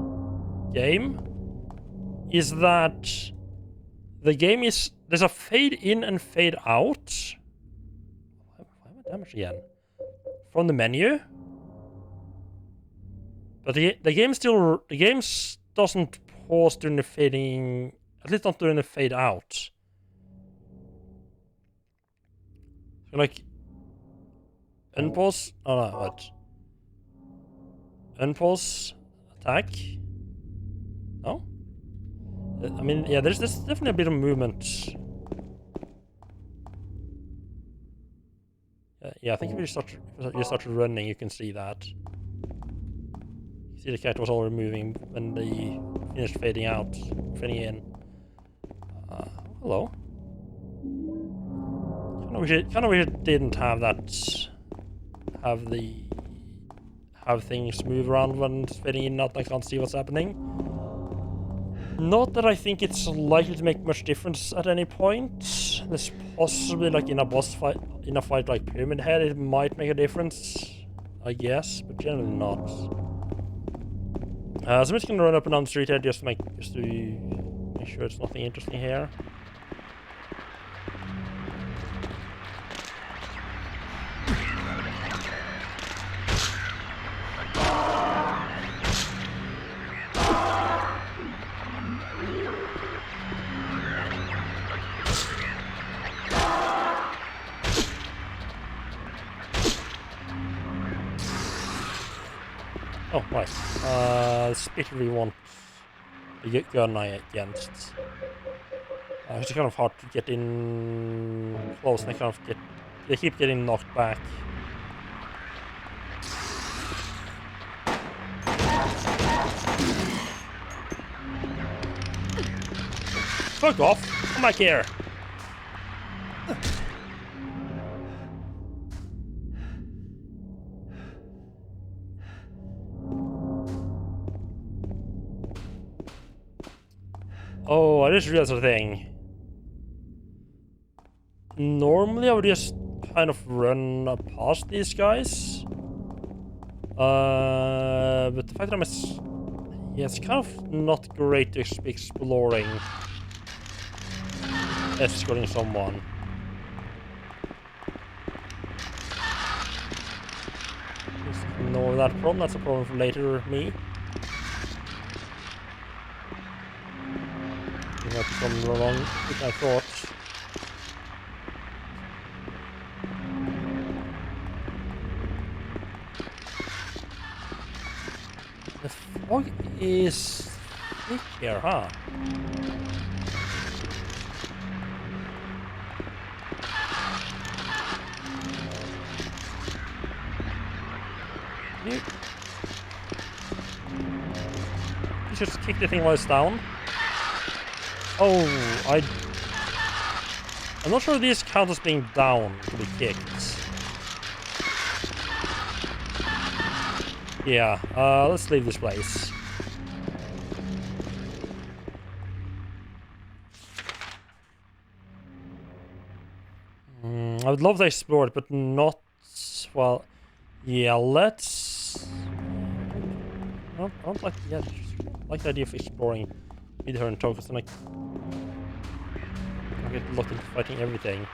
game is that the game is... There's a fade in and fade out. Why am I damaged again? From the menu. But the game still... The game doesn't pause during the fading... At least not during the fade out. So like... Unpause... Oh no, what? Unpause, attack. No? I mean, yeah, there's definitely a bit of movement. Yeah, I think if you start running, you can see that. You see the character was already moving when they finished fading out, fading in. Hello. Kind of wish it didn't have that. Have things move around when it's fading in and out. I can't see what's happening. Not that I think it's likely to make much difference at any point. There's possibly like in a boss fight, in a fight like Pyramid Head, it might make a difference, I guess, but generally not. So I'm just gonna run up and down the street here just to make sure it's nothing interesting here. Oh, right. Spitter we want the gun against. It's kind of hard to get in close, and they keep getting knocked back. fuck off! Come back here! Oh, I just realized a thing. Normally I would just kind of run past these guys. But the fact that yeah, it's kind of not great to be exploring, escorting someone. Just ignore that problem, that's a problem for later me. Not come along with my thoughts. The fog is thick here, huh? You just kick the thing while it's down. Oh, I'm not sure these count as being down to be kicked. Yeah, let's leave this place. I would love to explore it, but not... Well, yeah, let's... I don't like... Yeah, I like the idea of exploring Midhur and Tokus, and I get locked into fighting everything.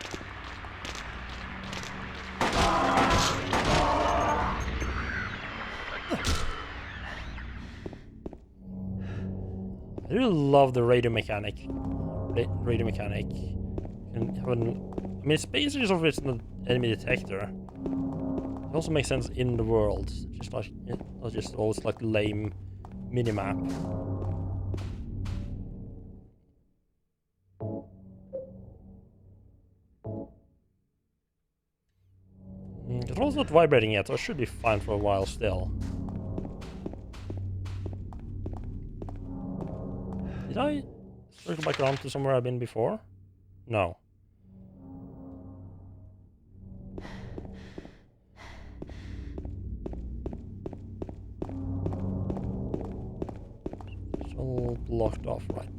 I really love the radio mechanic. Radio mechanic. And have an, I mean, it's basically sort of it's an enemy detector. It also makes sense in the world, just not just always like lame minimap. The control's not vibrating yet, so I should be fine for a while still. Did I circle back around to somewhere I've been before? No. It's all blocked off, right.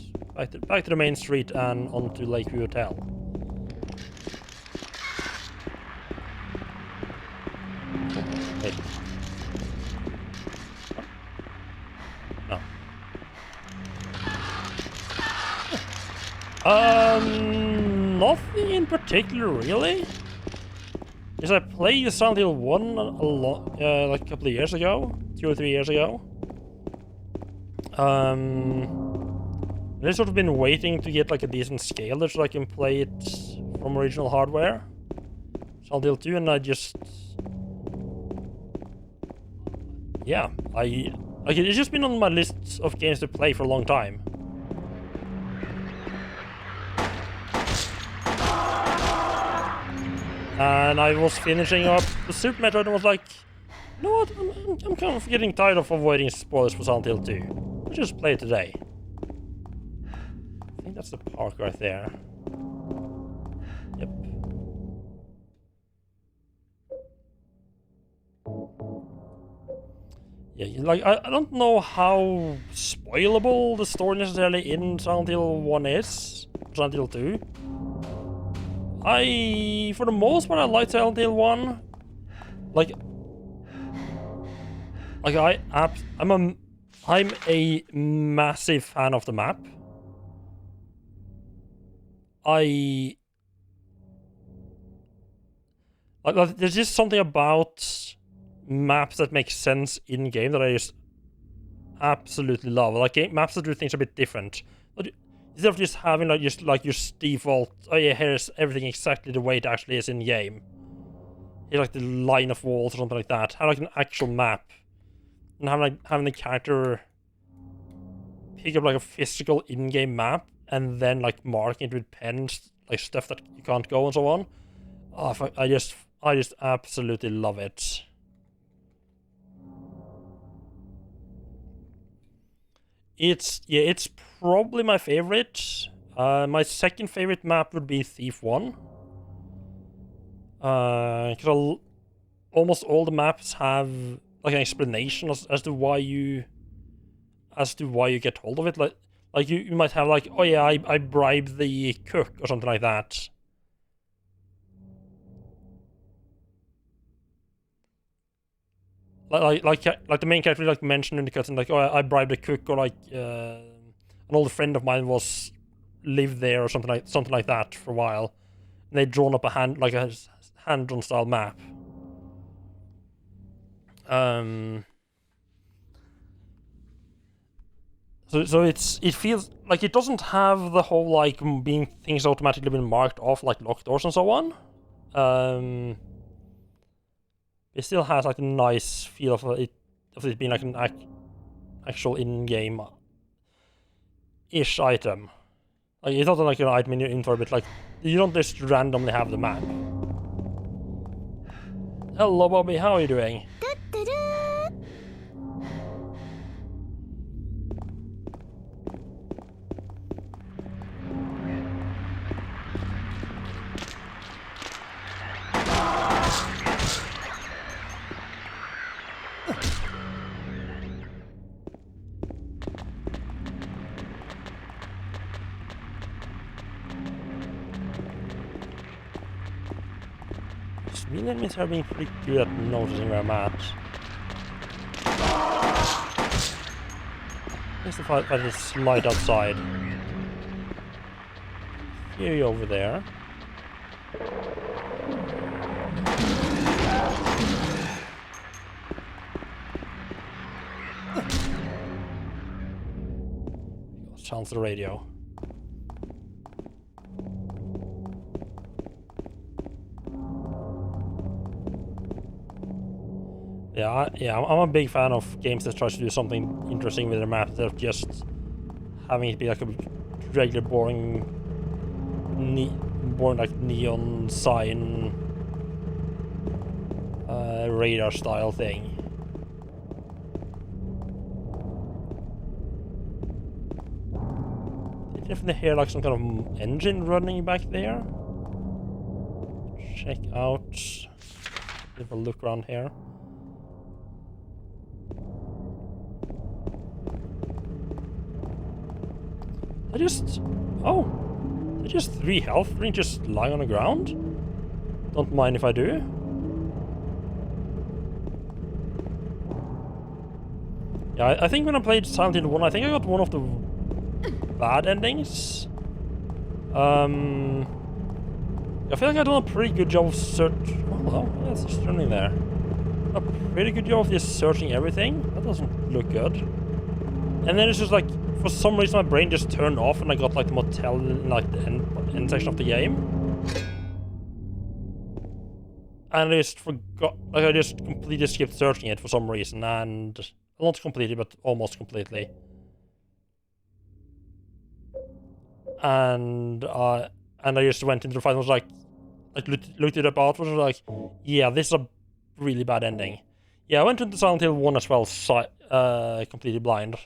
Back to the main street and onto Lakeview Hotel. Wait. No. Nothing in particular, really. Because I played Silent Hill 1 like a couple of years ago, 2 or 3 years ago. I've sort of been waiting to get like a decent scale so I can play it from original hardware. Silent Hill 2, and I just... Yeah, it's just been on my list of games to play for a long time. And I was finishing up the Super Metroid and was like, you know what, I'm kind of getting tired of avoiding spoilers for Silent Hill 2. Let's just play it today. I think that's the park right there. Yep. Yeah, like, I don't know how spoilable the story necessarily in Silent Hill 1 is, Silent Hill 2. For the most part, I like Silent Hill 1. I'm a massive fan of the map. There's just something about maps that make sense in game that I just absolutely love. Like maps that do things a bit different. Instead of just having like your default, oh yeah, here's everything exactly the way it actually is in game. Here's like the line of walls or something like that. Have like an actual map, and having the character pick up like a physical in-game map and then like mark it with pens, like stuff that you can't go and so on. Oh, I just absolutely love it. It's probably my favorite My second favorite map would be Thief 1. Because almost all the maps have like an explanation as to why you get hold of it. Like you might have like, oh yeah, I bribed the cook or something like that. Like the main character like mentioned in the cutscene, like, oh, I bribed a cook, or like an old friend of mine lived there or something like that for a while. And they'd drawn up a hand-drawn style map. So it feels like it doesn't have the whole like being things automatically been marked off like locked doors and so on. It still has like a nice feel of it being like an actual in-game ish item. Like it's not like an item in your inventory, but like you don't just randomly have the map. Hello, Bobby. How are you doing? Me and enemies are being pretty good at noticing where I'm at. Just if I just slide outside. Hear you over there. Sounds the radio. Yeah, I'm a big fan of games that try to do something interesting with their map instead of just having it be like a regular boring like neon sign radar style thing. You definitely hear like some kind of engine running back there. Check out. Have a look around here. They're just 3 health, really just lying on the ground. Don't mind if I do. Yeah, I think when I played Silent Hill 1, I think I got one of the bad endings. I feel like I've done a pretty good job of Oh, yeah, it's just running there. A pretty good job of just searching everything. That doesn't look good. And then it's just like, for some reason my brain just turned off and I got like the motel in like the end section of the game. And I just forgot, like I just completely skipped searching it for some reason, and not completely, but almost completely. And I just went into the fight and was like looked it up afterwards and was like, yeah, this is a really bad ending. Yeah, I went into Silent Hill 1 as well, completely blind.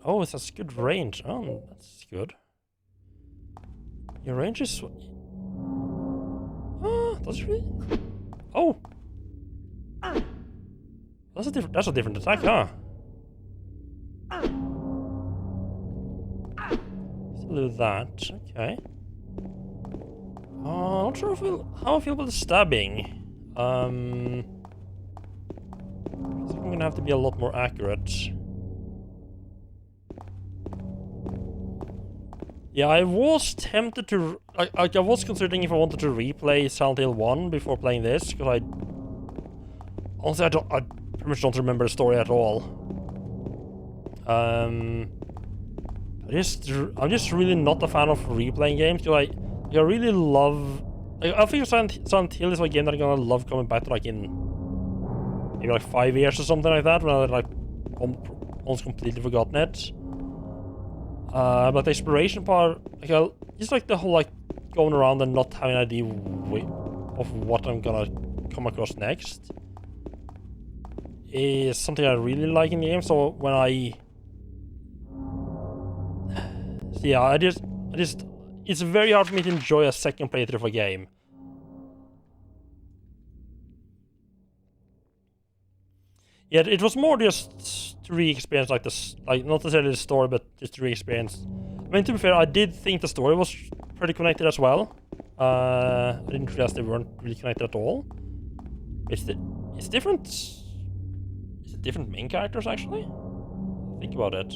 Oh, it has good range. Oh, that's good. Your range is... does it really? Oh! That's a different attack, huh? Still do that, okay. I'm not sure how I feel about the stabbing. I'm gonna have to be a lot more accurate. Yeah, I was tempted to... I was considering if I wanted to replay Silent Hill 1 before playing this, because honestly, I pretty much don't remember the story at all. I'm just really not a fan of replaying games, because I really love... I think Silent Hill is a game that I'm gonna love coming back to, like, in maybe like 5 years or something like that, when I like almost completely forgotten it. But the exploration part, like, just like the whole like going around and not having an idea of what I'm gonna come across next is something I really like in the game. So when it's very hard for me to enjoy a second playthrough of a game. Yeah, it was more just to re-experience like this, like not necessarily the story, but just to re-experience. I mean, to be fair, I did think the story was pretty connected as well. I didn't realize they weren't really connected at all. It's different. Is it different main characters actually? Think about it.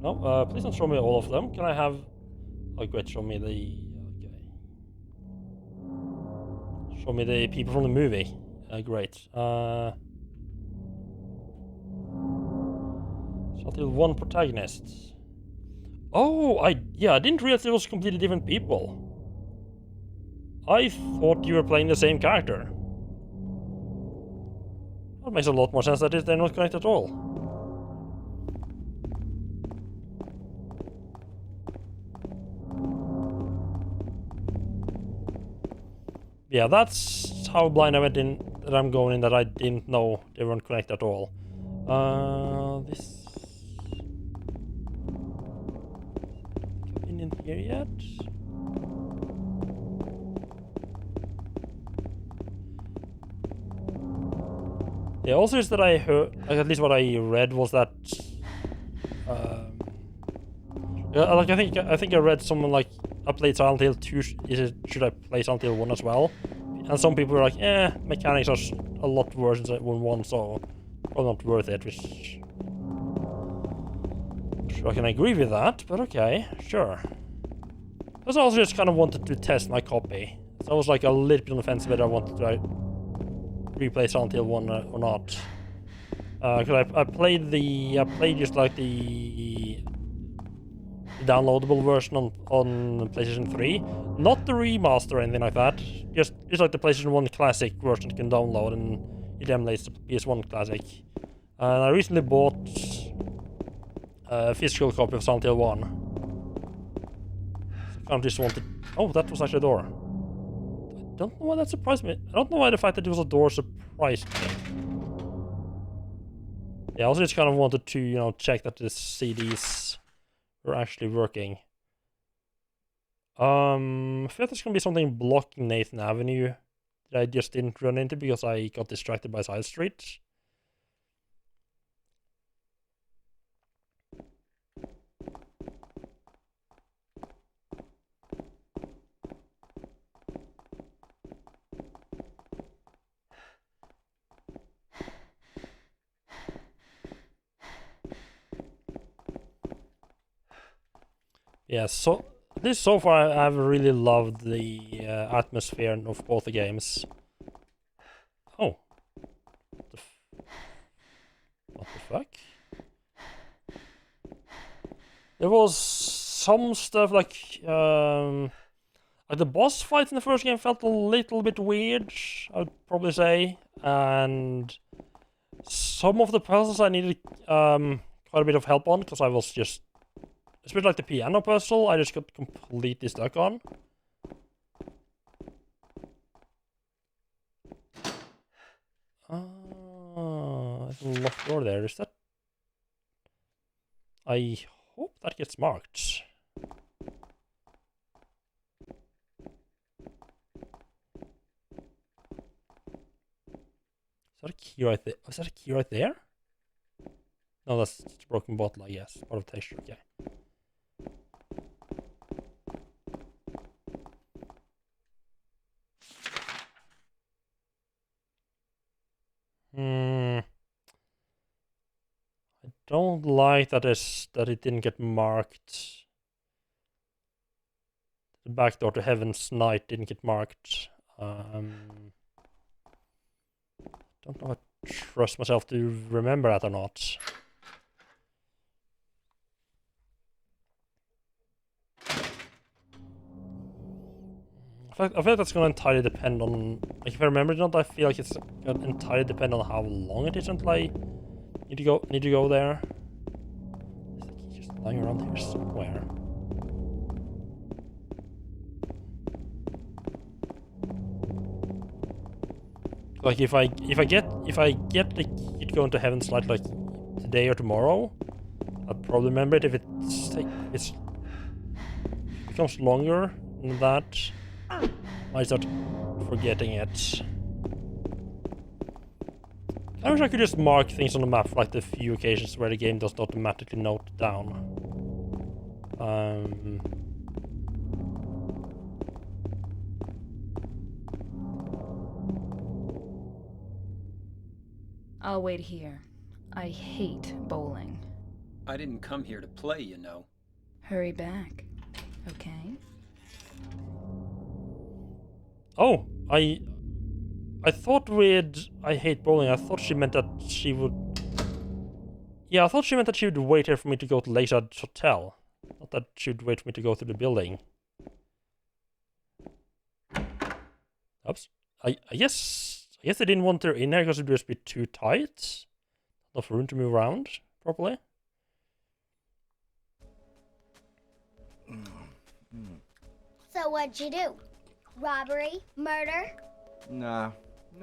No, please don't show me all of them. Can I have... Oh, great, show me the... Okay. Show me the people from the movie. Great. So until one protagonist. Oh, I didn't realize it was completely different people. I thought you were playing the same character. That makes a lot more sense that they're not connected at all. Yeah, that's how blind I went in, that I'm going in, that I didn't know they weren't connected at all. This... Been in here yet? Yeah, also is that I heard, like at least what I read was that, yeah, like I think I read someone like, I played Silent Hill 2, should I play Silent Hill 1 as well? And some people were like, mechanics are a lot worse than 1, so probably not worth it, which... Sure, I can agree with that, but okay, sure. I also just kind of wanted to test my copy. So I was like a little bit on the fence whether I wanted to replay Silent Hill 1 or not. Cause I played just like the downloadable version on PlayStation 3. Not the remaster or anything like that. Just like the PlayStation 1 Classic version you can download, and it emulates the PS1 Classic. And I recently bought a physical copy of Silent Hill 1. So I kind of just wanted... Oh, that was actually a door. I don't know why that surprised me. I don't know why the fact that it was a door surprised me. Yeah, I also just kind of wanted to, you know, check that the CDs were actually working. I feel there's gonna be something blocking Nathan Avenue that I just didn't run into because I got distracted by Side Street. Yeah, so so far I've really loved the atmosphere of both the games. Oh. What the fuck? There was some stuff like the boss fights in the first game felt a little bit weird, I would probably say, and some of the puzzles I needed quite a bit of help on because I was just... Especially like the piano puzzle, I just got completely stuck on. There's a locked door there. Is that... I hope that gets marked. Is that a key right there? Is that a key right there? No, that's a broken bottle, I guess. Part of the texture, okay. I don't like that it didn't get marked. The back door to Heaven's Night didn't get marked. Don't know if I trust myself to remember that or not. I feel like that's going to entirely depend on... Like, if I remember it or not, I feel like it's going to entirely depend on how long it is until I need to go there. lying around here somewhere. Like if I get the key to go into Heaven's Light like today or tomorrow, I'll probably remember it. If it becomes longer than that, I start forgetting it. I wish I could just mark things on the map for like the few occasions where the game doesn't automatically note down. I'll wait here. I hate bowling. I didn't come here to play, you know. Hurry back, okay? Oh, I thought with I hate bowling, I thought she meant that she would... Yeah, I thought she meant that she would wait here for me to go to Lakeside Hotel. Not that she would wait for me to go through the building. Oops. I guess they didn't want her in here because it would just be too tight. Enough room to move around properly. So what'd you do? Robbery? Murder? Nah.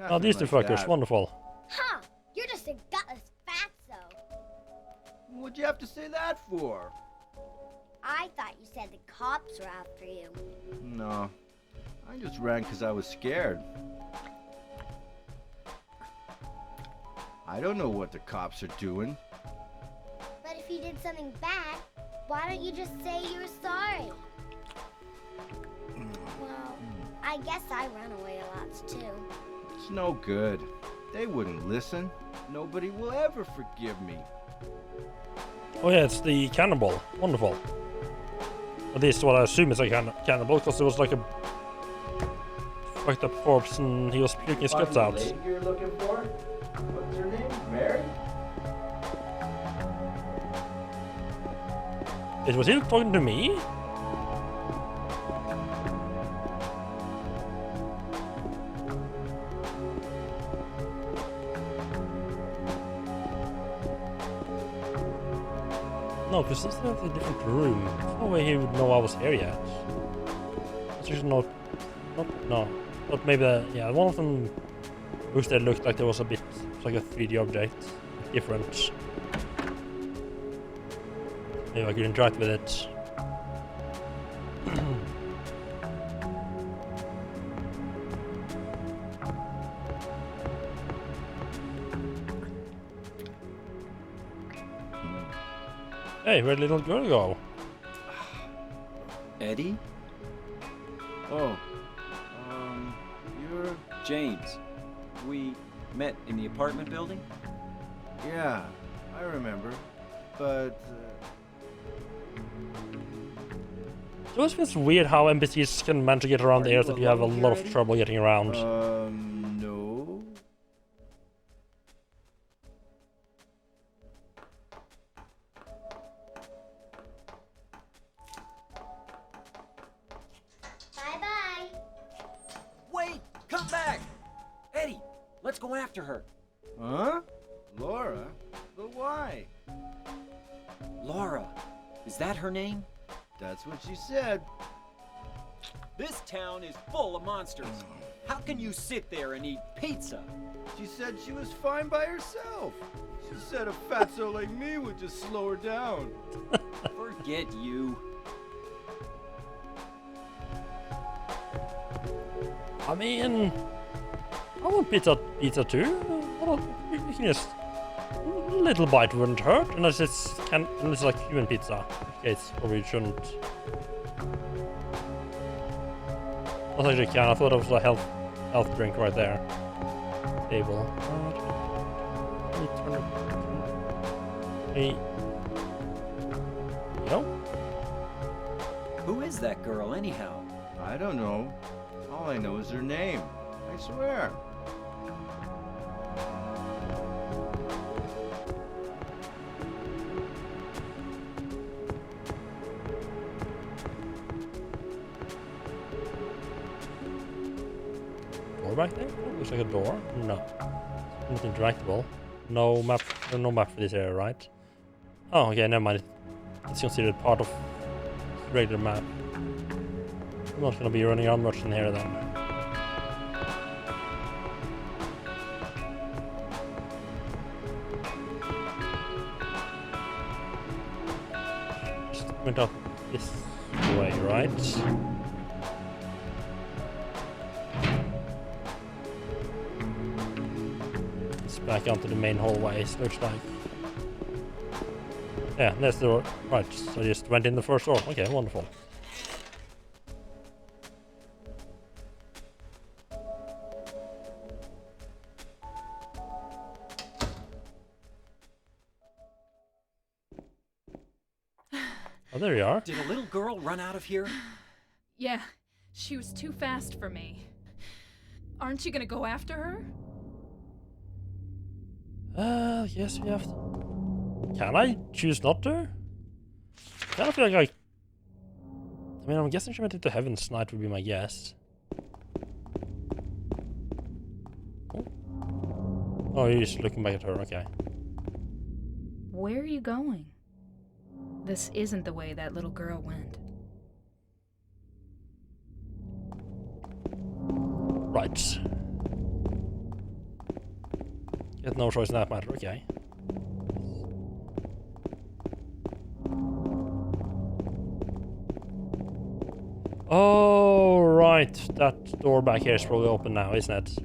Oh, these two fuckers. Wonderful. Huh, you're just a gutless fatso. What'd you have to say that for? I thought you said the cops were after you. No. I just ran because I was scared. I don't know what the cops are doing. But if you did something bad, why don't you just say you were sorry? Well, I guess I run away a lot too. It's no good. They wouldn't listen. Nobody will ever forgive me. Oh yeah, it's the cannibal. Wonderful. At least what I assume is a cannibal, because there was like a fucked up corpse and he was puking his guts out. Lady you're looking for? What's her name? Mary? Was he talking to me? No, because this is a different room. There's no way he would know I was here yet. It's just not, but maybe yeah, one of them looks there looked like there was a bit like a 3D object, different. Maybe I could interact with it. Hey, where'd little girl go? Eddie? Oh. You're... James. We met in the apartment building? Yeah, I remember. But... It always feels weird how NPCs can manage to get around the areas that you have a lot of trouble getting around. No. Bye-bye. Wait! Come back! Eddie, let's go after her. Huh? Laura? But why? Laura. Is that her name? That's what she said. This town is full of monsters. How can you sit there and eat pizza? She said she was fine by herself. She said a fatso like me would just slow her down. Forget you. I mean, I want pizza too. You can just a little bite wouldn't hurt unless it's like human pizza. Okay, it's probably shouldn't. I actually can. I thought it was a health drink right there. Table. Hey. You know? Who is that girl anyhow? I don't know. All I know is her name. I swear. Door back there? Oh, looks like a door. No. Not interactable. No map for this area, right? Oh, okay, never mind. it's considered part of the regular map. I'm not gonna be running around much in here then. Just went up this way, right? It's back onto the main hallways, looks like. Yeah, that's the door. Right, so I just went in the first door. Okay, wonderful. Oh, there you are. Did a little girl run out of here? Yeah, she was too fast for me. Aren't you gonna go after her? Yes, we have to. Can I choose not to? I kind of feel like I mean, I'm guessing she went into Heaven's Knight would be my guess. Oh, you're just looking back at her, okay. Where are you going? This isn't the way that little girl went. Right. Get no choice in that matter, okay. Oh, right. That door back here is probably open now, isn't it?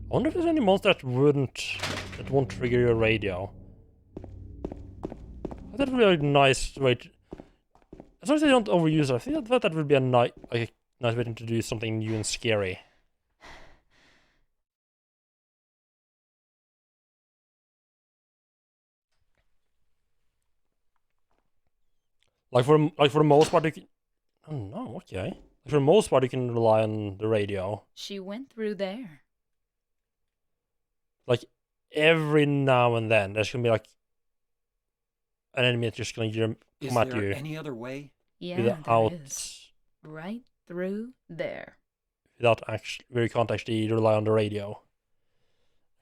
I wonder if there's any monster that won't trigger your radio. That would be a nice way to, as long as they don't overuse it, I think that would be a nice way to introduce something new and scary. Like for the most part, you can. Oh no, okay. Like for the most part, you can rely on the radio. She went through there. Like every now and then, there's gonna be like an enemy that's just gonna come Is at there you any other way? Yeah, without there is. Right through there. where you can't actually rely on the radio.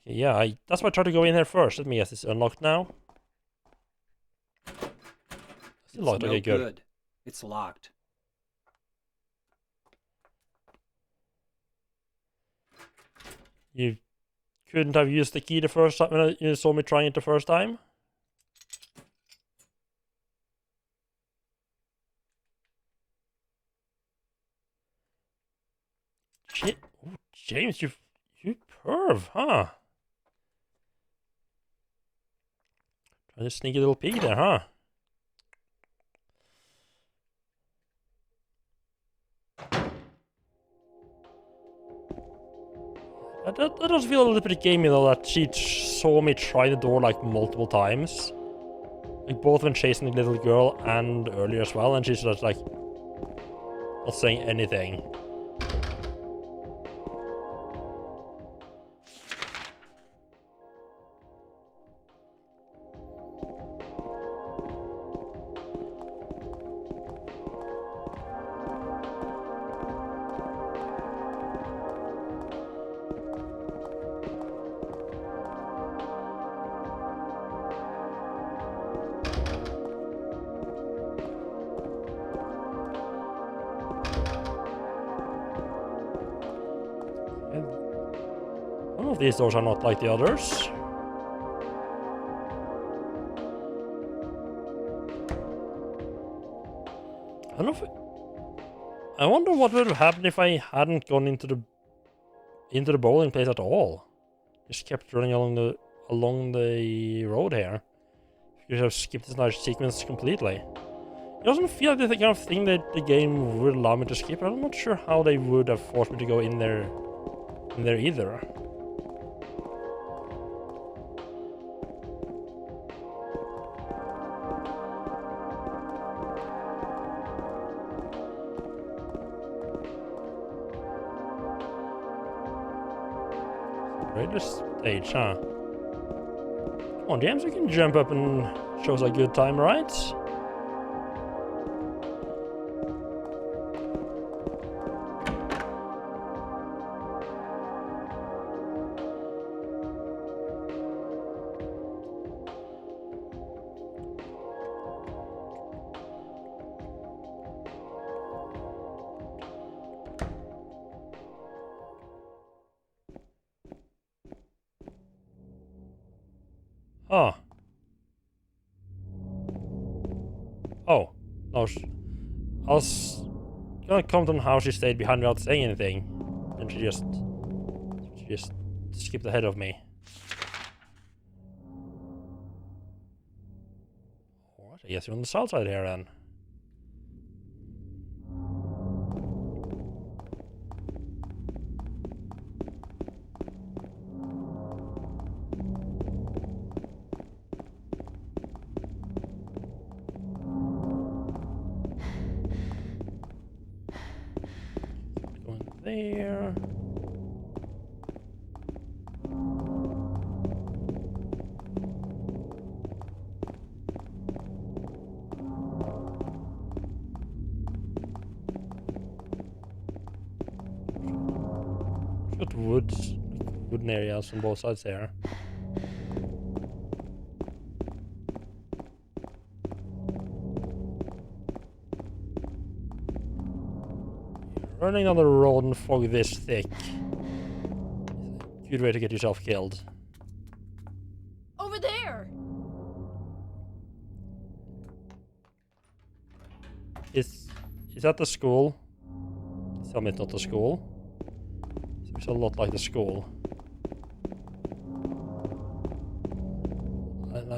Okay, yeah, that's why I tried to go in here first. Let me guess, it's unlocked now. Still locked. No Okay, good. good. It's locked. You couldn't have used the key the first time when you saw me trying it the first time? Oh, James, you perv, huh? Trying to sneak a little peek there, huh? That does feel a little bit gamey though, that she saw me try the door like multiple times. Like both when chasing the little girl and earlier as well, and she's just like not saying anything. One of these doors are not like the others. I wonder what would have happened if I hadn't gone into the bowling place at all. Just kept running along the road here. You should have skipped this nice sequence completely. It doesn't feel like the kind of thing that the game would allow me to skip. I'm not sure how they would have forced me to go in there either. Regular stage, huh? Come on, James, you can jump up and show us a good time, right? Ah. Oh. No, I was gonna comment on how she stayed behind without saying anything. And she just skipped ahead of me. Alright, I guess you're on the south side here then. Going there. Got wooden areas on both sides there. Running on the road and fog this thick. Good way to get yourself killed. Over there! Is that the school? Tell me it's not the school. Seems a lot like the school.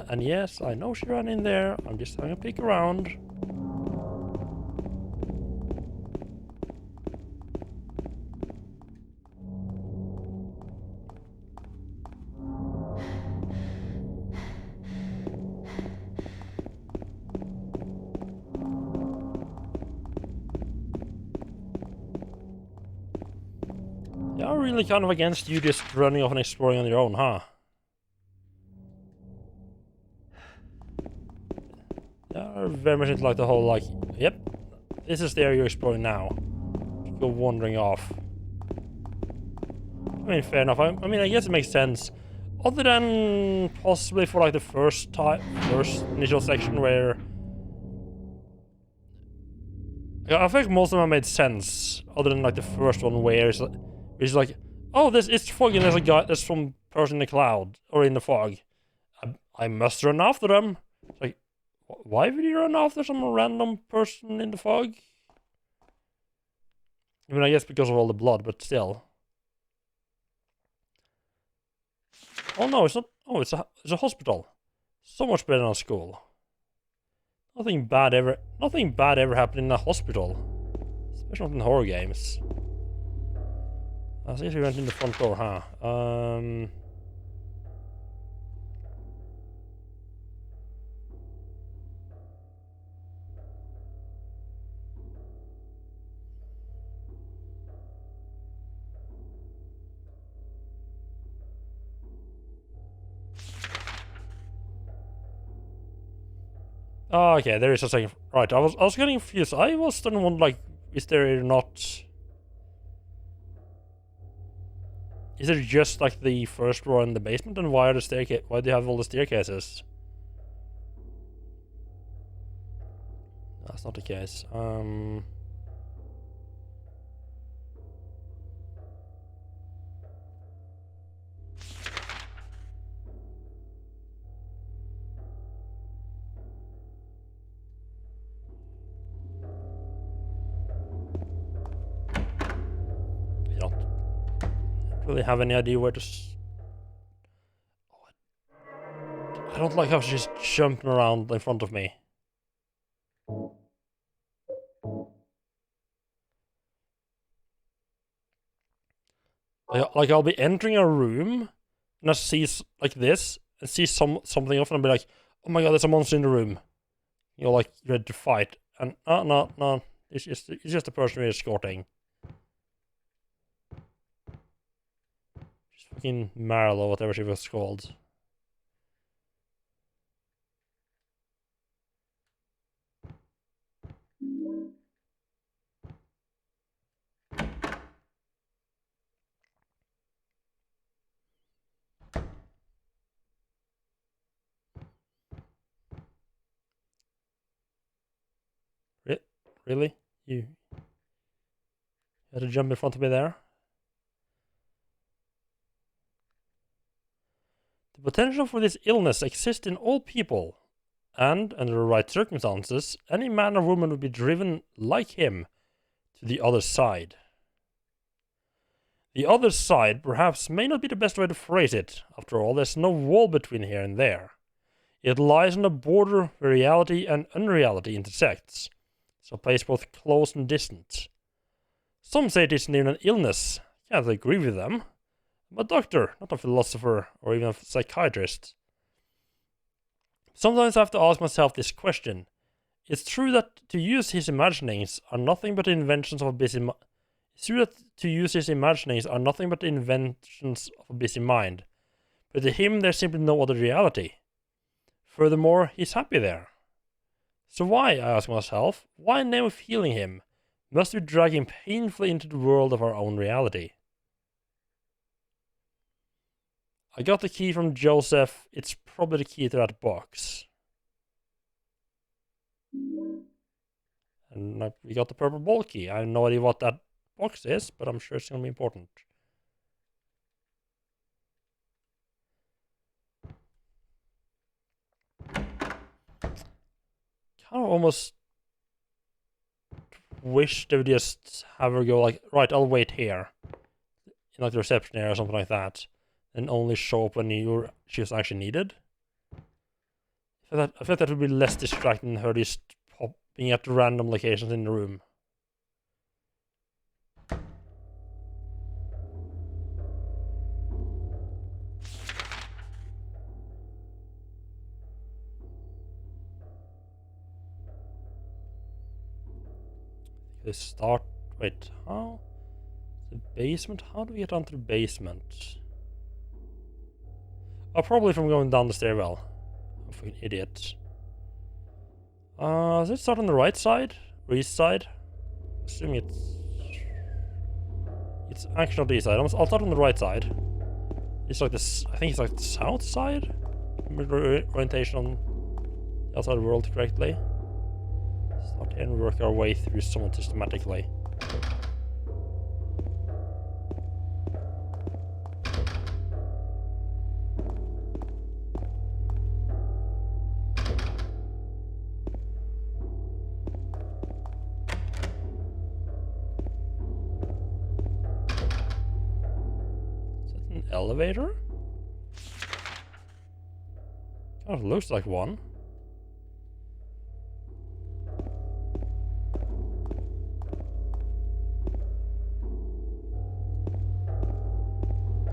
And yes, I know she ran in there. I'm just having a peek around. Yeah, I'm really kind of against you just running off and exploring on your own, huh? Yeah, I very much into like the whole like, yep, this is the area you're exploring now. Just go wandering off. I mean, fair enough. I mean, I guess it makes sense. Other than possibly for like the first initial section where... Yeah, I think most of them made sense. Other than like the first one where it's like, oh, it's foggy and there's a guy, there's some person in the cloud or in the fog. I must run after them. It's like, why would you run after some random person in the fog? I mean, I guess because of all the blood, but still. Oh no, it's not. Oh, it's a hospital. So much better than a school. Nothing bad ever happened in a hospital. Especially not in horror games. I see if we went in the front door, huh? Oh, okay, there is a second. Right, I was getting confused. I was starting to wonder, like, is there not... Is it just like the first floor in the basement, and why are the staircase? Why do you have all the staircases? That's not the case. You don't really have any idea where to. I don't like how she's jumping around in front of me. Like I'll be entering a room and I see like this and see something off and I'll be like, oh my god, there's a monster in the room. You're like ready to fight, and no, it's just a person we're escorting. Just fucking Meryl or whatever she was called. Really? You had to jump in front of me there? The potential for this illness exists in all people, and, under the right circumstances, any man or woman would be driven, like him, to the other side. The other side, perhaps, may not be the best way to phrase it. After all, there's no wall between here and there. It lies on the border where reality and unreality intersects. It's a place both close and distant. Some say it isn't even an illness. Can't agree with them. I'm a doctor, not a philosopher or even a psychiatrist. Sometimes I have to ask myself this question. It's true that to use his imaginings are nothing but inventions of a busy mind. It's true that to use his imaginings are nothing but inventions of a busy mind. But to him there's simply no other reality. Furthermore, he's happy there. So why, I ask myself, why in the name of healing him, must we drag him painfully into the world of our own reality? I got the key from Joseph. It's probably the key to that box. And we got the purple ball key. I have no idea what that box is, but I'm sure it's going to be important. Kind of almost wish they would just have her go like, right, I'll wait here. In like the reception area or something like that. And only show up when she was actually needed. I feel like that would be less distracting than her just popping at random locations in the room. They start. Wait, how? The basement? How do we get onto the basement? Oh, probably from going down the stairwell. I'm a fucking idiot. Does it start on the right side? Or east side? Assuming it's actually on the east side. I'll start on the right side. It's like this. I think it's like the south side? Orientation on the outside of the world correctly. Start here and work our way through somewhat systematically. Elevator? Kind of looks like one.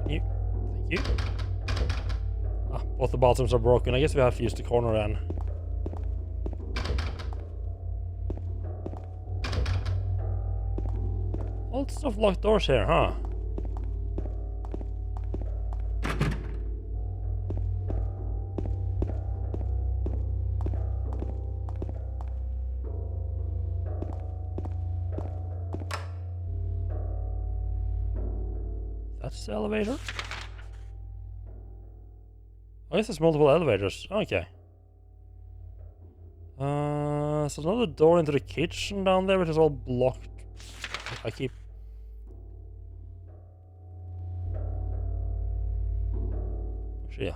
Thank you. Ah, both the bottoms are broken. I guess we have to use the corner then. Lots of locked doors here, huh? That's the elevator? I guess there's multiple elevators. Okay. There's another door into the kitchen down there, which is all blocked. I keep... Actually, yeah.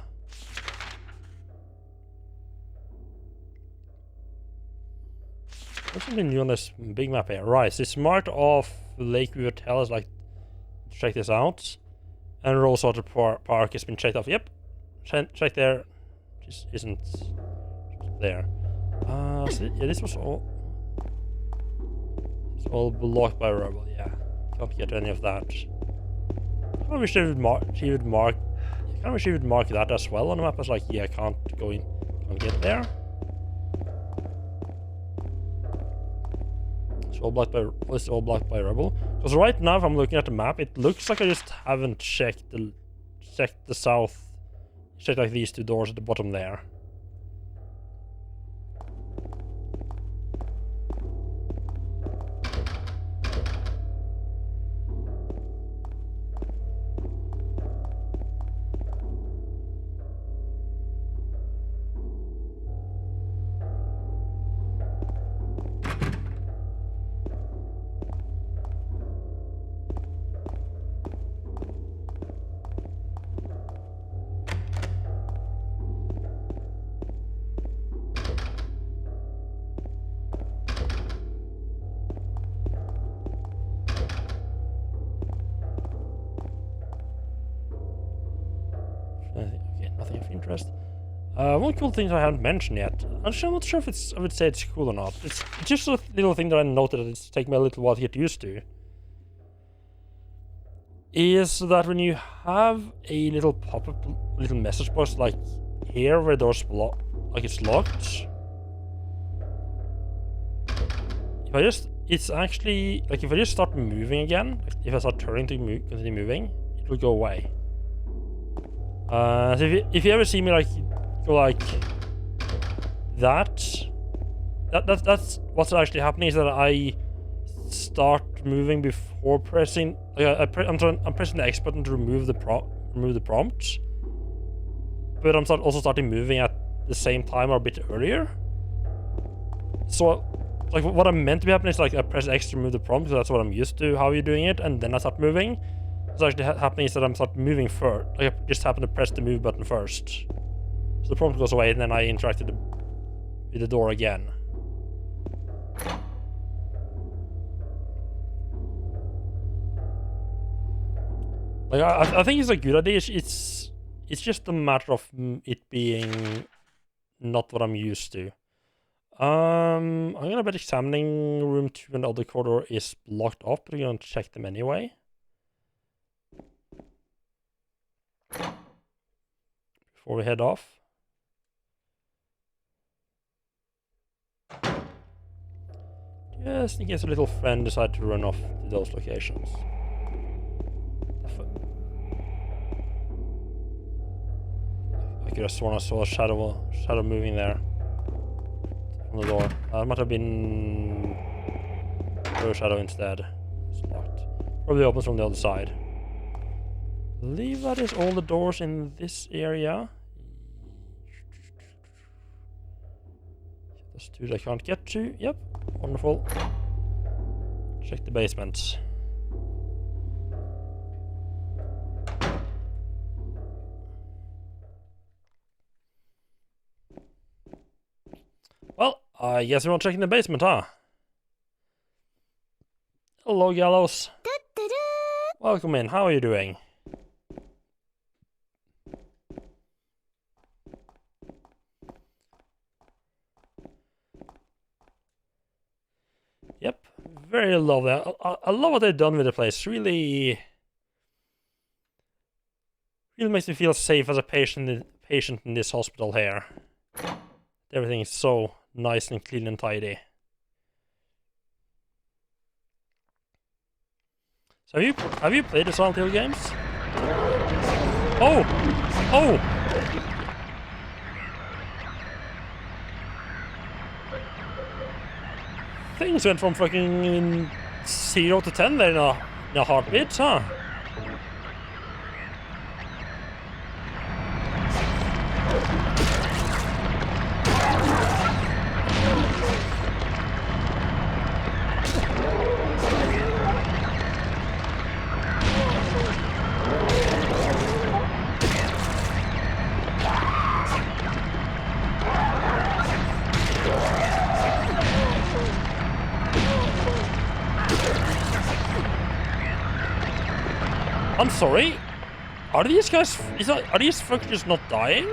There's something new on this big map here. Right, so it's marked off Lakeview Hotel is like... Check this out. And Rosewater Park has been checked off. Yep. Check there. Just isn't there. So yeah, this was all... It's all blocked by rubble, yeah. Can't get any of that. I wish she would mark that as well on the map. I was like, yeah, I can't go in, can't get there. It's all blocked by rubble. Because right now, if I'm looking at the map, it looks like I just haven't checked the south. Checked like these two doors at the bottom there. pressed. One cool thing that I haven't mentioned yet. Actually, I'm not sure if I would say it's cool or not. It's just a little thing that I noted that it's taken me a little while to get used to. Is that when you have a little pop-up, little message box like here where doors like it's locked. If I just, it's actually like if I just start moving again, like if I start turning to continue moving, it will go away. So if you ever see me like go like that's what's actually happening is that I start moving before pressing. Like I'm pressing the X button to remove the prompt, but I'm also starting moving at the same time or a bit earlier. So, like what I'm meant to be happening is like I press X to remove the prompt because that's what I'm used to how you're doing it, and then I start moving. What's actually happening is that I'm start moving first. Like I just happen to press the move button first, so the prompt goes away, and then I interact with the door again. Like I think it's a good idea. It's just a matter of it being not what I'm used to. I'm gonna bet examining room 2 and the other corridor is blocked up, but I'm gonna check them anyway. Before we head off. Just in case a little friend decided to run off to those locations. I could have sworn I saw a shadow moving there. On the door. It might have been her shadow instead. It's locked. Probably opens from the other side. I believe that is all the doors in this area. There's two that I can't get to. Yep. Wonderful. Check the basement. Well, I guess we're not checking the basement, huh? Hello, Gallows. Welcome in. How are you doing? Yep, very lovely. I love what they've done with the place. Really makes me feel safe as a patient in this hospital here. Everything is so nice and clean and tidy. So have you played the Silent Hill games? Oh! Things went from fucking 0 to 10 there in a heartbeat, huh? I'm sorry? Are these guys... Are these fuckers just not dying?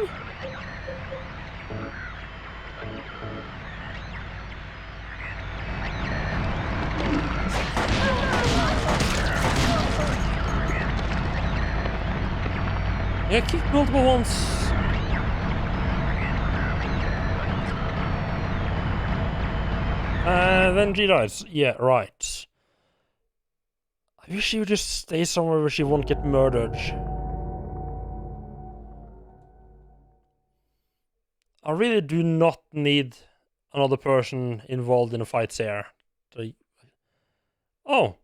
Yeah, kick multiple ones. Then she dies. Yeah, right. I wish she would just stay somewhere where she won't get murdered. I really do not need another person involved in the fights here. Oh.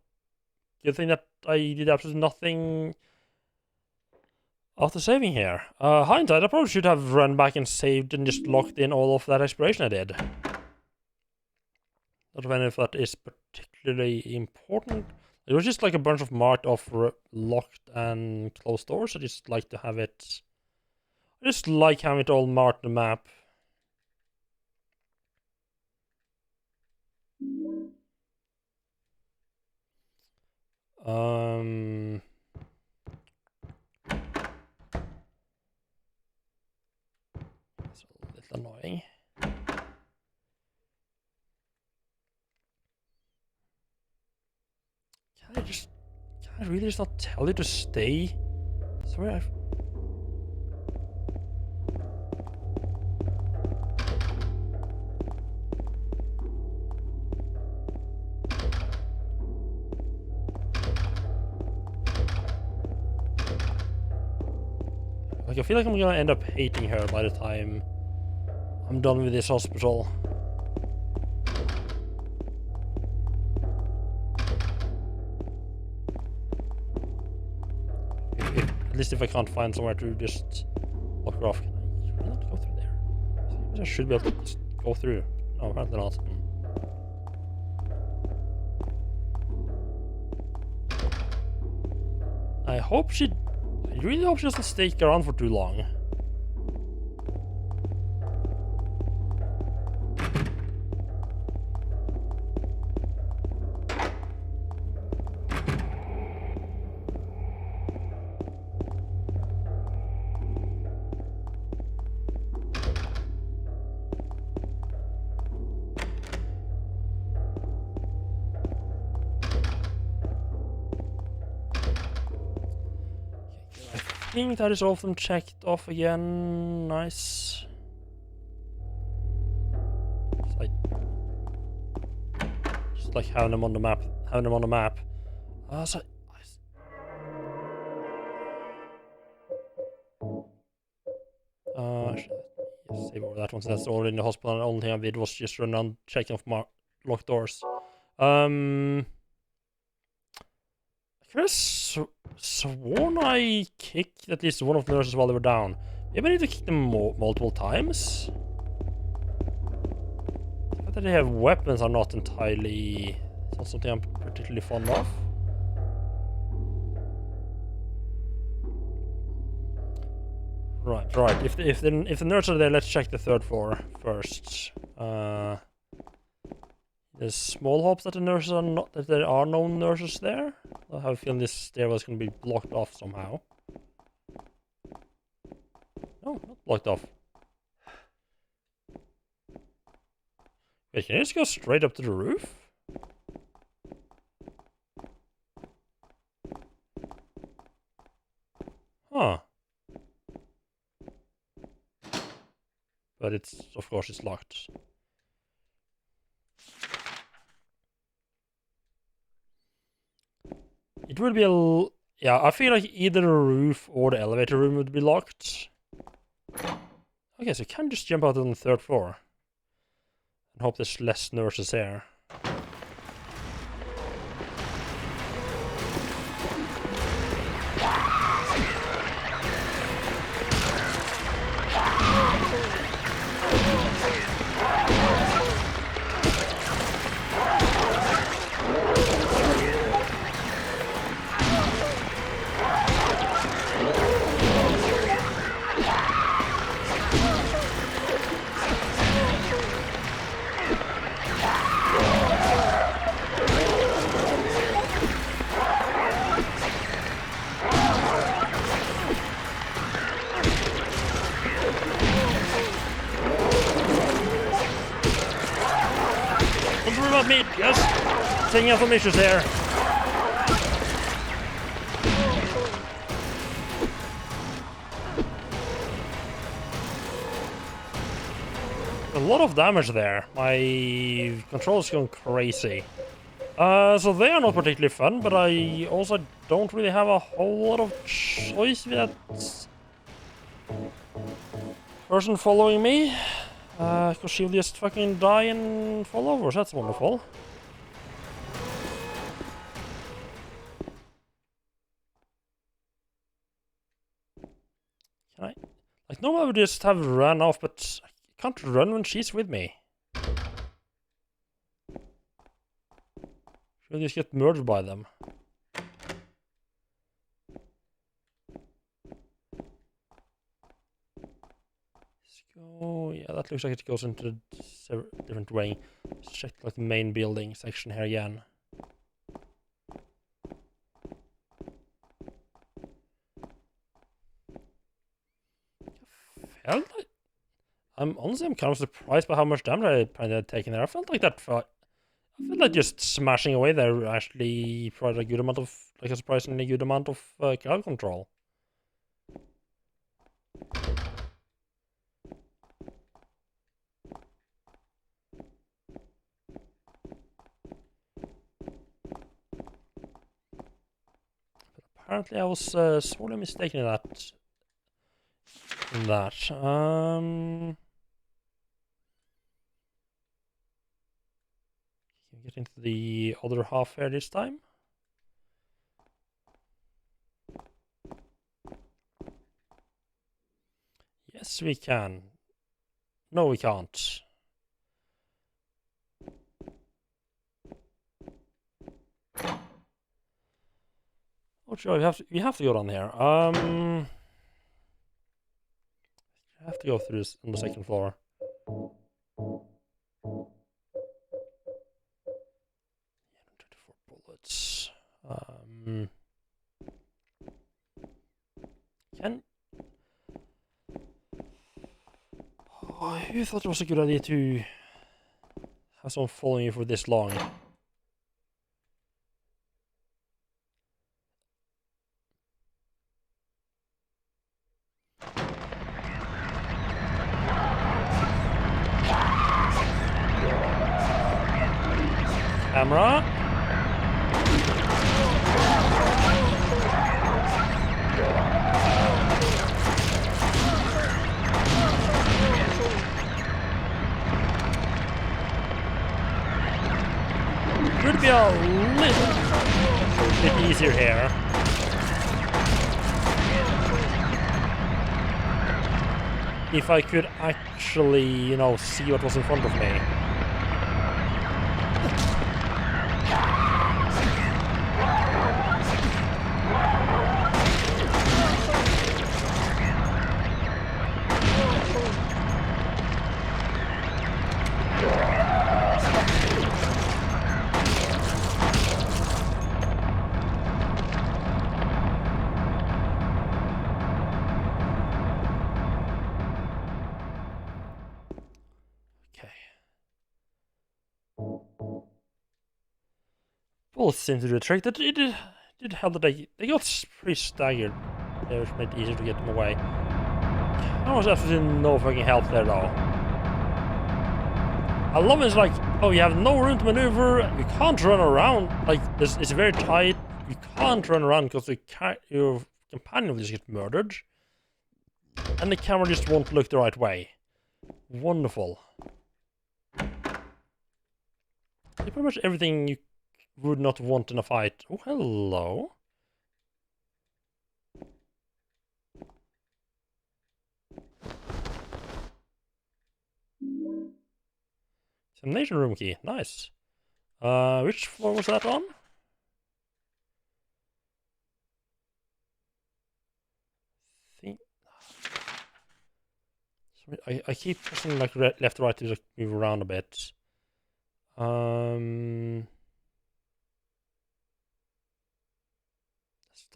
Good thing that I did absolutely nothing after saving here. Hindsight, I probably should have run back and saved and just locked in all of that exploration I did. Not know if that is particularly important. It was just like a bunch of marked off locked and closed doors. I just like to have it... I just like having it all marked on the map. Can I really just not tell you to stay? Sorry, Like, I feel like I'm gonna end up hating her by the time I'm done with this hospital. At least if I can't find somewhere to just walk her off. Can I really not go through there? I should be able to just go through. No, apparently not. I really hope she doesn't stick around for too long. I think that is all of them checked off again. Nice. Just like having them on the map. So I should save over that one since that's already in the hospital, and the only thing I did was just run around checking off locked doors. I could have sworn I kicked at least one of the nurses while they were down. Maybe I need to kick them multiple times? The fact that they have weapons are not entirely... It's not something I'm particularly fond of. Right. If the nurses are there, let's check the third floor first. There's small hopes that that there are no nurses there. I have a feeling this stairwell is going to be blocked off somehow. No, not blocked off. Wait, can you just go straight up to the roof? Huh. But of course it's locked. It would be yeah, I feel like either the roof or the elevator room would be locked. Okay, so you can just jump out on the third floor. And hope there's less nurses there. Me, just taking out some issues here. A lot of damage there. My control's going crazy. So they are not particularly fun, but I also don't really have a whole lot of choice with that person following me. Because she'll just fucking die and fall over, so that's wonderful. Can I? Like, normally I would just have run off, but I can't run when she's with me. She'll just get murdered by them. Oh, yeah, that looks like it goes into a different way. Let's check like the main building section here again. I'm kind of surprised by how much damage I had taken there. I felt like that I feel like just smashing away there actually provided a good amount of, like a surprisingly good amount of crowd control. Apparently I was sorely mistaken in that. Can we get into the other half here this time? Yes, we can. No, we can't. Oh, sure, we have to go down here. I have to go through this on the second floor. 24 bullets. Oh, who thought it was a good idea to have someone following you for this long? Camera. Could be a little bit easier here. If I could actually, you know, see what was in front of me. Bullets seem to do the trick. That it did help that they got pretty staggered, which made it easier to get them away. That was absolutely no fucking help there though. I love it. It's like, oh, you have no room to maneuver. You can't run around. Like this, it's very tight. You can't run around because your companion will just get murdered, and the camera just won't look the right way. Wonderful. Pretty much everything you would not want in a fight. Oh, hello. Examination room key. Nice. Which floor was that on? I keep pressing like left right to just move around a bit.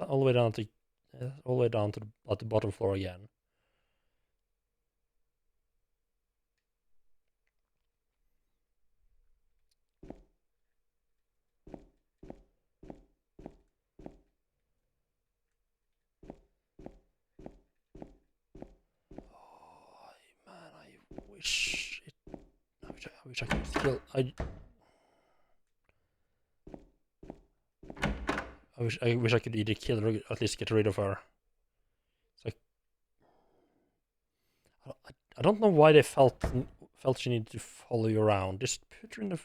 All the way down to at the bottom floor again. Oh man, I wish I could still I wish I could either kill her or at least get rid of her. It's like I don't know why they felt she needed to follow you around. Just put her in the.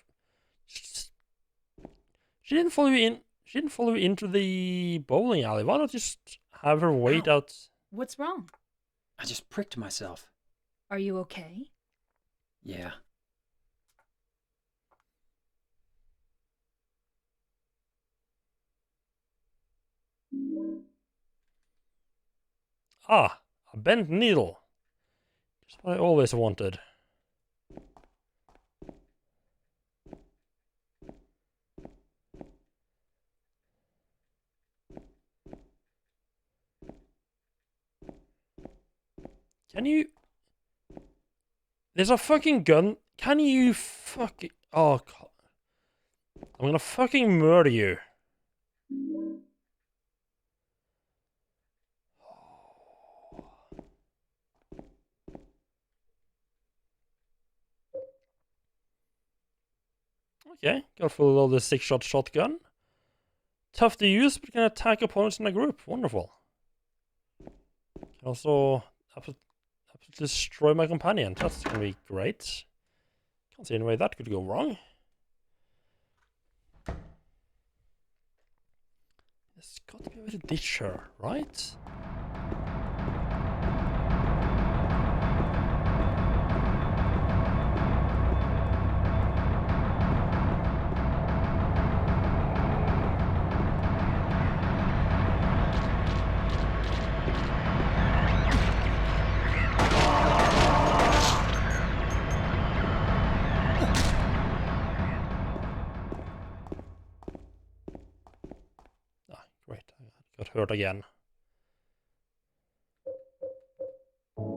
She didn't follow you in. She didn't follow you into the bowling alley. Why not just have her wait out? What's wrong? I just pricked myself. Are you okay? Yeah. Ah, a bent needle. Just what I always wanted. Can you... There's a fucking gun. Can you fucking... Oh, God. I'm gonna fucking murder you. Okay, got full loaded 6-shot shotgun. Tough to use, but can attack opponents in a group. Wonderful. Can also absolutely destroy my companion. That's gonna be great. Can't see any way that could go wrong. There's got to be a way to ditch her, right? Great, I got hurt again. I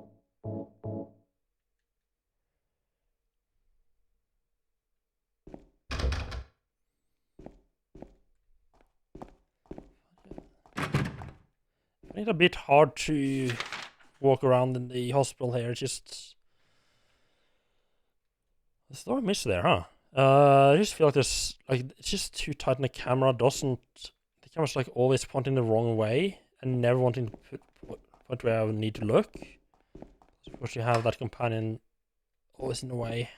find it a bit hard to walk around in the hospital here, just... There's no miss there, huh? I just feel like there's... Like, it's just too tight and the camera doesn't... The camera's like always pointing the wrong way and never wanting to point where I would need to look. Of course you have that companion always in the way.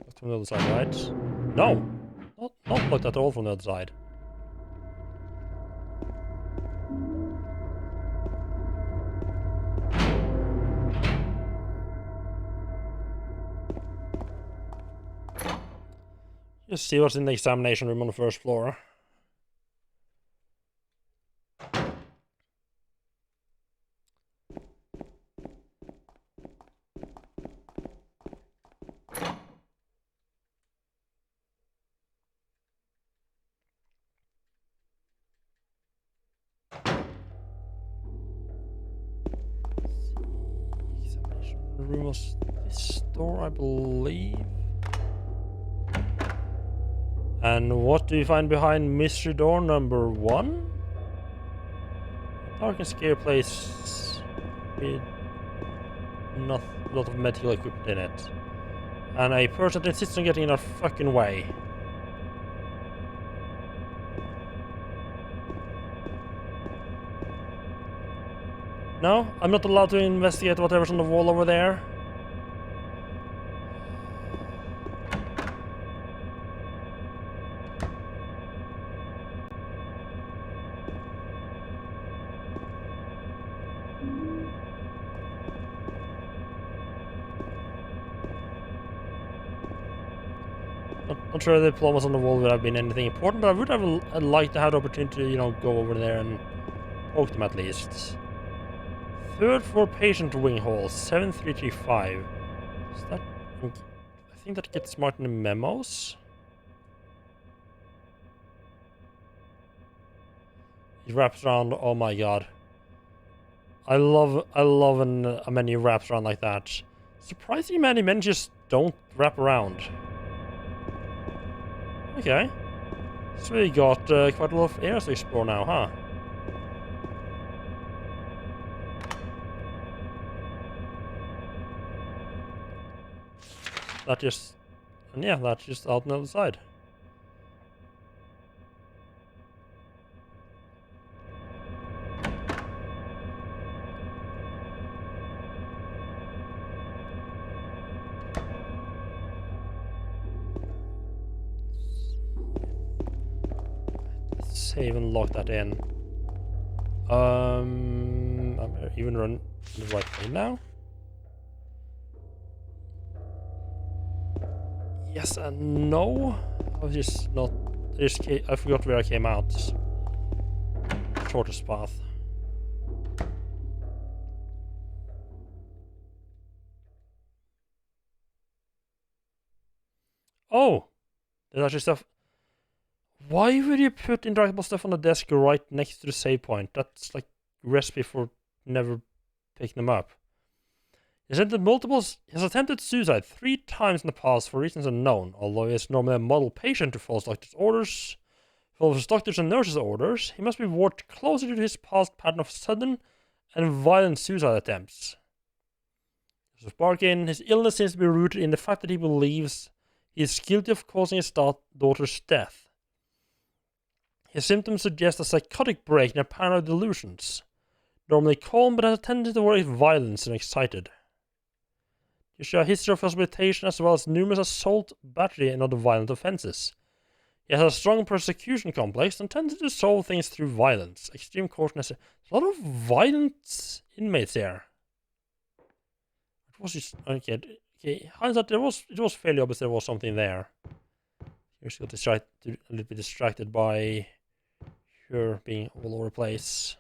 That's from the other side, right? No! Not blocked at all from the other side. Just see what's in the examination room on the first floor. Examination room was this door, I believe. And what do you find behind mystery door number 1? Dark and scary place with not a lot of medical equipment in it. And a person that insists on getting in our fucking way. No, I'm not allowed to investigate whatever's on the wall over there. Not sure the diplomas on the wall would have been anything important, but I would have I'd like to have the opportunity to, you know, go over there and poke them at least. 3rd floor patient wing hall, 7335. Is that... I think that gets marked in the memos. It wraps around, oh my god. I love when a menu wraps around like that. Surprisingly many menus just don't wrap around. Okay. So we got quite a lot of areas to explore now, huh? That just... And yeah, that's just out on the other side. Save and lock that in. I'm even run the right way now. Yes and no. I was just not. I forgot where I came out. Shortest path. Oh, there's actually stuff. Why would you put interactable stuff on the desk right next to the save point? That's like recipe for never picking them up. He has attempted suicide 3 times in the past for reasons unknown, although he is normally a model patient who follows doctors and nurses' orders. He must be watched closer to his past pattern of sudden and violent suicide attempts. Joseph Barkin, his illness seems to be rooted in the fact that he believes he is guilty of causing his daughter's death. His symptoms suggest a psychotic break and paranoid delusions. Normally calm, but has a tendency towards violence and excited. He shows a history of hospitalization as well as numerous assault, battery, and other violent offenses. He has a strong persecution complex and tends to solve things through violence. Extreme caution has a lot of violent inmates here. It was just okay. Hindsight, it was fairly obvious there was something there. He just got distracted, a little bit distracted by her being all over the place.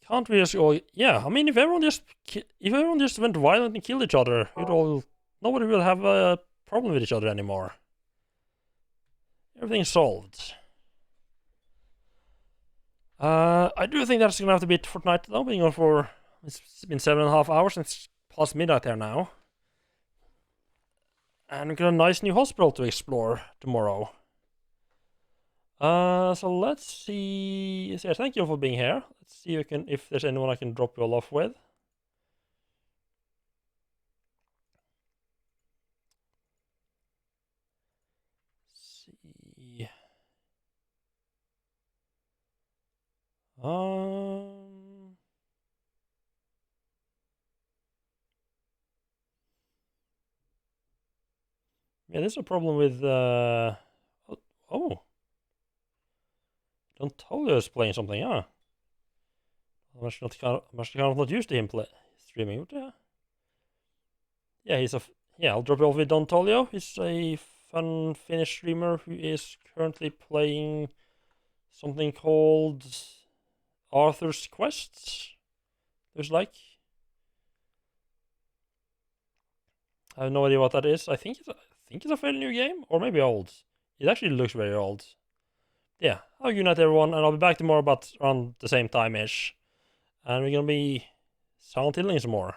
Can't we just go? Yeah, I mean, if everyone just went violent and killed each other, nobody will have a problem with each other anymore. Everything's solved. I do think that's gonna have to be it for tonight, though. It's been 7.5 hours, and it's past midnight here now. And we've got a nice new hospital to explore tomorrow. So let's see. So thank you for being here. Let's see if there's anyone I can drop you all off with. Let's see. Yeah, there's a problem with oh. Don Tolio is playing something, huh? I'm actually kind of not used to him streaming, but yeah. Yeah, I'll drop you off with Don Tolio. He's a fun Finnish streamer who is currently playing something called Arthur's Quest. There's like, I have no idea what that is. I think it's a fairly new game, or maybe old. It actually looks very old. Yeah, have a good night, everyone, and I'll be back tomorrow about around the same time-ish. And we're gonna be Silent Hilling some more.